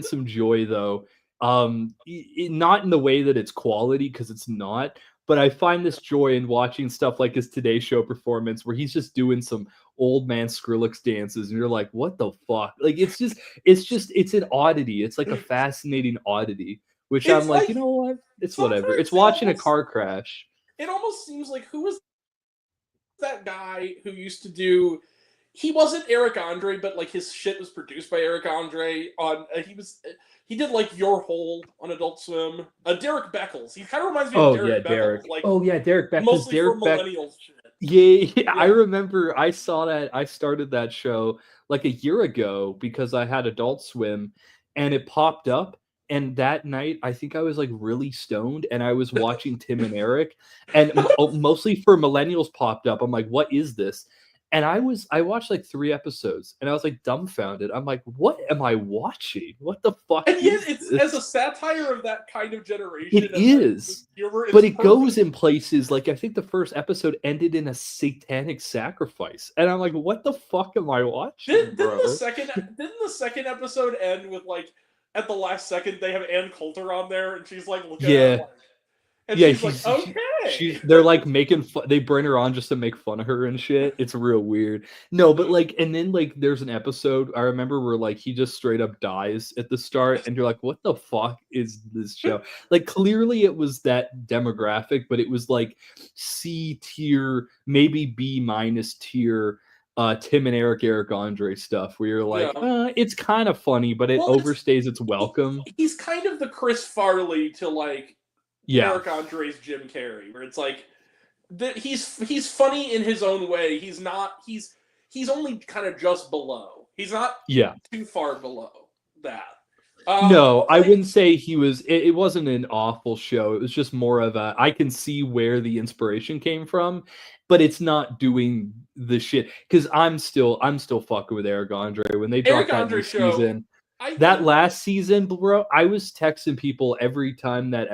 S3: some joy though. Not in the way that it's quality, because it's not, but I find this joy in watching stuff like his Today Show performance where he's just doing some old man Skrillex dances, and you're like, what the fuck? Like, it's an oddity. It's like a fascinating oddity, which I'm like, you know what? It's whatever. It's watching a car crash.
S1: It almost seems like, who was that guy who used to do? He wasn't Eric Andre, but like his shit was produced by Eric Andre. He did like Your Hole on Adult Swim. Derek Beckles. He kind of reminds me of Derek Beckles.
S3: Derek.
S1: Like,
S3: Derek Beckles.
S1: Mostly
S3: Derek
S1: for millennials shit.
S3: Yeah, I remember I saw that. I started that show like a year ago because I had Adult Swim, and it popped up. And that night, I think I was like really stoned, and I was watching Tim and Eric, and mostly for millennials popped up. I'm like, what is this? And I watched like 3 episodes, and I was like dumbfounded. I'm like, what am I watching? What the fuck?
S1: And yet, it's as a satire of that kind of generation.
S3: It is, but it goes in places. Like, I think the first episode ended in a satanic sacrifice, and I'm like, what the fuck am I watching?
S1: Didn't the second episode end with like, at the last second they have Ann Coulter on there, and she's like looking at her, and she's like, okay.
S3: They're like making fun. They bring her on just to make fun of her and shit. It's real weird. No, but like, and then like, there's an episode I remember where like he just straight up dies at the start, and you're like, what the fuck is this show? Like, clearly it was that demographic, but it was like C tier, maybe B- tier. Tim and Eric Andre stuff where you're like, it's kind of funny, but it overstays its welcome.
S1: He's kind of the Chris Farley to like Eric Andre's Jim Carrey, where it's like he's funny in his own way. He's only kind of just below. He's not too far below that.
S3: No, I wouldn't say he was. It wasn't an awful show. It was just more of a. I can see where the inspiration came from, but it's not doing the shit. Because I'm still fucking with Eric Andre when they dropped that new season. That last season, bro, I was texting people every time that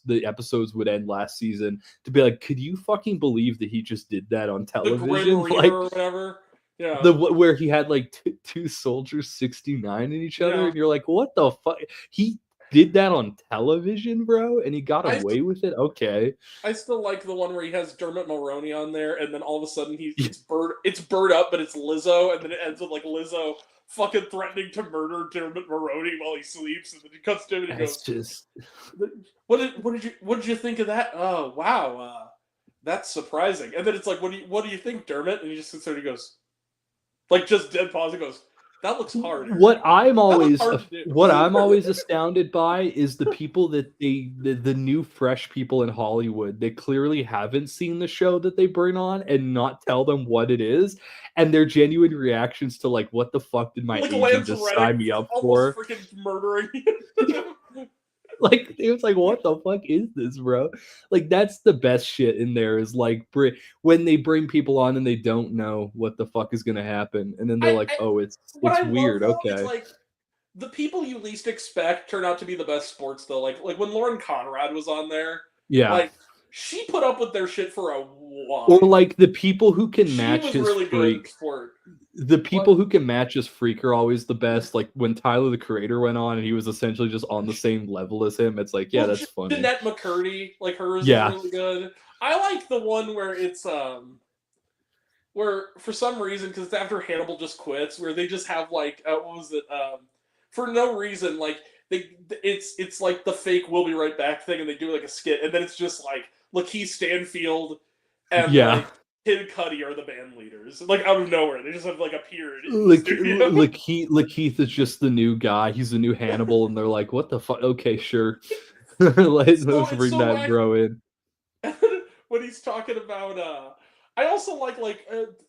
S3: the episodes would end last season to be like, could you fucking believe that he just did that on television?
S1: Like, or whatever. Yeah.
S3: Where he had like two soldiers 69 in each other, and you're like, what the fuck? did that on television, bro, and he got away with it. Okay.
S1: I still like the one where he has Dermot Mulroney on there, and then all of a sudden it's Bird Up, but it's Lizzo, and then it ends with like Lizzo fucking threatening to murder Dermot Mulroney while he sleeps, and then he cuts to him and he goes,
S3: just
S1: what did you think of that? Oh wow, that's surprising. And then it's like, what do you think, Dermot? And he just sits there and he goes, like, just dead pause and goes, that looks hard.
S3: What I'm always astounded by is the people that the new fresh people in Hollywood that clearly haven't seen the show that they bring on and not tell them what it is, and their genuine reactions to like, what the fuck did my
S1: like
S3: agent
S1: Lance
S3: just
S1: Reddick
S3: sign me up for?
S1: Freaking murdering.
S3: Like, it was like, what the fuck is this, bro? Like, that's the best shit in there is like when they bring people on and they don't know what the fuck is gonna happen, and then they're like, oh, it's weird. Okay,
S1: it's like the people you least expect turn out to be the best sports though. Like when Lauren Conrad was on there,
S3: yeah,
S1: like she put up with their shit for a while.
S3: Or like the people who can match his
S1: really
S3: freak. The people who can match his freak are always the best. Like when Tyler the Creator went on and he was essentially just on the same level as him. It's like, yeah, that's funny.
S1: Jeanette McCurdy, like hers is really good. I like the one where it's where for some reason, because it's after Hannibal just quits, where they just have like what was it? For no reason, like it's like the fake "we'll be right back" thing, and they do like a skit, and then it's just like Lakeith Stanfield and like Kid Cudi are the band leaders, like out of nowhere. They just have like appeared.
S3: Lakeith is just the new guy. He's the new Hannibal, and they're like, "What the fuck?" Okay, sure. Let's bring that bro in.
S1: When he's talking about, I also like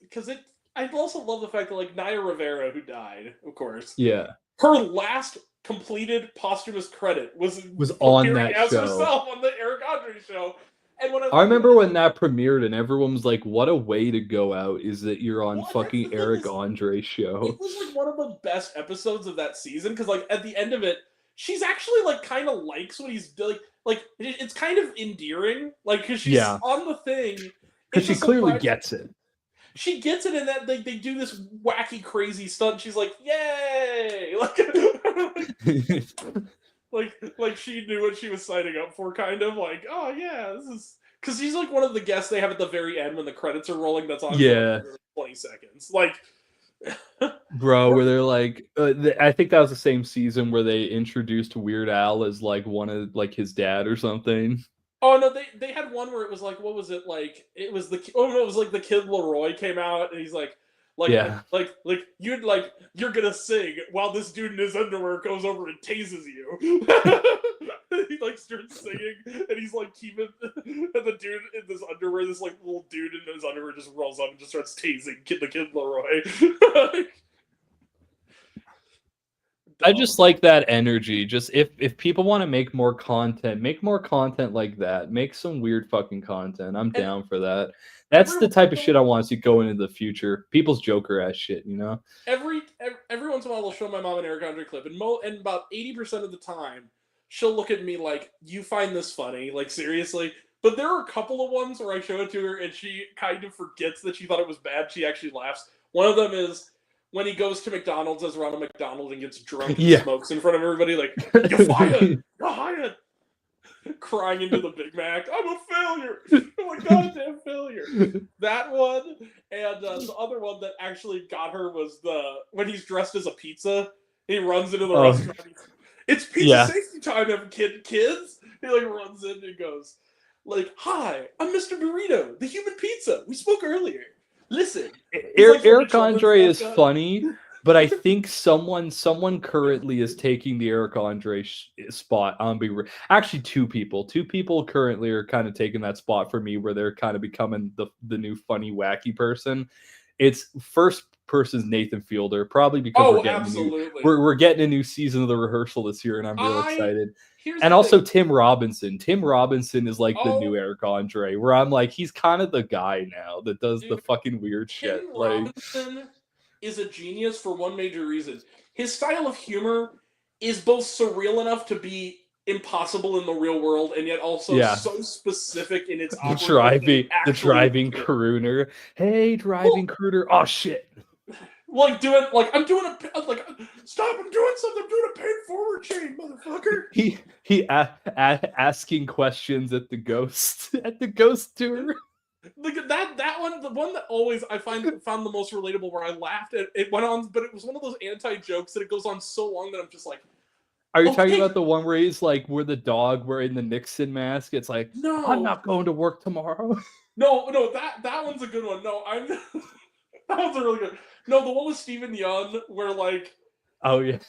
S1: because I also love the fact that like Naya Rivera, who died, of course.
S3: Yeah.
S1: Her last completed posthumous credit was
S3: on that
S1: as
S3: show.
S1: Herself on the Eric Andre show. And when
S3: I remember when that premiered and everyone was like, what a way to go out is that you're on fucking Eric Andre show.
S1: It was like one of the best episodes of that season because like at the end of it, she's actually like kind of likes what he's doing. Like it's kind of endearing, like because she's on the thing.
S3: Because she clearly gets it.
S1: She gets it, and that they do this wacky, crazy stunt. She's like, "Yay!" Like she knew what she was signing up for, kind of like, "Oh yeah, this is." Because she's like one of the guests they have at the very end when the credits are rolling. That's on for 20 seconds, like.
S3: Bro, where they're like, I think that was the same season where they introduced Weird Al as like one of like his dad or something.
S1: Oh no, they had one where it was like, what was it like? It was it was like the Kid Leroy came out and he's like you're gonna sing while this dude in his underwear goes over and tases you. He like starts singing and he's like keeping and the dude in this underwear, this like little dude in his underwear just rolls up and just starts tasing the Kid Leroy.
S3: I just like that energy. Just if people want to make more content like that. Make some weird fucking content. I'm down for that. That's the type of shit I want to see going into the future. People's Joker ass shit, you know?
S1: Every once in a while, I'll show my mom an Eric Andre clip, and about 80% of the time, she'll look at me like, "You find this funny? Like, seriously?" But there are a couple of ones where I show it to her, and she kind of forgets that she thought it was bad. She actually laughs. One of them is when he goes to McDonald's as Ronald McDonald and gets drunk and smokes in front of everybody, like, "You're fired! You're hired!" Crying into the Big Mac. "I'm a failure. I'm a goddamn failure." That one, and the other one that actually got her was when he's dressed as a pizza. He runs into the restaurant. "It's pizza safety time, kids." He like runs in and goes, like, "Hi, I'm Mr. Burrito, the human pizza. We spoke earlier. Listen."
S3: Eric Andre is funny. But I think someone currently is taking the Eric Andre spot. Actually, two people currently are kind of taking that spot for me, where they're kind of becoming the new funny wacky person. It's first person's Nathan Fielder, probably because we're getting a new season of The Rehearsal this year, and I'm real excited. And also Tim Robinson. Tim Robinson is like the new Eric Andre, where I'm like, he's kind of the guy now that does the fucking weird shit.
S1: Robinson is a genius for one major reason. His style of humor is both surreal enough to be impossible in the real world, and yet also so specific in its
S3: the driving crooner. Hey, driving crooner. Oh shit.
S1: like doing like I'm doing a like stop! I'm doing something. I'm doing a paid forward chain, motherfucker.
S3: Asking questions at the ghost tour.
S1: Like that one, the one that always I found the most relatable, where I laughed at it went on, but it was one of those anti jokes that it goes on so long that I'm just like.
S3: Are you talking about the one where he's like, where the dog wearing the Nixon mask? It's like,
S1: no,
S3: I'm not going to work tomorrow.
S1: No, that one's a good one. No, I'm that one's a really good. No, the one with Stephen Yeun, where like,
S3: oh yeah,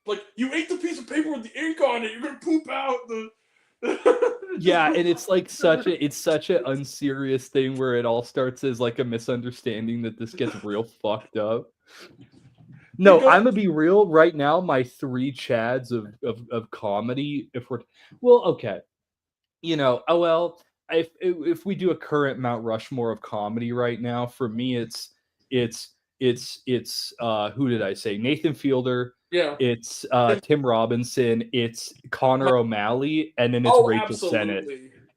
S1: like you ate the piece of paper with the ink on it, you're gonna poop out the.
S3: Yeah, and it's like such an unserious thing where it all starts as like a misunderstanding that this gets real fucked up. No, I'm gonna be real right now. My 3 Chads of comedy. If we're okay, if we do a current Mount Rushmore of comedy right now, for me it's who did I say? Nathan Fielder.
S1: Yeah.
S3: It's Tim Robinson. It's Connor O'Malley, and then it's Rachel Sennett.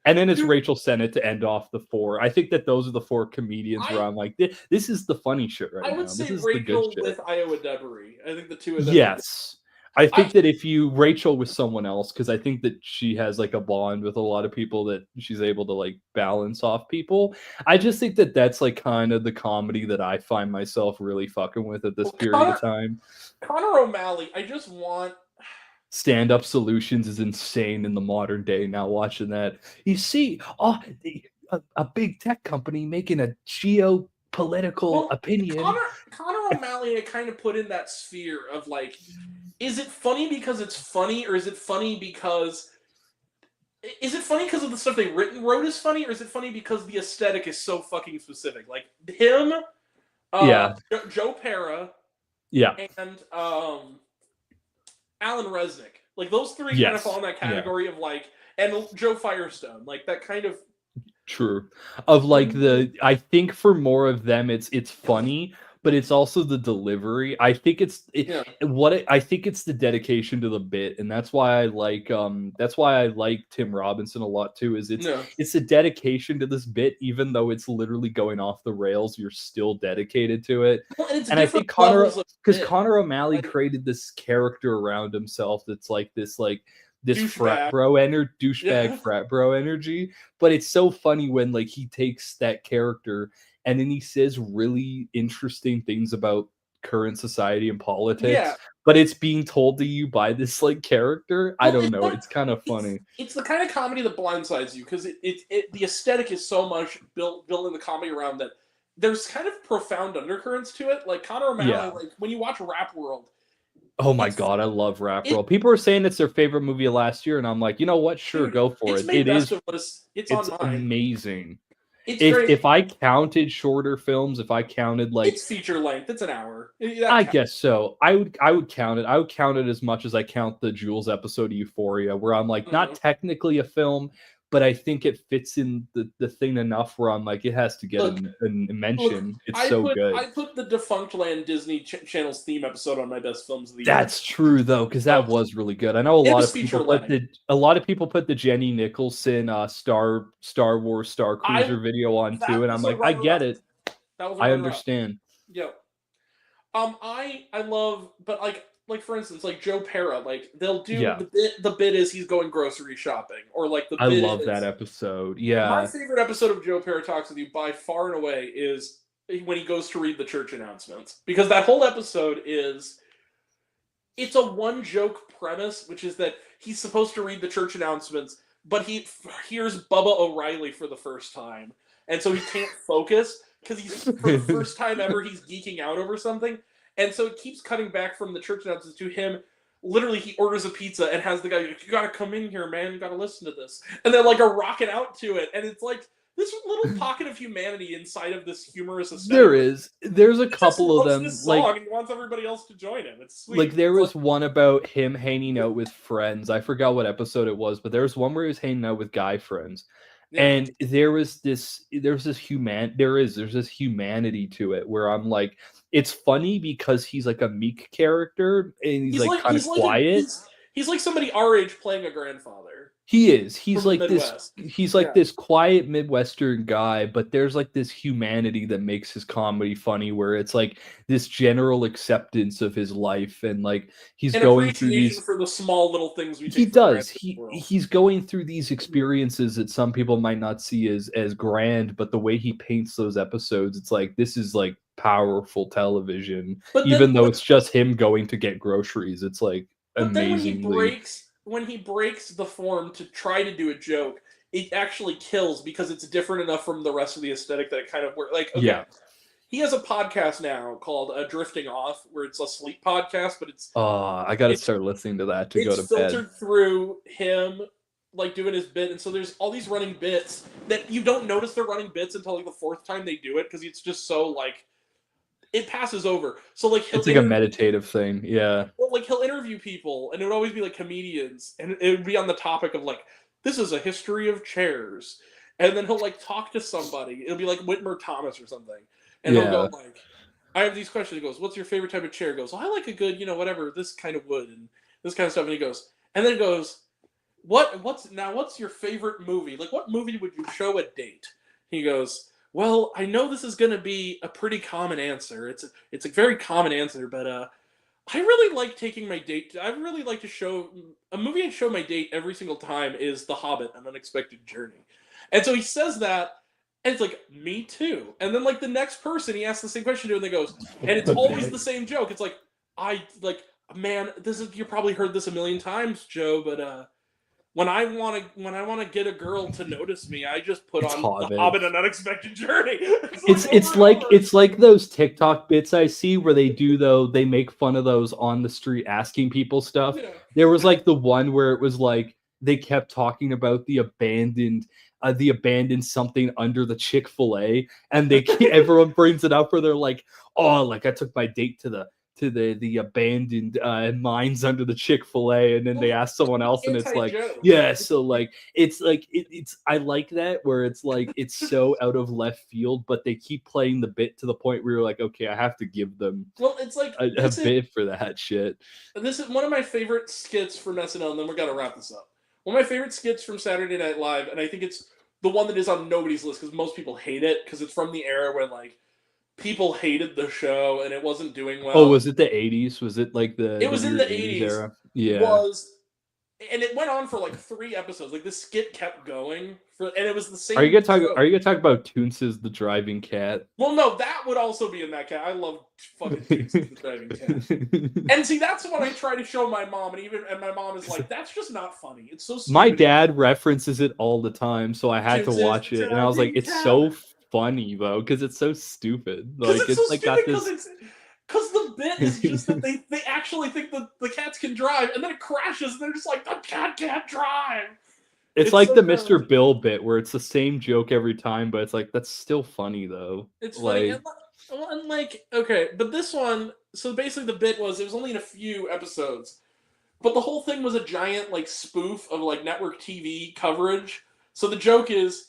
S3: And then it's Rachel Sennett to end off the 4. I think that those are the 4 comedians where I'm like, this is the funny shit right now.
S1: I would say Rachel with Iowa Debris. I think the two of them.
S3: Yes. I think that if you Rachel with someone else, because I think that she has like a bond with a lot of people that she's able to like balance off people. I just think that that's like kind of the comedy that I find myself really fucking with at this period of time.
S1: Connor O'Malley, I just want...
S3: Stand-up solutions is insane in the modern day. Now watching that, you see, a big tech company making a geopolitical opinion.
S1: Connor O'Malley, I kind of put in that sphere of like, is it funny because it's funny, or is it funny because of the stuff they wrote is funny, or is it funny because the aesthetic is so fucking specific? Like him, Joe Pera, and Alan Resnick. Like those 3 kind of fall in that category of like, and Joe Firestone, like that kind of.
S3: True. Of like I think for more of them, it's funny, but it's also the delivery. I think it's the dedication to the bit, and that's why I like Tim Robinson a lot too. Is it's a dedication to this bit, even though it's literally going off the rails, you're still dedicated to it. Well, and I think Connor O'Malley created this character around himself that's like this frat bro douchebag frat bro energy. But it's so funny when like he takes that character and then he says really interesting things about current society and politics, but it's being told to you by this like character. I don't know. It's kind of funny.
S1: It's the kind of comedy that blindsides you because the aesthetic is so much built in the comedy around that. There's kind of profound undercurrents to it. Like Connor O'Malley, like when you watch Rap World.
S3: Oh my god, I love Rap World. People are saying it's their favorite movie of last year, and I'm like, you know what? Sure, go for it. It is. It's amazing. If I counted shorter films, if I counted like
S1: it's feature length, it's an hour.
S3: I guess so. I would count it. I would count it as much as I count the Jules episode of Euphoria, where I'm like, not technically a film, but I think it fits in the thing enough where I'm like, it has to get a mention. It's so good.
S1: I put the Defunct Land Disney Channel's theme episode on my best films of the
S3: year. That's true though, because that was really good. I know a lot of people put the Jenny Nicholson Star Wars Star Cruiser video on too, and I'm like, I get it. I understand.
S1: Yeah. I love, but like for instance, like Joe Pera, like they'll do the bit is he's going grocery shopping, or like
S3: I love that episode. Yeah,
S1: my favorite episode of Joe Pera Talks with You by far and away is when he goes to read the church announcements, because that whole episode it's a one joke premise, which is that he's supposed to read the church announcements, but he hears Bubba O'Reilly for the first time, and so he can't focus because he's for the first time ever he's geeking out over something. And so it keeps cutting back from the church announcements to him. Literally, he orders a pizza and has the guy, you gotta come in here, man. You gotta listen to this. And they're like are rocking out to it. And it's like this little pocket of humanity inside of this humorous aesthetic.
S3: There's a couple of them.
S1: This song, and he wants everybody else to join him. It's sweet.
S3: Like there was one about him hanging out with friends. I forgot what episode it was, but there was one where he was hanging out with guy friends. Yeah. And there's this humanity to it where I'm like, it's funny because he's like a meek character and he's like kind of quiet.
S1: He's like somebody our age playing a grandfather.
S3: He is. He's
S1: from the
S3: like this.
S1: Midwest.
S3: He's like
S1: Yeah.
S3: this quiet Midwestern guy, but there's like this humanity that makes his comedy funny, where it's like this general acceptance of his life, and like he's
S1: An
S3: going through
S1: appreciation
S3: these.
S1: for the small little things we
S3: He
S1: take for
S3: does.
S1: granted in the world.
S3: He's going through these experiences that some people might not see as grand, but the way he paints those episodes, it's like this is like powerful television.
S1: But
S3: Even
S1: then
S3: though it's just him going to get groceries, it's like
S1: But then
S3: amazingly.
S1: when he breaks the form to try to do a joke, it actually kills because it's different enough from the rest of the aesthetic that it kind of works. Like, okay,
S3: Yeah.
S1: he has a podcast now called Drifting Off, where it's a sleep podcast, but
S3: I got to
S1: it's
S3: start listening to that to go
S1: it's
S3: to bed.
S1: filtered through him like doing his bit, and so there's all these running bits that you don't notice they're running bits until like the fourth time they do it because it's just so like it passes over. So like
S3: It's like a meditative thing, yeah.
S1: Well, like he'll interview people, and it would always be like comedians, and it would be on the topic of like, this is a history of chairs, and then he'll like talk to somebody. It'll be like Whitmer Thomas or something, and he'll go like, I have these questions. He goes, "What's your favorite type of chair?" He goes, well, I like a good, whatever, this kind of wood and this kind of stuff. And he goes, and then goes, what's your favorite movie? Like, what movie would you show a date? He goes, well, I know this is going to be a pretty common answer. It's a very common answer, but I really like taking my date. I really like to show a movie I show my date every single time is The Hobbit: An Unexpected Journey. And so he says that, and it's like, me too. And then like the next person he asks the same question to, and they goes, and it's always the same joke. It's like, man, you probably heard this a million times, Joe, but when I want to get a girl to notice me, I just put on The Hobbit: An Unexpected Journey.
S3: It's like those TikTok bits I see where they make fun of those on the street asking people stuff. Yeah. There was like the one where it was like they kept talking about the abandoned something under the Chick-fil-A, and everyone brings it up where they're like, oh, like I took my date to the abandoned mines under the Chick-fil-A, and then they ask someone else, and it's like, yeah, so like it's I like that where it's like it's so out of left field, but they keep playing the bit to the point where you're like, okay, I have to give them
S1: it's like
S3: a bit for that shit.
S1: This is one of my favorite skits from SNL, and then we're gonna wrap this up. One of my favorite skits from Saturday Night Live, and I think it's the one that is on nobody's list because most people hate it because it's from the era when like people hated the show and it wasn't doing well.
S3: Oh, was it the 80s? Was it like
S1: it was in the 80s
S3: era? Yeah.
S1: And it went on for like 3 episodes. Like this skit kept going and it was the same.
S3: Are you gonna talk about Toonces the driving cat?
S1: Well, no, that would also be in that cat. I love fucking Toonces the driving cat. And see, that's what I try to show my mom, and my mom is like, "That's just not funny. It's so stupid."
S3: My dad references it all the time, so I had to watch it, and I was like, "It's so funny though, because it's so stupid. Like it's so like got this."
S1: Because the bit is just that they actually think that the cats can drive, and then it crashes, and they're just like, the cat can't drive.
S3: It's like so the Mr. Bill bit where it's the same joke every time, but it's like, that's still funny, though.
S1: It's funny. And like, okay, but this one, so basically the bit was, it was only in a few episodes, but the whole thing was a giant, like, spoof of, like, network TV coverage. So the joke is,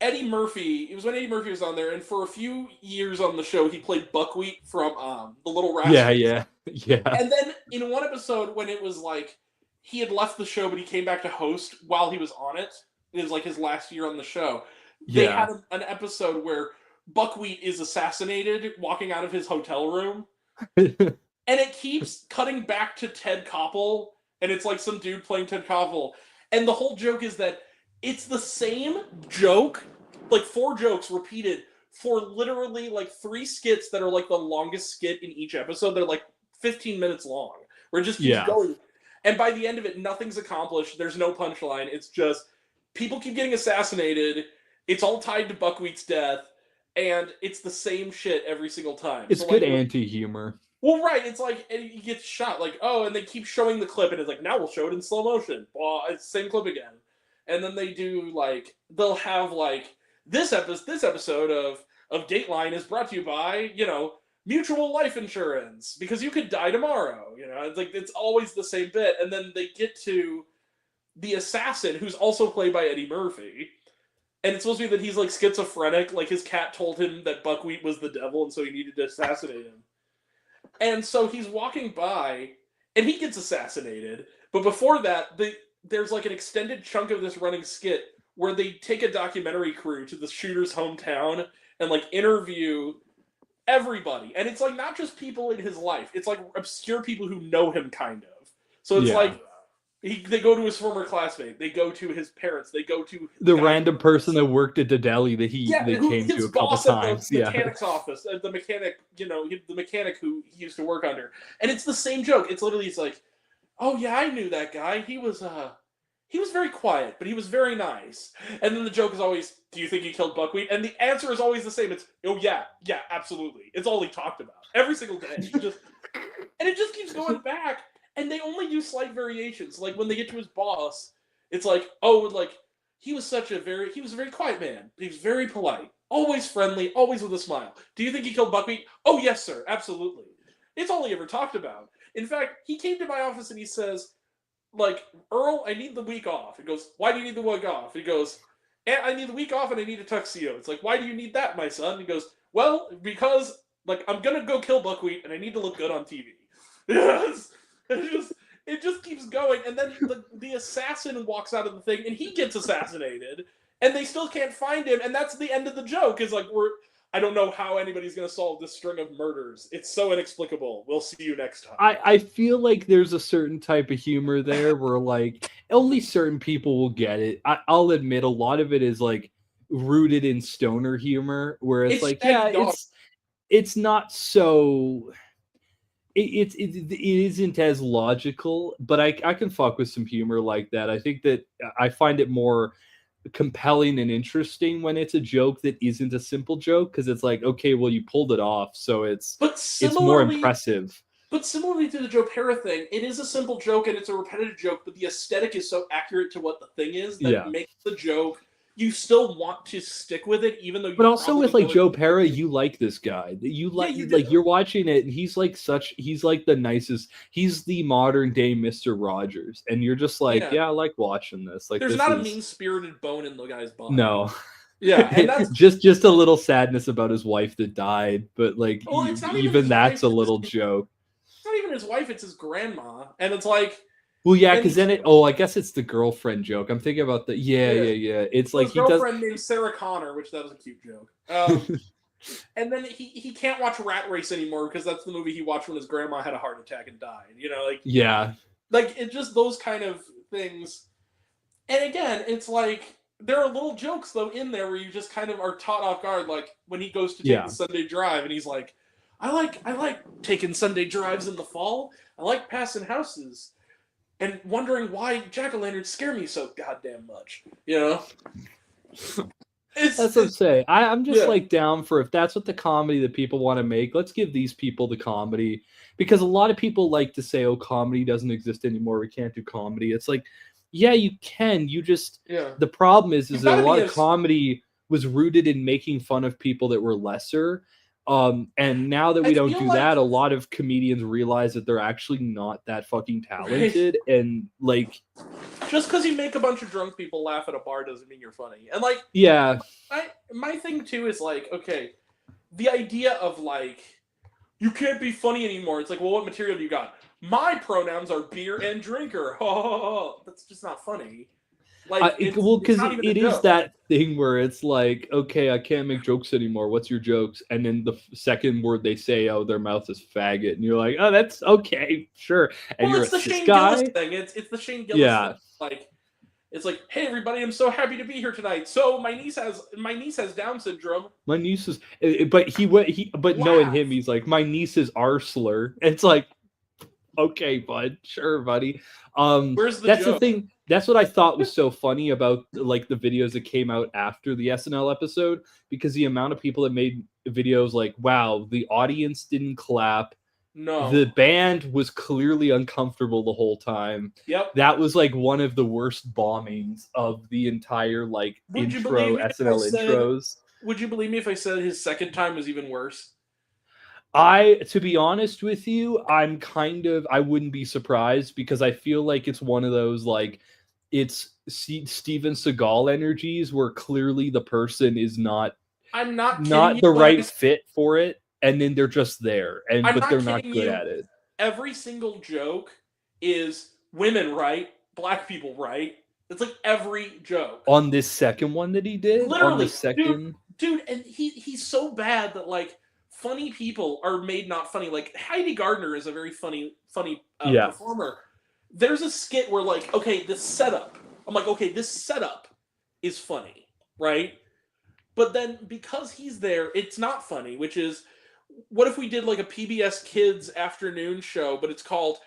S1: Eddie Murphy, it was when Eddie Murphy was on there, and for a few years on the show, he played Buckwheat from The Little Rascals.
S3: Yeah.
S1: And then in one episode, when it was like, he had left the show, but he came back to host while he was on it. It was like his last year on the show. They had an episode where Buckwheat is assassinated walking out of his hotel room. And it keeps cutting back to Ted Koppel, and it's like some dude playing Ted Koppel. And the whole joke is that it's the same joke, like 4 jokes repeated for literally like 3 skits that are like the longest skit in each episode. They're like 15 minutes long. Where it just keeps going. And by the end of it, nothing's accomplished. There's no punchline. It's just people keep getting assassinated. It's all tied to Buckwheat's death. And it's the same shit every single time.
S3: It's good anti-humor.
S1: Well, right. It's like he gets shot. Like, oh, and they keep showing the clip. And it's like, now we'll show it in slow motion. Well, it's the same clip again. And then they do, like, they'll have, like, this episode of Dateline is brought to you by, mutual life insurance, because you could die tomorrow. It's like, it's always the same bit. And then they get to the assassin, who's also played by Eddie Murphy. And it's supposed to be that he's, like, schizophrenic. Like, his cat told him that Buckwheat was the devil, and so he needed to assassinate him. And so he's walking by, and he gets assassinated. But before that, there's like an extended chunk of this running skit where they take a documentary crew to the shooter's hometown and like interview everybody, and it's like not just people in his life, it's like obscure people who know him kind of. So it's like they go to his former classmate, they go to his parents, they go to
S3: the random person that worked at the deli that they came to a couple times.
S1: The mechanic's office, the mechanic, the mechanic who he used to work under, and it's the same joke. It's literally, it's like, oh yeah, I knew that guy. He was very quiet, but he was very nice. And then the joke is always, do you think he killed Buckwheat? And the answer is always the same. It's, oh yeah, absolutely. It's all he talked about every single day. And it just keeps going back. And they only use slight variations. Like when they get to his boss, it's like, oh, like he was a very quiet man. He was very polite, always friendly, always with a smile. Do you think he killed Buckwheat? Oh yes, sir, absolutely. It's all he ever talked about. In fact, he came to my office and he says, like, Earl, I need the week off. He goes, why do you need the week off? He goes, I need the week off and I need a tuxedo. It's like, why do you need that, my son? He goes, well, because, like, I'm gonna go kill Buckwheat and I need to look good on TV. Yes. It just keeps going, and then the assassin walks out of the thing and he gets assassinated, and they still can't find him, and that's the end of the joke. Is like, I don't know how anybody's going to solve this string of murders. It's so inexplicable. We'll see you next time.
S3: I feel like there's a certain type of humor there where, like, only certain people will get it. I'll admit a lot of it is, like, rooted in stoner humor, where it's like, it's not so... It isn't as logical, but I can fuck with some humor like that. I think that I find it more compelling and interesting when it's a joke that isn't a simple joke, because it's like, okay, well, you pulled it off, so it's more impressive.
S1: But similarly to the Joe Pera thing, it is a simple joke and it's a repetitive joke, but the aesthetic is so accurate to what the thing is that it makes the joke, you still want to stick with it, even though.
S3: But also with like Joe Pera, you like this guy. You like, you're watching it, and he's like the nicest. He's the modern day Mr. Rogers, and you're just like, I like watching this. Like,
S1: there's not a mean-spirited bone in the guy's body.
S3: No.
S1: Yeah, and that's
S3: just a little sadness about his wife that died, but like, even that's a little joke.
S1: It's not even his wife; it's his grandma, and it's like.
S3: Well, yeah, because then I guess it's the girlfriend joke. I'm thinking about the It's like
S1: his girlfriend named Sarah Connor, which that was a cute joke. And then he can't watch Rat Race anymore because that's the movie he watched when his grandma had a heart attack and died. Like it's just those kind of things. And again, it's like there are little jokes though in there where you just kind of are caught off guard. Like when he goes to take the Sunday drive and he's like, I like taking Sunday drives in the fall. I like passing houses. And wondering why jack-o'-lanterns scare me so goddamn much, That's
S3: what I'm saying. I'm just like down for, if that's what the comedy that people want to make, let's give these people the comedy. Because a lot of people like to say, oh, comedy doesn't exist anymore, we can't do comedy. It's like, yeah, you can. You just the problem is that a lot of comedy was rooted in making fun of people that were lesser. And now that we don't do that, a lot of comedians realize that they're actually not that fucking talented. Right. And like,
S1: just because you make a bunch of drunk people laugh at a bar doesn't mean you're funny. And like, my thing too is like, okay, the idea of like, you can't be funny anymore. It's like, well, what material do you got? My pronouns are beer and drinker. Oh, that's just not funny. Like,
S3: because it is that thing where it's like, okay, I can't make jokes anymore. What's your jokes? And then the second word they say, oh, their mouth is faggot, and you're like, oh, that's okay, sure. And
S1: it's the Shane Gillis thing. It's the Shane Gillis thing. Like, it's like, hey, everybody, I'm so happy to be here tonight. So my niece has Down syndrome.
S3: My niece is, but knowing him, he's like, my niece is Arsler. It's like, okay, bud, sure, buddy.
S1: Where's
S3: that's joke? The thing. That's what I thought was so funny about like the videos that came out after the SNL episode, because the amount of people that made videos like, wow, the audience didn't clap.
S1: No.
S3: The band was clearly uncomfortable the whole time.
S1: Yep.
S3: That was like one of the worst bombings of the entire like SNL intros.
S1: Would you believe me if I said his second time was even worse?
S3: To be honest with you, I wouldn't be surprised, because I feel like it's one of those, like, it's Steven Seagal energies where clearly the person is not the right fit for it, and then they're just there, but they're not good at it.
S1: Every single joke is women, right? black people, right? It's like every joke.
S3: On this second one that he did?
S1: Literally,
S3: on the second...
S1: Dude, and he's so bad that, like, funny people are made not funny. Like, Heidi Gardner is a very funny performer. There's a skit where, like, okay, this setup. I'm like, okay, this setup is funny, right? But then because he's there, it's not funny, which is, what if we did, like, a PBS Kids afternoon show, but it's called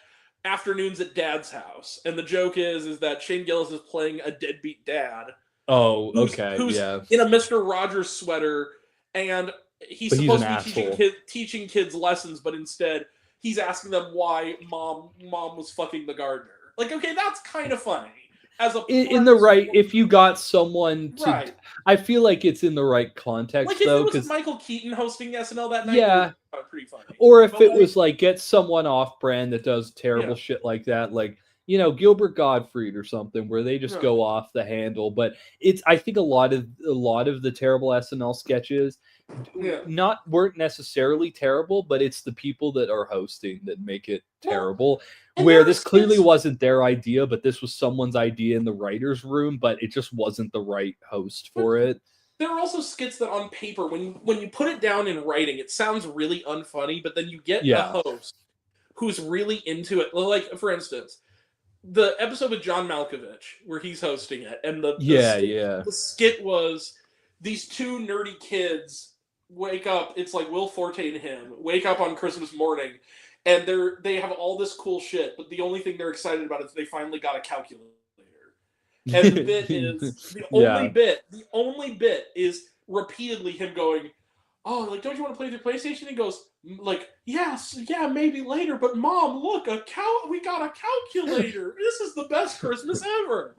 S1: Afternoons at Dad's House? And the joke is that Shane Gillis is playing a deadbeat dad.
S3: Oh,
S1: who's in a Mr. Rogers sweater, and he's supposed to be teaching kids lessons, but instead he's asking them why mom was fucking the gardener. Like, okay, that's kind of funny. As a
S3: in the right, if you got someone to,
S1: right.
S3: I feel like it's in the right context,
S1: like,
S3: though.
S1: If it was Michael Keaton hosting SNL that night,
S3: yeah,
S1: pretty funny.
S3: Or if it was like, get someone off-brand that does terrible shit like that, like, you know, Gilbert Gottfried or something, where they just go off the handle. But it's, I think a lot of the terrible SNL sketches weren't necessarily terrible, but it's the people that are hosting that make it terrible. Where this clearly wasn't their idea, but this was someone's idea in the writer's room, but it just wasn't the right host for it.
S1: There are also skits that on paper, when you put it down in writing, it sounds really unfunny, but then you get a host who's really into it. Like, for instance, the episode with John Malkovich, where he's hosting it, and the skit was these two nerdy kids wake up. It's like Will Forte and him wake up on Christmas morning, and they have all this cool shit, but the only thing they're excited about is they finally got a calculator. And the bit is the only bit is repeatedly him going, "Oh, like, don't you want to play the PlayStation?" He goes, like, "Yes, yeah, maybe later, but Mom, look, we got a calculator. This is the best Christmas ever."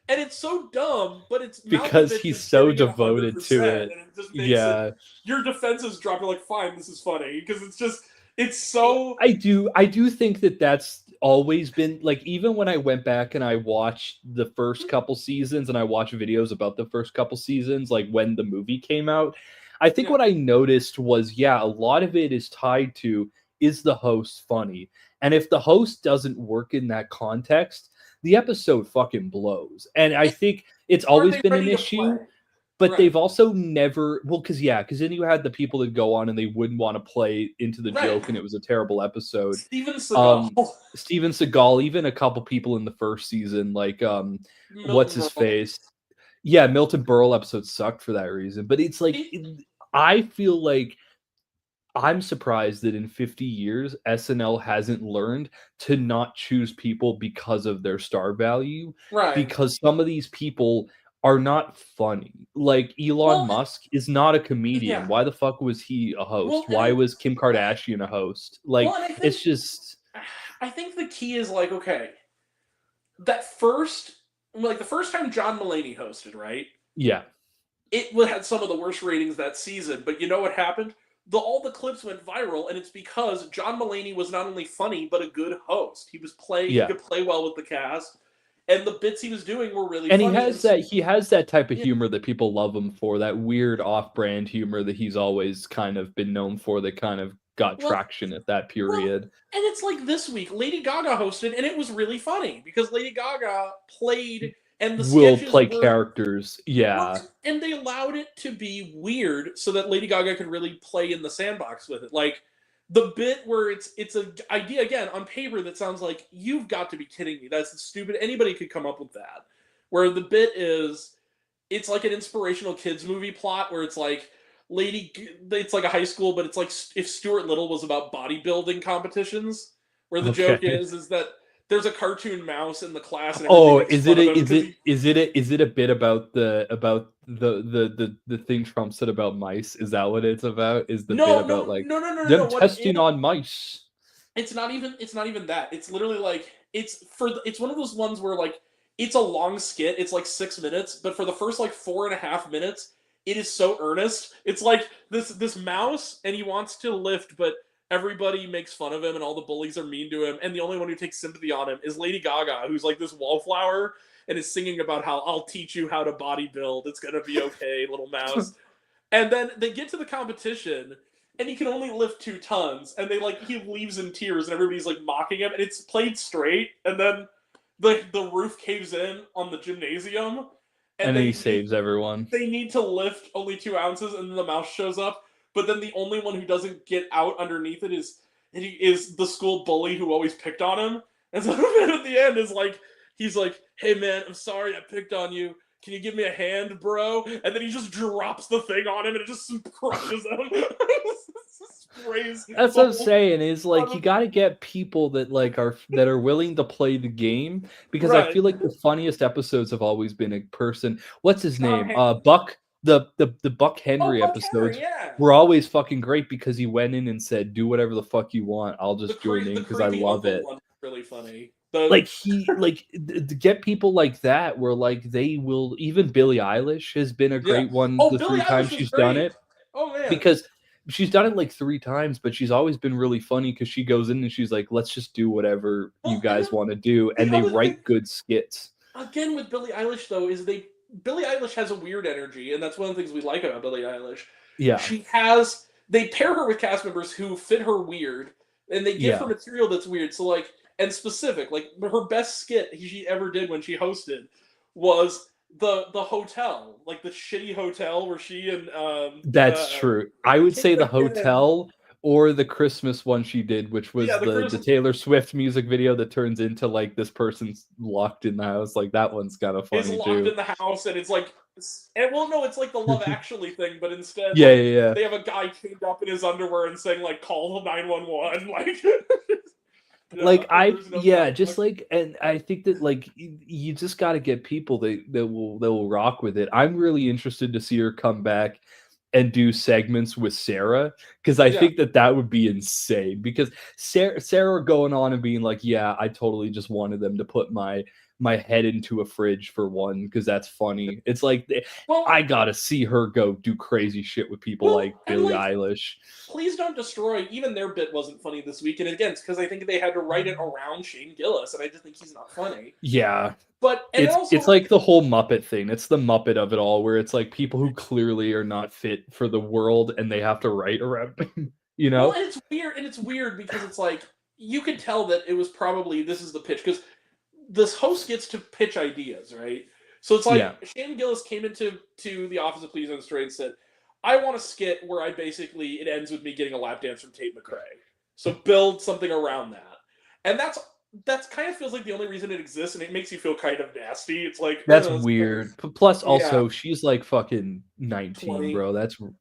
S1: And it's so dumb, but it's
S3: because he's so devoted to it.
S1: And it just makes your defenses drop. You're like, fine, this is funny, because it's so.
S3: I do think that that's always been, like, even when I went back and I watched the first couple seasons, and I watched videos about the first couple seasons, like when the movie came out, I think what I noticed was, a lot of it is tied to, is the host funny? And if the host doesn't work in that context, the episode fucking blows. And I think it's always been an issue, but they've also never, because then you had the people that go on and they wouldn't want to play into the joke, and it was a terrible episode.
S1: Steven Seagal.
S3: Even a couple people in the first season, like, what's his face? Yeah, Milton Berle episode sucked for that reason. But it's like, I feel like I'm surprised that in 50 years, SNL hasn't learned to not choose people because of their star value.
S1: Right.
S3: Because some of these people are not funny. Like, Elon Musk is not a comedian.
S1: Yeah.
S3: Why the fuck was he a host? Why was Kim Kardashian a host? Like, it's just...
S1: I think the key is, like, okay, the first time John Mulaney hosted, right?
S3: Yeah.
S1: It had some of the worst ratings that season, but you know what happened? All the clips went viral, and it's because John Mulaney was not only funny, but a good host. He could play well with the cast, and the bits he was doing were really funny.
S3: And he has that type of humor that people love him for, that weird off-brand humor that he's always kind of been known for, that kind of got traction at that period.
S1: And it's like this week, Lady Gaga hosted, and it was really funny, because Lady Gaga played... And the
S3: will play characters,
S1: and they allowed it to be weird so that Lady Gaga could really play in the sandbox with it. Like, the bit where it's an idea, again, on paper that sounds like, you've got to be kidding me. That's stupid. Anybody could come up with that. Where the bit is, it's like an inspirational kids movie plot where it's like, it's like a high school, but it's like if Stuart Little was about bodybuilding competitions, where the joke is that there's a cartoon mouse in the class. And is
S3: it a bit about the thing Trump said about mice? Is that what it's about? Is the bit about them testing on mice?
S1: It's not even that. It's literally like it's one of those ones where, like, it's a long skit. It's like 6 minutes, but for the first like 4.5 minutes, it is so earnest. It's like this mouse, and he wants to lift, but everybody makes fun of him, and all the bullies are mean to him, and the only one who takes sympathy on him is Lady Gaga, who's like this wallflower, and is singing about how, I'll teach you how to bodybuild. It's gonna be okay, little mouse. And then they get to the competition, and he can only lift 2 tons, and he leaves in tears, and everybody's like mocking him, and it's played straight, and then the roof caves in on the gymnasium,
S3: and then he saves everyone.
S1: They need to lift only 2 ounces, and then the mouse shows up. But then the only one who doesn't get out underneath it is the school bully who always picked on him. And so at the end is like, he's like, "Hey man, I'm sorry I picked on you. Can you give me a hand, bro?" And then he just drops the thing on him and it just crushes him.
S3: That's what I'm saying. Is like you got to get people that are willing to play the game, because I feel like the funniest episodes have always been a person. What's his name? Buck. The Buck Henry episodes were always fucking great because he went in and said, "Do whatever the fuck you want. I'll just join in because I love it."
S1: Really funny.
S3: To get people like that, where like they will. Even Billie Eilish has been a great one. The
S1: Billie
S3: 3 times she's done it.
S1: Oh man,
S3: because she's done it like 3 times, but she's always been really funny because she goes in and she's like, "Let's just do whatever you guys want to do," and they write good skits.
S1: Again, with Billie Eilish though, Billie Eilish has a weird energy, and that's one of the things we like about Billie Eilish.
S3: Yeah,
S1: they pair her with cast members who fit her weird, and they give her material that's weird. So like. And specific, like her best skit she ever did when she hosted was the hotel, like the shitty hotel where she and
S3: that's true. I would say the hotel or the Christmas one she did, which was the Taylor Swift music video that turns into like this person's locked in the house. Like that one's kind of funny too.
S1: It's locked in the house, and it's like, it's like the Love Actually thing, but instead,
S3: they
S1: have a guy chained up in his underwear and saying like, "Call 911," like.
S3: And I think that like you just got to get people that will rock with it. I'm really interested to see her come back and do segments with Sarah, because I think that would be insane. Because Sarah going on and being like, "Yeah, I totally just wanted them to put my head into a fridge for one because that's funny." It's like I gotta see her go do crazy shit with people like Billie Eilish.
S1: Please Don't Destroy, even their bit wasn't funny this week, and again, it's because I think they had to write it around Shane Gillis, and I just think he's not funny.
S3: Yeah,
S1: but
S3: it's like the whole Muppet thing. It's the Muppet of it all, where it's like people who clearly are not fit for the world, and they have to write around them. You know,
S1: well, it's weird because it's like you could tell that it was probably this is the pitch because this host gets to pitch ideas, right? So it's like Shane Gillis came into the office of Please Don't Destroy and said, "I want a skit where it ends with me getting a lap dance from Tate McRae. So build something around that." And that's kind of feels like the only reason it exists, and it makes you feel kind of nasty. It's like
S3: that's weird. Plus, also she's like fucking 19, 20. Bro.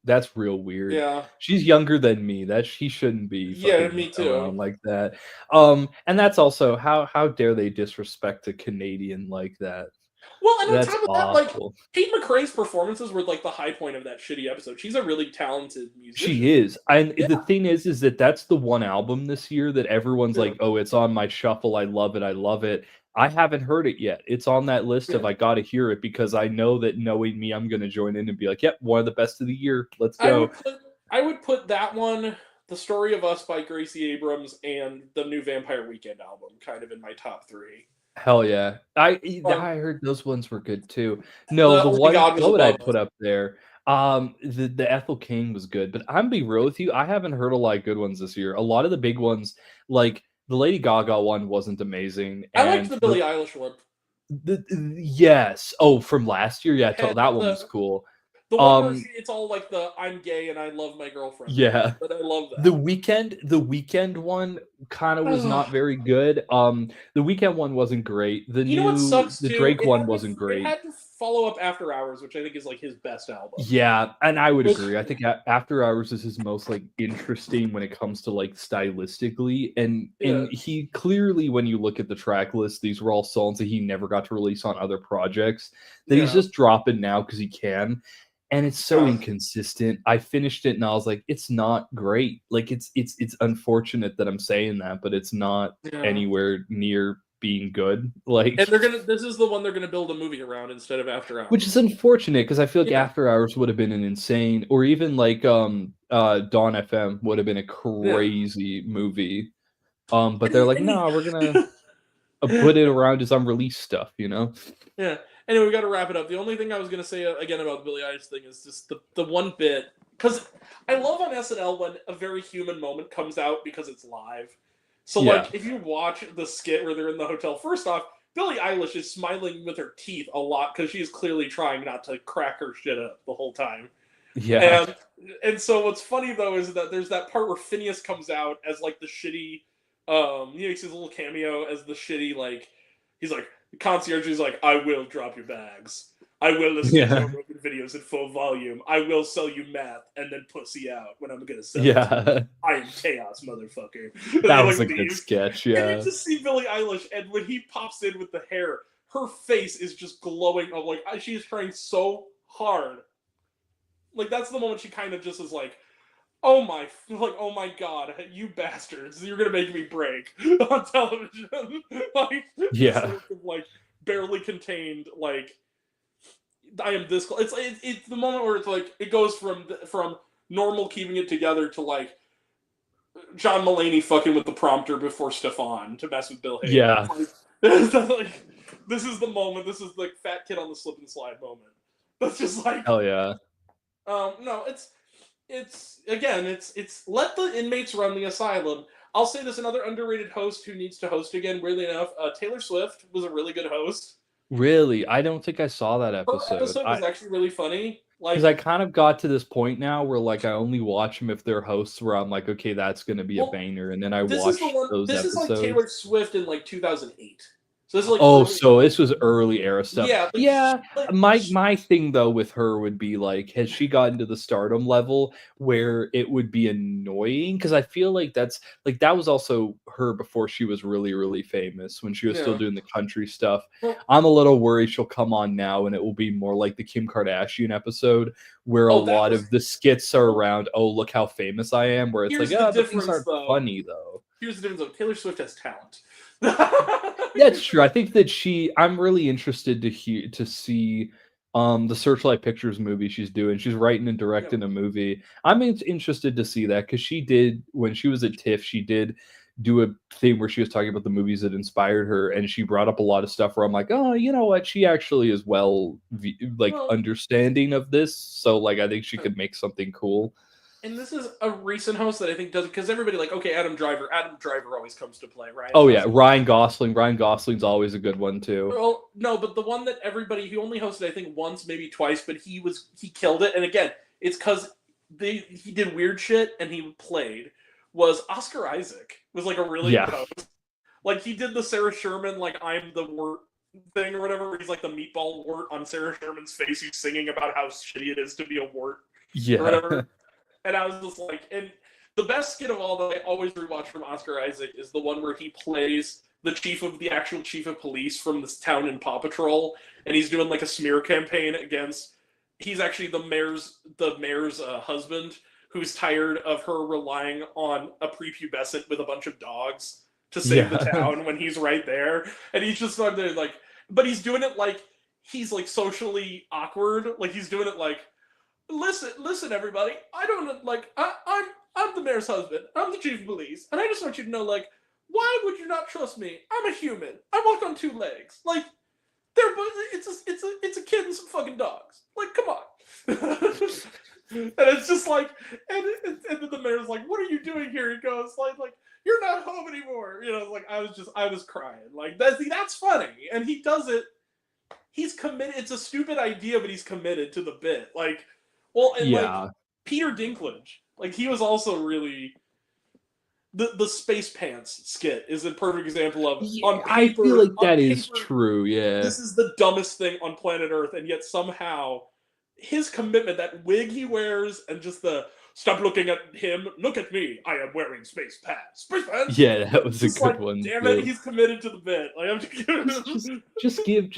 S3: That's real weird.
S1: Yeah,
S3: she's younger than me. She shouldn't be.
S1: Me too.
S3: Like that. And that's also how dare they disrespect a Canadian like that.
S1: Well, and on top of that, like Tate McRae's performances were like the high point of that shitty episode. She's a really talented musician.
S3: She is, and the thing is that that's the one album this year that everyone's like, "Oh, it's on my shuffle. I love it. I love it." I haven't heard it yet. It's on that list of I got to hear it because I know that knowing me, I'm going to join in and be like, "Yep, one of the best of the year. Let's go."
S1: I would put that one, The Story of Us by Gracie Abrams, and the new Vampire Weekend album kind of in my top 3.
S3: Hell yeah. I heard those ones were good too. No, the one what would I put up there? The Ethel King was good, but I'm be real with you, I haven't heard a lot of good ones this year. A lot of the big ones, like the Lady Gaga one wasn't amazing.
S1: I liked the Billie Eilish one.
S3: Yes. Oh, from last year? Yeah, that one was cool.
S1: The one where it's all like the I'm gay and I love my girlfriend.
S3: Yeah.
S1: But I love that.
S3: The weekend one kind of was not very good. The weekend one wasn't great. The Drake one wasn't great.
S1: It had to follow up After Hours, which I think is like his best album.
S3: Yeah, and I would agree. I think After Hours is his most like interesting when it comes to like stylistically, and he clearly, when you look at the track list, these were all songs that he never got to release on other projects that he's just dropping now because he can. And it's so inconsistent. I finished it and I was like, it's not great. Like it's unfortunate that I'm saying that, but it's not anywhere near being good. Like,
S1: and this is the one they're gonna build a movie around instead of After Hours,
S3: which is unfortunate because I feel like After Hours would have been an insane, or even like Dawn FM would have been a crazy movie. But they're like, no, we're gonna put it around his unreleased stuff, you know?
S1: Yeah. Anyway, we got to wrap it up. The only thing I was going to say again about the Billie Eilish thing is just the one bit, because I love on SNL when a very human moment comes out because it's live. So like if you watch the skit where they're in the hotel, first off, Billie Eilish is smiling with her teeth a lot because she's clearly trying not to crack her shit up the whole time.
S3: Yeah.
S1: And so what's funny though is that there's that part where Phineas comes out as like the shitty, he makes his little cameo as the shitty, like, he's like, the concierge is like, I will drop your bags. I will listen to Joe Rogan videos in full volume. I will sell you meth and then pussy out when I'm gonna sell it to you. I am chaos, motherfucker.
S3: That was a good sketch, yeah.
S1: And you just see Billie Eilish, and when he pops in with the hair, her face is just glowing. Of like, she is trying so hard. Like, that's the moment she kind of just is like, oh my god, you bastards, you're gonna make me break on television. Like,
S3: yeah,
S1: sort of, like, barely contained, like, I am this close. It's the moment where it's like, it goes from normal keeping it together to like John Mulaney fucking with the prompter before Stefan to mess with Bill Hader.
S3: Yeah.
S1: Like, this is the moment. This is the fat kid on the slip and slide moment. That's just like,
S3: hell yeah.
S1: No, it's let the inmates run the asylum. I'll say this: another underrated host who needs to host again. Weirdly enough, Taylor Swift was a really good host.
S3: Really, I don't think I saw that episode.
S1: Her episode was actually really funny. Like,
S3: because I kind of got to this point now where like I only watch them if they're hosts. Where I'm like, okay, that's gonna be a banger, and then I watch those episodes.
S1: This is like Taylor Swift in like 2008. So this is like
S3: so this was early era stuff.
S1: Yeah, like,
S3: yeah. My thing though with her would be like, has she gotten to the stardom level where it would be annoying? Because I feel like that was also her before she was really, really famous, when she was still doing the country stuff. Well, I'm a little worried she'll come on now and it will be more like the Kim Kardashian episode where a lot of the skits are around, oh, look how famous I am, where it's like, but things aren't funny though.
S1: Here's the difference though. Taylor Swift has talent.
S3: That's true. I think that I'm really interested to see the Searchlight Pictures movie she's doing. She's writing and directing a movie. I'm interested to see that because she did, when she was at TIFF, she did do a thing where she was talking about the movies that inspired her, and she brought up a lot of stuff where I'm like, oh, you know what? She actually is understanding of this. So like, I think she could make something cool.
S1: And this is a recent host that I think does, because everybody like, okay, Adam Driver always comes to play, right?
S3: Oh yeah, Ryan Gosling's always a good one too.
S1: Well, no, but the one that he only hosted I think once, maybe twice, but he killed it. And again, it's because he did weird shit and he played. Was Oscar Isaac was like a really good host. Like, he did the Sarah Sherman, like, I'm the wart thing or whatever, where he's like the meatball wart on Sarah Sherman's face, who's singing about how shitty it is to be a wart.
S3: Yeah.
S1: Or whatever. And I was just like, and the best skit of all that I always rewatch from Oscar Isaac is the one where he plays the actual chief of police from this town in Paw Patrol, and he's doing like a smear campaign against, he's actually the mayor's husband, who's tired of her relying on a prepubescent with a bunch of dogs to save the town when he's right there. And he's just sort of like, but he's doing it like, he's like socially awkward. Like, he's doing it like, Listen, everybody. I don't like. I'm the mayor's husband. I'm the chief of police, and I just want you to know, like, why would you not trust me? I'm a human. I walk on two legs. Like, it's a kid and some fucking dogs. Like, come on. And it's just like, and then the mayor's like, "What are you doing here?" He goes, like you're not home anymore. You know, like I was crying. Like, that's funny, and he does it. He's committed. It's a stupid idea, but he's committed to the bit. Like. Well, and like Peter Dinklage, like, he was also really the Space Pants skit is a perfect example of on paper,
S3: I feel like that is true. Yeah,
S1: this is the dumbest thing on planet Earth, and yet somehow his commitment, that wig he wears, and just the stop looking at him, look at me, I am wearing space pants. Space pants.
S3: Yeah, that was a good one.
S1: Damn it, he's committed to the bit. Like, I'm
S3: just give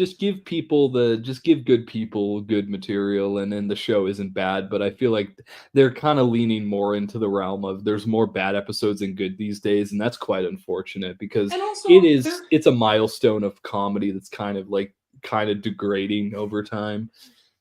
S3: good people good material, and then the show isn't bad. But I feel like they're kind of leaning more into the realm of there's more bad episodes than good these days, and that's quite unfortunate because it's a milestone of comedy that's kind of degrading over time.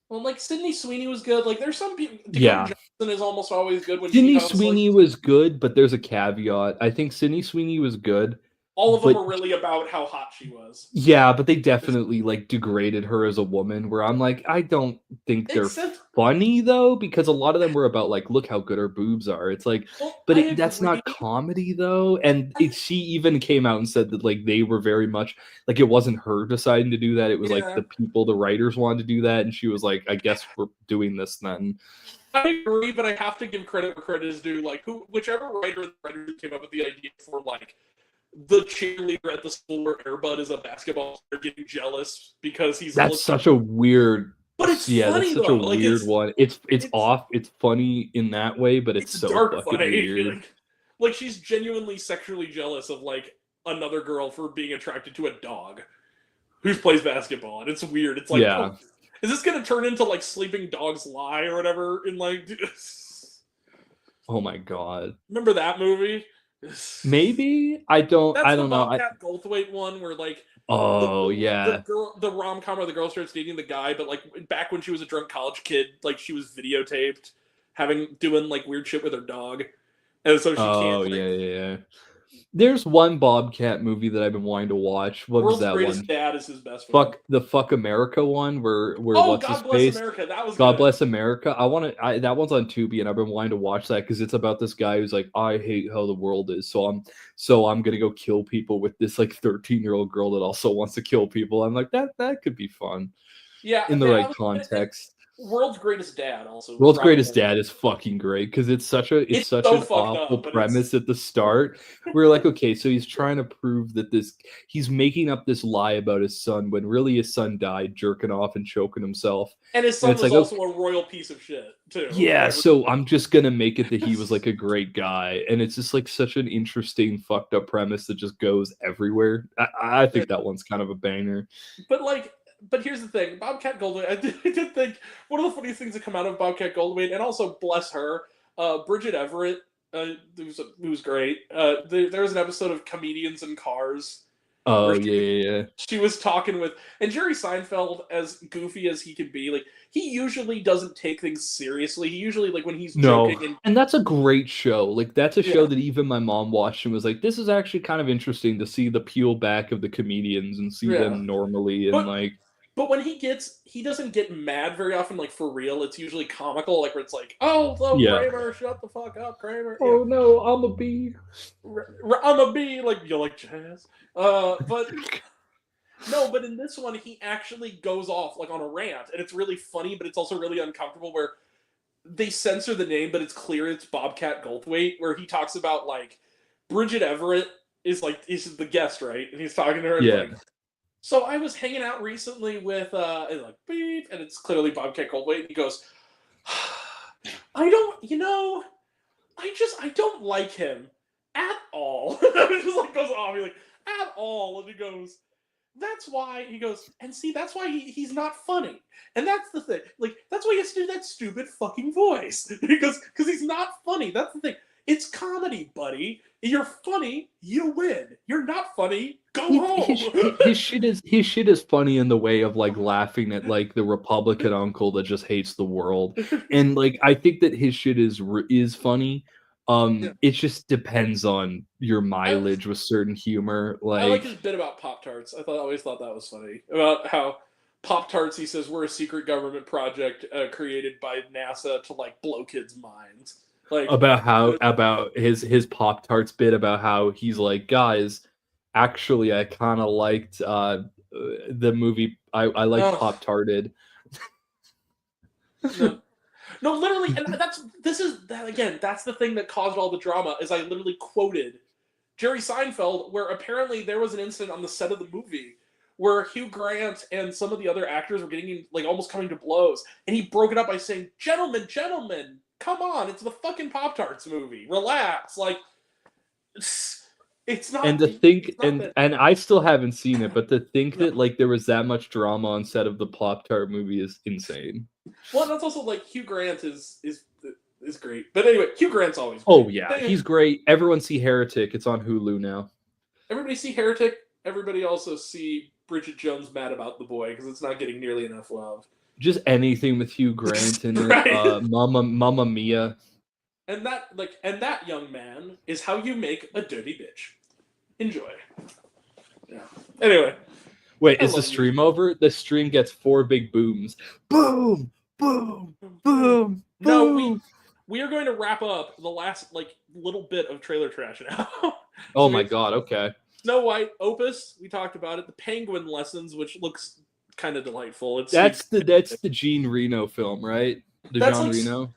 S1: Well, like, Sydney Sweeney was good. Like, there's some people. Dakota Johnson is almost always good when
S3: Sydney Sweeney was good, but there's a caveat. I think Sydney Sweeney was good,
S1: all of them
S3: But-
S1: were really about how hot she was.
S3: Yeah, but they definitely like degraded her as a woman. Where I'm like, I don't think they're
S1: Except-
S3: funny though, because a lot of them were about like, look how good her boobs are. It's like,
S1: Well,
S3: but
S1: I
S3: that's
S1: agree.
S3: not comedy though. And she even came out and said that like they were very much like it wasn't her deciding to do that. It was like
S1: Yeah.
S3: the people, the writers wanted to do that, and she was like, I guess we're doing this then.
S1: I agree, but I have to give credit where credit is due. Like, whichever writer came up with the idea for like the cheerleader at the school where Airbud is a basketball player getting jealous because he's
S3: That's such a weird.
S1: But it's
S3: Yeah,
S1: funny,
S3: that's such
S1: though.
S3: a
S1: Like,
S3: weird one. It's off. It's funny in that way, but it's so
S1: dark
S3: fucking
S1: funny.
S3: weird.
S1: Like she's genuinely sexually jealous of like another girl for being attracted to a dog who plays basketball, and it's weird. It's like,
S3: Yeah.
S1: oh, is this gonna turn into like Sleeping Dogs Lie or whatever? In like,
S3: Oh my god.
S1: remember that movie?
S3: Maybe I don't.
S1: That's
S3: I
S1: the
S3: don't know.
S1: Bobcat Goldthwait one where like
S3: Oh yeah.
S1: the rom-com where the girl starts dating the guy, but like back when she was a drunk college kid, like she was videotaped doing like weird shit with her dog, and so she
S3: Oh
S1: can't. Like,
S3: yeah. There's one Bobcat movie that I've been wanting to watch. What was
S1: World's
S3: that
S1: Greatest
S3: one?
S1: Dad is his best one.
S3: Fuck America one where
S1: Oh,
S3: what's his
S1: God Bless
S3: face?
S1: America. That was
S3: God
S1: good.
S3: Bless America. That one's on Tubi, and I've been wanting to watch that because it's about this guy who's like, I hate how the world is, so I'm gonna go kill people with this like 13-year-old girl that also wants to kill people. I'm like, that could be fun.
S1: Yeah,
S3: in the right context.
S1: World's Greatest Dad also.
S3: World's Greatest Dad is fucking great because it's such an
S1: so
S3: awful premise at the start. We're like, okay, so he's trying to prove that he's making up this lie about his son when really his son died jerking off and choking himself.
S1: And his son was
S3: like,
S1: also a royal piece of shit too.
S3: Yeah, so I'm just gonna make it that he was like a great guy, and it's just like such an interesting fucked up premise that just goes everywhere. I think that one's kind of a banger.
S1: But here's the thing, Bobcat Goldthwait. I did think one of the funniest things that come out of Bobcat Goldthwait, and also bless her, Bridget Everett, who's great. There was an episode of Comedians in Cars.
S3: Oh yeah.
S1: She was talking with, and Jerry Seinfeld, as goofy as he can be, like he usually doesn't take things seriously. He usually like when he's joking,
S3: and that's a great show. Like that's a show that even my mom watched and was like, "This is actually kind of interesting to see the peel back of the comedians and see them normally and like."
S1: But when he doesn't get mad very often, like for real. It's usually comical, like where it's like, "Oh, Kramer, shut the fuck up, Kramer."
S3: Oh no, I'm a bee.
S1: I'm a bee. Like you like jazz, but no. But in this one, he actually goes off like on a rant, and it's really funny, but it's also really uncomfortable. Where they censor the name, but it's clear it's Bobcat Goldthwait. Where he talks about like Bridget Everett is the guest, right? And he's talking to her. And like, so I was hanging out recently with and like beep, and it's clearly Bobcat Goldthwait, and he goes, I don't like him at all. It just like goes off, he's like, at all, and he goes, that's why that's why he's not funny. And that's the thing. Like, that's why he has to do that stupid fucking voice. Because he's not funny. That's the thing. It's comedy, buddy. You're funny, you win. You're not funny, go home.
S3: His shit is funny in the way of like laughing at like the Republican uncle that just hates the world, and like I think that his shit is funny. It just depends on your mileage with certain humor. Like
S1: I like his bit about Pop-Tarts. I always thought that was funny about how Pop-Tarts. He says we're a secret government project created by NASA to like blow kids' minds. Like
S3: about his Pop-Tarts bit about how he's like, guys, actually I kind of liked the movie. I like Pop-Tarted.
S1: No, literally, and that's the thing that caused all the drama. Is I literally quoted Jerry Seinfeld, where apparently there was an incident on the set of the movie where Hugh Grant and some of the other actors were getting like almost coming to blows, and he broke it up by saying, gentlemen, come on, it's the fucking Pop-Tarts movie. Relax. Like, it's not.
S3: And to think, and I still haven't seen it, but to think that like there was that much drama on set of the Pop-Tart movie is insane.
S1: Well, that's also like Hugh Grant is great. But anyway, Hugh Grant's always great.
S3: Oh yeah, he's great. Everyone see Heretic. It's on Hulu now.
S1: Everybody see Heretic. Everybody also see Bridget Jones Mad About the Boy because it's not getting nearly enough love.
S3: Just anything with Hugh Grant in it. Right? Mamma Mia.
S1: And that young man is how you make a dirty bitch. enjoy. Yeah. Anyway.
S3: Wait, is the stream over? The stream gets 4 big booms. Boom, boom, boom.
S1: No, we are going to wrap up the last little bit of trailer trash now.
S3: Oh my god, okay.
S1: Snow White, Opus, we talked about it. The Penguin Lessons, which looks kind of delightful.
S3: That's the Jean Reno film, right? Jean Reno.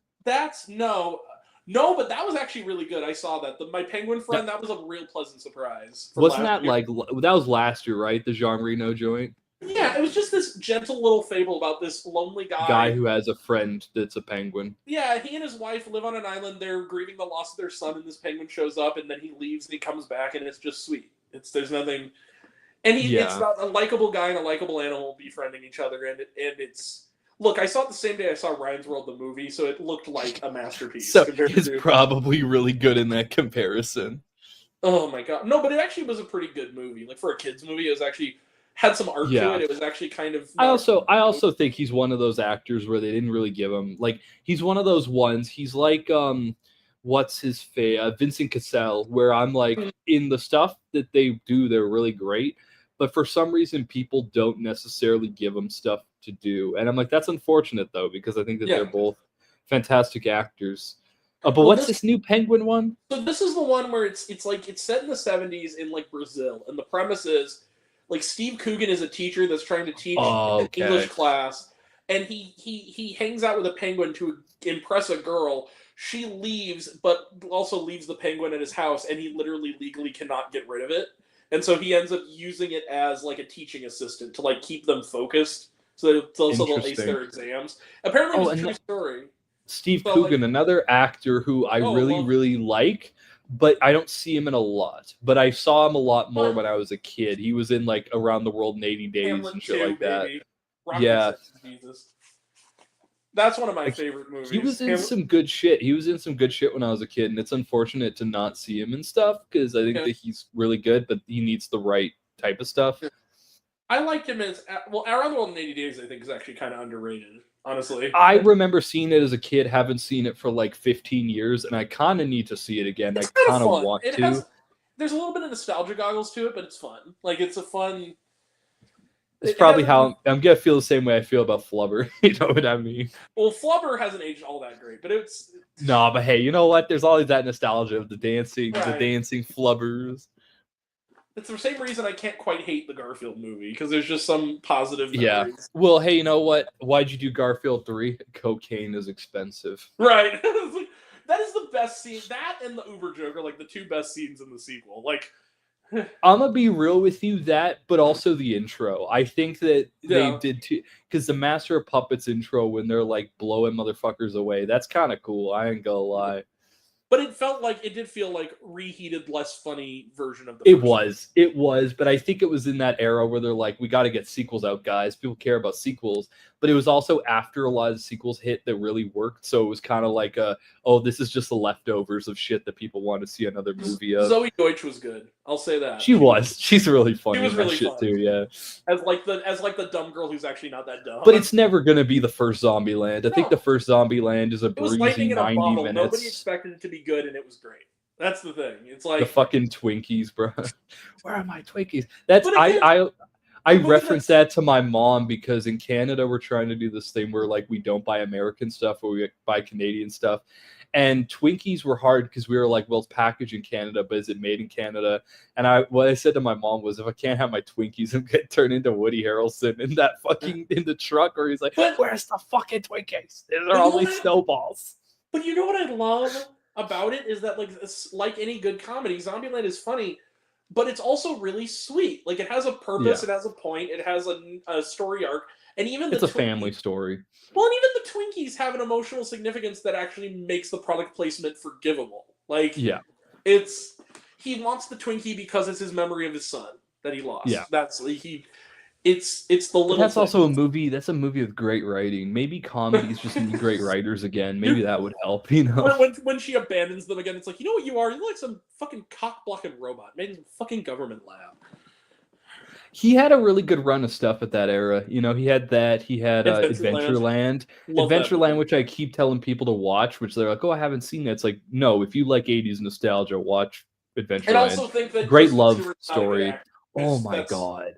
S1: No, but that was actually really good. I saw that. My Penguin Friend, that was a real pleasant surprise.
S3: Wasn't that that was last year, right? The Jean Reno joint.
S1: Yeah, it was just this gentle little fable about this lonely guy
S3: who has a friend that's a penguin.
S1: Yeah, he and his wife live on an island. They're grieving the loss of their son, and this penguin shows up, and then he leaves, and he comes back, and it's just sweet. There's nothing, and it's about a likable guy and a likable animal befriending each other, and it's. Look, I saw it the same day I saw Ryan's World, the movie, so it looked like a masterpiece.
S3: So it's probably really good in that comparison.
S1: Oh my god, no! But it actually was a pretty good movie. Like for a kids' movie, it was actually. Had some art to it. It was actually kind of.
S3: I also think he's one of those actors where they didn't really give him he's one of those ones. He's like what's his face? Vincent Cassel, where I'm like in the stuff that they do, they're really great, but for some reason people don't necessarily give him stuff to do, and I'm like that's unfortunate though because I think that they're both fantastic actors. But what's this new Penguin one?
S1: So this is the one where it's set in the 70s in Brazil, and the premise is. Steve Coogan is a teacher that's trying to teach an English class, and he hangs out with a penguin to impress a girl. She leaves, but also leaves the penguin at his house, and he literally legally cannot get rid of it. And so he ends up using it as a teaching assistant to keep them focused, so they'll ace their exams. Apparently, it's a true story.
S3: Steve Coogan, another actor who I really like. But I don't see him in a lot. But I saw him a lot more when I was a kid. He was in Around the World in 80 Days Hamlet and shit like that. Yeah.
S1: Jesus. That's one of my favorite movies.
S3: He was in some good shit. He was in some good shit when I was a kid, and it's unfortunate to not see him and stuff because I think that he's really good, but he needs the right type of stuff.
S1: I liked him as Around the World in 80 Days. I think is actually kind of underrated. Honestly,
S3: I remember seeing it as a kid. Haven't seen it for 15 years, and I kind of need to see it again. I kind of want to.
S1: There's a little bit of nostalgia goggles to it, but it's fun. It's a fun.
S3: It's probably how I'm gonna feel the same way I feel about Flubber. You know what I mean?
S1: Well, Flubber hasn't aged all that great, but it's.
S3: No, but hey, you know what? There's always that nostalgia of the dancing Flubbers.
S1: It's the same reason I can't quite hate the Garfield movie, because there's just some positive memories.
S3: Yeah. Well, hey, you know what? Why'd you do Garfield 3? Cocaine is expensive.
S1: Right. That is the best scene. That and the Uber joke are the two best scenes in the sequel.
S3: I'm going to be real with you, but also the intro. I think that they did too, because the Master of Puppets intro, when they're blowing motherfuckers away, that's kind of cool. I ain't gonna lie.
S1: But it did feel like reheated, less funny version of the
S3: It was, but I think it was in that era where they're we got to get sequels out, guys. People care about sequels. But it was also after a lot of sequels hit that really worked. So it was kind of this is just the leftovers of shit that people want to see another movie of.
S1: Zoe Deutsch was good. I'll say that.
S3: She was. She's really funny.
S1: She was really
S3: shit too, yeah.
S1: As the dumb girl who's actually not that dumb.
S3: But it's never going to be the first Zombieland. I think the first Zombieland is a breezy 90 minutes.
S1: Nobody expected it to be good, and it was great. That's the thing. It's
S3: the fucking Twinkies, bro. Where are my Twinkies? I reference that to my mom because in Canada we're trying to do this thing where we don't buy American stuff, but we buy Canadian stuff. And Twinkies were hard because we were well, it's packaged in Canada, but is it made in Canada? And what I said to my mom was, if I can't have my Twinkies, I'm gonna turn into Woody Harrelson in that in the truck, where he's where's the fucking Twinkies? They're only snowballs.
S1: But you know what I love about it is that like any good comedy, Zombieland is funny. But it's also really sweet. It has a purpose. It has a point. It has a story arc. And even
S3: it's a family story.
S1: Well, and even the Twinkies have an emotional significance that actually makes the product placement forgivable. He wants the Twinkie because it's his memory of his son that he lost.
S3: Yeah.
S1: That's it's the little.
S3: But that's also a movie. That's a movie with great writing. Maybe comedies just need great writers again. Maybe that would help.
S1: When she abandons them again, it's you know what you are? You're like some fucking cock blocking robot made in some fucking government lab.
S3: He had a really good run of stuff at that era. He had that. He had Adventureland. Adventureland, which I keep telling people to watch, which they're oh, I haven't seen that. It's no, if you like 80s nostalgia, watch Adventureland.
S1: And also think that
S3: Great
S1: Kristen
S3: love
S1: Stewart's not a good
S3: story.
S1: actor.
S3: Oh my god.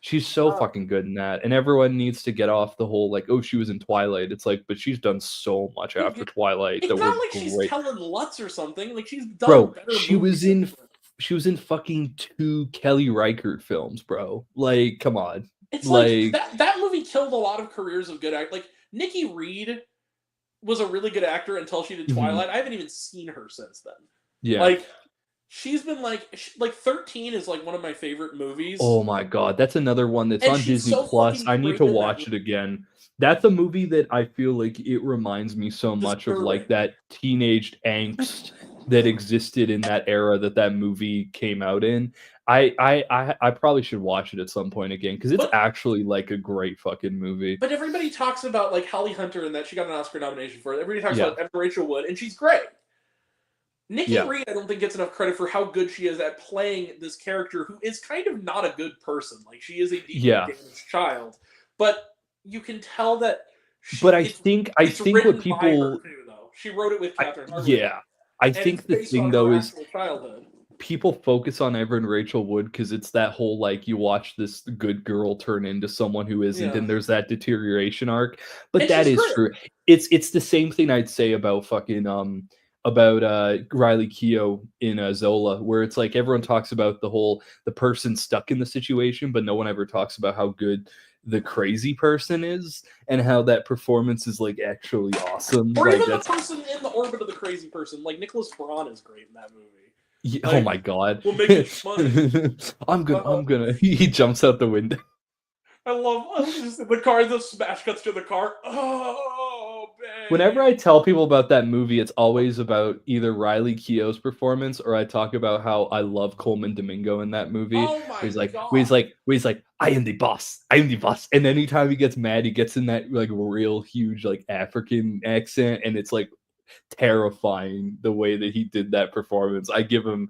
S3: She's so fucking good in that. And everyone needs to get off the whole like, oh, she was in Twilight. It's like, but she's done so much after Twilight that
S1: It's not
S3: were
S1: like she's
S3: great.
S1: Helen Lutz or something. Like she's done
S3: Bro,
S1: better
S3: she was
S1: movies.
S3: she was in fucking 2 Kelly Reichardt films, bro. Like, come on.
S1: It's like that movie killed a lot of careers of good actors. Like Nikki Reed was a really good actor until she did Twilight. I haven't even seen her since then.
S3: Yeah.
S1: Like she's been like 13 is like one of my favorite movies.
S3: Oh my god, that's another one that's
S1: And
S3: on
S1: she's
S3: Disney
S1: so
S3: Plus.
S1: fucking
S3: I need
S1: great
S3: to
S1: in that
S3: watch it
S1: movie.
S3: again. That's a movie that I feel like it reminds me so much of like that teenage angst that existed in that era that movie came out in. I probably should watch it at some point again because it's actually like a great fucking movie.
S1: But everybody talks about like Holly Hunter and that she got an Oscar nomination for it. Everybody talks about Evan Rachel Wood, and she's great. Nikki Reed, I don't think gets enough credit for how good she is at playing this character who is kind of not a good person. Like she is a deeply damaged child, but you can tell that.
S3: I think what people
S1: too, though. She wrote it with Catherine Hardwicke.
S3: Yeah, I think the thing though is people focus on Evan Rachel Wood because it's that whole like you watch this good girl turn into someone who isn't, and there's that deterioration arc. But that is true. It's the same thing I'd say about fucking about Riley Keough in Zola, where it's like everyone talks about the person stuck in the situation, but no one ever talks about how good the crazy person is and how that performance is like actually awesome.
S1: Or
S3: like,
S1: even the person in the orbit of the crazy person, like Nicholas Braun is great in that movie.
S3: Yeah, like, oh my god!
S1: We'll make it money.
S3: I'm gonna. He jumps out the window.
S1: I love just the car. The smash cuts to the car. Oh, babe.
S3: Whenever I tell people about that movie, it's always about either Riley Keough's performance or I talk about how I love Coleman Domingo in that movie.
S1: Oh my god!
S3: He's like, I am the boss. I am the boss. And anytime he gets mad, he gets in that like real huge like African accent, and it's like terrifying the way that he did that performance. I give him.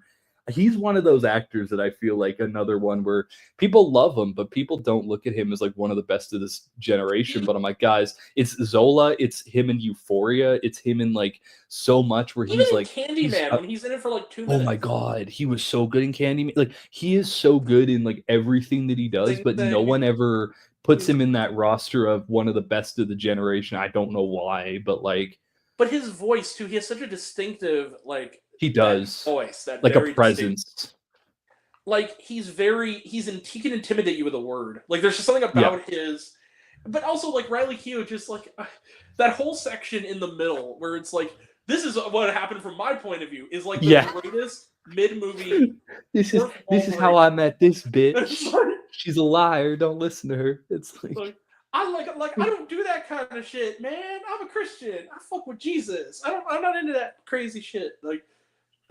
S3: He's one of those actors that I feel like another one where people love him, but people don't look at him as like one of the best of this generation. But I'm like, guys, it's Zola, it's him in Euphoria, it's him in like so much where
S1: even
S3: he's like
S1: Candyman when he's in it for like 2 minutes.
S3: Oh my god, he was so good in Candyman. Like he is so good in like everything that he does, but no one ever puts him in that roster of one of the best of the generation. I don't know why, but like.
S1: But his voice too, he has such a distinctive like.
S3: He does
S1: voice that
S3: like a presence.
S1: Distinct. Like he can intimidate you with a word. Like there's just something about his, but also like Riley Keough, just like that whole section in the middle where it's like this is what happened from my point of view is like the greatest mid-movie.
S3: This is how I met this bitch. She's a liar. Don't listen to her. It's like
S1: I don't do that kind of shit, man. I'm a Christian. I fuck with Jesus. I'm not into that crazy shit. Like.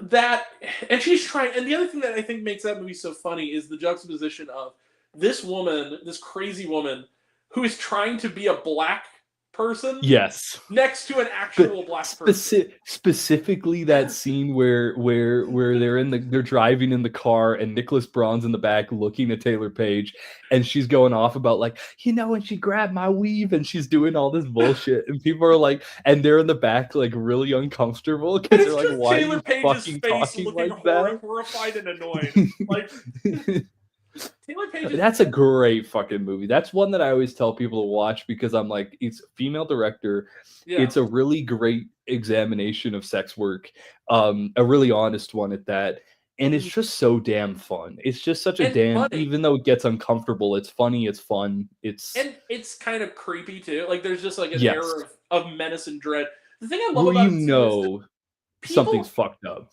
S1: That and she's trying, and the other thing that I think makes that movie so funny is the juxtaposition of this woman, this crazy woman, who is trying to be a black person, next to an actual black person.
S3: Specifically, that scene where they're driving in the car and Nicholas Braun's in the back looking at Taylor Page, and she's going off about like, and she grabbed my weave and she's doing all this bullshit, and people are like, and they're in the back like really uncomfortable because they're like, why
S1: Taylor
S3: are you fucking talking like that?
S1: Horrified and annoyed, like.
S3: That's a great fucking movie. That's one that I always tell people to watch because I'm like, it's a female director. Yeah. It's a really great examination of sex work, a really honest one at that. And it's just so damn fun. It's just such a funny. Even though it gets uncomfortable, it's funny, it's fun. And
S1: it's kind of creepy too. Like there's just like an air of menace and dread. The thing I love about it
S3: something's fucked up.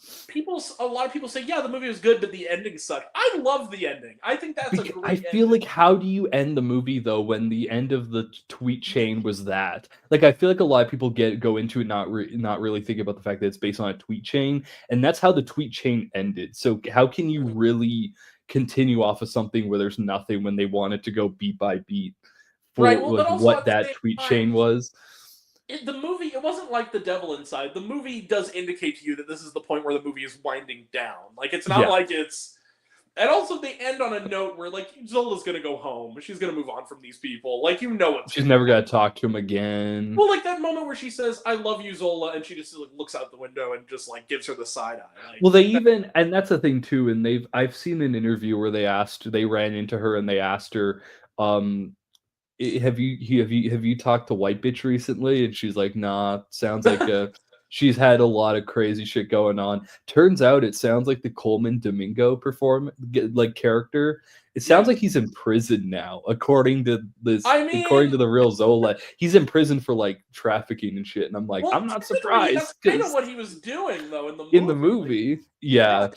S1: A lot of people say, yeah, the movie was good, but the ending sucked. I love the ending. I think that's a great
S3: I feel like, how do you end the movie though when the end of the tweet chain was that? Like, I feel like a lot of people go into it not really thinking about the fact that it's based on a tweet chain, and that's how the tweet chain ended. So how can you really continue off of something where there's nothing when they wanted to go beat by beat for what that tweet chain was?
S1: The movie, it wasn't like The Devil Inside. The movie does indicate to you that this is the point where the movie is winding down. Like, it's not like it's And also, they end on a note where, like, Zola's gonna go home. She's gonna move on from these people. Like, you know what's
S3: She's
S1: gonna
S3: never
S1: happen.
S3: gonna talk to him again.
S1: Well, like that moment where she says, "I love you, Zola," and she just like looks out the window and just like gives her the side eye. Like,
S3: Well, and that's the thing too. And I've seen an interview where they ran into her and they asked her, um, have you talked to White Bitch recently? And she's like, nah. Sounds like she's had a lot of crazy shit going on. Turns out it sounds like the Coleman Domingo character. It sounds like he's in prison now, according to according to the real Zola. He's in prison for like trafficking and shit. And I'm like,
S1: well,
S3: I'm not surprised.
S1: That's kind of what he was doing though
S3: in the movie. Yeah.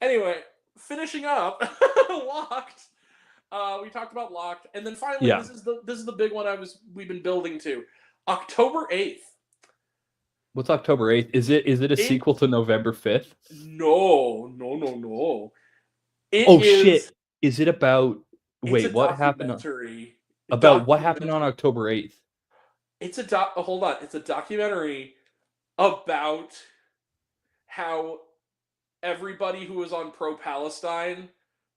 S1: Anyway, finishing up Locked. We talked about Locked, and then finally, this is the big one we've been building to. October 8th.
S3: What's October 8th? Is it a sequel to November 5th?
S1: No.
S3: Shit. Is it about what happened what happened on October 8th?
S1: It's a hold on. It's a documentary about how everybody who was on pro-Palestine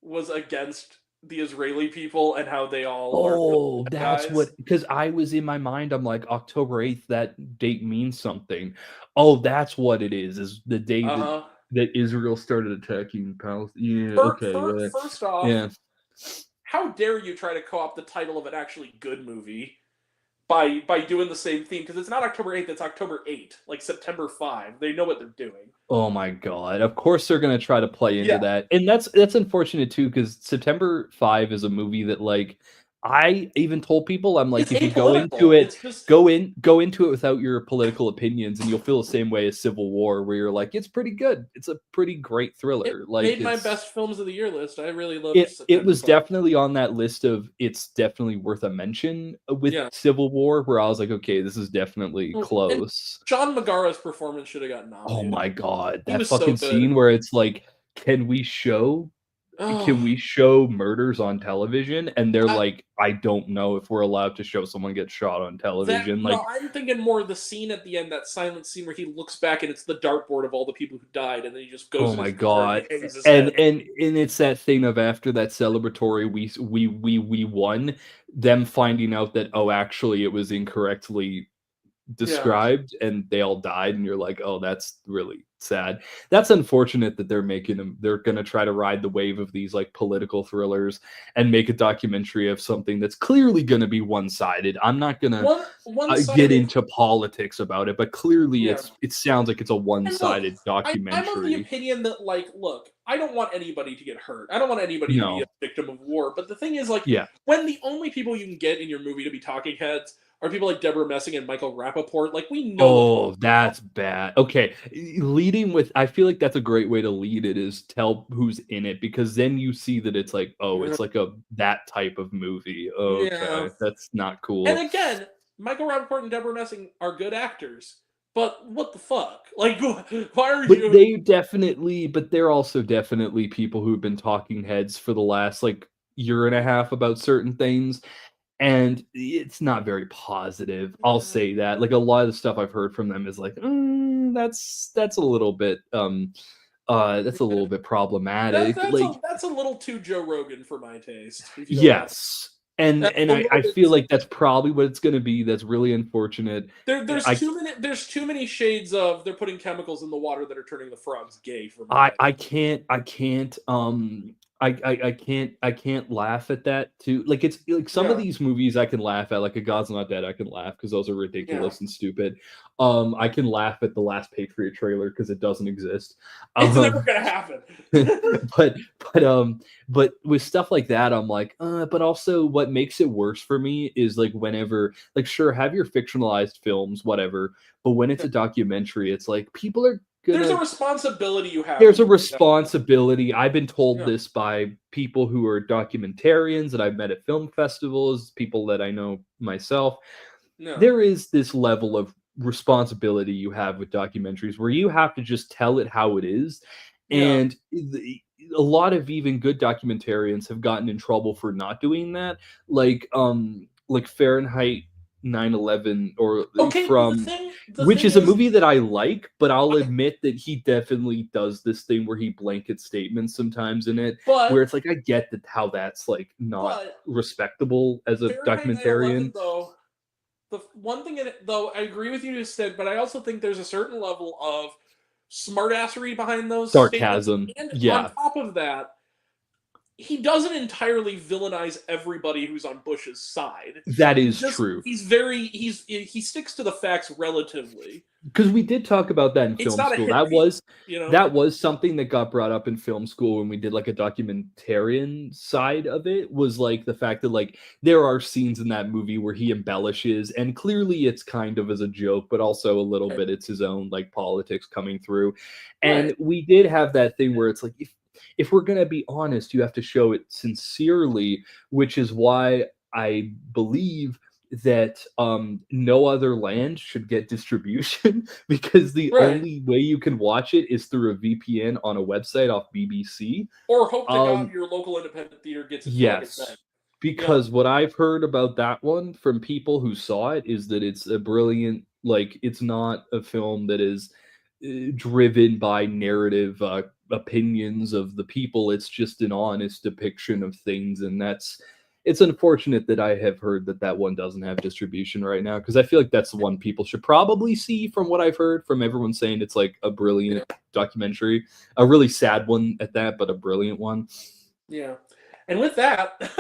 S1: was against the Israeli people and how they all
S3: that's what, because I was in my mind, I'm like, October 8th, that date means something. Oh, that's what it is the day that Israel started attacking Palestine. Yeah,
S1: First off, how dare you try to co-opt the title of an actually good movie by doing the same theme? Because it's not October 8th, it's October 8, like September 5. They know what they're doing.
S3: Oh my god. Of course they're going to try to play into that. And that's unfortunate too, because September 5 is a movie that, like, I even told people, I'm like, if you go into it, go into it without your political opinions, and you'll feel the same way as Civil War, where you're like, it's pretty good. It's a pretty great thriller.
S1: It
S3: like,
S1: made my best films of the year list. I really loved
S3: it. It was definitely on that list of it's definitely worth a mention with Civil War, where I was like, okay, this is definitely close.
S1: And John Magara's performance should have gotten nominated.
S3: Oh my god, that fucking scene where it's like, can we show murders on television? And they're like, I don't know if we're allowed to show someone get shot on television.
S1: No, I'm thinking more of the scene at the end, that silent scene where he looks back and it's the dartboard of all the people who died, and then he just goes.
S3: Oh my god! And it's that thing of, after that celebratory, we won. Them finding out that, oh, actually it was incorrectly described, and they all died, and you're like, oh, that's really sad. That's unfortunate that they're making them. They're gonna try to ride the wave of these like political thrillers and make a documentary of something that's clearly gonna be one-sided. I'm not gonna get into politics about it, but clearly it sounds like it's a one-sided documentary.
S1: I'm of the opinion that, like, look, I don't want anybody to get hurt. I don't want anybody to be a victim of war. But the thing is, like, when the only people you can get in your movie to be talking heads are people like Deborah Messing and Michael Rappaport, like, we know.
S3: Oh, that's bad. Okay, leading with, I feel like that's a great way to lead it, is tell who's in it, because then you see that it's like, oh, it's like that type of movie. Okay, that's not cool.
S1: And again, Michael Rappaport and Deborah Messing are good actors, but what the fuck? Like, why are you?
S3: But they're also definitely people who've been talking heads for the last like year and a half about certain things. And it's not very positive. I'll say that. Like, a lot of the stuff I've heard from them is like, that's a little bit that's a little bit problematic.
S1: That's a little too Joe Rogan for my taste.
S3: Yes. And I feel like that's probably what it's going to be. That's really unfortunate.
S1: There's too many shades of, they're putting chemicals in the water that are turning the frogs gay for me.
S3: I can't laugh at that too. Like, it's like some of these movies I can laugh at, like A God's Not Dead. I can laugh because those are ridiculous and stupid. I can laugh at the Last Patriot trailer because it doesn't exist.
S1: It's never gonna happen.
S3: but with stuff like that, I'm like, but also what makes it worse for me is, like, whenever, like, sure, have your fictionalized films, whatever, but when it's a documentary, it's like, people are
S1: there's a responsibility you have.
S3: There's a responsibility. I've been told this by people who are documentarians that I've met at film festivals, people that I know myself. There is this level of responsibility you have with documentaries where you have to just tell it how it is. And a lot of even good documentarians have gotten in trouble for not doing that. Like Fahrenheit 9/11 or
S1: Okay,
S3: from which
S1: thing
S3: is a movie that I like, but I'll admit that he definitely does this thing where he blanket statements sometimes in it, where
S1: but
S3: it's like I get that how that's like not
S1: but
S3: respectable as a
S1: Fahrenheit 9/11
S3: documentarian.
S1: though. The one thing in it, though, I agree with you to extent, but I also think there's a certain level of smartassery behind those statements,
S3: Sarcasm.
S1: and on
S3: Yeah,
S1: top of that, he doesn't entirely villainize everybody who's on Bush's side.
S3: that is true.
S1: He sticks to the facts relatively.
S3: Because we did talk about that in
S1: It's
S3: film
S1: not a
S3: school.
S1: hit
S3: That
S1: piece,
S3: was
S1: you know.
S3: that was something that got brought up in film school when we did like a documentarian side of it, was like the fact that like there are scenes in that movie where he embellishes, and clearly it's kind of as a joke, but also a little bit it's his own like politics coming through. And
S1: Right.
S3: we did have that thing where it's like if we're gonna be honest, you have to show it sincerely, which is why I believe that no other land should get distribution because the
S1: Right.
S3: only way you can watch it is through a VPN on a website off BBC.
S1: Or hope to God
S3: Um,
S1: your local independent theater gets it fucking
S3: yes,
S1: then.
S3: because what I've heard about that one from people who saw it is that it's a brilliant, like it's not a film that is driven by narrative opinions of the people. It's just an honest depiction of things, and it's unfortunate that I have heard that that one doesn't have distribution right now, because I feel like that's the one people should probably see, from what I've heard from everyone saying it's like a brilliant documentary, a really sad one at that, but a brilliant one.
S1: Yeah. And with that,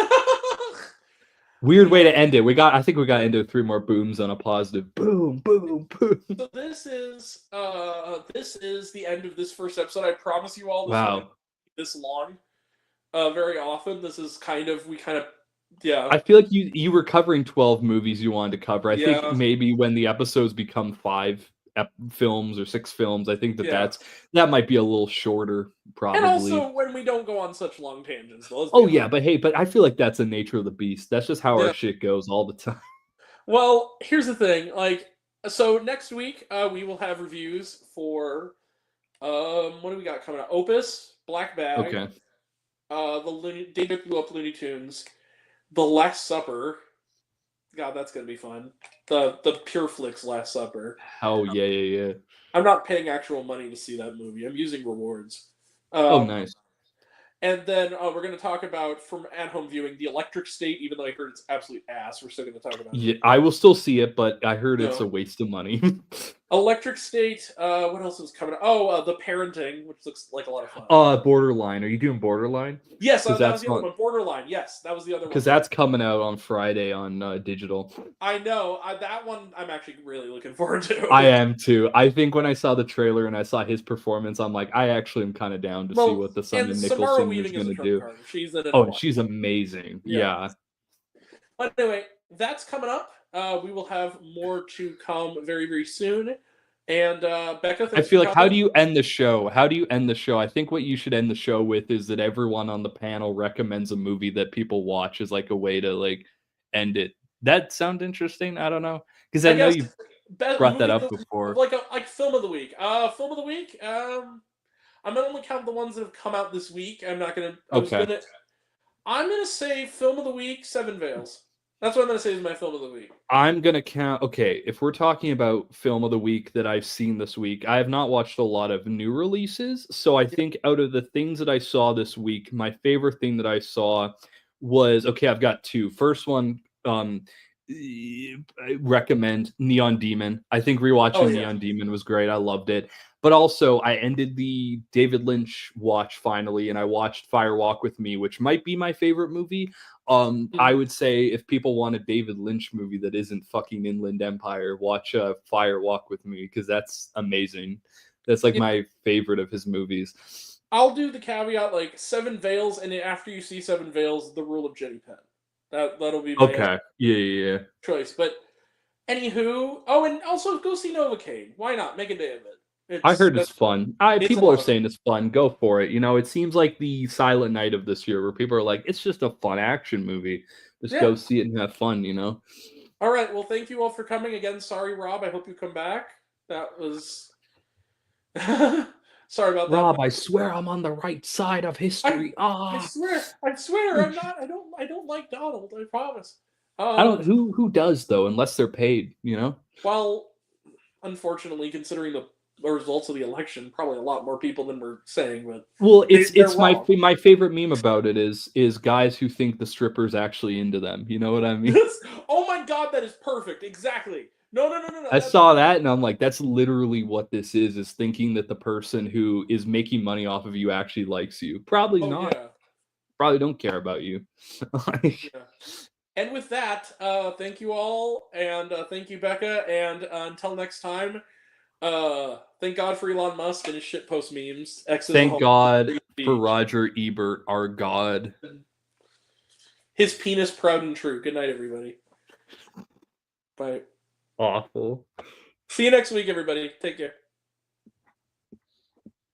S3: Weird way to end it. I think we got into 3 more booms on a positive. Boom, boom, boom.
S1: so this is the end of this first episode. I promise you all this won't
S3: Wow.
S1: be this long. Very often this is kind of yeah.
S3: I feel like you were covering 12 movies you wanted to cover. I think
S1: Yeah.
S3: maybe when the episodes become 5 films or 6 films, I think
S1: Yeah.
S3: that might be a little shorter, probably.
S1: And also when we don't go on such long tangents.
S3: Oh yeah, but hey, but I feel like that's the nature of the beast. That's just how
S1: Yeah.
S3: our shit goes all the time.
S1: Well, here's the thing. Like, so next week we will have reviews for what do we got coming up? Opus, Black Bag,
S3: Okay.
S1: the David Blew Up Looney Tunes, The Last Supper. God, that's gonna be fun. The Pure Flix Last Supper.
S3: Oh yeah.
S1: I'm not paying actual money to see that movie. I'm using rewards.
S3: Oh nice.
S1: And then we're going to talk about, from at-home viewing, The Electric State. Even though I heard it's absolute ass, we're still going to talk about it.
S3: Yeah, I will still see it, but I heard it's a waste of money.
S1: Electric State. What else is coming up? Oh, The Parenting, which looks like a lot of fun.
S3: Borderline. Are you doing Borderline?
S1: Yes, that was the other one. Borderline. Yes, that was the other one.
S3: Because that's coming out on Friday on digital.
S1: I know. That one I'm actually really looking forward to.
S3: I am too. I think when I saw the trailer and I saw his performance, I'm like, I actually am kind of down to see what the Sonia Nicholson is going to do.
S1: She's in it.
S3: Oh, she's amazing. Yeah.
S1: But anyway, that's coming up. We will have more to come very, very soon. And Becca,
S3: I feel like, how do you end the show? I think what you should end the show with is that everyone on the panel recommends a movie that people watch as like a way to like end it. That sound interesting? I don't know, because I know you brought that up before.
S1: Like film of the week. Film of the week. I'm gonna only count the ones that have come out this week. I'm not gonna. I'm gonna say film of the week, Seven Veils. That's what I'm going to say is my film of the week.
S3: I'm going to count... Okay, if we're talking about film of the week that I've seen this week, I have not watched a lot of new releases, so I think out of the things that I saw this week, my favorite thing that I saw was... Okay, I've got 2. First one, I recommend Neon Demon. I think rewatching Neon Demon was great. I loved it. But also, I ended the David Lynch watch finally, and I watched Fire Walk with Me, which might be my favorite movie. I would say if people want a David Lynch movie that isn't fucking Inland Empire, watch Fire Walk with Me, because that's amazing. That's like my favorite of his movies.
S1: I'll do the caveat like Seven Veils, and after you see Seven Veils, The Rule of Jenny Penn. That'll be my choice. But anywho, and also go see Novocaine. Why not? Make a day of it.
S3: I heard it's fun. People are saying it's fun. Go for it. You know, it seems like the Silent Night of this year, where people are like, it's just a fun action movie. Just go see it and have fun, you know?
S1: All right. Well, thank you all for coming again. Sorry, Rob. I hope you come back. That was... Sorry about that.
S3: Rob, I swear I'm on the right side of history.
S1: I swear. I'm not. I don't like Donald. I promise.
S3: I don't. Who does though? Unless they're paid, you know.
S1: Well, unfortunately, considering the results of the election, probably a lot more people than we're saying. But
S3: Well,
S1: they're
S3: it's
S1: wrong.
S3: my favorite meme about it is guys who think the stripper's actually into them. You know what I mean?
S1: Oh my god, that is perfect. Exactly. No.
S3: I saw that and I'm like, that's literally what this is thinking that the person who is making money off of you actually likes you. Probably not.
S1: Yeah.
S3: Probably don't care about you.
S1: Yeah. And with that, thank you all, and thank you, Becca, and until next time, thank God for Elon Musk and his shitpost memes.
S3: Thank God for Roger Ebert, our god.
S1: His penis proud and true. Good night, everybody. Bye.
S3: Awful.
S1: See you next week, everybody. Take care.